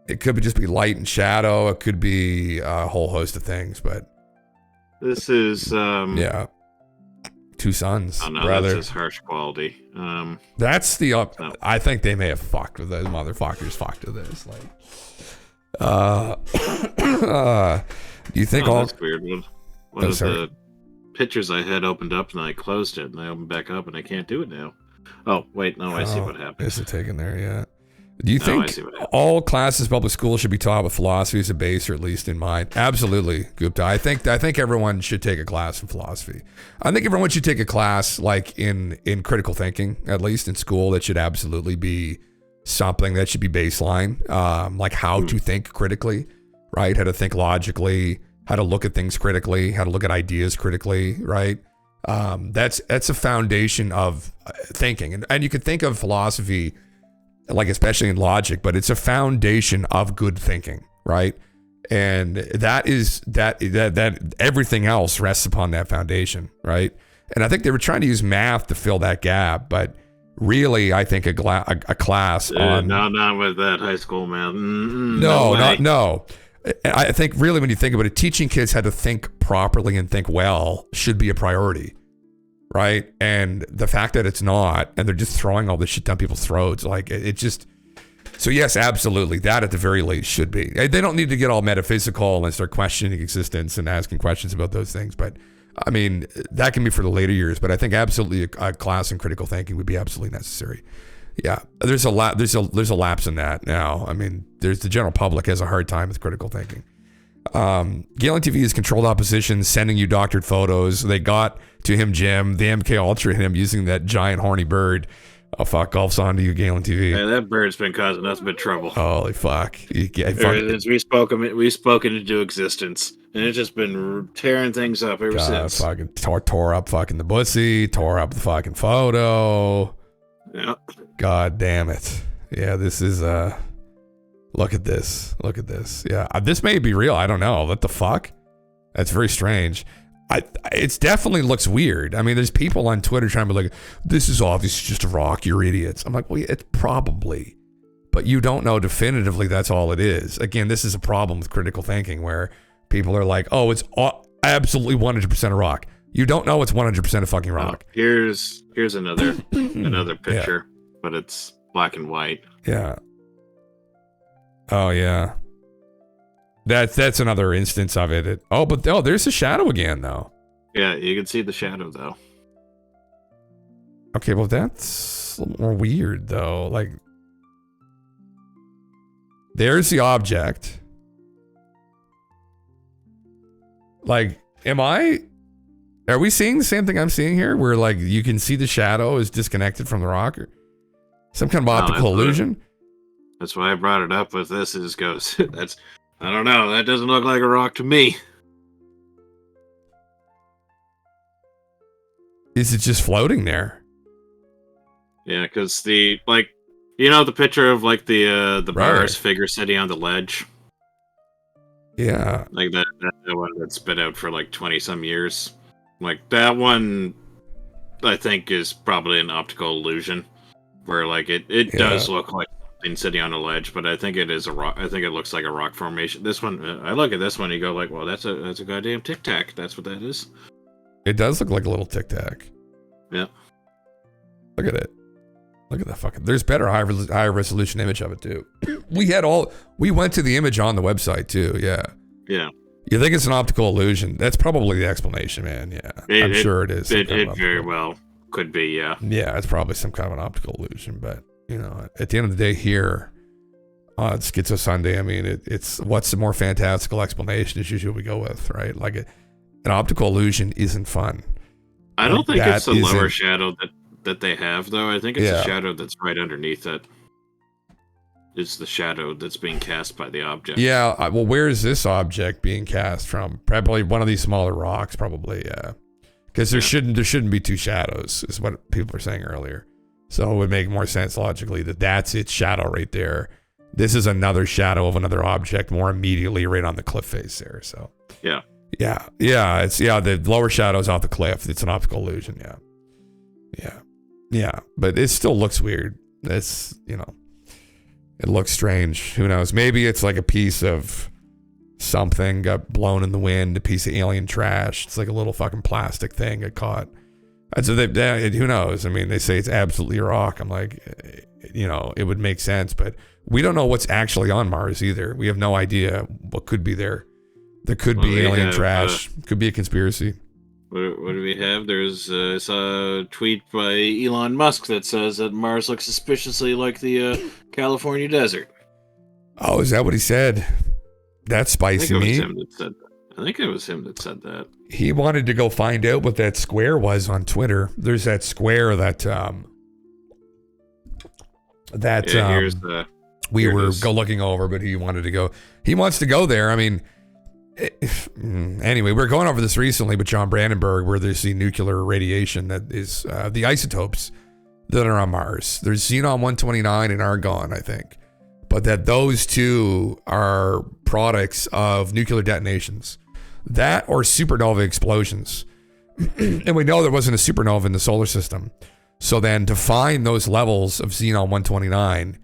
It could just be light and shadow. It could be a whole host of things, but this is yeah, two suns. Oh no, rather. that's just harsh quality. That's the I think they may have fucked with those motherfuckers. Fucked with this, like. Do you think all? That's weird. One of the pictures I had opened up and I closed it and I opened back up and I can't do it now. Oh wait, no, I see what happened. Is it taken there yet? Do you think all classes of public school should be taught with philosophy as a base, or at least in mind? Absolutely, Gupta. I think everyone should take a class in philosophy. I think everyone should take a class like in critical thinking, at least in school. That should absolutely be something that should be baseline, like how to think critically, right? How to think logically, how to look at things critically, how to look at ideas critically, right? That's a foundation of thinking, and you could think of philosophy, like especially in logic, but it's a foundation of good thinking, right? And that everything else rests upon that foundation, right? And I think they were trying to use math to fill that gap, but really, I think a class on not with that high school math. No. I think really when you think about it, teaching kids how to think properly and think well should be a priority, right? And the fact that it's not, and they're just throwing all this shit down people's throats, like it just. So yes, absolutely, that at the very least should be. They don't need to get all metaphysical and start questioning existence and asking questions about those things, but I mean that can be for the later years. But I think absolutely a class in critical thinking would be absolutely necessary. Yeah, there's a lapse in that now. I mean, the general public has a hard time with critical thinking. GALENTV has controlled opposition, sending you doctored photos. They got to him, Jim, the MK Ultra, and him using that giant horny bird. Oh fuck, golf's on to you, GALENTV. Yeah, that bird's been causing us a bit of trouble. Holy fuck! We spoke it into existence, and it's just been tearing things up ever since. Fucking tore up fucking the bussy, tore up the fucking photo. Yeah. God damn it. Yeah, this is look at this. Yeah, this may be real. I don't know. What the fuck? That's very strange. It definitely looks weird. I mean, there's people on Twitter trying to be like, this is obviously just a rock, you're idiots. I'm like, well, it's probably, but you don't know definitively that's all it is. Again, this is a problem with critical thinking where people are like, oh, it's absolutely 100% a rock. You don't know it's 100% a fucking rock. Here's another picture, but it's black and white. Yeah. Oh yeah. That's another instance of it. There's a shadow again though. Yeah, you can see the shadow though. Okay, well that's a little more weird though. Like, there's the object. Like, are we seeing the same thing I'm seeing here? Where like you can see the shadow is disconnected from the rock, or some kind of optical illusion? That's why I brought it up with this. I don't know. That doesn't look like a rock to me. Is it just floating there? Yeah, because the the picture of the Right. Mars figure sitting on the ledge. Yeah. Like that one that's been out for 20 some years. Like that one, I think is probably an optical illusion, where it does look like something sitting on a ledge, but I think it is a rock. I think it looks like a rock formation. This one, I look at this one, you go well, that's a goddamn Tic Tac. That's what that is. It does look like a little Tic Tac. Yeah. Look at it. Look at that fucking. There's better high resolution image of it too. We went to the image on the website too. Yeah. Yeah. You think it's an optical illusion? That's probably the explanation, man. Yeah. I'm sure it is. It very well could be. Yeah. Yeah, it's probably some kind of an optical illusion, but at the end of the day, here on SKIZ0 Sunday, I mean, it's what's the more fantastical explanation is usually what we go with, right? Like an optical illusion isn't fun. I don't think it's the lower shadow that they have, though. I think it's a shadow that's right underneath it. It's the shadow that's being cast by the object. Yeah, well, where is this object being cast from? Probably one of these smaller rocks, probably, yeah. Because there shouldn't be two shadows, is what people were saying earlier. So it would make more sense logically that's its shadow right there. This is another shadow of another object more immediately right on the cliff face there. So yeah. It's the lower shadow's off the cliff. It's an optical illusion, yeah. But it still looks weird. It's it looks strange. Who knows? Maybe it's like a piece of something got blown in the wind, a piece of alien trash. It's like a little fucking plastic thing got caught. And so who knows? I mean, they say it's absolutely rock. I'm like, it would make sense, but we don't know what's actually on Mars either. We have no idea what could be there. There could be alien trash. Could be a conspiracy. What do we have? There's a tweet by Elon Musk that says that Mars looks suspiciously like the California desert. Oh, is that what he said? That's spicy meat. I think it was him that said that. He wanted to go find out what that square was on Twitter. There's that square that we were looking over, but he wanted to go. He wants to go there. I mean, anyway, we were going over this recently with John Brandenburg, where there's the nuclear radiation that is the isotopes that are on Mars. There's xenon-129 and argon, I think, but that those two are products of nuclear detonations, that or supernova explosions. And we know there wasn't a supernova in the solar system. So then to find those levels of xenon-129,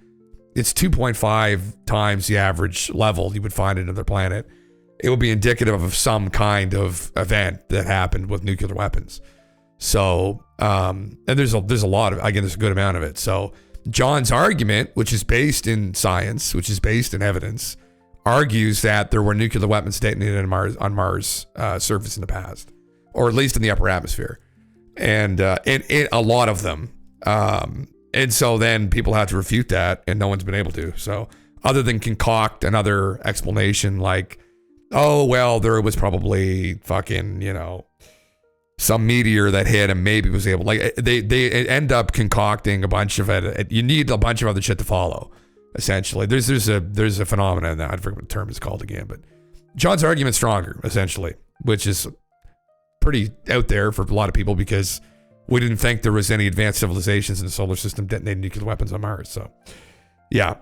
it's 2.5 times the average level you would find in another planet. It would be indicative of some kind of event that happened with nuclear weapons. So, and there's a lot of, again, there's a good amount of it. So John's argument, which is based in science, which is based in evidence, argues that there were nuclear weapons detonated on Mars surface in the past, or at least in the upper atmosphere, and a lot of them. And so then people have to refute that, and no one's been able to. So other than concoct another explanation like, oh, well, there was probably fucking, some meteor that hit and maybe was able, they end up concocting a bunch of it. You need a bunch of other shit to follow, essentially. There's a phenomenon that I forget what the term is called again, but John's argument's stronger, essentially, which is pretty out there for a lot of people because we didn't think there was any advanced civilizations in the solar system detonating nuclear weapons on Mars. So, yeah.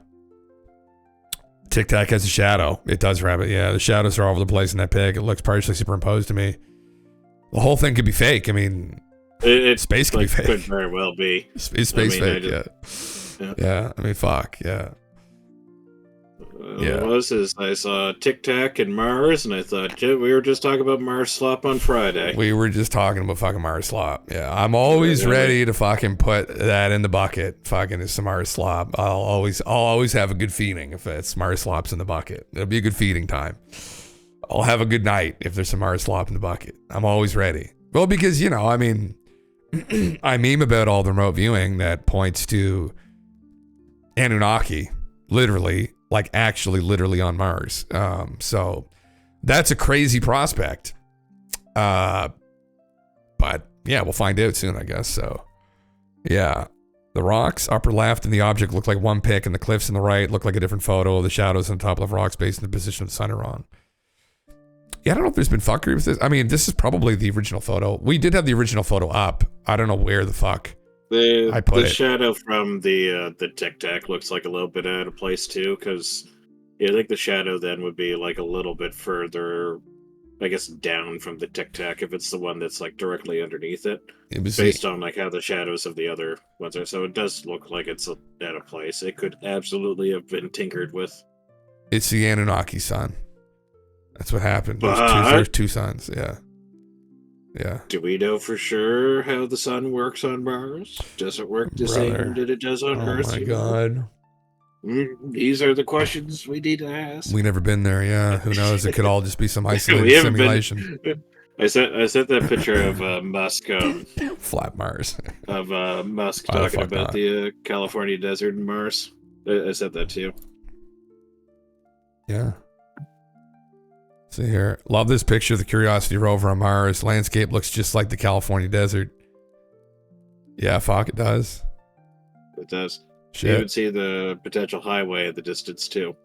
Tic Tac has a shadow. It does, Rabbit. Yeah, the shadows are all over the place in that pic. It looks partially superimposed to me. The whole thing could be fake. I mean, space could be fake. Could very well be. It's space fake, yeah. I mean, fuck, yeah. What was this? I saw Tic Tac and Mars, and I thought, we were just talking about Mars slop on Friday. We were just talking about fucking Mars slop. Yeah, I'm always ready to fucking put that in the bucket. Fucking is some Mars slop. I'll always have a good feeding if it's Mars slops in the bucket. It'll be a good feeding time. I'll have a good night if there's some Mars slop in the bucket. I'm always ready. Well, because, I mean, I meme about all the remote viewing that points to Anunnaki, literally, like actually literally on Mars. So that's a crazy prospect. But yeah, we'll find out soon, I guess. So yeah, the rocks upper left and the object look like one pic, and the cliffs in the right look like a different photo. The shadows on top of the rocks based on the position of the sun are wrong. Yeah, I don't know if there's been fuckery with this. I mean, this is probably the original photo. We did have the original photo up. I don't know where the fuck. it. shadow from the Tic Tac looks like a little bit out of place too, because I think the shadow then would be like a little bit further, I guess, down from the Tic Tac if it's the one that's like directly underneath it, based on like how the shadows of the other ones are. So it does look like it's out of place. It could absolutely have been tinkered with. It's the Anunnaki sun. That's what happened. There's two suns. Yeah. Yeah. Do we know for sure how the sun works on Mars? Does it work the same that it does on Earth? Oh my God. These are the questions we need to ask. We never been there. Yeah. Who knows? It could all just be some isolated simulation. I sent that picture of Musk. Flat Mars. Of Musk talking about the California desert and Mars. I sent that to you. Yeah. See here. Love this picture of the Curiosity rover on Mars. Landscape looks just like the California desert. Yeah, fuck, it does. It does. Shit. You even see the potential highway in the distance, too.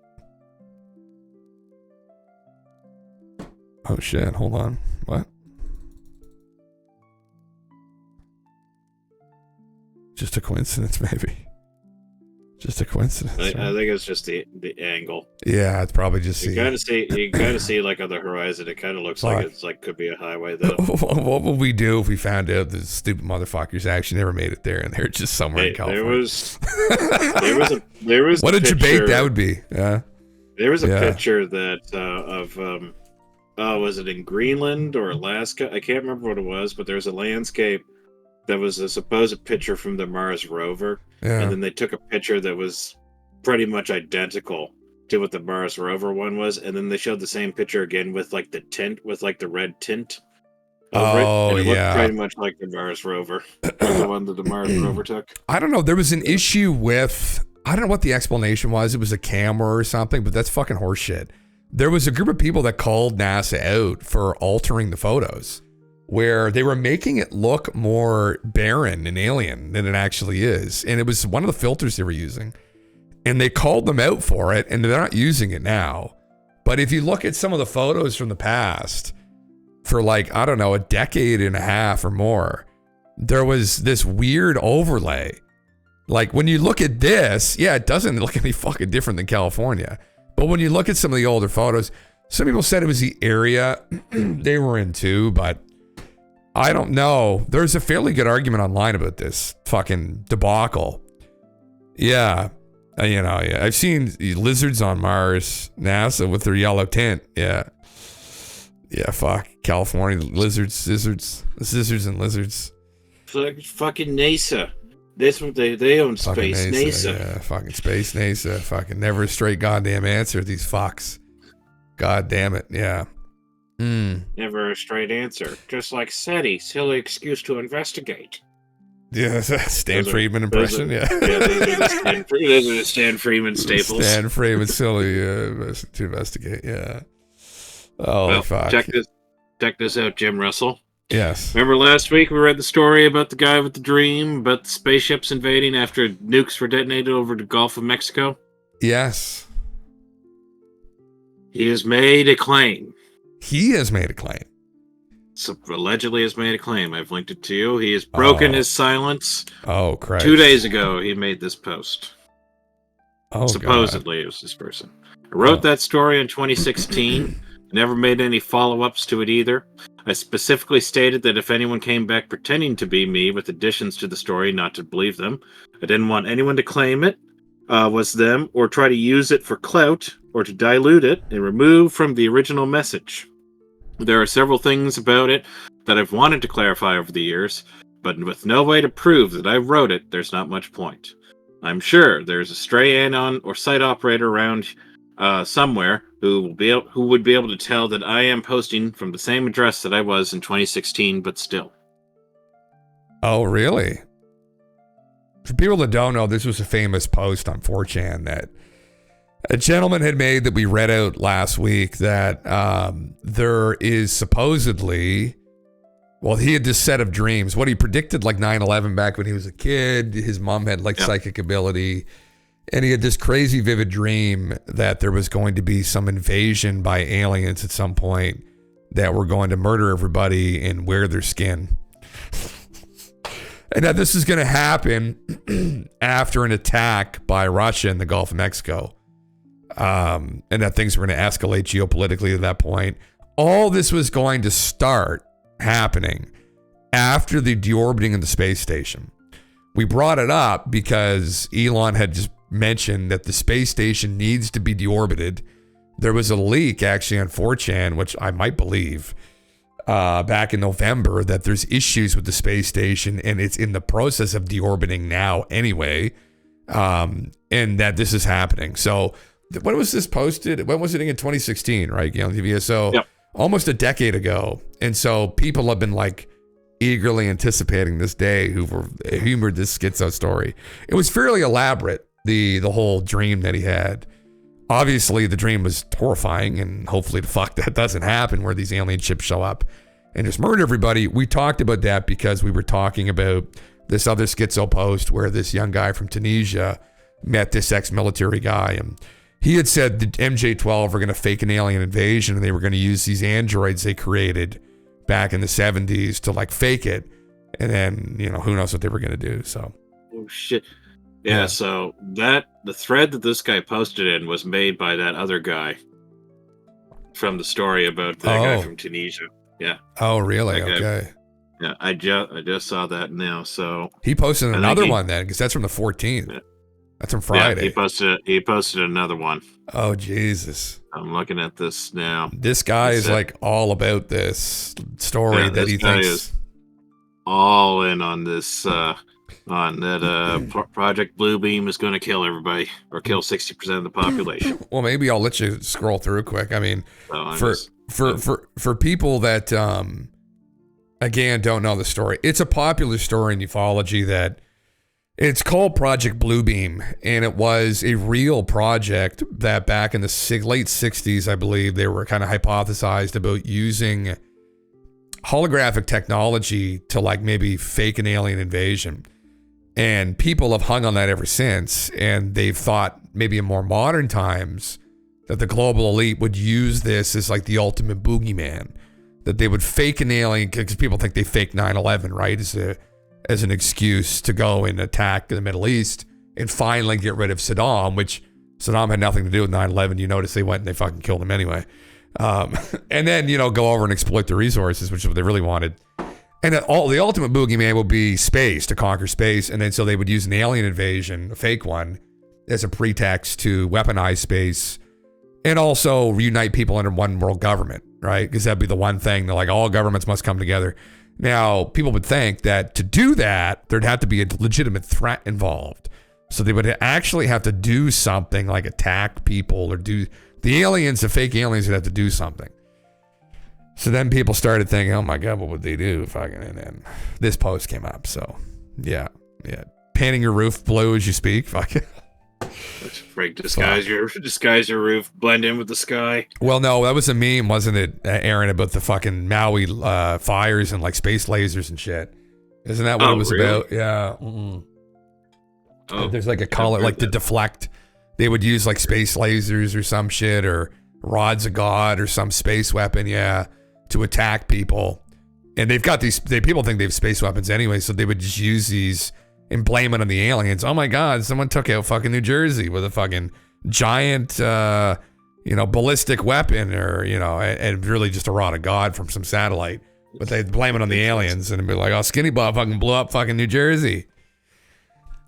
Oh, shit. Hold on. What? Just a coincidence, maybe. Just a coincidence. I think it's just the angle. Yeah, it's probably just you kind of see like on the horizon. It kind of looks like it's like could be a highway though. What would we do if we found out the stupid motherfuckers actually never made it there and they're just somewhere in California? There was. What a debate that would be. Yeah. There was a picture that of was it in Greenland or Alaska? I can't remember what it was, but there was a landscape that was a supposed picture from the Mars rover. Yeah. And then they took a picture that was pretty much identical to what the Mars rover one was. And then they showed the same picture again with like the tint, with like the red tint. It looked pretty much like the Mars rover, the one that the Mars rover took. I don't know. There was an issue with, I don't know what the explanation was. It was a camera or something, but that's fucking horseshit. There was a group of people that called NASA out for altering the photos, where they were making it look more barren and alien than it actually is. And it was one of the filters they were using. And they called them out for it, and they're not using it now. But if you look at some of the photos from the past, for like, I don't know, a decade and a half or more, there was this weird overlay. Like when you look at this, yeah, it doesn't look any fucking different than California. But when you look at some of the older photos, some people said it was the area they were in too, but I don't know. There's a fairly good argument online about this fucking debacle. Yeah. I've seen lizards on Mars, NASA with their yellow tint. Yeah. Yeah, fuck. California lizards, scissors and lizards. Fucking NASA. That's what they own space. NASA. Yeah, fucking space NASA. Fucking never a straight goddamn answer, these fucks. God damn it. Yeah. Never a straight answer. Just like SETI, silly excuse to investigate. Yeah, Stan Friedman impression. Those are the Stan Friedman staples. Stan Friedman silly to investigate. Yeah. Oh, fuck. Check this out, Jim Russell. Yes. Remember last week we read the story about the guy with the dream about the spaceships invading after nukes were detonated over the Gulf of Mexico? Yes. He has made a claim. He has made a claim. So allegedly has made a claim. I've linked it to you. He has broken his silence. Oh, Christ. 2 days ago, he made this post. Oh, supposedly, God. It was this person. I wrote that story in 2016. Never made any follow-ups to it either. I specifically stated that if anyone came back pretending to be me with additions to the story, not to believe them. I didn't want anyone to claim it was them or try to use it for clout or to dilute it and remove from the original message. There are several things about it that I've wanted to clarify over the years, but with no way to prove that I wrote it, there's not much point. I'm sure there's a stray anon or site operator around somewhere who would be able to tell that I am posting from the same address that I was in 2016, but still. Oh, really? For people that don't know, this was a famous post on 4chan that a gentleman had made that we read out last week that there is supposedly, well, he had this set of dreams. What he predicted, like 9/11 back when he was a kid. His mom had like psychic ability. And he had this crazy vivid dream that there was going to be some invasion by aliens at some point that were going to murder everybody and wear their skin. And that this is going to happen after an attack by Russia in the Gulf of Mexico. And that things were going to escalate geopolitically at that point. All this was going to start happening after the deorbiting of the space station. We brought it up because Elon had just mentioned that the space station needs to be deorbited. There was a leak actually on 4chan, which I might believe, back in November, that there's issues with the space station and it's in the process of deorbiting now anyway, and that this is happening. So when was this posted? When was it in 2016, right? GALENTV. So yep. Almost a decade ago. And so people have been like eagerly anticipating this day who've humored this schizo story. It was fairly elaborate, the whole dream that he had. Obviously, the dream was horrifying, and hopefully the fuck that doesn't happen where these alien ships show up and just murder everybody. We talked about that because we were talking about this other schizo post where this young guy from Tunisia met this ex-military guy, and he had said the MJ-12 were going to fake an alien invasion, and they were going to use these androids they created back in the 70s to like fake it. And then, you know, who knows what they were going to do. So, oh shit. Yeah, so the thread that this guy posted in was made by that other guy from the story about the guy from Tunisia. Yeah. Oh, really? Okay. Yeah, I just saw that now. So he posted another one then, because that's from the 14th. Yeah. That's from Friday. Yeah, he posted another one. Oh, Jesus. I'm looking at this now. This guy is like all about this story that he thinks is all in on this on that Project Bluebeam is going to kill everybody or kill 60% of the population. Well, maybe I'll let you scroll through quick. I mean, for people that again don't know the story, it's a popular story in ufology that it's called Project Bluebeam, and it was a real project that back in the late 60s, I believe, they were kind of hypothesized about using holographic technology to like maybe fake an alien invasion. And people have hung on that ever since, and they've thought maybe in more modern times that the global elite would use this as like the ultimate boogeyman, that they would fake an alien, because people think they faked 9/11, right? As an excuse to go and attack the Middle East and finally get rid of Saddam, which Saddam had nothing to do with 9/11. You notice they went and they fucking killed him anyway. And then, you know, go over and exploit the resources, which is what they really wanted. And the ultimate boogeyman will be space, to conquer space. And then so they would use an alien invasion, a fake one, as a pretext to weaponize space and also reunite people under one world government, right? Because that'd be the one thing. They're like, all governments must come together. Now, people would think that to do that, there'd have to be a legitimate threat involved. So they would actually have to do something like attack people or do the aliens, the fake aliens would have to do something. So then people started thinking, oh my God, what would they do? And then this post came up. So yeah. Painting your roof blue as you speak. Fuck it. Frank, disguise your roof, blend in with the sky. Well, no, that was a meme, wasn't it, Aaron, about the fucking Maui fires and like space lasers and shit? Isn't that what it was about? Yeah. There's like a color, like to deflect. They would use like space lasers or some shit, or rods of God or some space weapon, to attack people. And they've got these. People think they have space weapons anyway, so they would just use these and blame it on the aliens. Oh my God, someone took out fucking New Jersey with a fucking giant, ballistic weapon, or, and really just a rod of God from some satellite. But they'd blame it on the aliens and be like, oh, Skinny Bob fucking blew up fucking New Jersey.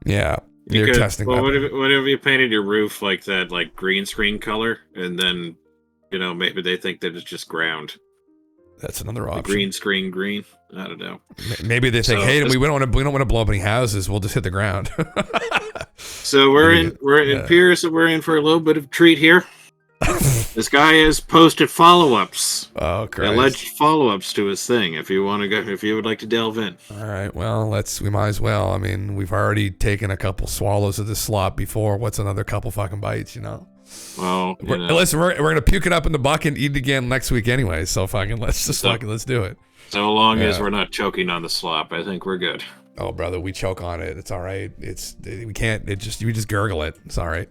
Yeah, they're testing. Well, what if you painted your roof like that, like green screen color, and then, maybe they think that it's just ground. That's another option. Green screen green. I don't know. Maybe they think, hey, we don't want to blow up any houses. We'll just hit the ground. So it appears that we're in for a little bit of treat here. This guy has posted follow-ups. Oh, Christ. Alleged follow-ups to his thing. If you would like to delve in. All right. Well, we might as well. I mean, we've already taken a couple swallows of this slop before. What's another couple fucking bites? Well, listen, we're gonna puke it up in the bucket and eat it again next week anyway. So fucking let's do it. So long as we're not choking on the slop, I think we're good. Oh, brother, we choke on it. It's all right. We just gurgle it. It's all right.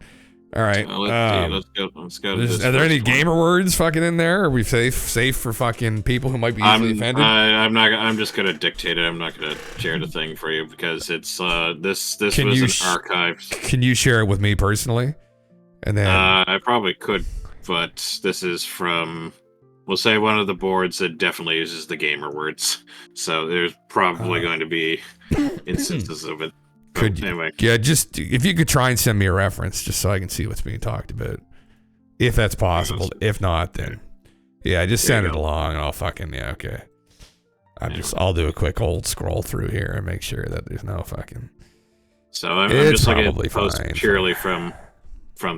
All right. Let's go to this Are there any first one. gamer words fucking in there? Are we safe for fucking people who might be easily offended? I'm not. I'm just gonna dictate it. I'm not gonna share the thing for you because it's this was an archive. Can you share it with me personally? And then I probably could, but this is from, we'll say, one of the boards that definitely uses the gamer words. So there's probably going to be instances of it. Anyway. Yeah, just if you could try and send me a reference just so I can see what's being talked about. If that's possible. If not, then yeah, just send it along and I'll fucking okay. I'll do a quick old scroll through here and make sure that there's no fucking. So I'm just looking at the post purely from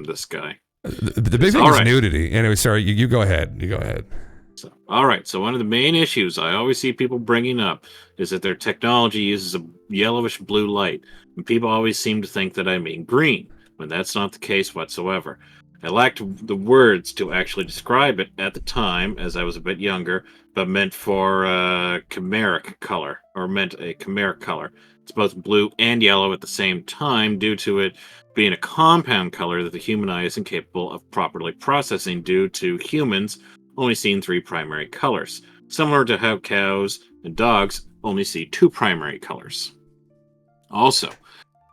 this guy. The big thing is nudity. Anyway, sorry, you go ahead. You go ahead. So, all right. So one of the main issues I always see people bringing up is that their technology uses a yellowish blue light, and people always seem to think that I mean green, when that's not the case whatsoever. I lacked the words to actually describe it at the time, as I was a bit younger, but meant for a chimeric color. It's both blue and yellow at the same time, due to it being a compound color that the human eye is incapable of properly processing due to humans only seeing 3 primary colors, similar to how cows and dogs only see 2 primary colors. Also,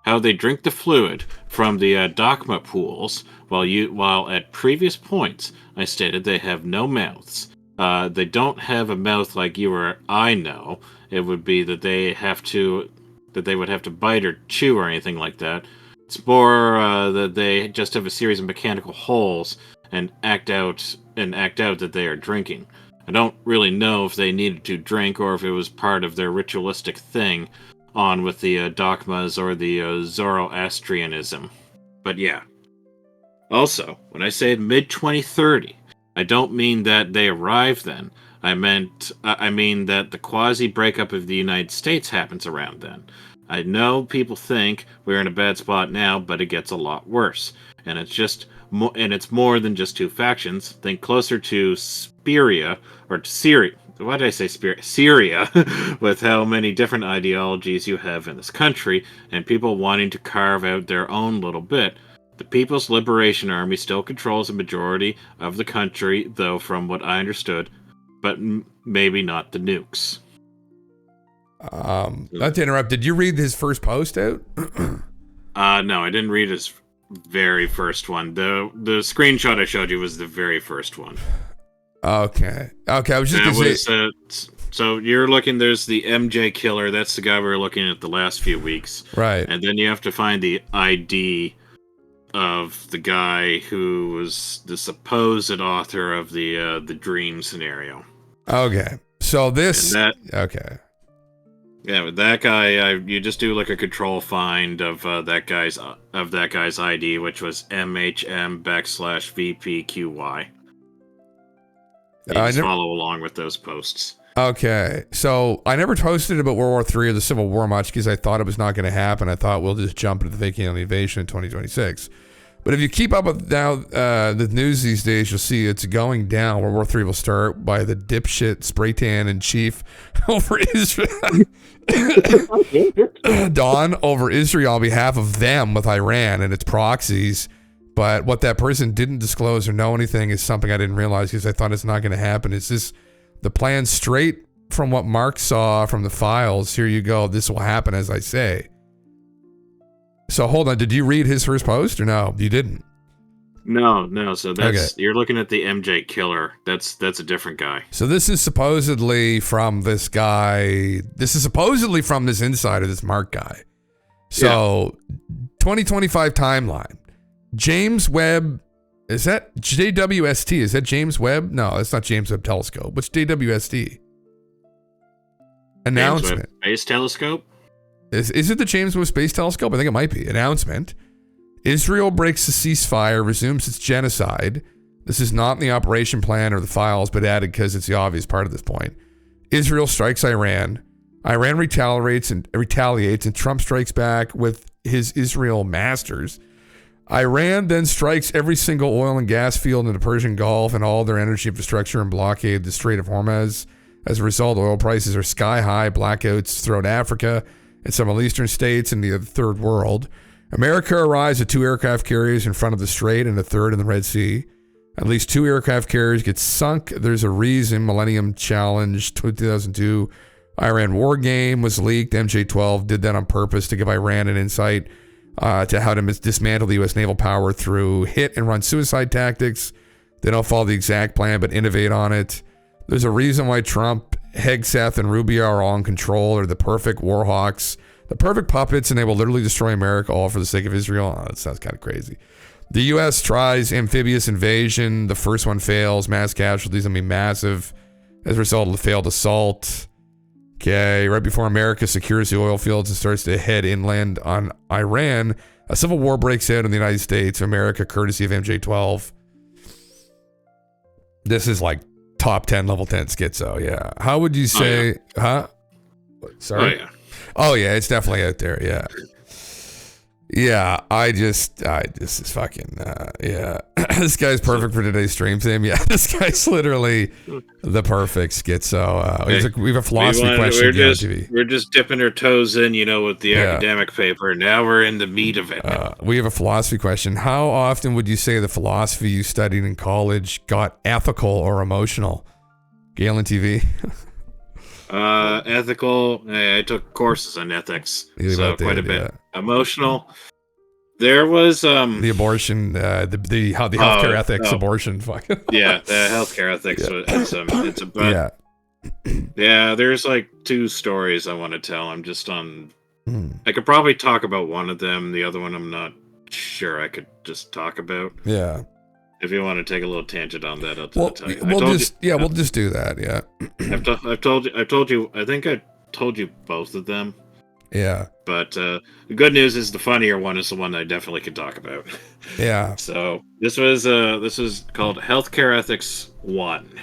how they drink the fluid from the Dakma pools, while at previous points I stated they have no mouths. They don't have a mouth like you or I know. It would be that they would have to bite or chew or anything like that. It's more that they just have a series of mechanical holes and act out that they are drinking. I don't really know if they needed to drink or if it was part of their ritualistic thing on with the dogmas or the Zoroastrianism. But yeah. Also, when I say mid-2030, I don't mean that they arrived then. I mean that the quasi-breakup of the United States happens around then. I know people think we're in a bad spot now, but it gets a lot worse. And it's more than just 2 factions. Think closer to Syria. Why did I say Syria? With how many different ideologies you have in this country, and people wanting to carve out their own little bit. The People's Liberation Army still controls a majority of the country, though, from what I understood, but maybe not the nukes. Not to interrupt, did you read his first post out? No, I didn't read his very first one. The screenshot I showed you was the very first one. Okay, I was just going to say... So you're looking, there's the MJ killer, that's the guy we were looking at the last few weeks. Right. And then you have to find the ID of the guy who was the supposed author of the dream scenario. Okay, so this... okay. Yeah, with that guy, you just do like a control find of that guy's ID, which was MHM/VPQY. You just follow along with those posts. Okay, so I never posted about World War III or the Civil War much because I thought it was not going to happen. I thought we'll just jump into the fake alien invasion in 2026. But if you keep up with now the news these days, you'll see it's going down. World War III will start by the dipshit spray tan in chief over Israel. Dawn over Israel on behalf of them with Iran and its proxies. But what that person didn't disclose or know anything is something I didn't realize because I thought it's not going to happen. Is this the plan straight from what Mark saw from the files? Here you go. This will happen as I say. So hold on. Did you read his first post or no? You didn't. No. So that's You're looking at the MJ killer. That's a different guy. So this is supposedly from this guy. This is supposedly from this insider, this Mark guy. So 2025 timeline. James Webb. Is that JWST? Is that James Webb? No, that's not James Webb Telescope. What's JWST? Announcement. James Webb Space Telescope? Is it the James Webb Space Telescope? I think it might be. Announcement. Israel breaks the ceasefire, resumes its genocide. This is not in the operation plan or the files, but added because it's the obvious part of this point. Israel strikes Iran. Iran retaliates, and Trump strikes back with his Israel masters. Iran then strikes every single oil and gas field in the Persian Gulf and all their energy infrastructure and blockade the Strait of Hormuz. As a result, oil prices are sky high, blackouts throughout Africa and some Middle Eastern states and the third world. America arrives at 2 aircraft carriers in front of the Strait and a third in the Red Sea. At least 2 aircraft carriers get sunk. There's a reason. Millennium Challenge 2002 Iran war game was leaked. MJ-12 did that on purpose to give Iran an insight to how to dismantle the U.S. naval power through hit and run suicide tactics. They don't follow the exact plan, but innovate on it. There's a reason why Trump, Hegseth, and Rubio are all in control. They're the perfect war hawks, the perfect puppets, and they will literally destroy America all for the sake of Israel. Oh, that sounds kind of crazy. The U.S. tries amphibious invasion. The first one fails. Mass casualties will be massive as a result of the failed assault. Okay, right before America secures the oil fields and starts to head inland on Iran, a civil war breaks out in the United States. America, courtesy of MJ-12. This is like top 10, level 10 schizo, yeah. How would you say, huh? Sorry? Oh, yeah, it's definitely out there, yeah. Yeah, this is fucking, yeah. This guy's perfect for today's stream, Sam. Yeah, this guy's literally the perfect schizo. We have a philosophy question. We're just dipping our toes in, with the academic paper. Now we're in the meat of it. We have a philosophy question. How often would you say the philosophy you studied in college got ethical or emotional? GALENTV. Ethical. I took courses on ethics, so quite a bit. Yeah. Emotional. There was the abortion, the healthcare ethics, abortion. Fuck. Yeah, the healthcare ethics. It's about. Yeah, there's like 2 stories I want to tell. I'm just on. I could probably talk about one of them. The other one, I'm not sure I could just talk about. Yeah. If you want to take a little tangent on that, I'll tell you. We'll just do that. Yeah. I've told you. I think I told you both of them. Yeah. But the good news is the funnier one is the one I definitely could talk about. Yeah. So this was called Healthcare Ethics 1,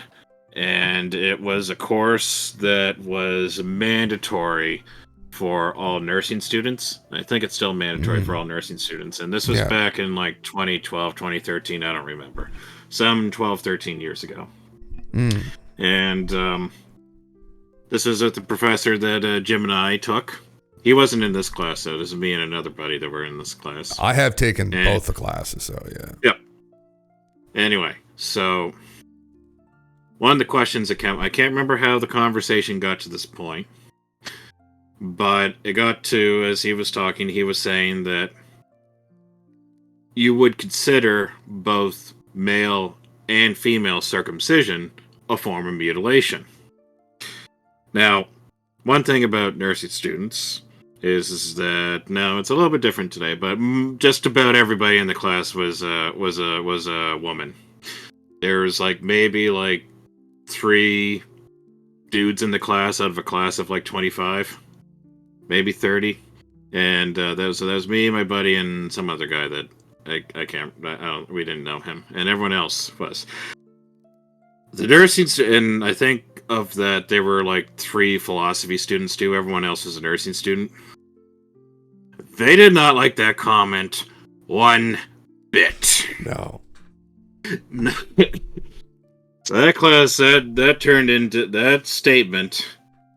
and it was a course that was mandatory for all nursing students. I think it's still mandatory for all nursing students. And this was back in like 2012, 2013. I don't remember. Some 12, 13 years ago. And this was with the professor that Jim and I took. He wasn't in this class, though. This is me and another buddy that were in this class. I have taken both the classes, so yeah. Yep. Anyway, so one of the questions that I can't remember how the conversation got to this point. But it got to, as he was talking, he was saying that you would consider both male and female circumcision a form of mutilation. Now, one thing about nursing students is that now it's a little bit different today, but just about everybody in the class was a woman. There was maybe 3 dudes in the class out of a class of 25. Maybe 30, and that was me, my buddy, and some other guy that we didn't know him, and everyone else was. The nursing and I think of that there were 3 philosophy students too. Everyone else was a nursing student. They did not like that comment one bit. No. So that class that statement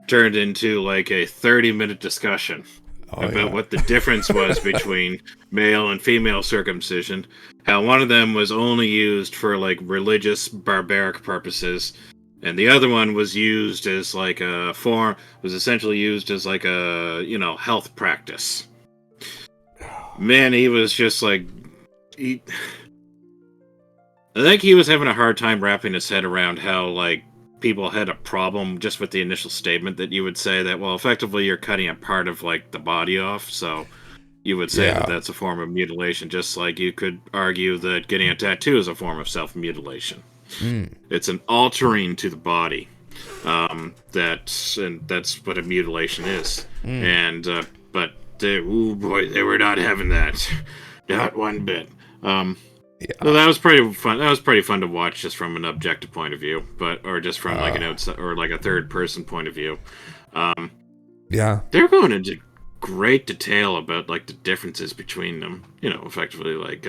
turned into a 30-minute discussion about what the difference was between male and female circumcision. How one of them was only used for religious barbaric purposes, and the other one was used as essentially used as a health practice. Man, he was just I think he was having a hard time wrapping his head around how people had a problem just with the initial statement that you would say that, well, effectively you're cutting a part of the body off, so you would say that that's a form of mutilation, just like you could argue that getting a tattoo is a form of self-mutilation. It's an altering to the body. That's what a mutilation is. But they were not having that, not one bit. So that was pretty fun. That was pretty fun to watch, just from an objective point of view, or just from an outside or a third-person point of view. They're going into great detail about the differences between them. Effectively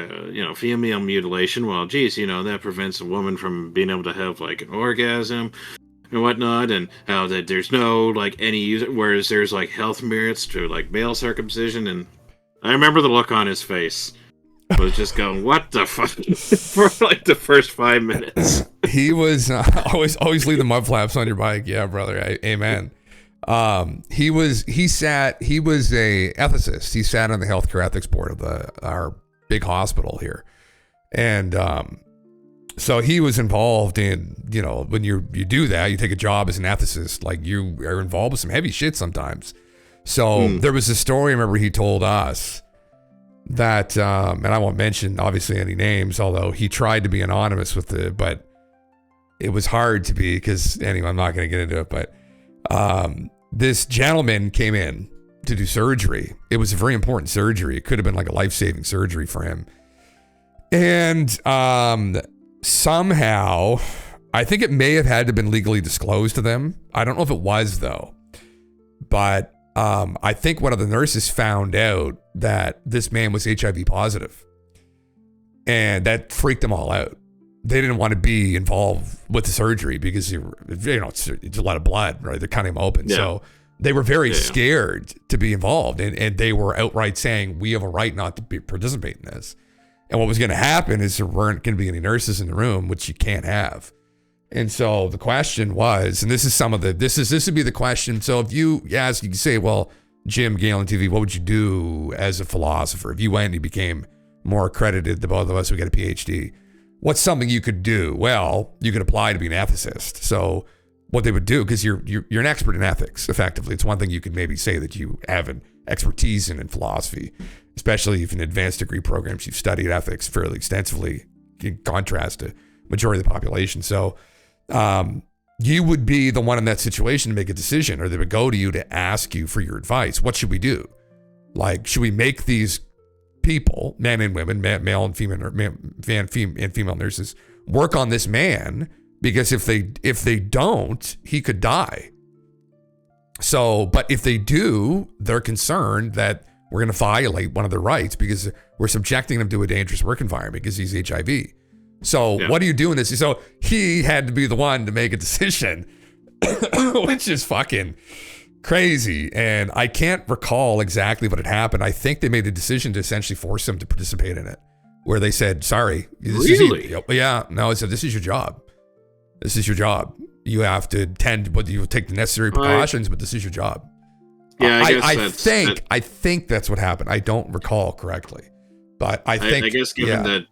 female mutilation. Well, geez, that prevents a woman from being able to have an orgasm and whatnot, and how that there's no any use, whereas there's health merits to male circumcision, and I remember the look on his face. I was just going, what the fuck? For like the first 5 minutes. He was always leave the mud flaps on your bike. Yeah, brother. Amen. He was a ethicist. He sat on the healthcare ethics board of our big hospital here. And so he was involved in, when you do that, you take a job as an ethicist, like you are involved with some heavy shit sometimes. So there was a story I remember he told us that, and I won't mention obviously any names, although he tried to be anonymous with it, but it was hard to be because anyway, I'm not going to get into it, but this gentleman came in to do surgery. It was a very important surgery. It could have been like a life-saving surgery for him. And somehow, I think it may have had to have been legally disclosed to them. I don't know if it was though, but I think one of the nurses found out that this man was HIV positive, and that freaked them all out. They didn't want to be involved with the surgery because it's a lot of blood, right? They're cutting him open, so they were very scared to be involved, and they were outright saying, "We have a right not to participate in this." And what was going to happen is there weren't going to be any nurses in the room, which you can't have. And so the question was, and this would be the question. So if you ask, you can say, well, Jim, GALENTV, what would you do as a philosopher? If you went and you became more accredited, the both of us would get a PhD. What's something you could do? Well, you could apply to be an ethicist. So what they would do, because you're an expert in ethics, effectively. It's one thing you could maybe say that you have an expertise in philosophy, especially if in advanced degree programs you've studied ethics fairly extensively, in contrast to majority of the population. So you would be the one in that situation to make a decision, or they would go to you to ask you for your advice. What should we do? Like, should we make these people, men and women, male and female nurses, work on this man? Because if they don't, he could die. So, but if they do, they're concerned that we're going to violate one of their rights because we're subjecting them to a dangerous work environment because he's HIV. So what do you do in this? So he had to be the one to make a decision, which is fucking crazy. And I can't recall exactly what had happened. I think they made a decision to essentially force him to participate in it, where they said, sorry. Really? No, I said, this is your job. This is your job. You have to you take the necessary precautions, but this is your job. Yeah, I think that's what happened. I don't recall correctly, but I guess given that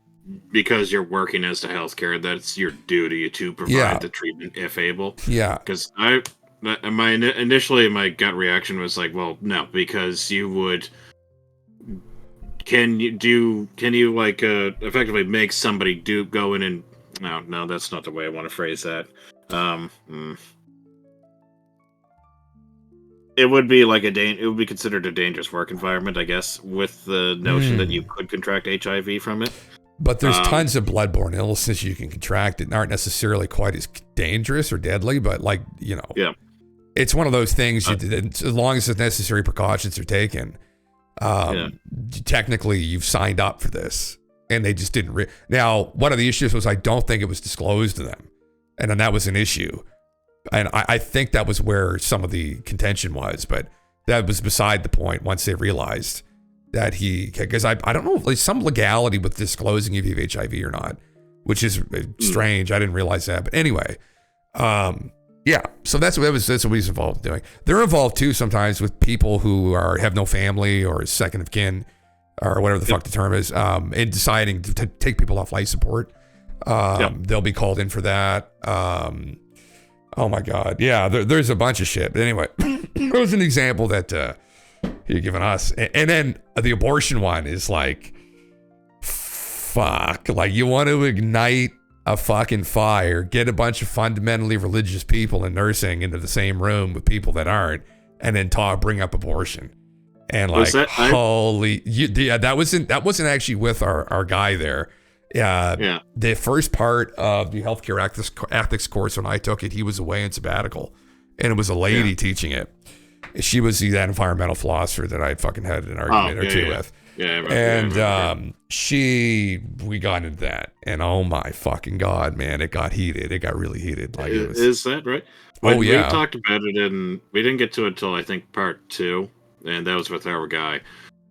because you're working as the healthcare, that's your duty to provide the treatment if able. Yeah. Because initially my gut reaction was like, well, no, because you would. Can you like effectively make somebody go in and no, that's not the way I want to phrase that. It would be like it would be considered a dangerous work environment, I guess, with the notion that you could contract HIV from it. But there's tons of bloodborne illnesses you can contract that aren't necessarily quite as dangerous or deadly, but it's one of those things. As long as the necessary precautions are taken, technically you've signed up for this, and they just didn't. Now, one of the issues was I don't think it was disclosed to them, and then that was an issue. And I think that was where some of the contention was, but that was beside the point once they realized that because I don't know if there's some legality with disclosing if you have HIV or not, which is strange. I didn't realize that. But anyway, so that's what he's involved in doing. They're involved too sometimes with people who have no family or second of kin or whatever the fuck the term is, in deciding to take people off life support. They'll be called in for that. Oh my God. Yeah, there's a bunch of shit. But anyway, there was an example that you're giving us. And then the abortion one is like, fuck. Like, you want to ignite a fucking fire, get a bunch of fundamentally religious people in nursing into the same room with people that aren't, and then bring up abortion. And like, that wasn't actually with our guy there. The first part of the healthcare ethics course when I took it, he was away in sabbatical, and it was a lady teaching it. She was that environmental philosopher that I fucking had an argument or two with. We got into that, and oh my fucking God, man, it got heated. It got really heated. Like, is that right? We talked about it, and we didn't get to it until I think part 2, and that was with our guy.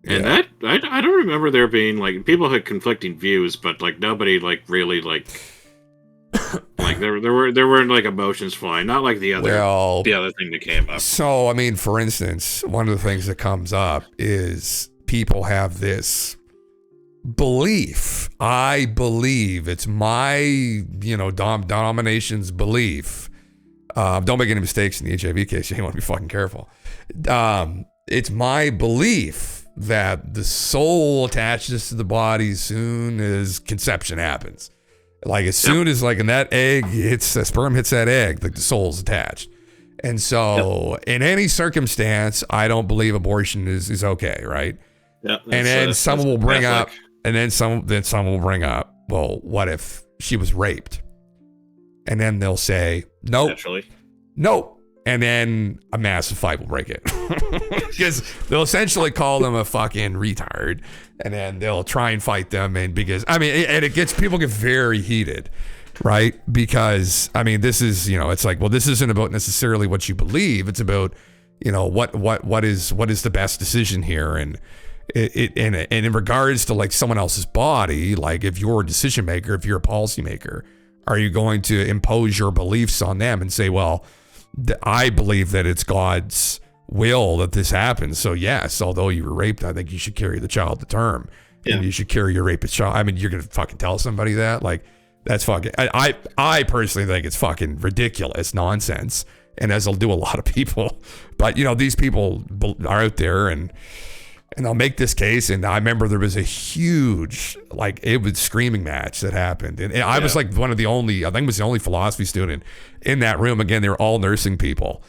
And that I don't remember there being like people had conflicting views, but like nobody like really like like there weren't like emotions flying, not like the other thing that came up. So I mean, for instance, one of the things that comes up is people have this belief. I believe it's my domination's belief. Don't make any mistakes in the HIV case. You want to be fucking careful. It's my belief that the soul attaches to the body as soon as conception happens. Like as soon as like in that egg hits, the sperm hits that egg, like the soul's attached. And so in any circumstance, I don't believe abortion is okay, right? Yeah. And then someone will bring up, someone will bring up, well, what if she was raped? And then they'll say, nope. Naturally. Nope. And then a massive fight will break it. Because they'll essentially call them a fucking retard. And then they'll try and fight them. And because, I mean, and people get very heated, right? Because, I mean, this is, it's like, well, this isn't about necessarily what you believe. It's about, what is the best decision here? And and in regards to like someone else's body, like if you're a decision maker, if you're a policymaker, are you going to impose your beliefs on them and say, well, I believe that it's God's will that this happens. So yes, although you were raped, I think you should carry the child to term. Yeah. And you should carry your rapist child. I mean, you're going to fucking tell somebody that? Like, that's fucking, I personally think it's fucking ridiculous nonsense. And as will do a lot of people. But, these people are out there and they'll make this case. And I remember there was a huge, like, it was screaming match that happened. And I was like one of the only, I think it was the only philosophy student in that room. Again, they were all nursing people,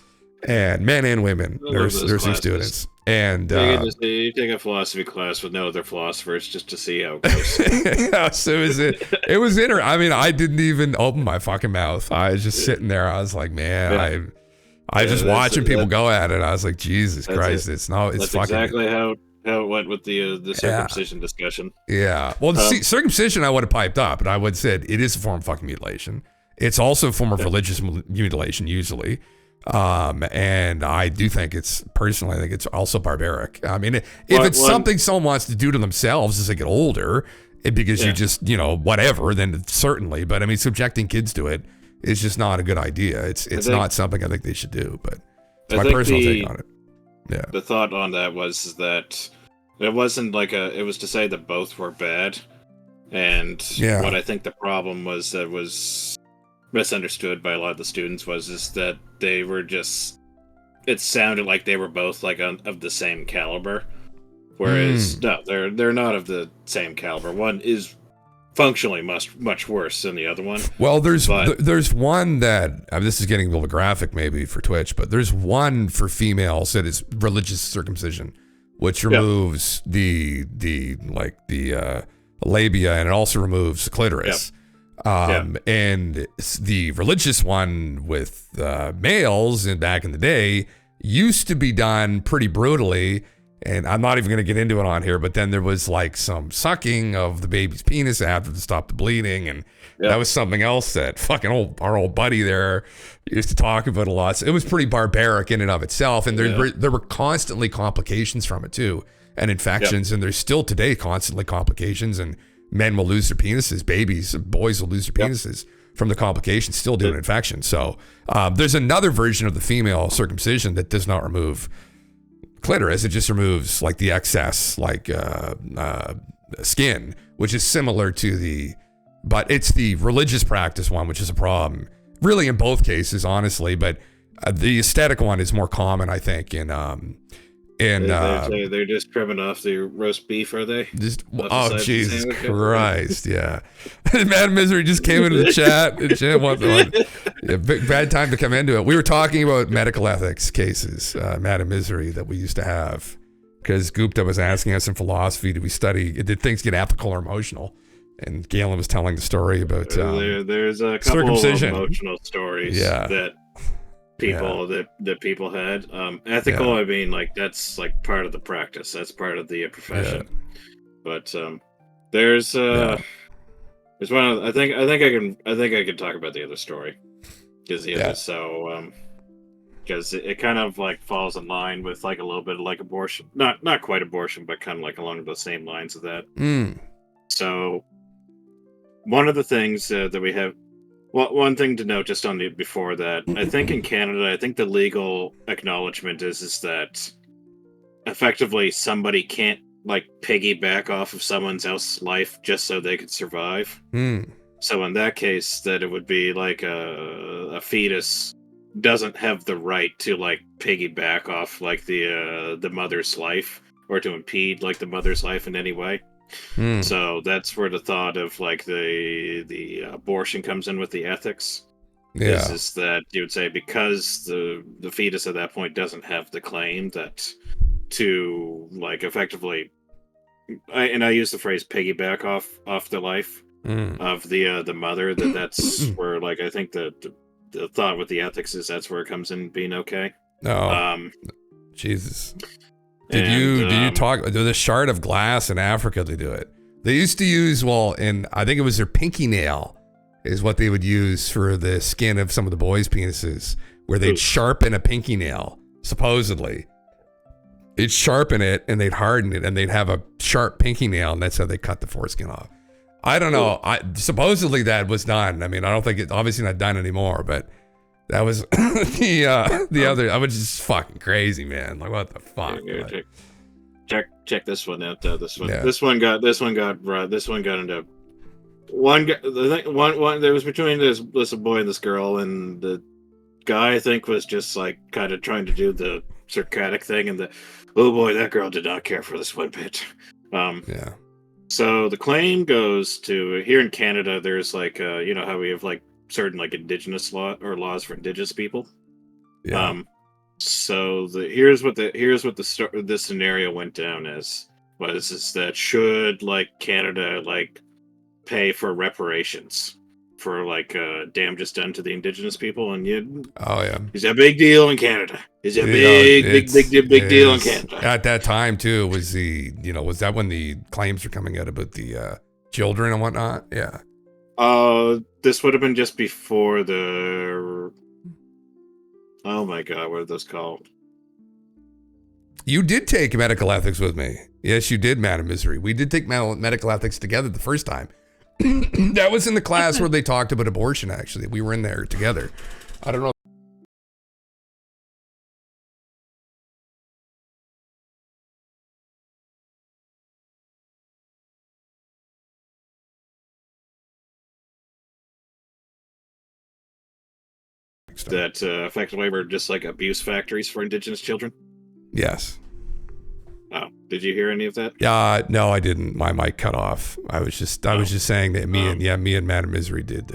and men and women, nursing students. And you take a philosophy class with no other philosophers just to see how it goes. Yeah, so it was interesting. I mean, I didn't even open my fucking mouth. I was just sitting there. I was like, man, I was just watching people go at it. I was like, Jesus Christ, that's fucking exactly how it went with the circumcision discussion. Yeah. Well, circumcision I would have piped up, and I would have said it is a form of fucking mutilation. It's also a form of religious mutilation usually. And I do think I think it's also barbaric. I mean, if it's something someone wants to do to themselves as they get older, because you just, whatever, then certainly. But I mean, subjecting kids to it is just not a good idea. It's not something I think they should do, but it's my personal take on it. Yeah. The thought on that was that it wasn't like it was to say that both were bad. And what I think the problem was that was misunderstood by a lot of the students is that they were just, it sounded like they were both like of the same caliber, whereas no, they're not of the same caliber. One is functionally much worse than the other one. Well, there's one that this is getting a little graphic maybe for Twitch, but there's one for females that is religious circumcision, which removes the labia, and it also removes the clitoris. And the religious one with males back in the day used to be done pretty brutally, and I'm not even going to get into it on here, but then there was like some sucking of the baby's penis after to stop the bleeding, and that was something else that fucking our old buddy there used to talk about a lot. So it was pretty barbaric in and of itself, and there were constantly complications from it too, and infections, and there's still today constantly complications, and men will lose their penises, boys will lose their penises from the complications still due to infection. So there's another version of the female circumcision that does not remove clitoris. It just removes like the excess skin, which is similar to but it's the religious practice one, which is a problem really in both cases, honestly. But the aesthetic one is more common, I think, they're just trimming off the roast beef, are they? Oh, Jesus Christ, yeah. Mad Misery just came into the chat. Bad time to come into it. We were talking about medical ethics cases, Mad Misery, that we used to have. Because Gupta was asking us in philosophy, did things get ethical or emotional? And Galen was telling the story about there's a couple of emotional stories that people had. Ethical, I mean, like that's like part of the practice. That's part of the profession. But there's one. I think I can talk about the other story because the other so because it kind of like falls in line with like a little bit of like abortion, not quite abortion, but kind of like along the same lines of that. So one of the things that we have, well, one thing to note just on the before that, I think in Canada, I think the legal acknowledgement is that effectively somebody can't like piggyback off of someone else's life just so they could survive. So in that case, that it would be like a fetus doesn't have the right to like piggyback off like the mother's life or to impede like the mother's life in any way. So that's where the thought of like the abortion comes in with the ethics. Is that you would say because the fetus at that point doesn't have the claim that to like effectively, I use the phrase piggyback off the life of the mother, that's where like I think the thought with the ethics is that's where it comes in being okay. Jesus. Did you talk the shard of glass in Africa? They do it. They used to use, well, and I think it was their pinky nail is what they would use for the skin of some of the boys' penises, where they'd sharpen a pinky nail, supposedly. They'd sharpen it and they'd harden it and they'd have a sharp pinky nail, and that's how they cut the foreskin off. I don't know. Supposedly that was done. I mean, I don't think it's obviously not done anymore, but that was the other. I was just fucking crazy, man. Like, what the fuck? Check this one out. This one got into one. There was between this boy and this girl, and the guy I think was just like kind of trying to do the sarcastic thing, and oh boy, that girl did not care for this one bit. So the claim goes to here in Canada. There's like you know how we have like certain like indigenous laws for indigenous people. So here's what this scenario went down as is that should like Canada like pay for reparations for like damages done to the indigenous people, and it's a big deal in Canada. It's a big deal in Canada. At that time too, was was that when the claims were coming out about the children and whatnot? Yeah. This would have been just before the. Oh my God, what are those called? You did take medical ethics with me. Yes, you did, Madam Misery. We did take medical ethics together the first time. That was in the class where they talked about abortion, actually. We were in there together. I don't know. That effectively were just like abuse factories for indigenous children? Yes. Oh, did you hear any of that? No, I didn't. My mic cut off. I was just saying that me and Madam Misery did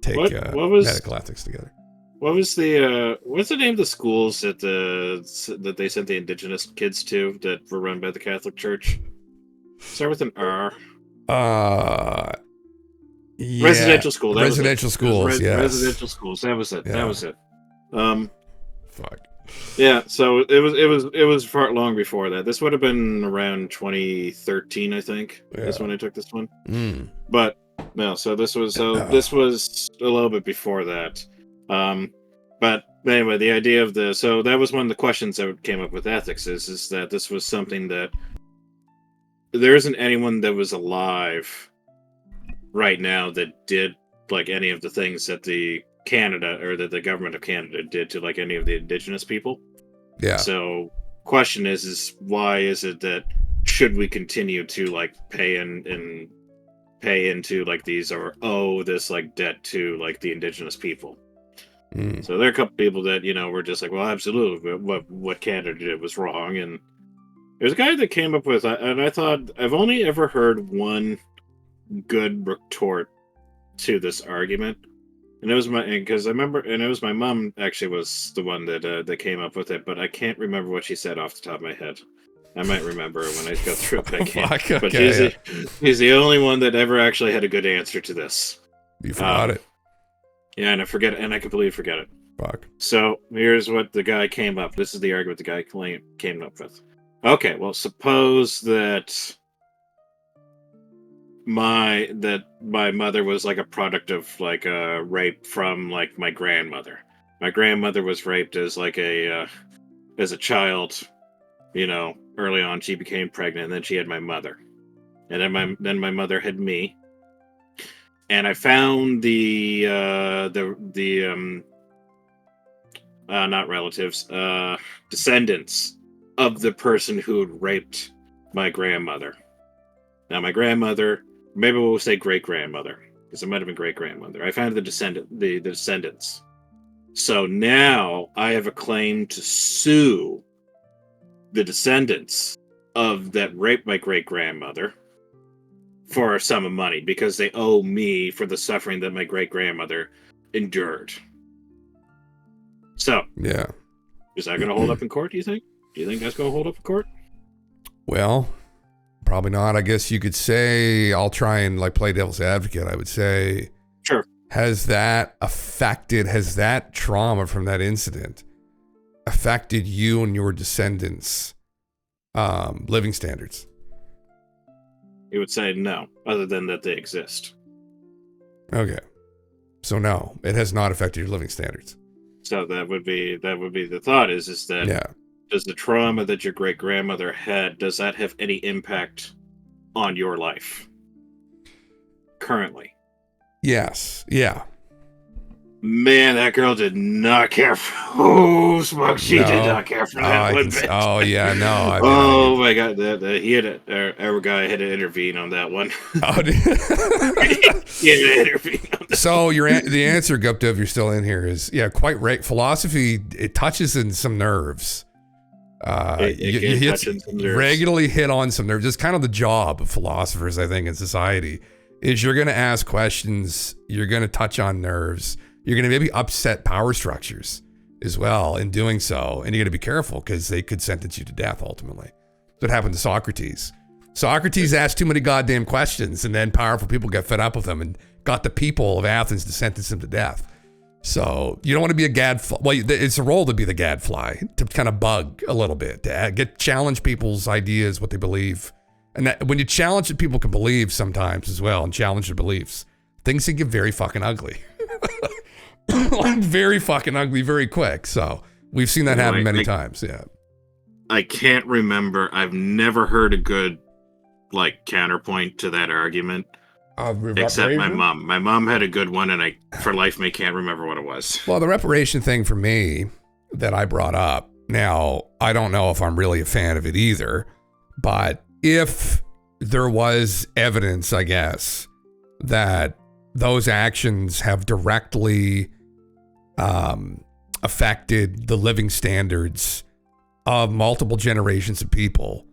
take medical ethics together. What was what's the name of the schools that they sent the indigenous kids to that were run by the Catholic Church? Start with an R. Residential school. Residential schools. Yes. Residential schools. That was it. Yeah. That was it. Fuck. Yeah. So it was far long before that. This would have been around 2013, I think. Yeah. That's when I took this one. But no. So this was a little bit before that. But anyway, the idea of that was one of the questions that came up with ethics is that this was something that there isn't anyone that was alive right now that did like any of the things that the government of Canada did to like any of the indigenous people. Yeah. So question is why is it that should we continue to like pay into like these or owe this like debt to like the indigenous people? So there are a couple people that were just like, well, absolutely, what Canada did was wrong. And there's a guy that came up with, and I thought I've only ever heard one good retort to this argument, and it was my mom actually was the one that came up with it, but I can't remember what she said off the top of my head. I might remember when I go through it. But he's the only one that ever actually had a good answer to this. You forgot it. Yeah, and I completely forget it. Fuck. So here's what the guy came up. This is the argument the guy came up with. Okay, well, suppose that my mother was like a product of like a rape from like my grandmother. My grandmother was raped as like as a child. You know, early on she became pregnant, and then she had my mother, and then my mother had me. And I found the not relatives, descendants of the person who had raped my grandmother. Now, my grandmother, maybe we'll say great grandmother, because it might have been great grandmother. I found the descendants. So now I have a claim to sue the descendants of that raped my great grandmother for a sum of money because they owe me for the suffering that my great grandmother endured. So, yeah, is that going to hold up in court? Do you think? Do you think that's going to hold up in court? Well, probably not. I guess you could say, I'll try and like play devil's advocate. I would say, sure. Has that trauma from that incident affected you and your descendants' living standards? You would say no, other than that they exist. Okay. So no, it has not affected your living standards. So that would be the thought is that does the trauma that your great grandmother had, does that have any impact on your life currently? Yes. Yeah. Man, that girl did not care for smoke. She did not care for that one bit. Oh yeah, no. Oh my god, he had our guy had to intervene on that one. Oh, he had to intervene on that. So the answer, Gupta, if you're still in here, is quite right. Philosophy, it touches in some nerves. You regularly hit on some nerves. It's kind of the job of philosophers, I think, in society, is you're going to ask questions, you're going to touch on nerves. You're going to maybe upset power structures as well in doing so. And you got to be careful because they could sentence you to death ultimately. That's what happened to Socrates. Socrates asked too many goddamn questions, and then powerful people got fed up with him and got the people of Athens to sentence him to death. So you don't want to be a gadfly. Well, it's a role to be the gadfly, to kind of bug a little bit, to challenge people's ideas, what they believe. And that, when you challenge what people can believe sometimes as well and challenge their beliefs, things can get very fucking ugly. Very fucking ugly very quick. So we've seen that happen many times. Yeah. I can't remember. I've never heard a good counterpoint to that argument. Except my mom. My mom had a good one, and I for life can't remember what it was. Well, the reparation thing for me that I brought up. Now, I don't know if I'm really a fan of it either, but if there was evidence, I guess, that those actions have directly affected the living standards of multiple generations of people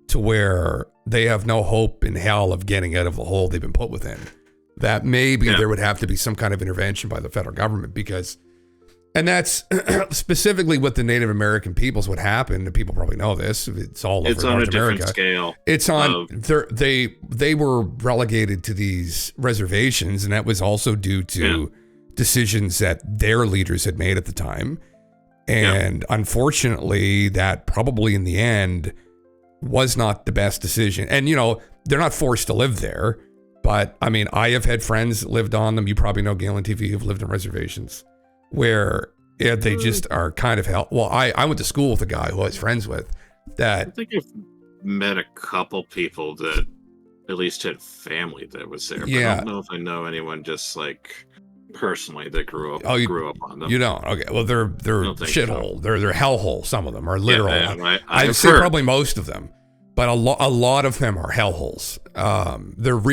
to where they have no hope in hell of getting out of the hole they've been put within, that maybe there would have to be some kind of intervention by the federal government because, and that's specifically with the Native American peoples, what happened, and people probably know this, it's all over North America. It's on a different scale. It's on, they were relegated to these reservations, and that was also due to decisions that their leaders had made at the time. And unfortunately, that probably in the end was not the best decision. And, they're not forced to live there. But, I mean, I have had friends that lived on them. You probably know GALENTV who've lived on reservations where they just are kind of hell. Well, I went to school with a guy who I was friends with that. I think I've met a couple people that at least had family that was there. But I don't know if I know anyone just personally that grew up on them. You don't? Okay. Well, they're shithole. So. They're hellhole. Some of them are literal. I'd say probably most of them, but a lot of them are hellholes.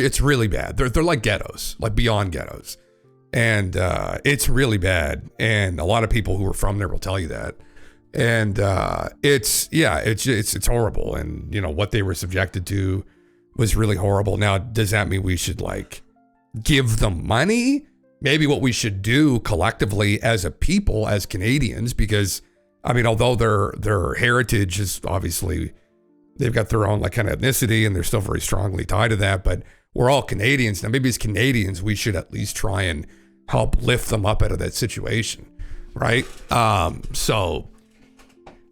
It's really bad. They're like ghettos, like beyond ghettos, and it's really bad. And a lot of people who are from there will tell you that. And it's horrible. And what they were subjected to was really horrible. Now, does that mean we should give them money? Maybe what we should do collectively as a people, as Canadians, because I mean, although their heritage is obviously, they've got their own kind of ethnicity and they're still very strongly tied to that, but we're all Canadians. Now, maybe as Canadians, we should at least try and help lift them up out of that situation, right? So,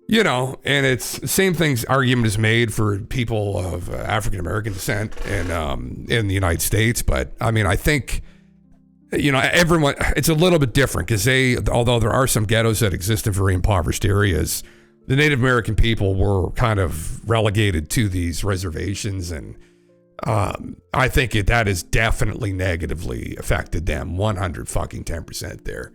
and it's the same thing's argument is made for people of African-American descent in the United States. But I mean, I think you know, everyone, it's a little bit different because although there are some ghettos that exist in very impoverished areas, the Native American people were kind of relegated to these reservations. And I think that has definitely negatively affected them 110% there.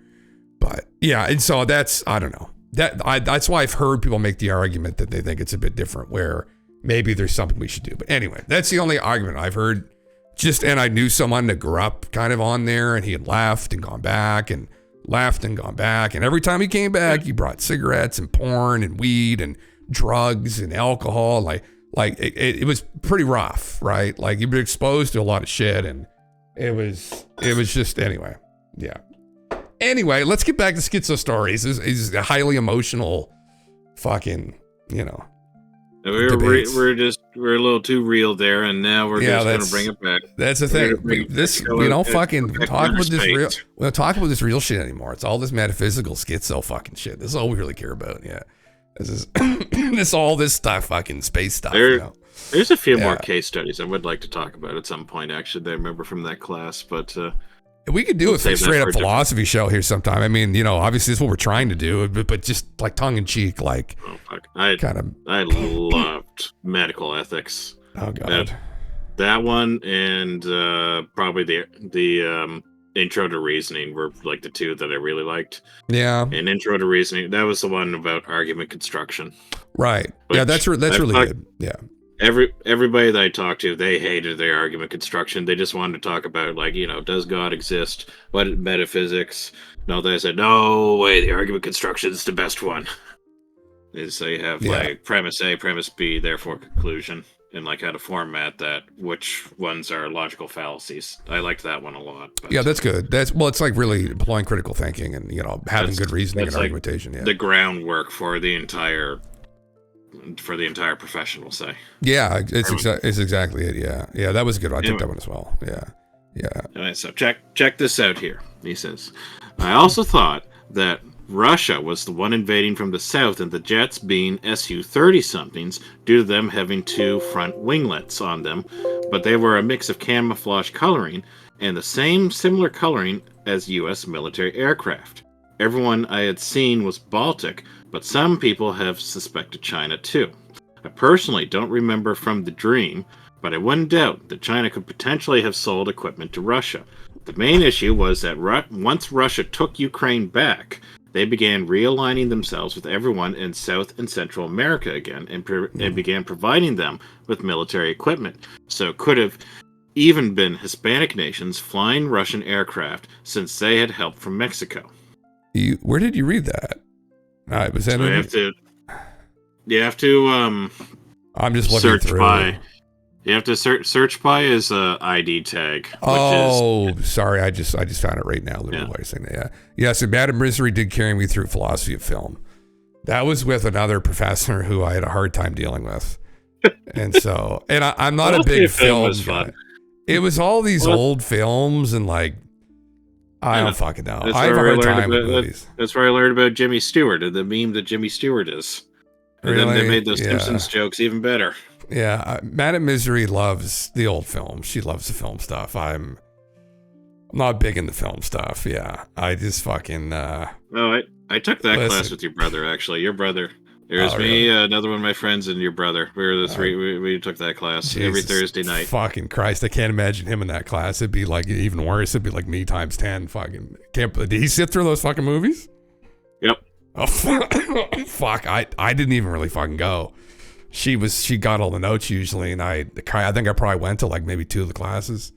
But yeah, and so I don't know. That's why I've heard people make the argument that they think it's a bit different, where maybe there's something we should do. But anyway, that's the only argument I've heard. And I knew someone that grew up kind of on there, and he had left and gone back and left and gone back. And every time he came back, he brought cigarettes and porn and weed and drugs and alcohol. It was pretty rough, right? Like, you've been exposed to a lot of shit, and it was just, anyway. Yeah. Anyway, let's get back to Schizo stories. It's a highly emotional fucking, you know. We're a little too real there, and now we're just going to bring it back. That's the thing. We don't fucking talk about this real. We don't talk about this real shit anymore. It's all this metaphysical schizo fucking shit. This is all we really care about. Yeah, this all this stuff, fucking space stuff. There's a few more case studies I would like to talk about at some point. Actually, that I remember from that class, but. We could do a straight up philosophy show here sometime. I mean, you know, obviously this is what we're trying to do, but just like tongue in cheek, like. Oh fuck! I loved medical ethics. Oh god. That one and probably the Intro to Reasoning were like the two that I really liked. Yeah. And Intro to Reasoning, that was the one about argument construction. Right. Yeah, that's really good. Yeah. Everybody that I talked to, they hated their argument construction. They just wanted to talk about, like, you know, does God exist? What metaphysics? No, they said, no way, the argument construction is the best one. So you have like premise A, premise B, therefore conclusion, and like how to format that, which ones are logical fallacies. I liked that one a lot. Yeah, that's good. It's like really employing critical thinking and, you know, having good reasoning and argumentation. Yeah, the groundwork for the entire profession, we'll say. Yeah, it's exactly it. Yeah, that was a good one. I took that one as well. Yeah. All right, so check this out here. He says, I also thought that Russia was the one invading from the south, and the jets being Su-30 somethings due to them having two front winglets on them, but they were a mix of camouflage coloring and the similar coloring as U.S. military aircraft. Everyone I had seen was Baltic, but some people have suspected China too. I personally don't remember from the dream, but I wouldn't doubt that China could potentially have sold equipment to Russia. The main issue was that once Russia took Ukraine back, they began realigning themselves with everyone in South and Central America again and began providing them with military equipment. So it could have even been Hispanic nations flying Russian aircraft since they had help from Mexico. Where did you read that? Was that you have to I'm just looking search through. By you have to search by is a ID tag. Sorry, I just found it right now. Yeah. So Madam Misery did carry me through philosophy of film. That was with another professor who I had a hard time dealing with, and so I'm not a big film guy. It was all these old films and like. I don't fucking know. I have a hard time with movies. That's where I learned about Jimmy Stewart and the meme that Jimmy Stewart is. And then they made those Simpsons jokes even better. Yeah, Madam Misery loves the old film. She loves the film stuff. I'm not big into film stuff. Yeah, I just fucking. I took that class with your brother. Actually, your brother. There's me, another one of my friends, and your brother. We were the three. We took that class every Thursday night. Fucking Christ! I can't imagine him in that class. It'd be like even worse. It'd be like me times 10. Fucking did he sit through those fucking movies? Yep. Oh fuck! I didn't even really fucking go. She got all the notes usually, and I think I probably went to like maybe 2 of the classes.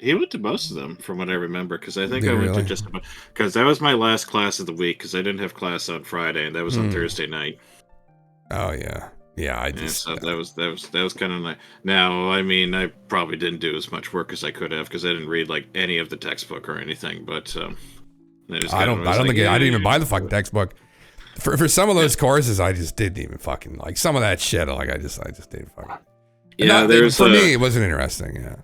He went to most of them, from what I remember, because I think I went to just about, because that was my last class of the week, because I didn't have class on Friday, and that was on Thursday night. Oh yeah, so that was kind of like. Now, I mean, I probably didn't do as much work as I could have, because I didn't read like any of the textbook or anything. But I didn't even buy the fucking textbook for some of those courses. I just didn't even fucking like some of that shit. Like I just didn't fucking. Yeah, for me, it wasn't interesting. Yeah.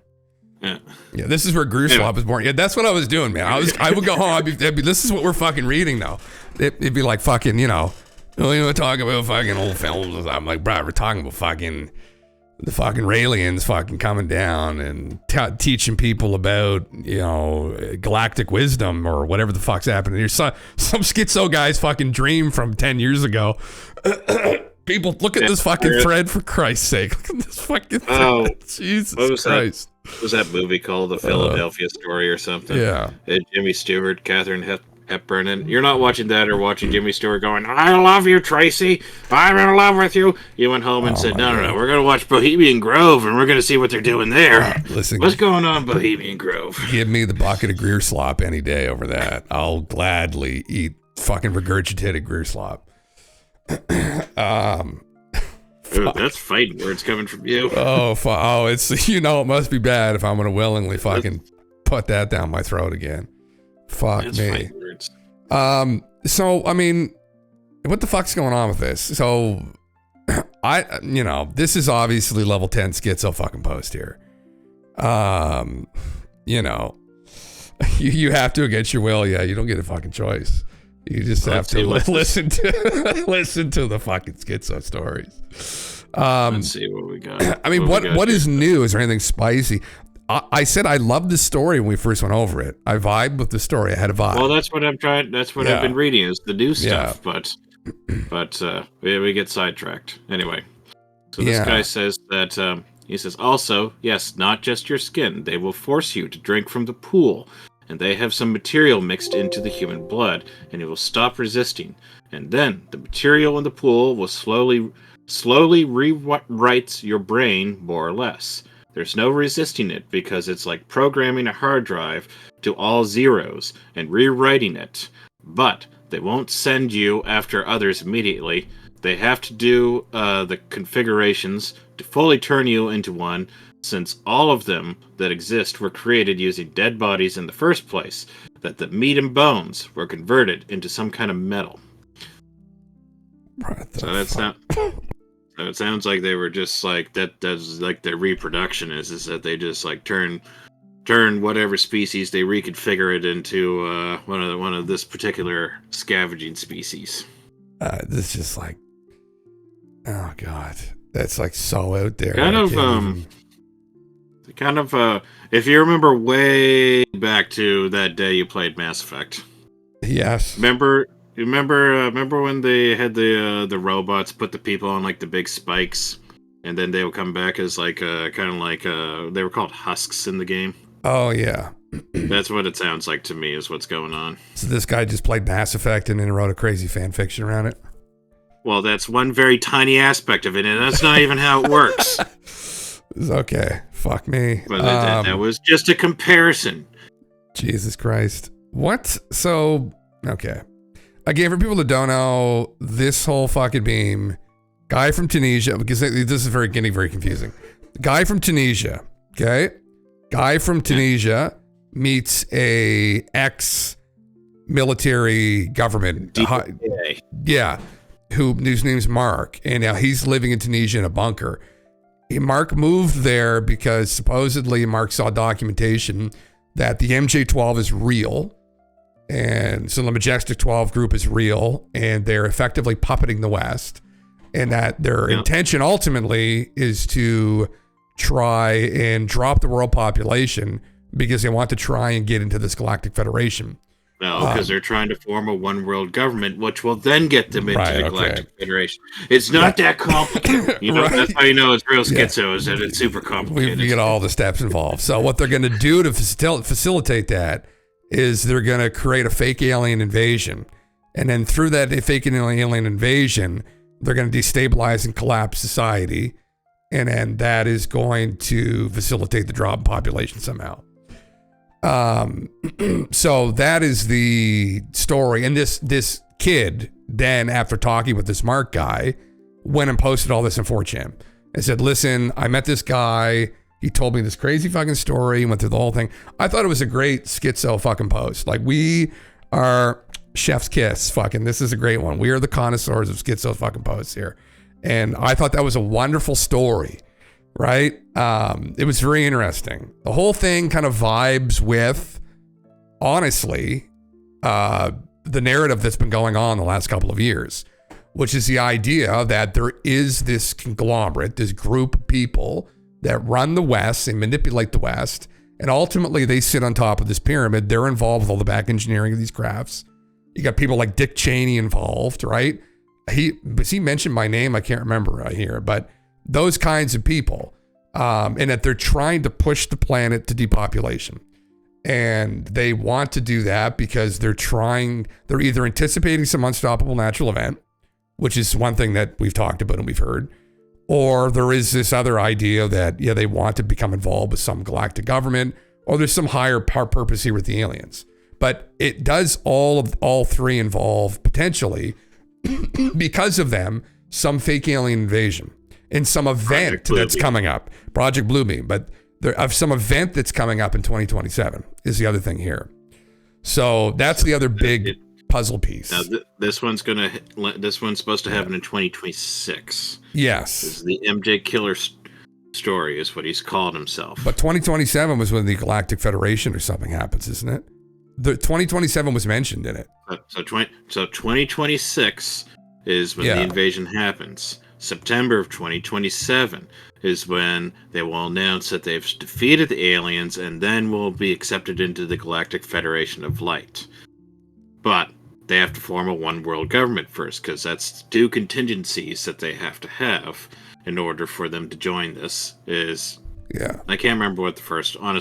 Yeah, this is where Gruswap was born. Yeah, that's what I was doing, man. I would go home. I'd be, this is what we're fucking reading now. It'd be like fucking, talking about fucking old films. I'm like, bro, we're talking about fucking, the fucking Raelians fucking coming down and teaching people about, you know, galactic wisdom or whatever the fuck's happening here. Some schizo guy's fucking dream from 10 years ago. People, look at this fucking thread, for Christ's sake. Look at this fucking thread. Oh, Jesus Christ. Christ. Was that movie called The Philadelphia Story or something? Yeah. Jimmy Stewart, Katharine Hepburn, and you're not watching that or watching Jimmy Stewart going, I love you, Tracy. I'm in love with you. You went home and said, no, we're going to watch Bohemian Grove and we're going to see what they're doing there. Listen, what's going on, Bohemian Grove? Give me the bucket of Greer slop any day over that. I'll gladly eat fucking regurgitated Greer slop. Ooh, that's fighting words coming from you. It's, you know, it must be bad if I'm going to willingly fucking put that down my throat again. Fuck That's me. words. So, I mean, what the fuck's going on with this? So, this is obviously level 10 schizo fucking post here. You know, you have to against your will. Yeah, you don't get a fucking choice. You just have to listen to the fucking schizo stories. Let's see what we got. I mean, what is new? Is there anything spicy? I said I loved the story when we first went over it. I vibed with the story. I had a vibe. Well, that's what I'm trying. That's what I've been reading is the new stuff. But we get sidetracked anyway. So this guy says that he says also, yes, not just your skin. They will force you to drink from the pool, and they have some material mixed into the human blood, and it will stop resisting. And then the material in the pool will slowly rewrites your brain more or less. There's no resisting it because it's like programming a hard drive to all zeros and rewriting it. But they won't send you after others immediately. They have to do the configurations to fully turn you into one, since all of them that exist were created using dead bodies in the first place, that the meat and bones were converted into some kind of metal. So that's not... So it sounds like they were just like that's like their reproduction is that they just like turn whatever species, they reconfigure it into one of this particular scavenging species. This is just like, oh god, that's like so out there. Kind of if you remember way back to that day you played Mass Effect. Yes. Remember when they had the robots put the people on like the big spikes, and then they would come back as like kind of like they were called husks in the game. Oh yeah, that's what it sounds like to me is what's going on. So this guy just played Mass Effect and then wrote a crazy fan fiction around it. Well, that's one very tiny aspect of it, and that's not even how it works. Okay, fuck me. But that was just a comparison. Jesus Christ. What? So okay. Again, for people that don't know, this whole fucking beam, guy from Tunisia, because this is getting very confusing. Guy from Tunisia, okay? Guy from Tunisia meets a ex-military government. Whose name's Mark. And now he's living in Tunisia in a bunker. Mark moved there because supposedly Mark saw documentation that the MJ-12 is real. And so the Majestic 12 group is real, and they're effectively puppeting the West, and that their intention ultimately is to try and drop the world population because they want to try and get into this Galactic Federation. No, because they're trying to form a one world government, which will then get them into the Galactic Federation. It's not that complicated. That's how you know it's real schizo, is that it's super complicated. We get all the steps involved. So what they're going to do to facilitate that is they're going to create a fake alien invasion. And then through that fake alien invasion, they're going to destabilize and collapse society. And then that is going to facilitate the drop in population somehow. So that is the story. And this kid, then after talking with this Mark guy, went and posted all this in 4chan and said, listen, I met this guy. He told me this crazy fucking story, went through the whole thing. I thought it was a great schizo fucking post. Like, we are chef's kiss fucking, this is a great one. We are the connoisseurs of schizo fucking posts here. And I thought that was a wonderful story, right? It was very interesting. The whole thing kind of vibes with, honestly, the narrative that's been going on the last couple of years, which is the idea that there is this conglomerate, this group of people that run the West, they manipulate the West, and ultimately they sit on top of this pyramid. They're involved with all the back engineering of these crafts. You got people like Dick Cheney involved, right? He mentioned my name? I can't remember here, but those kinds of people, and that they're trying to push the planet to depopulation. And they want to do that because they're either anticipating some unstoppable natural event, which is one thing that we've talked about and we've heard, or there is this other idea that, they want to become involved with some galactic government, or there's some higher purpose here with the aliens. But it does all three involve potentially, because of them, some fake alien invasion and some event that's coming up. Project Bluebeam, but of some event that's coming up in 2027 is the other thing here. So that's the other big puzzle piece. Now this one's supposed to happen in 2026. Yes. This is the MJ Killer story is what he's called himself. But 2027 was when the Galactic Federation or something happens, isn't it? The 2027 was mentioned in it. So 2026 is when the invasion happens. September of 2027 is when they will announce that they've defeated the aliens and then will be accepted into the Galactic Federation of Light. But they have to form a one world government first, because that's two contingencies that they have to have in order for them to join this. I can't remember what the first one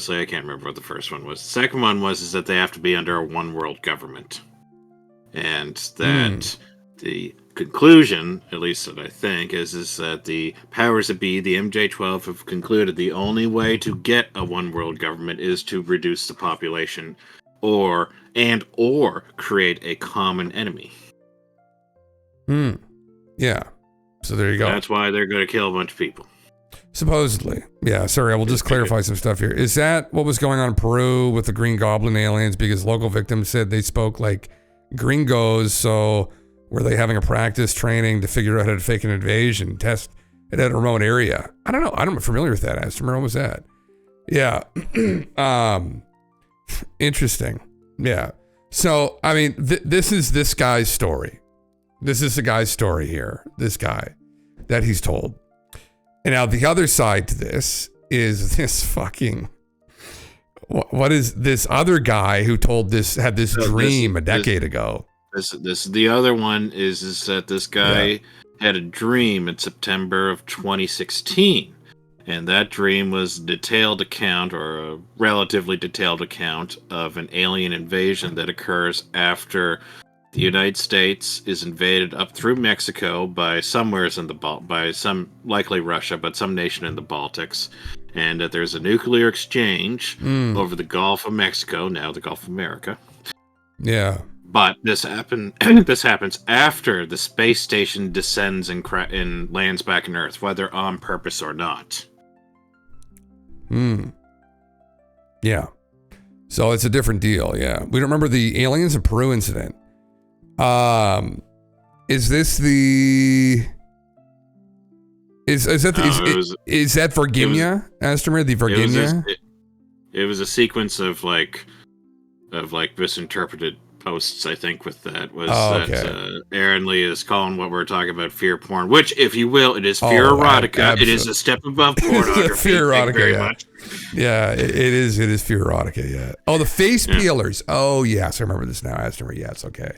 was. The second one was that they have to be under a one world government. And that the conclusion, at least that I think, is that the powers that be, the MJ-12, have concluded the only way to get a one world government is to reduce the population or create a common enemy. Yeah. So there you go. That's why they're going to kill a bunch of people. Supposedly. Yeah, sorry, I will just clarify some stuff here. Is that what was going on in Peru with the Green Goblin aliens? Because local victims said they spoke like gringos, so were they having a practice training to figure out how to fake an invasion, test it at a remote area? I don't know. I'm not familiar with that. Aston, what was that? Yeah. Interesting. Yeah. So, I mean, this is this guy's story. This is the guy's story here. This guy that he's told. And now the other side to this is this fucking, what is this other guy who had this dream a decade ago? The other one is that this guy had a dream in September of 2016. And that dream was a detailed account, or a relatively detailed account, of an alien invasion that occurs after the United States is invaded up through Mexico by by some, likely Russia, but some nation in the Baltics. And that there's a nuclear exchange over the Gulf of Mexico, now the Gulf of America. Yeah. But this happens after the space station descends and lands back on Earth, whether on purpose or not. Yeah. So it's a different deal. Yeah. We don't remember the aliens in Peru incident. Is this the? Is that Virginia, Astomir? The Virginia? It was a sequence of misinterpreted posts, I think, with that was that Aaron Lee is calling what we're talking about fear porn, which, if you will, it is fear erotica. It is a step above pornography. Fear erotica, yeah, it is fear erotica, yeah. Oh, the face peelers. Oh, yes, I remember this now, Astomir. Yes, okay.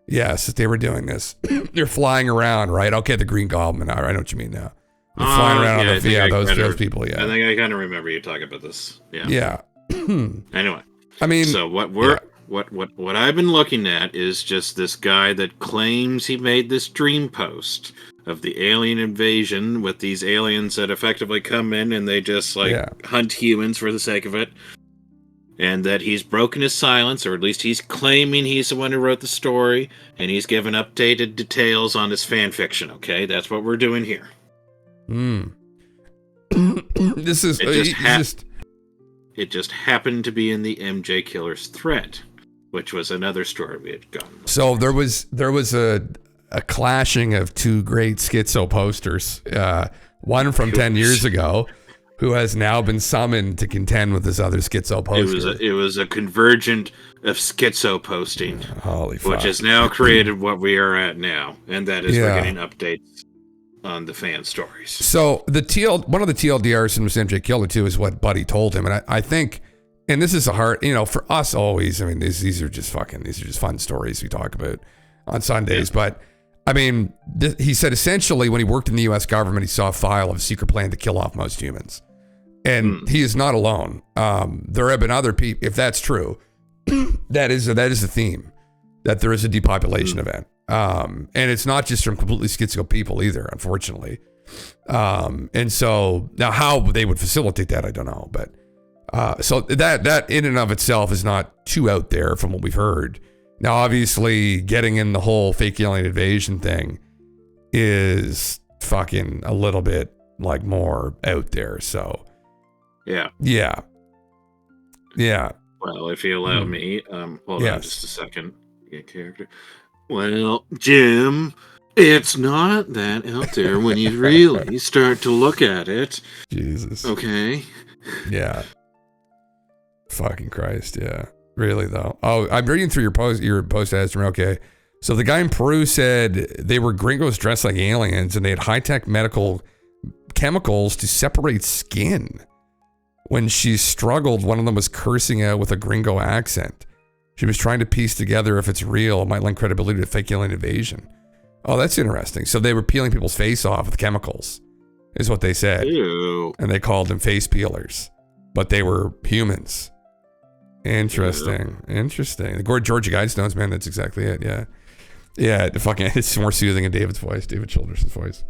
Yes, they were doing this. They're flying around, right? Okay, the Green Goblin. I know what you mean now. They're flying around on those people, yeah. I think I kind of remember you talking about this. Yeah. Yeah. Anyway. I mean, so what I've been looking at is just this guy that claims he made this dream post of the alien invasion with these aliens that effectively come in and they just hunt humans for the sake of it. And that he's broken his silence, or at least he's claiming he's the one who wrote the story, and he's given updated details on his fan fiction, okay? That's what we're doing here. This is it just happened to be in the MJ Killer's thread, which was another story we had gotten. So there was a clashing of two great schizo posters. One from 10 years ago, who has now been summoned to contend with this other schizo poster. It was a convergent of schizo posting, Holy fuck. which has now created what we are at now, and that is we're Yeah. getting updates on the fan stories. So one of the TLDRs in Miss MJ Killer too is what Buddy told him, and I think, and this is a hard, for us always. I mean, these are just fun stories we talk about on Sundays. But I mean, he said essentially when he worked in the U.S. government, he saw a file of a secret plan to kill off most humans, and he is not alone. There have been other people. If that's true, that is a theme, that there is a depopulation event. And it's not just from completely schizo people either, unfortunately. And so now how they would facilitate that, I don't know. But so that in and of itself is not too out there from what we've heard. Now, obviously, getting in the whole fake alien invasion thing is fucking a little bit like more out there. So Yeah. Well, if you allow me, hold on just a second. Get character. Well, Jim, it's not that out there when you really start to look at it. Jesus. Okay. Yeah. Fucking Christ, yeah. Really though. Oh, I'm reading through your post, Astor. Okay. So the guy in Peru said they were gringos dressed like aliens and they had high-tech medical chemicals to separate skin. When she struggled, one of them was cursing out with a gringo accent. She was trying to piece together if it's real. It might lend credibility to fake alien invasion. Oh, that's interesting. So they were peeling people's face off with chemicals, is what they said. Ew. And they called them face peelers, but they were humans. Interesting. Interesting. The Georgia Guidestones, man, that's exactly it. Yeah. Yeah, it's more soothing in David Childress' voice.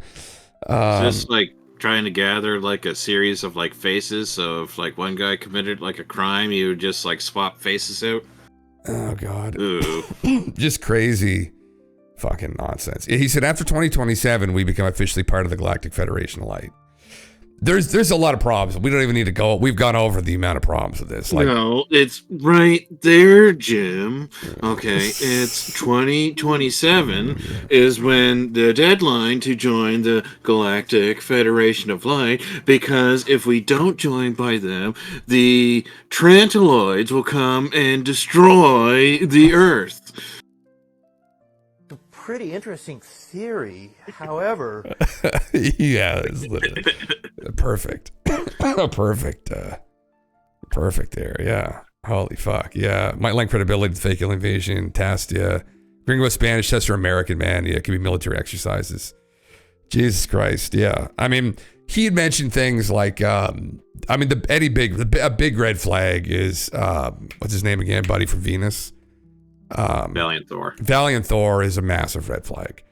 Just like trying to gather like a series of like faces. So if like one guy committed like a crime, you would just like swap faces out. Oh, God. Ooh. Just crazy fucking nonsense. He said, after 2027, we become officially part of the Galactic Federation of Light. There's a lot of problems. We don't even need to go. We've gone over the amount of problems with this. No, it's right there, Jim. Okay, it's 2027 is when the deadline to join the Galactic Federation of Light, because if we don't join by them, the Trantaloids will come and destroy the Earth. Pretty interesting theory. However, yeah, it's literally perfect. Perfect there. Yeah. Holy fuck. Yeah. Might lend credibility to fake alien invasion. Tastia. Gringo Spanish test for American, man. Yeah. It could be military exercises. Jesus Christ. Yeah. I mean, he had mentioned things like, a big red flag is, what's his name again? Buddy from Venus. Valiant Thor. Valiant Thor is a massive red flag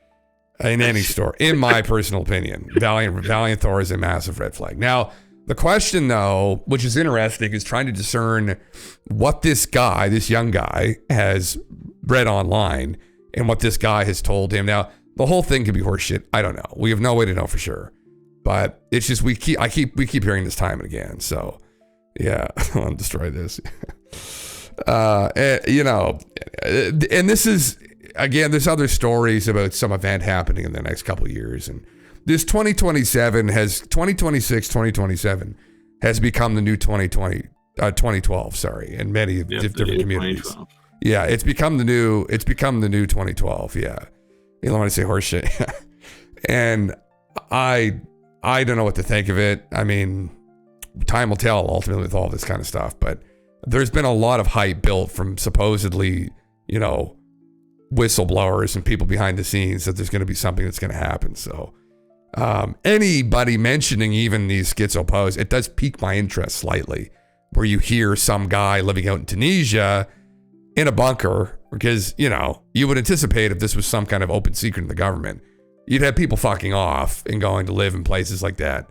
in any story, in my personal opinion. Valiant Thor is a massive red flag. Now, the question though, which is interesting, is trying to discern what this young guy has read online and what this guy has told him. Now, the whole thing could be horseshit. I don't know. We have no way to know for sure, but it's just we keep hearing this time and again. So, yeah, I'll destroy this. And this is, again, there's other stories about some event happening in the next couple of years. And this 2027 has become the new 2012, sorry, in many different communities. Yeah, it's become the new 2012. Yeah. You don't want to say horseshit. And I don't know what to think of it. I mean, time will tell ultimately with all this kind of stuff, but there's been a lot of hype built from supposedly, whistleblowers and people behind the scenes that there's going to be something that's going to happen. So anybody mentioning even these schizo posts, it does pique my interest slightly, where you hear some guy living out in Tunisia in a bunker, because, you would anticipate if this was some kind of open secret in the government, you'd have people fucking off and going to live in places like that.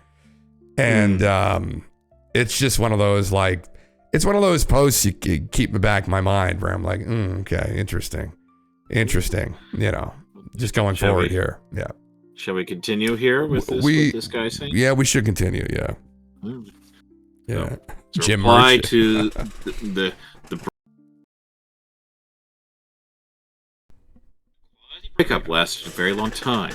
And it's just one of those, it's one of those posts you keep in the back of my mind where I'm like, okay, interesting. Just going forward here. Yeah. Shall we continue here with this guy saying? Yeah, we should continue. Yeah. Yeah. So Jim reply Merchant. to the breakup lasted a very long time.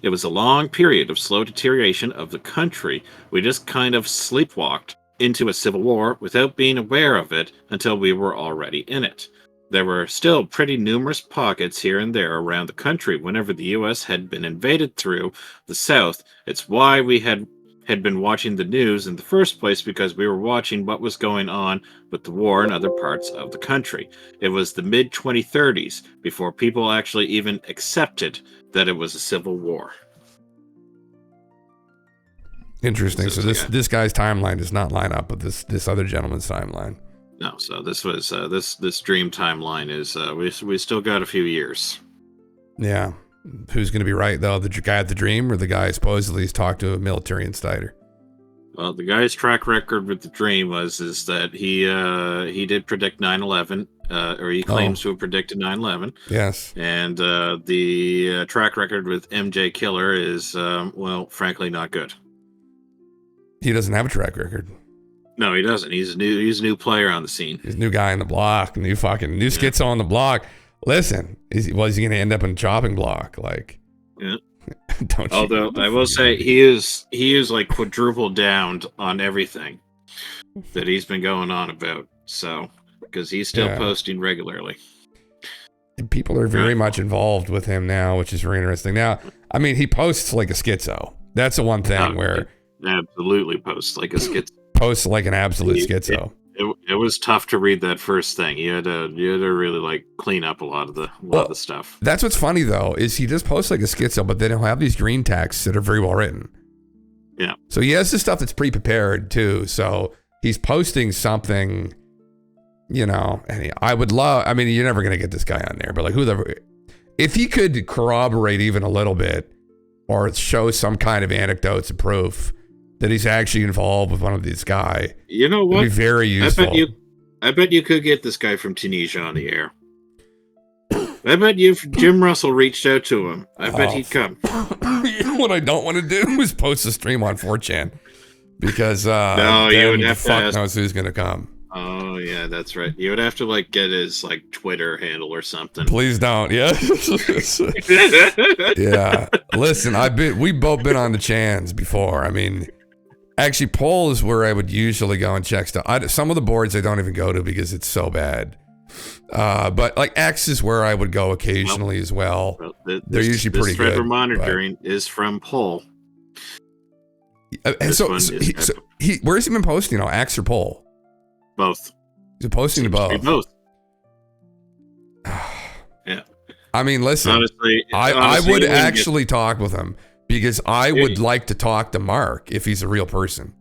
It was a long period of slow deterioration of the country. We just kind of sleepwalked into a civil war without being aware of it until we were already in it. There were still pretty numerous pockets here and there around the country whenever the U.S. had been invaded through the South. It's why we had been watching the news in the first place, because we were watching what was going on with the war in other parts of the country. It was the mid-2030s before people actually even accepted that it was a civil war. Interesting. So this guy's timeline does not line up with this other gentleman's timeline. No, so this was this dream timeline is we still got a few years. Yeah. Who's going to be right, though? The guy at the dream or the guy supposedly has talked to a military insider? Well, the guy's track record with the dream is that he did predict 9/11, or he claims to have predicted 9/11. Yes. And the track record with MJ Killer is, well, frankly, not good. He doesn't have a track record. No, he doesn't. He's a new player on the scene. He's a new guy on the block, new schizo on the block. Listen, is he going to end up in a chopping block? Like, yeah. Don't Although I will say he is like quadrupled down on everything that he's been going on about. So, because he's still posting regularly. And people are very much involved with him now, which is very interesting. Now, I mean, he posts like a schizo. That's the one thing where absolutely posts like a schizo. Posts like an absolute schizo. It was tough to read that first thing. You had to really like clean up a lot of the stuff. That's what's funny though, is he just posts like a schizo, but then he'll have these green texts that are very well written. Yeah. So he has this stuff that's pre-prepared too. So he's posting something, you know, and I mean, you're never going to get this guy on there, but like if he could corroborate even a little bit or show some kind of anecdotes and proof that he's actually involved with one of these guys. You know what? It'd be very useful. I bet you could get this guy from Tunisia on the air. I bet you if Jim Russell reached out to him, I bet he'd come. You know what I don't want to do is post a stream on 4chan. Because no, you would have fuck to ask, knows who's gonna come. Oh yeah, that's right. You would have to like get his like Twitter handle or something. Please don't. Yeah. Yeah. Listen, we've both been on the chans before. I mean, actually, poll is where I would usually go and check stuff. Some of the boards I don't even go to because it's so bad. But like X is where I would go occasionally as well. They're usually pretty good. This thread we're monitoring is from poll. And so where has he been posting? You know, X or poll? Both. He's posting to both. Both. Yeah. I mean, listen. Honestly, I would actually talk with him because I would like to talk to Mark if he's a real person.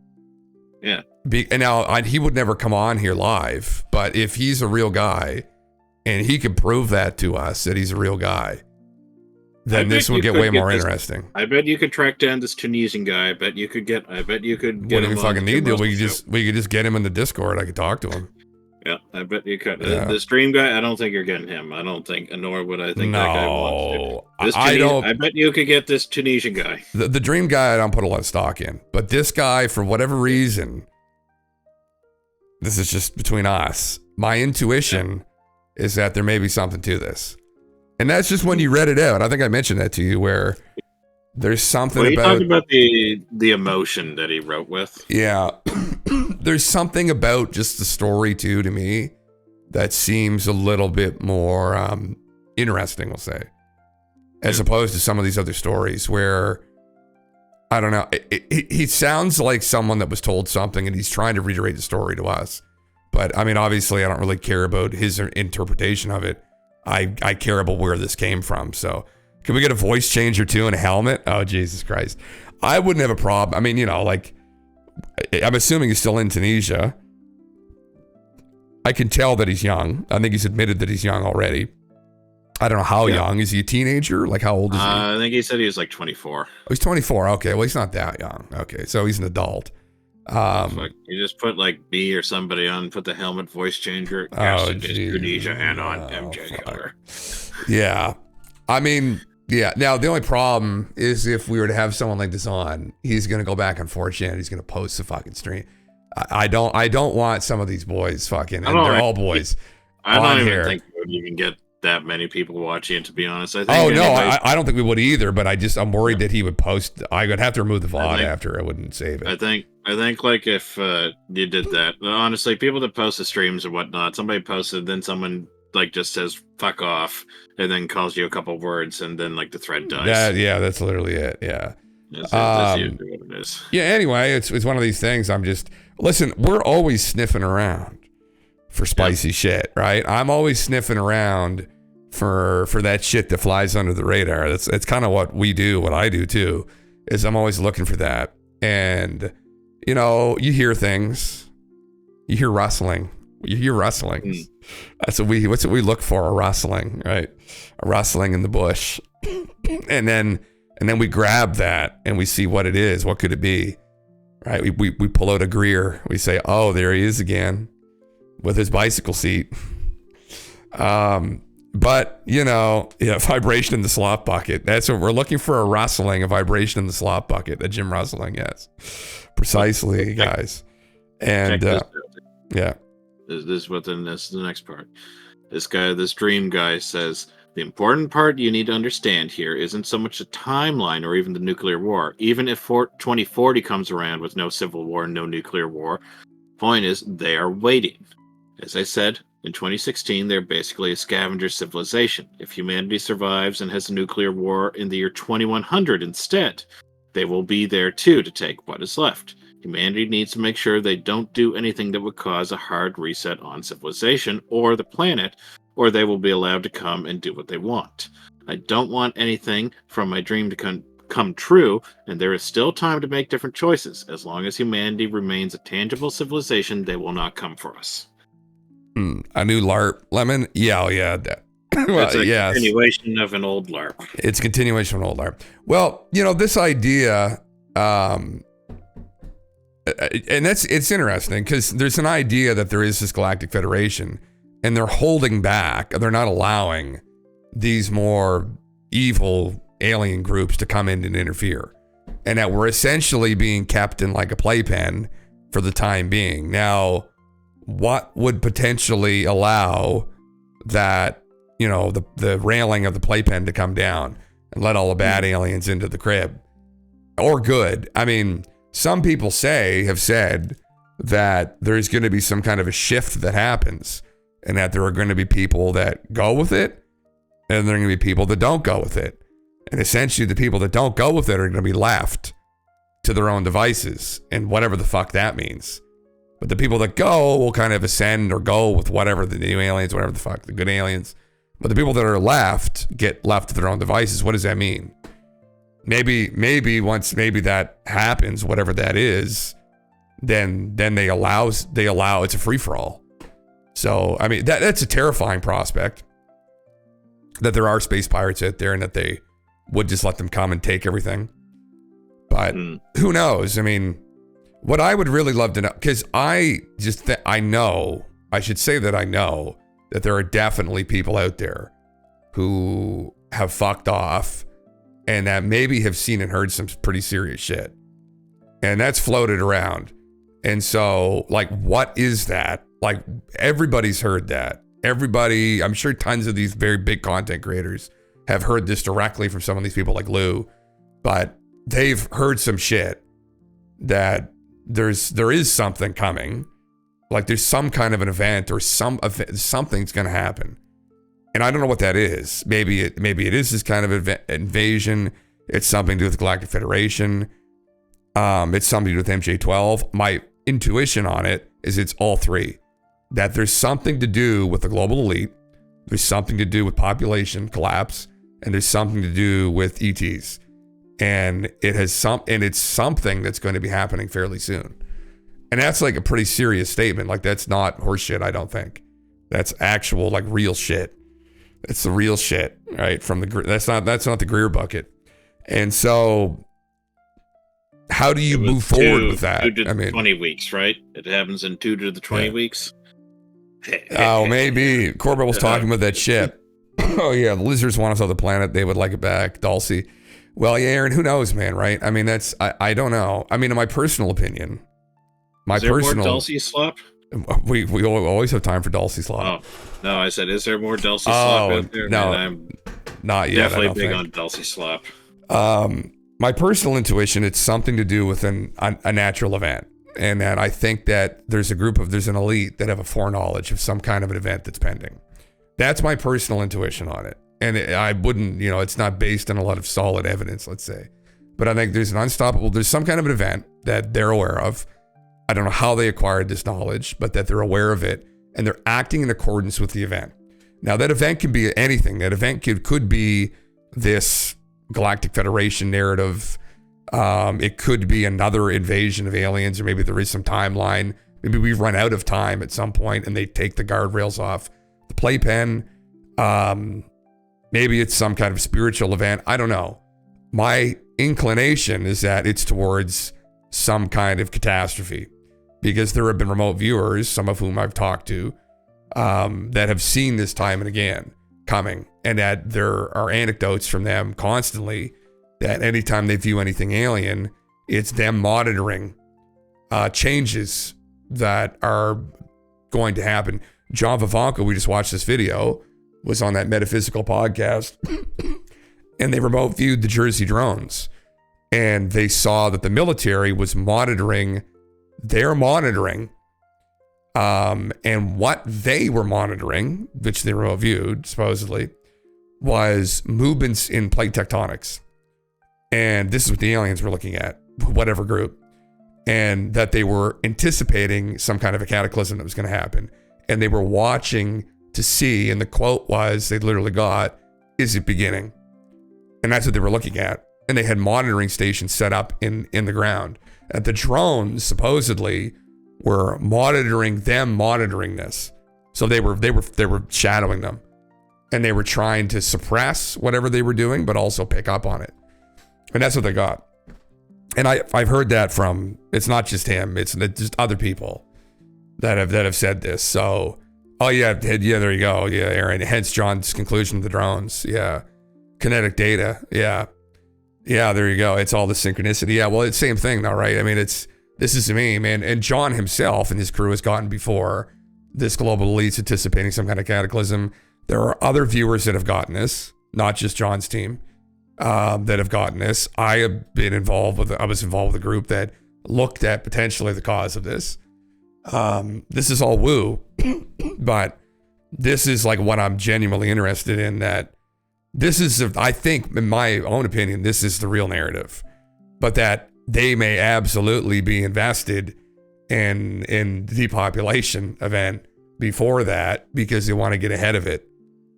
Yeah. And now he would never come on here live, but if he's a real guy and he can prove that to us that he's a real guy, then this would get way more interesting. I bet you could track down this Tunisian guy. I bet you could get. Wouldn't even fucking need to. We could just get him in the Discord. I could talk to him. Yeah, I bet you could. Yeah. The stream guy, I don't think you're getting him. I don't think, nor would I think that guy wants to. I bet you could get this Tunisian guy. The dream guy, I don't put a lot of stock in, but this guy, for whatever reason, this is just between us. My intuition is that there may be something to this. And that's just when you read it out. I think I mentioned that to you, where there's something you about... talked about the emotion that he wrote with. Yeah. There's something about just the story, too, to me, that seems a little bit more interesting, we'll say, as opposed to some of these other stories where, I don't know, he sounds like someone that was told something and he's trying to reiterate the story to us. But, I mean, obviously, I don't really care about his interpretation of it. I care about where this came from. So can we get a voice changer too and a helmet? Oh, Jesus Christ. I wouldn't have a problem. I mean, you know, like, I'm assuming he's still in Tunisia. I can tell that he's young. I think he's admitted that he's young already. I don't know how young. Is he a teenager? Like, how old is he? I think he said he was like 24. Oh, he's 24. Okay. Well, he's not that young. Okay. So he's an adult. You just put like B or somebody on, put the helmet voice changer, Tunisia, and on MJ Killer. Yeah. I mean, yeah. Now, the only problem is if we were to have someone like this on, he's going to go back on 4chan. He's going to post the fucking stream. I don't want some of these boys fucking, and they're all boys. I don't even think you would even get that many people watching it, to be honest. I think Oh no, I don't think we would either. But I'm worried that he would post. I would have to remove the VOD after. I wouldn't save it. I think like if you did that, honestly, people that post the streams or whatnot, somebody posted, then someone like just says "fuck off" and then calls you a couple words, and then like the thread dies. That's literally it. Yeah. That's usually what it is. Yeah. Anyway, it's one of these things. Listen. We're always sniffing around for spicy shit, right? I'm always sniffing around for that shit that flies under the radar. It's kind of what we do, what I do too, is I'm always looking for that. And you know, you hear things, you hear rustling, That's what we look for, a rustling, right? A rustling in the bush. and then we grab that and we see what it is. What could it be? Right? We pull out a Greer. We say, oh, there he is again with his bicycle seat. But you know, vibration in the slop bucket. That's what we're looking for, a rustling, a vibration in the slop bucket. That Jim Rustling, yes. Precisely, guys. And yeah. This is the next part. This dream guy says, the important part you need to understand here isn't so much the timeline or even the nuclear war. Even if 2040 comes around with no civil war and no nuclear war, point is they are waiting. As I said, in 2016, they're basically a scavenger civilization. If humanity survives and has a nuclear war in the year 2100 instead, they will be there too to take what is left. Humanity needs to make sure they don't do anything that would cause a hard reset on civilization or the planet, or they will be allowed to come and do what they want. I don't want anything from my dream to come true, and there is still time to make different choices. As long as humanity remains a tangible civilization, they will not come for us. A new LARP, Lemon? Yeah. Well, it's a continuation of an old LARP. It's a continuation of an old LARP. Well, you know, this idea, and it's interesting because there's an idea that there is this Galactic Federation and they're holding back, they're not allowing these more evil alien groups to come in and interfere, and that we're essentially being kept in like a playpen for the time being. Now, what would potentially allow that, you know, the railing of the playpen to come down and let all the bad aliens into the crib? Or good. I mean, some people have said that there's going to be some kind of a shift that happens, and that there are going to be people that go with it, and there are going to be people that don't go with it. And essentially the people that don't go with it are going to be left to their own devices, and whatever the fuck that means. But the people that go will kind of ascend or go with whatever, the new aliens, whatever the fuck, the good aliens. But the people that are left get left to their own devices. What does that mean? Maybe once that happens, whatever that is, then they allow it's a free for all. So I mean that's a terrifying prospect, that there are space pirates out there and that they would just let them come and take everything. But who knows? I mean, what I would really love to know, because I know that there are definitely people out there who have fucked off and that maybe have seen and heard some pretty serious shit. And that's floated around. And so, like, what is that? Like, everybody's heard that. Everybody, I'm sure tons of these very big content creators have heard this directly from some of these people like Lou, but they've heard some shit that there is something coming. Like there's some kind of an event or something's going to happen. And I don't know what that is. Maybe it is this kind of invasion. It's something to do with the Galactic Federation. It's something to do with MJ12. My intuition on it is it's all three. That there's something to do with the global elite. There's something to do with population collapse. And there's something to do with ETs. And it's something that's going to be happening fairly soon. And that's like a pretty serious statement. Like that's not horseshit, I don't think. That's actual like real shit. It's the real shit, right? That's not the Greer bucket. And so how do you move forward with that? 2 to 20 weeks, right? It happens in 2 to the 20 weeks. Oh, maybe. Corbett was talking about that ship. Oh yeah, the lizards want us on the planet. They would like it back. Dulcie. Well, yeah, Aaron, who knows, man, right? I mean, I don't know. I mean, in my personal opinion, Is there more Dulcie slop? We always have time for Dulcie Slop. Oh, no, I said, is there more Dulcie Slop out there? No, Man, I'm not yet. definitely big on Dulcie Slop. My personal intuition, it's something to do with a natural event. And that I think that there's an elite that have a foreknowledge of some kind of an event that's pending. That's my personal intuition on it. And I wouldn't, it's not based on a lot of solid evidence, let's say. But I think there's some kind of an event that they're aware of. I don't know how they acquired this knowledge, but that they're aware of it and they're acting in accordance with the event. Now, that event could be anything. That event could be this Galactic Federation narrative. It could be another invasion of aliens, or maybe there is some timeline. Maybe we've run out of time at some point and they take the guardrails off the playpen. Maybe it's some kind of spiritual event. I don't know. My inclination is that it's towards some kind of catastrophe, because there have been remote viewers, some of whom I've talked to, that have seen this time and again coming, and that there are anecdotes from them constantly that anytime they view anything alien, it's them monitoring changes that are going to happen. John Vivanco, we just watched this video, was on that metaphysical podcast, and they remote viewed the Jersey drones, and they saw that the military was monitoring their monitoring, and what they were monitoring, which they remote viewed supposedly, was movements in plate tectonics. And this is what the aliens were looking at, whatever group, and that they were anticipating some kind of a cataclysm that was going to happen. And they were watching to see, and the quote was, they literally got, "Is it beginning?" And that's what they were looking at. And they had monitoring stations set up in the ground. And the drones supposedly were monitoring this. So they were shadowing them. And they were trying to suppress whatever they were doing, but also pick up on it. And that's what they got. And I've heard that from, it's not just him, it's just other people that have said this. So, oh yeah, there you go. Yeah, Aaron. Hence John's conclusion of the drones. Yeah. Kinetic data. Yeah. Yeah, there you go. It's all the synchronicity. Yeah, well, it's the same thing though, right? I mean, this is a meme, and John himself and his crew has gotten before this global elite's anticipating some kind of cataclysm. There are other viewers that have gotten this, not just John's team, that have gotten this. I was involved with a group that looked at potentially the cause of this. This is all woo, but this is like what I'm genuinely interested in, that this is, I think, in my own opinion, this is the real narrative, but that they may absolutely be invested in the depopulation event before that because they want to get ahead of it.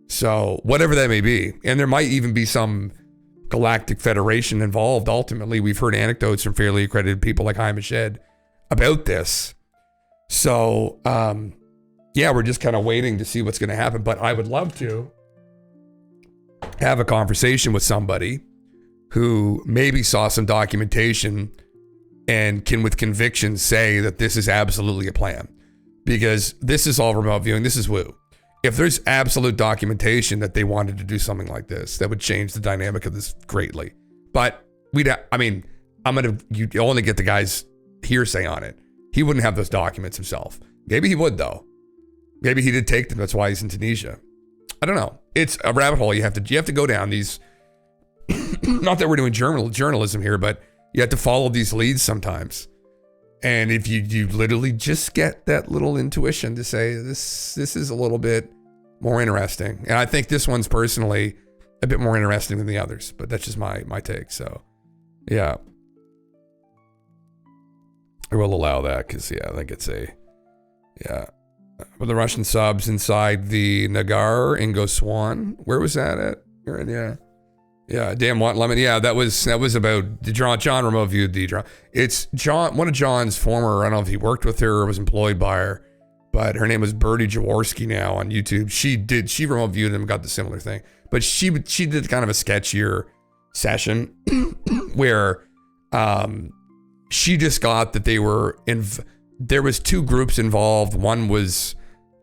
So whatever that may be, and there might even be some Galactic Federation involved. Ultimately, we've heard anecdotes from fairly accredited people like Jaime Shed about this. So, yeah, we're just kind of waiting to see what's going to happen. But I would love to have a conversation with somebody who maybe saw some documentation and can with conviction say that this is absolutely a plan, because this is all remote viewing. This is woo. If there's absolute documentation that they wanted to do something like this, that would change the dynamic of this greatly. But you only get the guy's hearsay on it. He wouldn't have those documents himself. Maybe he would though. Maybe he did take them. That's why he's in Tunisia. I don't know. It's a rabbit hole you have to go down these. Not that we're doing journalism here, but you have to follow these leads sometimes. And if you literally just get that little intuition to say this is a little bit more interesting. And I think this one's personally a bit more interesting than the others, but that's just my take. So yeah, I will allow that because I think it's with the Russian subs inside the Nagar Ingo Swan. Where was that at? Yeah, damn want lemon. Yeah, that was about the John remote viewed the drone. It's John, one of John's former, I don't know if he worked with her or was employed by her, but her name was Birdie Jaworski now on YouTube. She remote viewed him, got the similar thing. But she did kind of a sketchier session where she just got that they were there was two groups involved. One was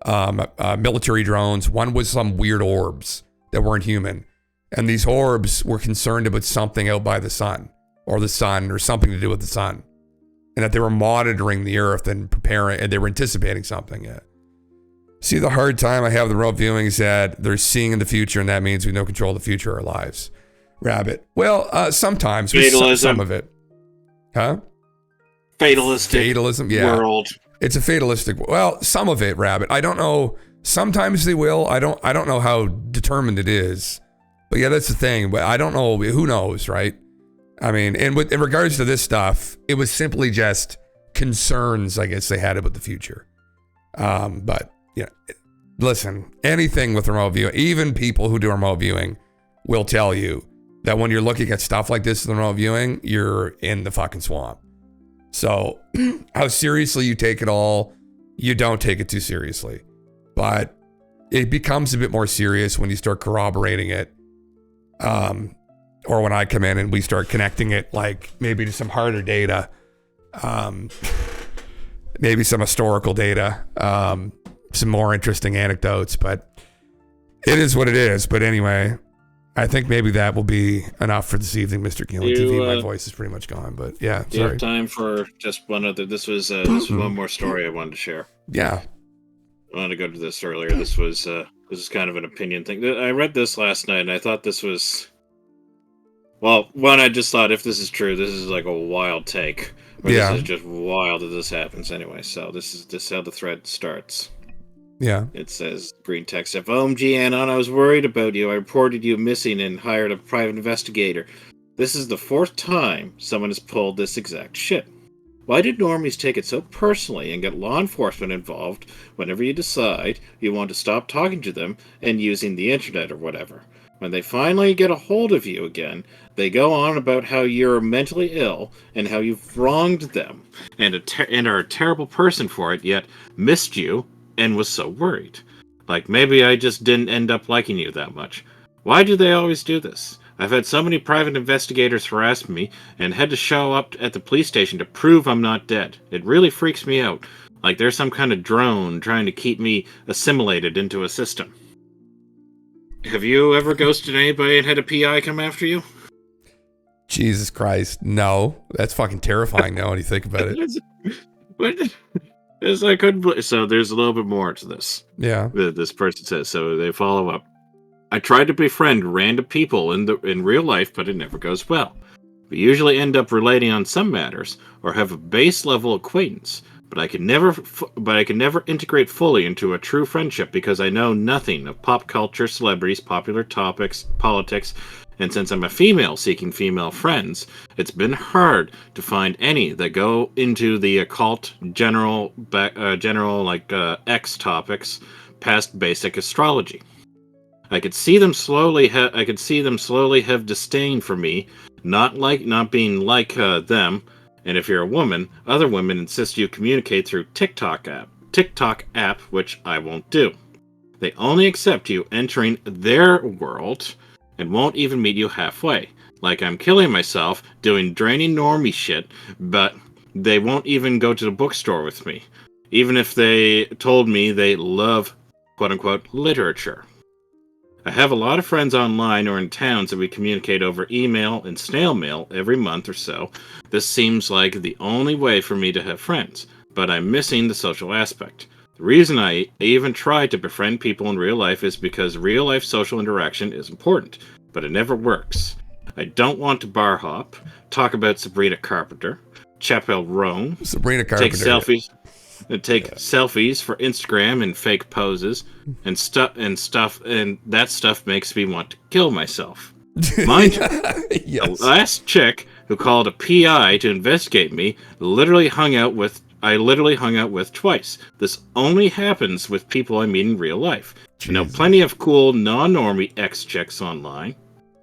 military drones. One was some weird orbs that weren't human. And these orbs were concerned about something out by the sun or something to do with the sun. and that they were monitoring the Earth and preparing, and they were anticipating something. Yeah. See, the hard time I have with remote viewing is that they're seeing in the future, and that means we have no control of the future of our lives. Rabbit. Well, sometimes with some of it. Huh? Fatalism, yeah. World. It's a fatalistic. Well, some of it, Rabbit. I don't know. Sometimes they will. I don't know how determined it is. But yeah, that's the thing. But I don't know. Who knows, right? I mean, and in regards to this stuff, it was simply just concerns, I guess, they had about the future. But yeah, listen, anything with remote viewing, even people who do remote viewing will tell you that when you're looking at stuff like this in remote viewing, you're in the fucking swamp. So how seriously you take it all, you don't take it too seriously. But it becomes a bit more serious when you start corroborating it. Or when I come in and we start connecting it, like maybe to some harder data, maybe some historical data, some more interesting anecdotes, but it is what it is. But anyway, I think maybe that will be enough for this evening, Mr. GALENTV. My voice is pretty much gone, but yeah, do you have time for just one other? This was one more story I wanted to share. Yeah. I wanted to go to this earlier. This is kind of an opinion thing. I read this last night, and I thought this was... Well, one, I just thought if this is true, this is like a wild take. Or yeah. This is just wild that this happens anyway. So this is how the thread starts. Yeah. It says, green text, if OMG Anon, I was worried about you. I reported you missing and hired a private investigator. This is the 4th time someone has pulled this exact shit. Why did normies take it so personally and get law enforcement involved whenever you decide you want to stop talking to them and using the internet or whatever? When they finally get a hold of you again, they go on about how you're mentally ill and how you've wronged them and are a terrible person for it, yet missed you and was so worried. Like, maybe I just didn't end up liking you that much. Why do they always do this? I've had so many private investigators harass me and had to show up at the police station to prove I'm not dead. It really freaks me out. Like there's some kind of drone trying to keep me assimilated into a system. Have you ever ghosted anybody and had a PI come after you? Jesus Christ, no. That's fucking terrifying now when you think about it. I couldn't believe. So there's a little bit more to this. Yeah. This person says, so they follow up. I tried to befriend random people in real life, but it never goes well. We usually end up relating on some matters or have a base level acquaintance, but I can never integrate fully into a true friendship because I know nothing of pop culture, celebrities, popular topics, politics, and since I'm a female seeking female friends, it's been hard to find any that go into the occult, general X topics past basic astrology. I could see them slowly have disdain for me, not being like them. And if you're a woman, other women insist you communicate through TikTok app, which I won't do. They only accept you entering their world and won't even meet you halfway. Like I'm killing myself doing draining normie shit, but they won't even go to the bookstore with me, even if they told me they love quote-unquote literature. I have a lot of friends online or in towns that we communicate over email and snail mail every month or so. This seems like the only way for me to have friends, but I'm missing the social aspect. The reason I even try to befriend people in real life is because real life social interaction is important, but it never works. I don't want to bar hop, talk about Sabrina Carpenter, Chapel Roan, Sabrina Carpenter, take selfies for Instagram and fake poses and that stuff makes me want to kill myself. Mind you, the last chick who called a PI to investigate me I literally hung out with twice. This only happens with people I meet in real life. I know plenty of cool non-normie ex-chicks online.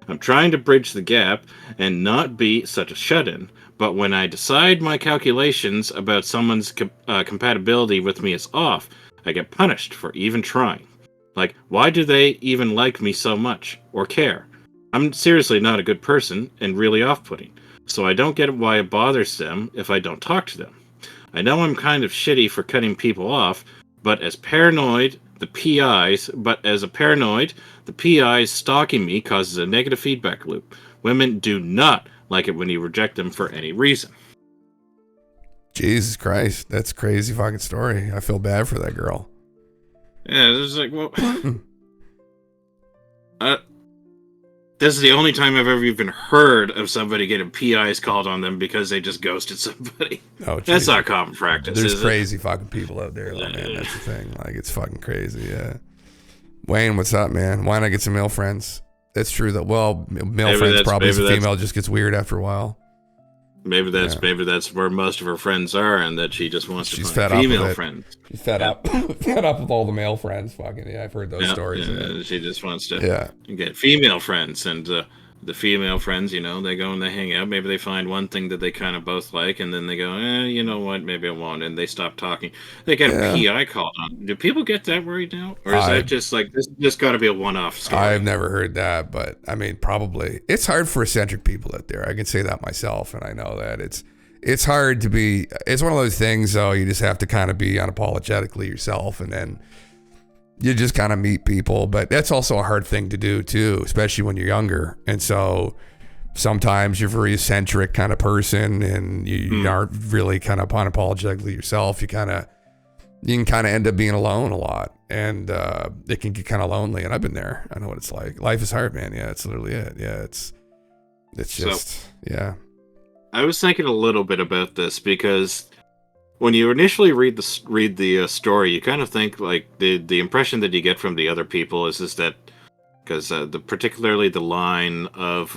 I'm trying to bridge the gap and not be such a shut-in. But when I decide my calculations about someone's compatibility with me is off, I get punished for even trying. Like, why do they even like me so much, or care? I'm seriously not a good person, and really off-putting, so I don't get why it bothers them if I don't talk to them. I know I'm kind of shitty for cutting people off, but as a paranoid, the PIs stalking me causes a negative feedback loop. Women do not like it when you reject them for any reason. Jesus Christ, that's a crazy fucking story. I feel bad for that girl. Yeah, it's like, well, this is the only time I've ever even heard of somebody getting PIs called on them because they just ghosted somebody. Oh, that's not common practice. There's crazy fucking people out there, though, man. That's the thing. Like, it's fucking crazy. Yeah. Wayne, what's up, man? Why not get some male friends? That's true. That well, male friends probably as a female just gets weird after a while. Maybe that's where most of her friends are, and that she just wants to fed find up female with it. friends. She's fed up, fed up with all the male friends. Fucking yeah, I've heard those stories. Yeah. She just wants to get female friends, and the female friends, you know, they go and they hang out. Maybe they find one thing that they kind of both like, and then they go, you know what? Maybe I won't, and they stop talking. They get a PI called on. Do people get that worried now, or is that just like this got to be a one-off story? I've never heard that, but I mean, probably it's hard for eccentric people out there. I can say that myself, and I know that it's hard to be. It's one of those things, though. You just have to kind of be unapologetically yourself, and then you just kind of meet people. But that's also a hard thing to do too, especially when you're younger. And so sometimes you're a very eccentric kind of person, and you aren't really kind of unapologetically yourself. You can kind of end up being alone a lot, and it can get kind of lonely. And I've been there. I know what it's like. Life is hard, man. Yeah, it's literally it. Yeah, it's just I was thinking a little bit about this because when you initially read the story, you kind of think like the impression that you get from the other people is that because particularly the line of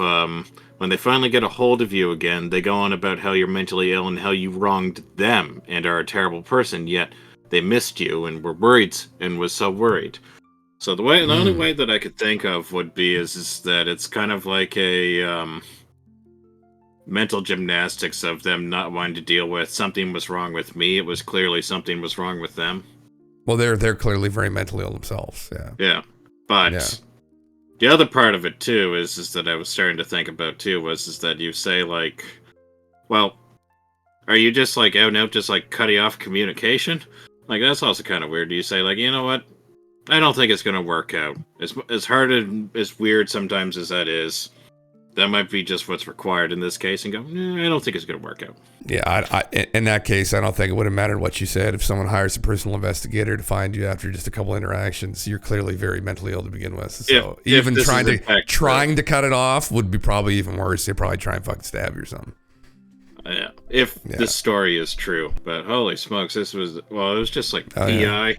when they finally get a hold of you again, they go on about how you're mentally ill and how you wronged them and are a terrible person, yet they missed you and were worried and was so worried. So the only way that I could think of would be is that it's kind of like a mental gymnastics of them not wanting to deal with something was wrong with me. It was clearly something was wrong with them. Well, they're clearly very mentally ill themselves. Yeah. But the other part of it too is that I was starting to think about too is that you say like, well, are you just like out and out just like cutting off communication? Like that's also kind of weird. Do you say like, you know what? I don't think it's going to work out. As hard and as weird sometimes as that is, that might be just what's required in this case, and go, I don't think it's going to work out. Yeah, I in that case, I don't think it would have mattered what you said. If someone hires a personal investigator to find you after just a couple interactions, you're clearly very mentally ill to begin with. So even trying to cut it off would be probably even worse. They'd probably try and fucking stab you or something. Yeah, if this story is true. But holy smokes, it was just like PI.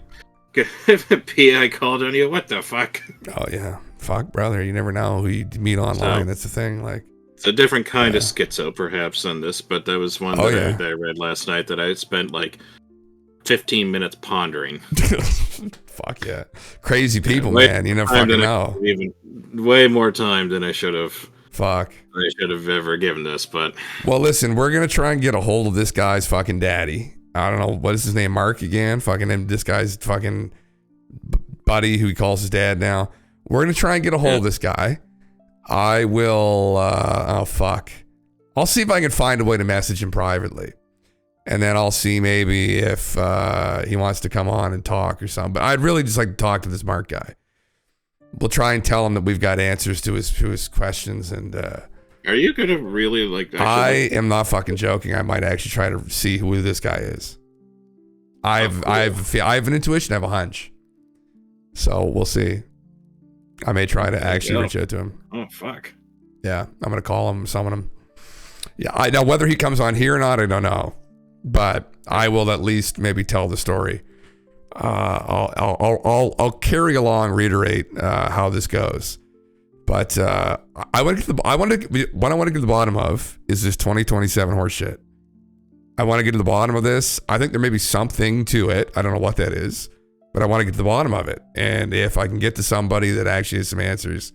If a PI called on you, what the fuck? Oh, yeah. Fuck, brother. You never know who you meet online. That's the thing. Like, it's a different kind of schizo, perhaps, on this, but that was one that I read last night that I spent like 15 minutes pondering. Fuck yeah. Crazy people, man. You never fucking know. Even way more time than I should have. Fuck. I should have ever given this, but. Well, listen, we're going to try and get a hold of this guy's fucking daddy. I don't know. What is his name? Mark again? Fucking this guy's fucking buddy who he calls his dad now. We're going to try and get a hold of this guy. I will, oh fuck. I'll see if I can find a way to message him privately. And then I'll see maybe if he wants to come on and talk or something. But I'd really just like to talk to this Mark guy. We'll try and tell him that we've got answers to his questions. And are you going to really like I am not fucking joking. I might actually try to see who this guy is. I have an intuition. I have a hunch. So we'll see. I may try to actually reach out to him. Oh, fuck. Yeah, I'm going to call him, summon him. Yeah, I know whether he comes on here or not, I don't know. But I will at least maybe tell the story. I'll carry along, reiterate how this goes. But what I want to get to the bottom of is this 2027 horse shit. I want to get to the bottom of this. I think there may be something to it. I don't know what that is. But I want to get to the bottom of it. And if I can get to somebody that actually has some answers,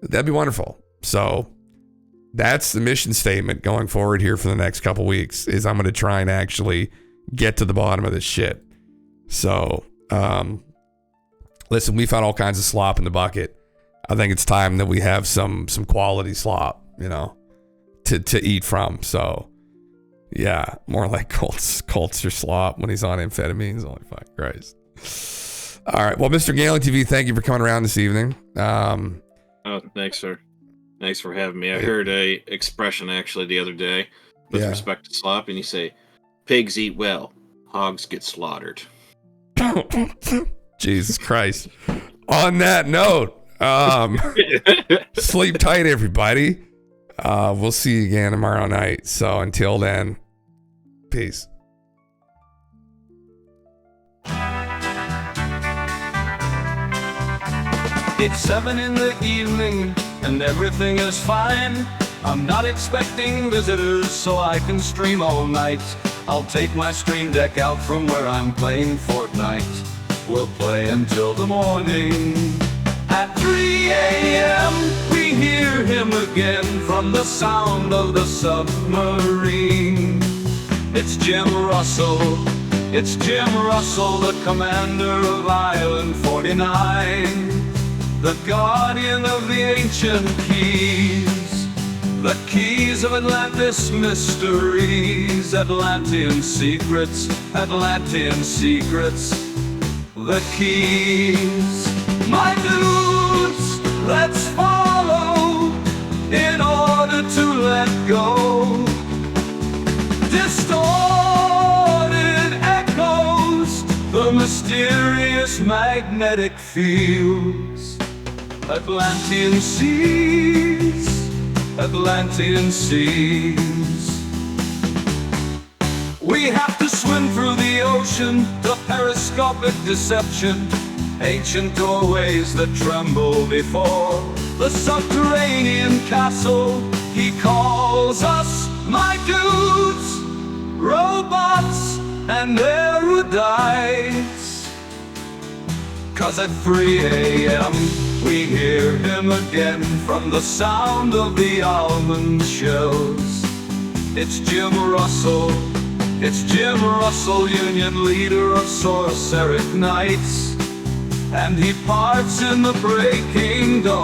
that'd be wonderful. So that's the mission statement going forward here for the next couple weeks is I'm going to try and actually get to the bottom of this shit. So, listen, we've had all kinds of slop in the bucket. I think it's time that we have some quality slop, you know, to eat from. So, yeah, more like Colts or slop when he's on amphetamines. Holy fuck Christ. All right. Well, Mr. GALENTV, thank you for coming around this evening. Oh, thanks, sir. Thanks for having me. I heard a expression actually the other day with respect to slop, and you say, Pigs eat well. Hogs get slaughtered. Jesus Christ. On that note, sleep tight, everybody. We'll see you again tomorrow night. So until then, peace. It's 7 in the evening and everything is fine. I'm not expecting visitors, so I can stream all night. I'll take my stream deck out from where I'm playing Fortnite. We'll play until the morning. At 3 a.m. we hear him again from the sound of the submarine. It's Jim Russell, it's Jim Russell, the commander of Island 49. The guardian of the ancient keys, the keys of Atlantis mysteries, Atlantean secrets, Atlantean secrets, the keys. My dudes, let's follow in order to let go. Distorted echoes, the mysterious magnetic fields. Atlantean seas, Atlantean seas. We have to swim through the ocean, the periscopic deception, ancient doorways that tremble before the subterranean castle. He calls us, my dudes, robots and erudites. 'Cause at 3 a.m. we hear him again from the sound of the almond shells. It's Jim Russell, it's Jim Russell, Union leader of Sorceric Knights. And he parts in the breaking dawn.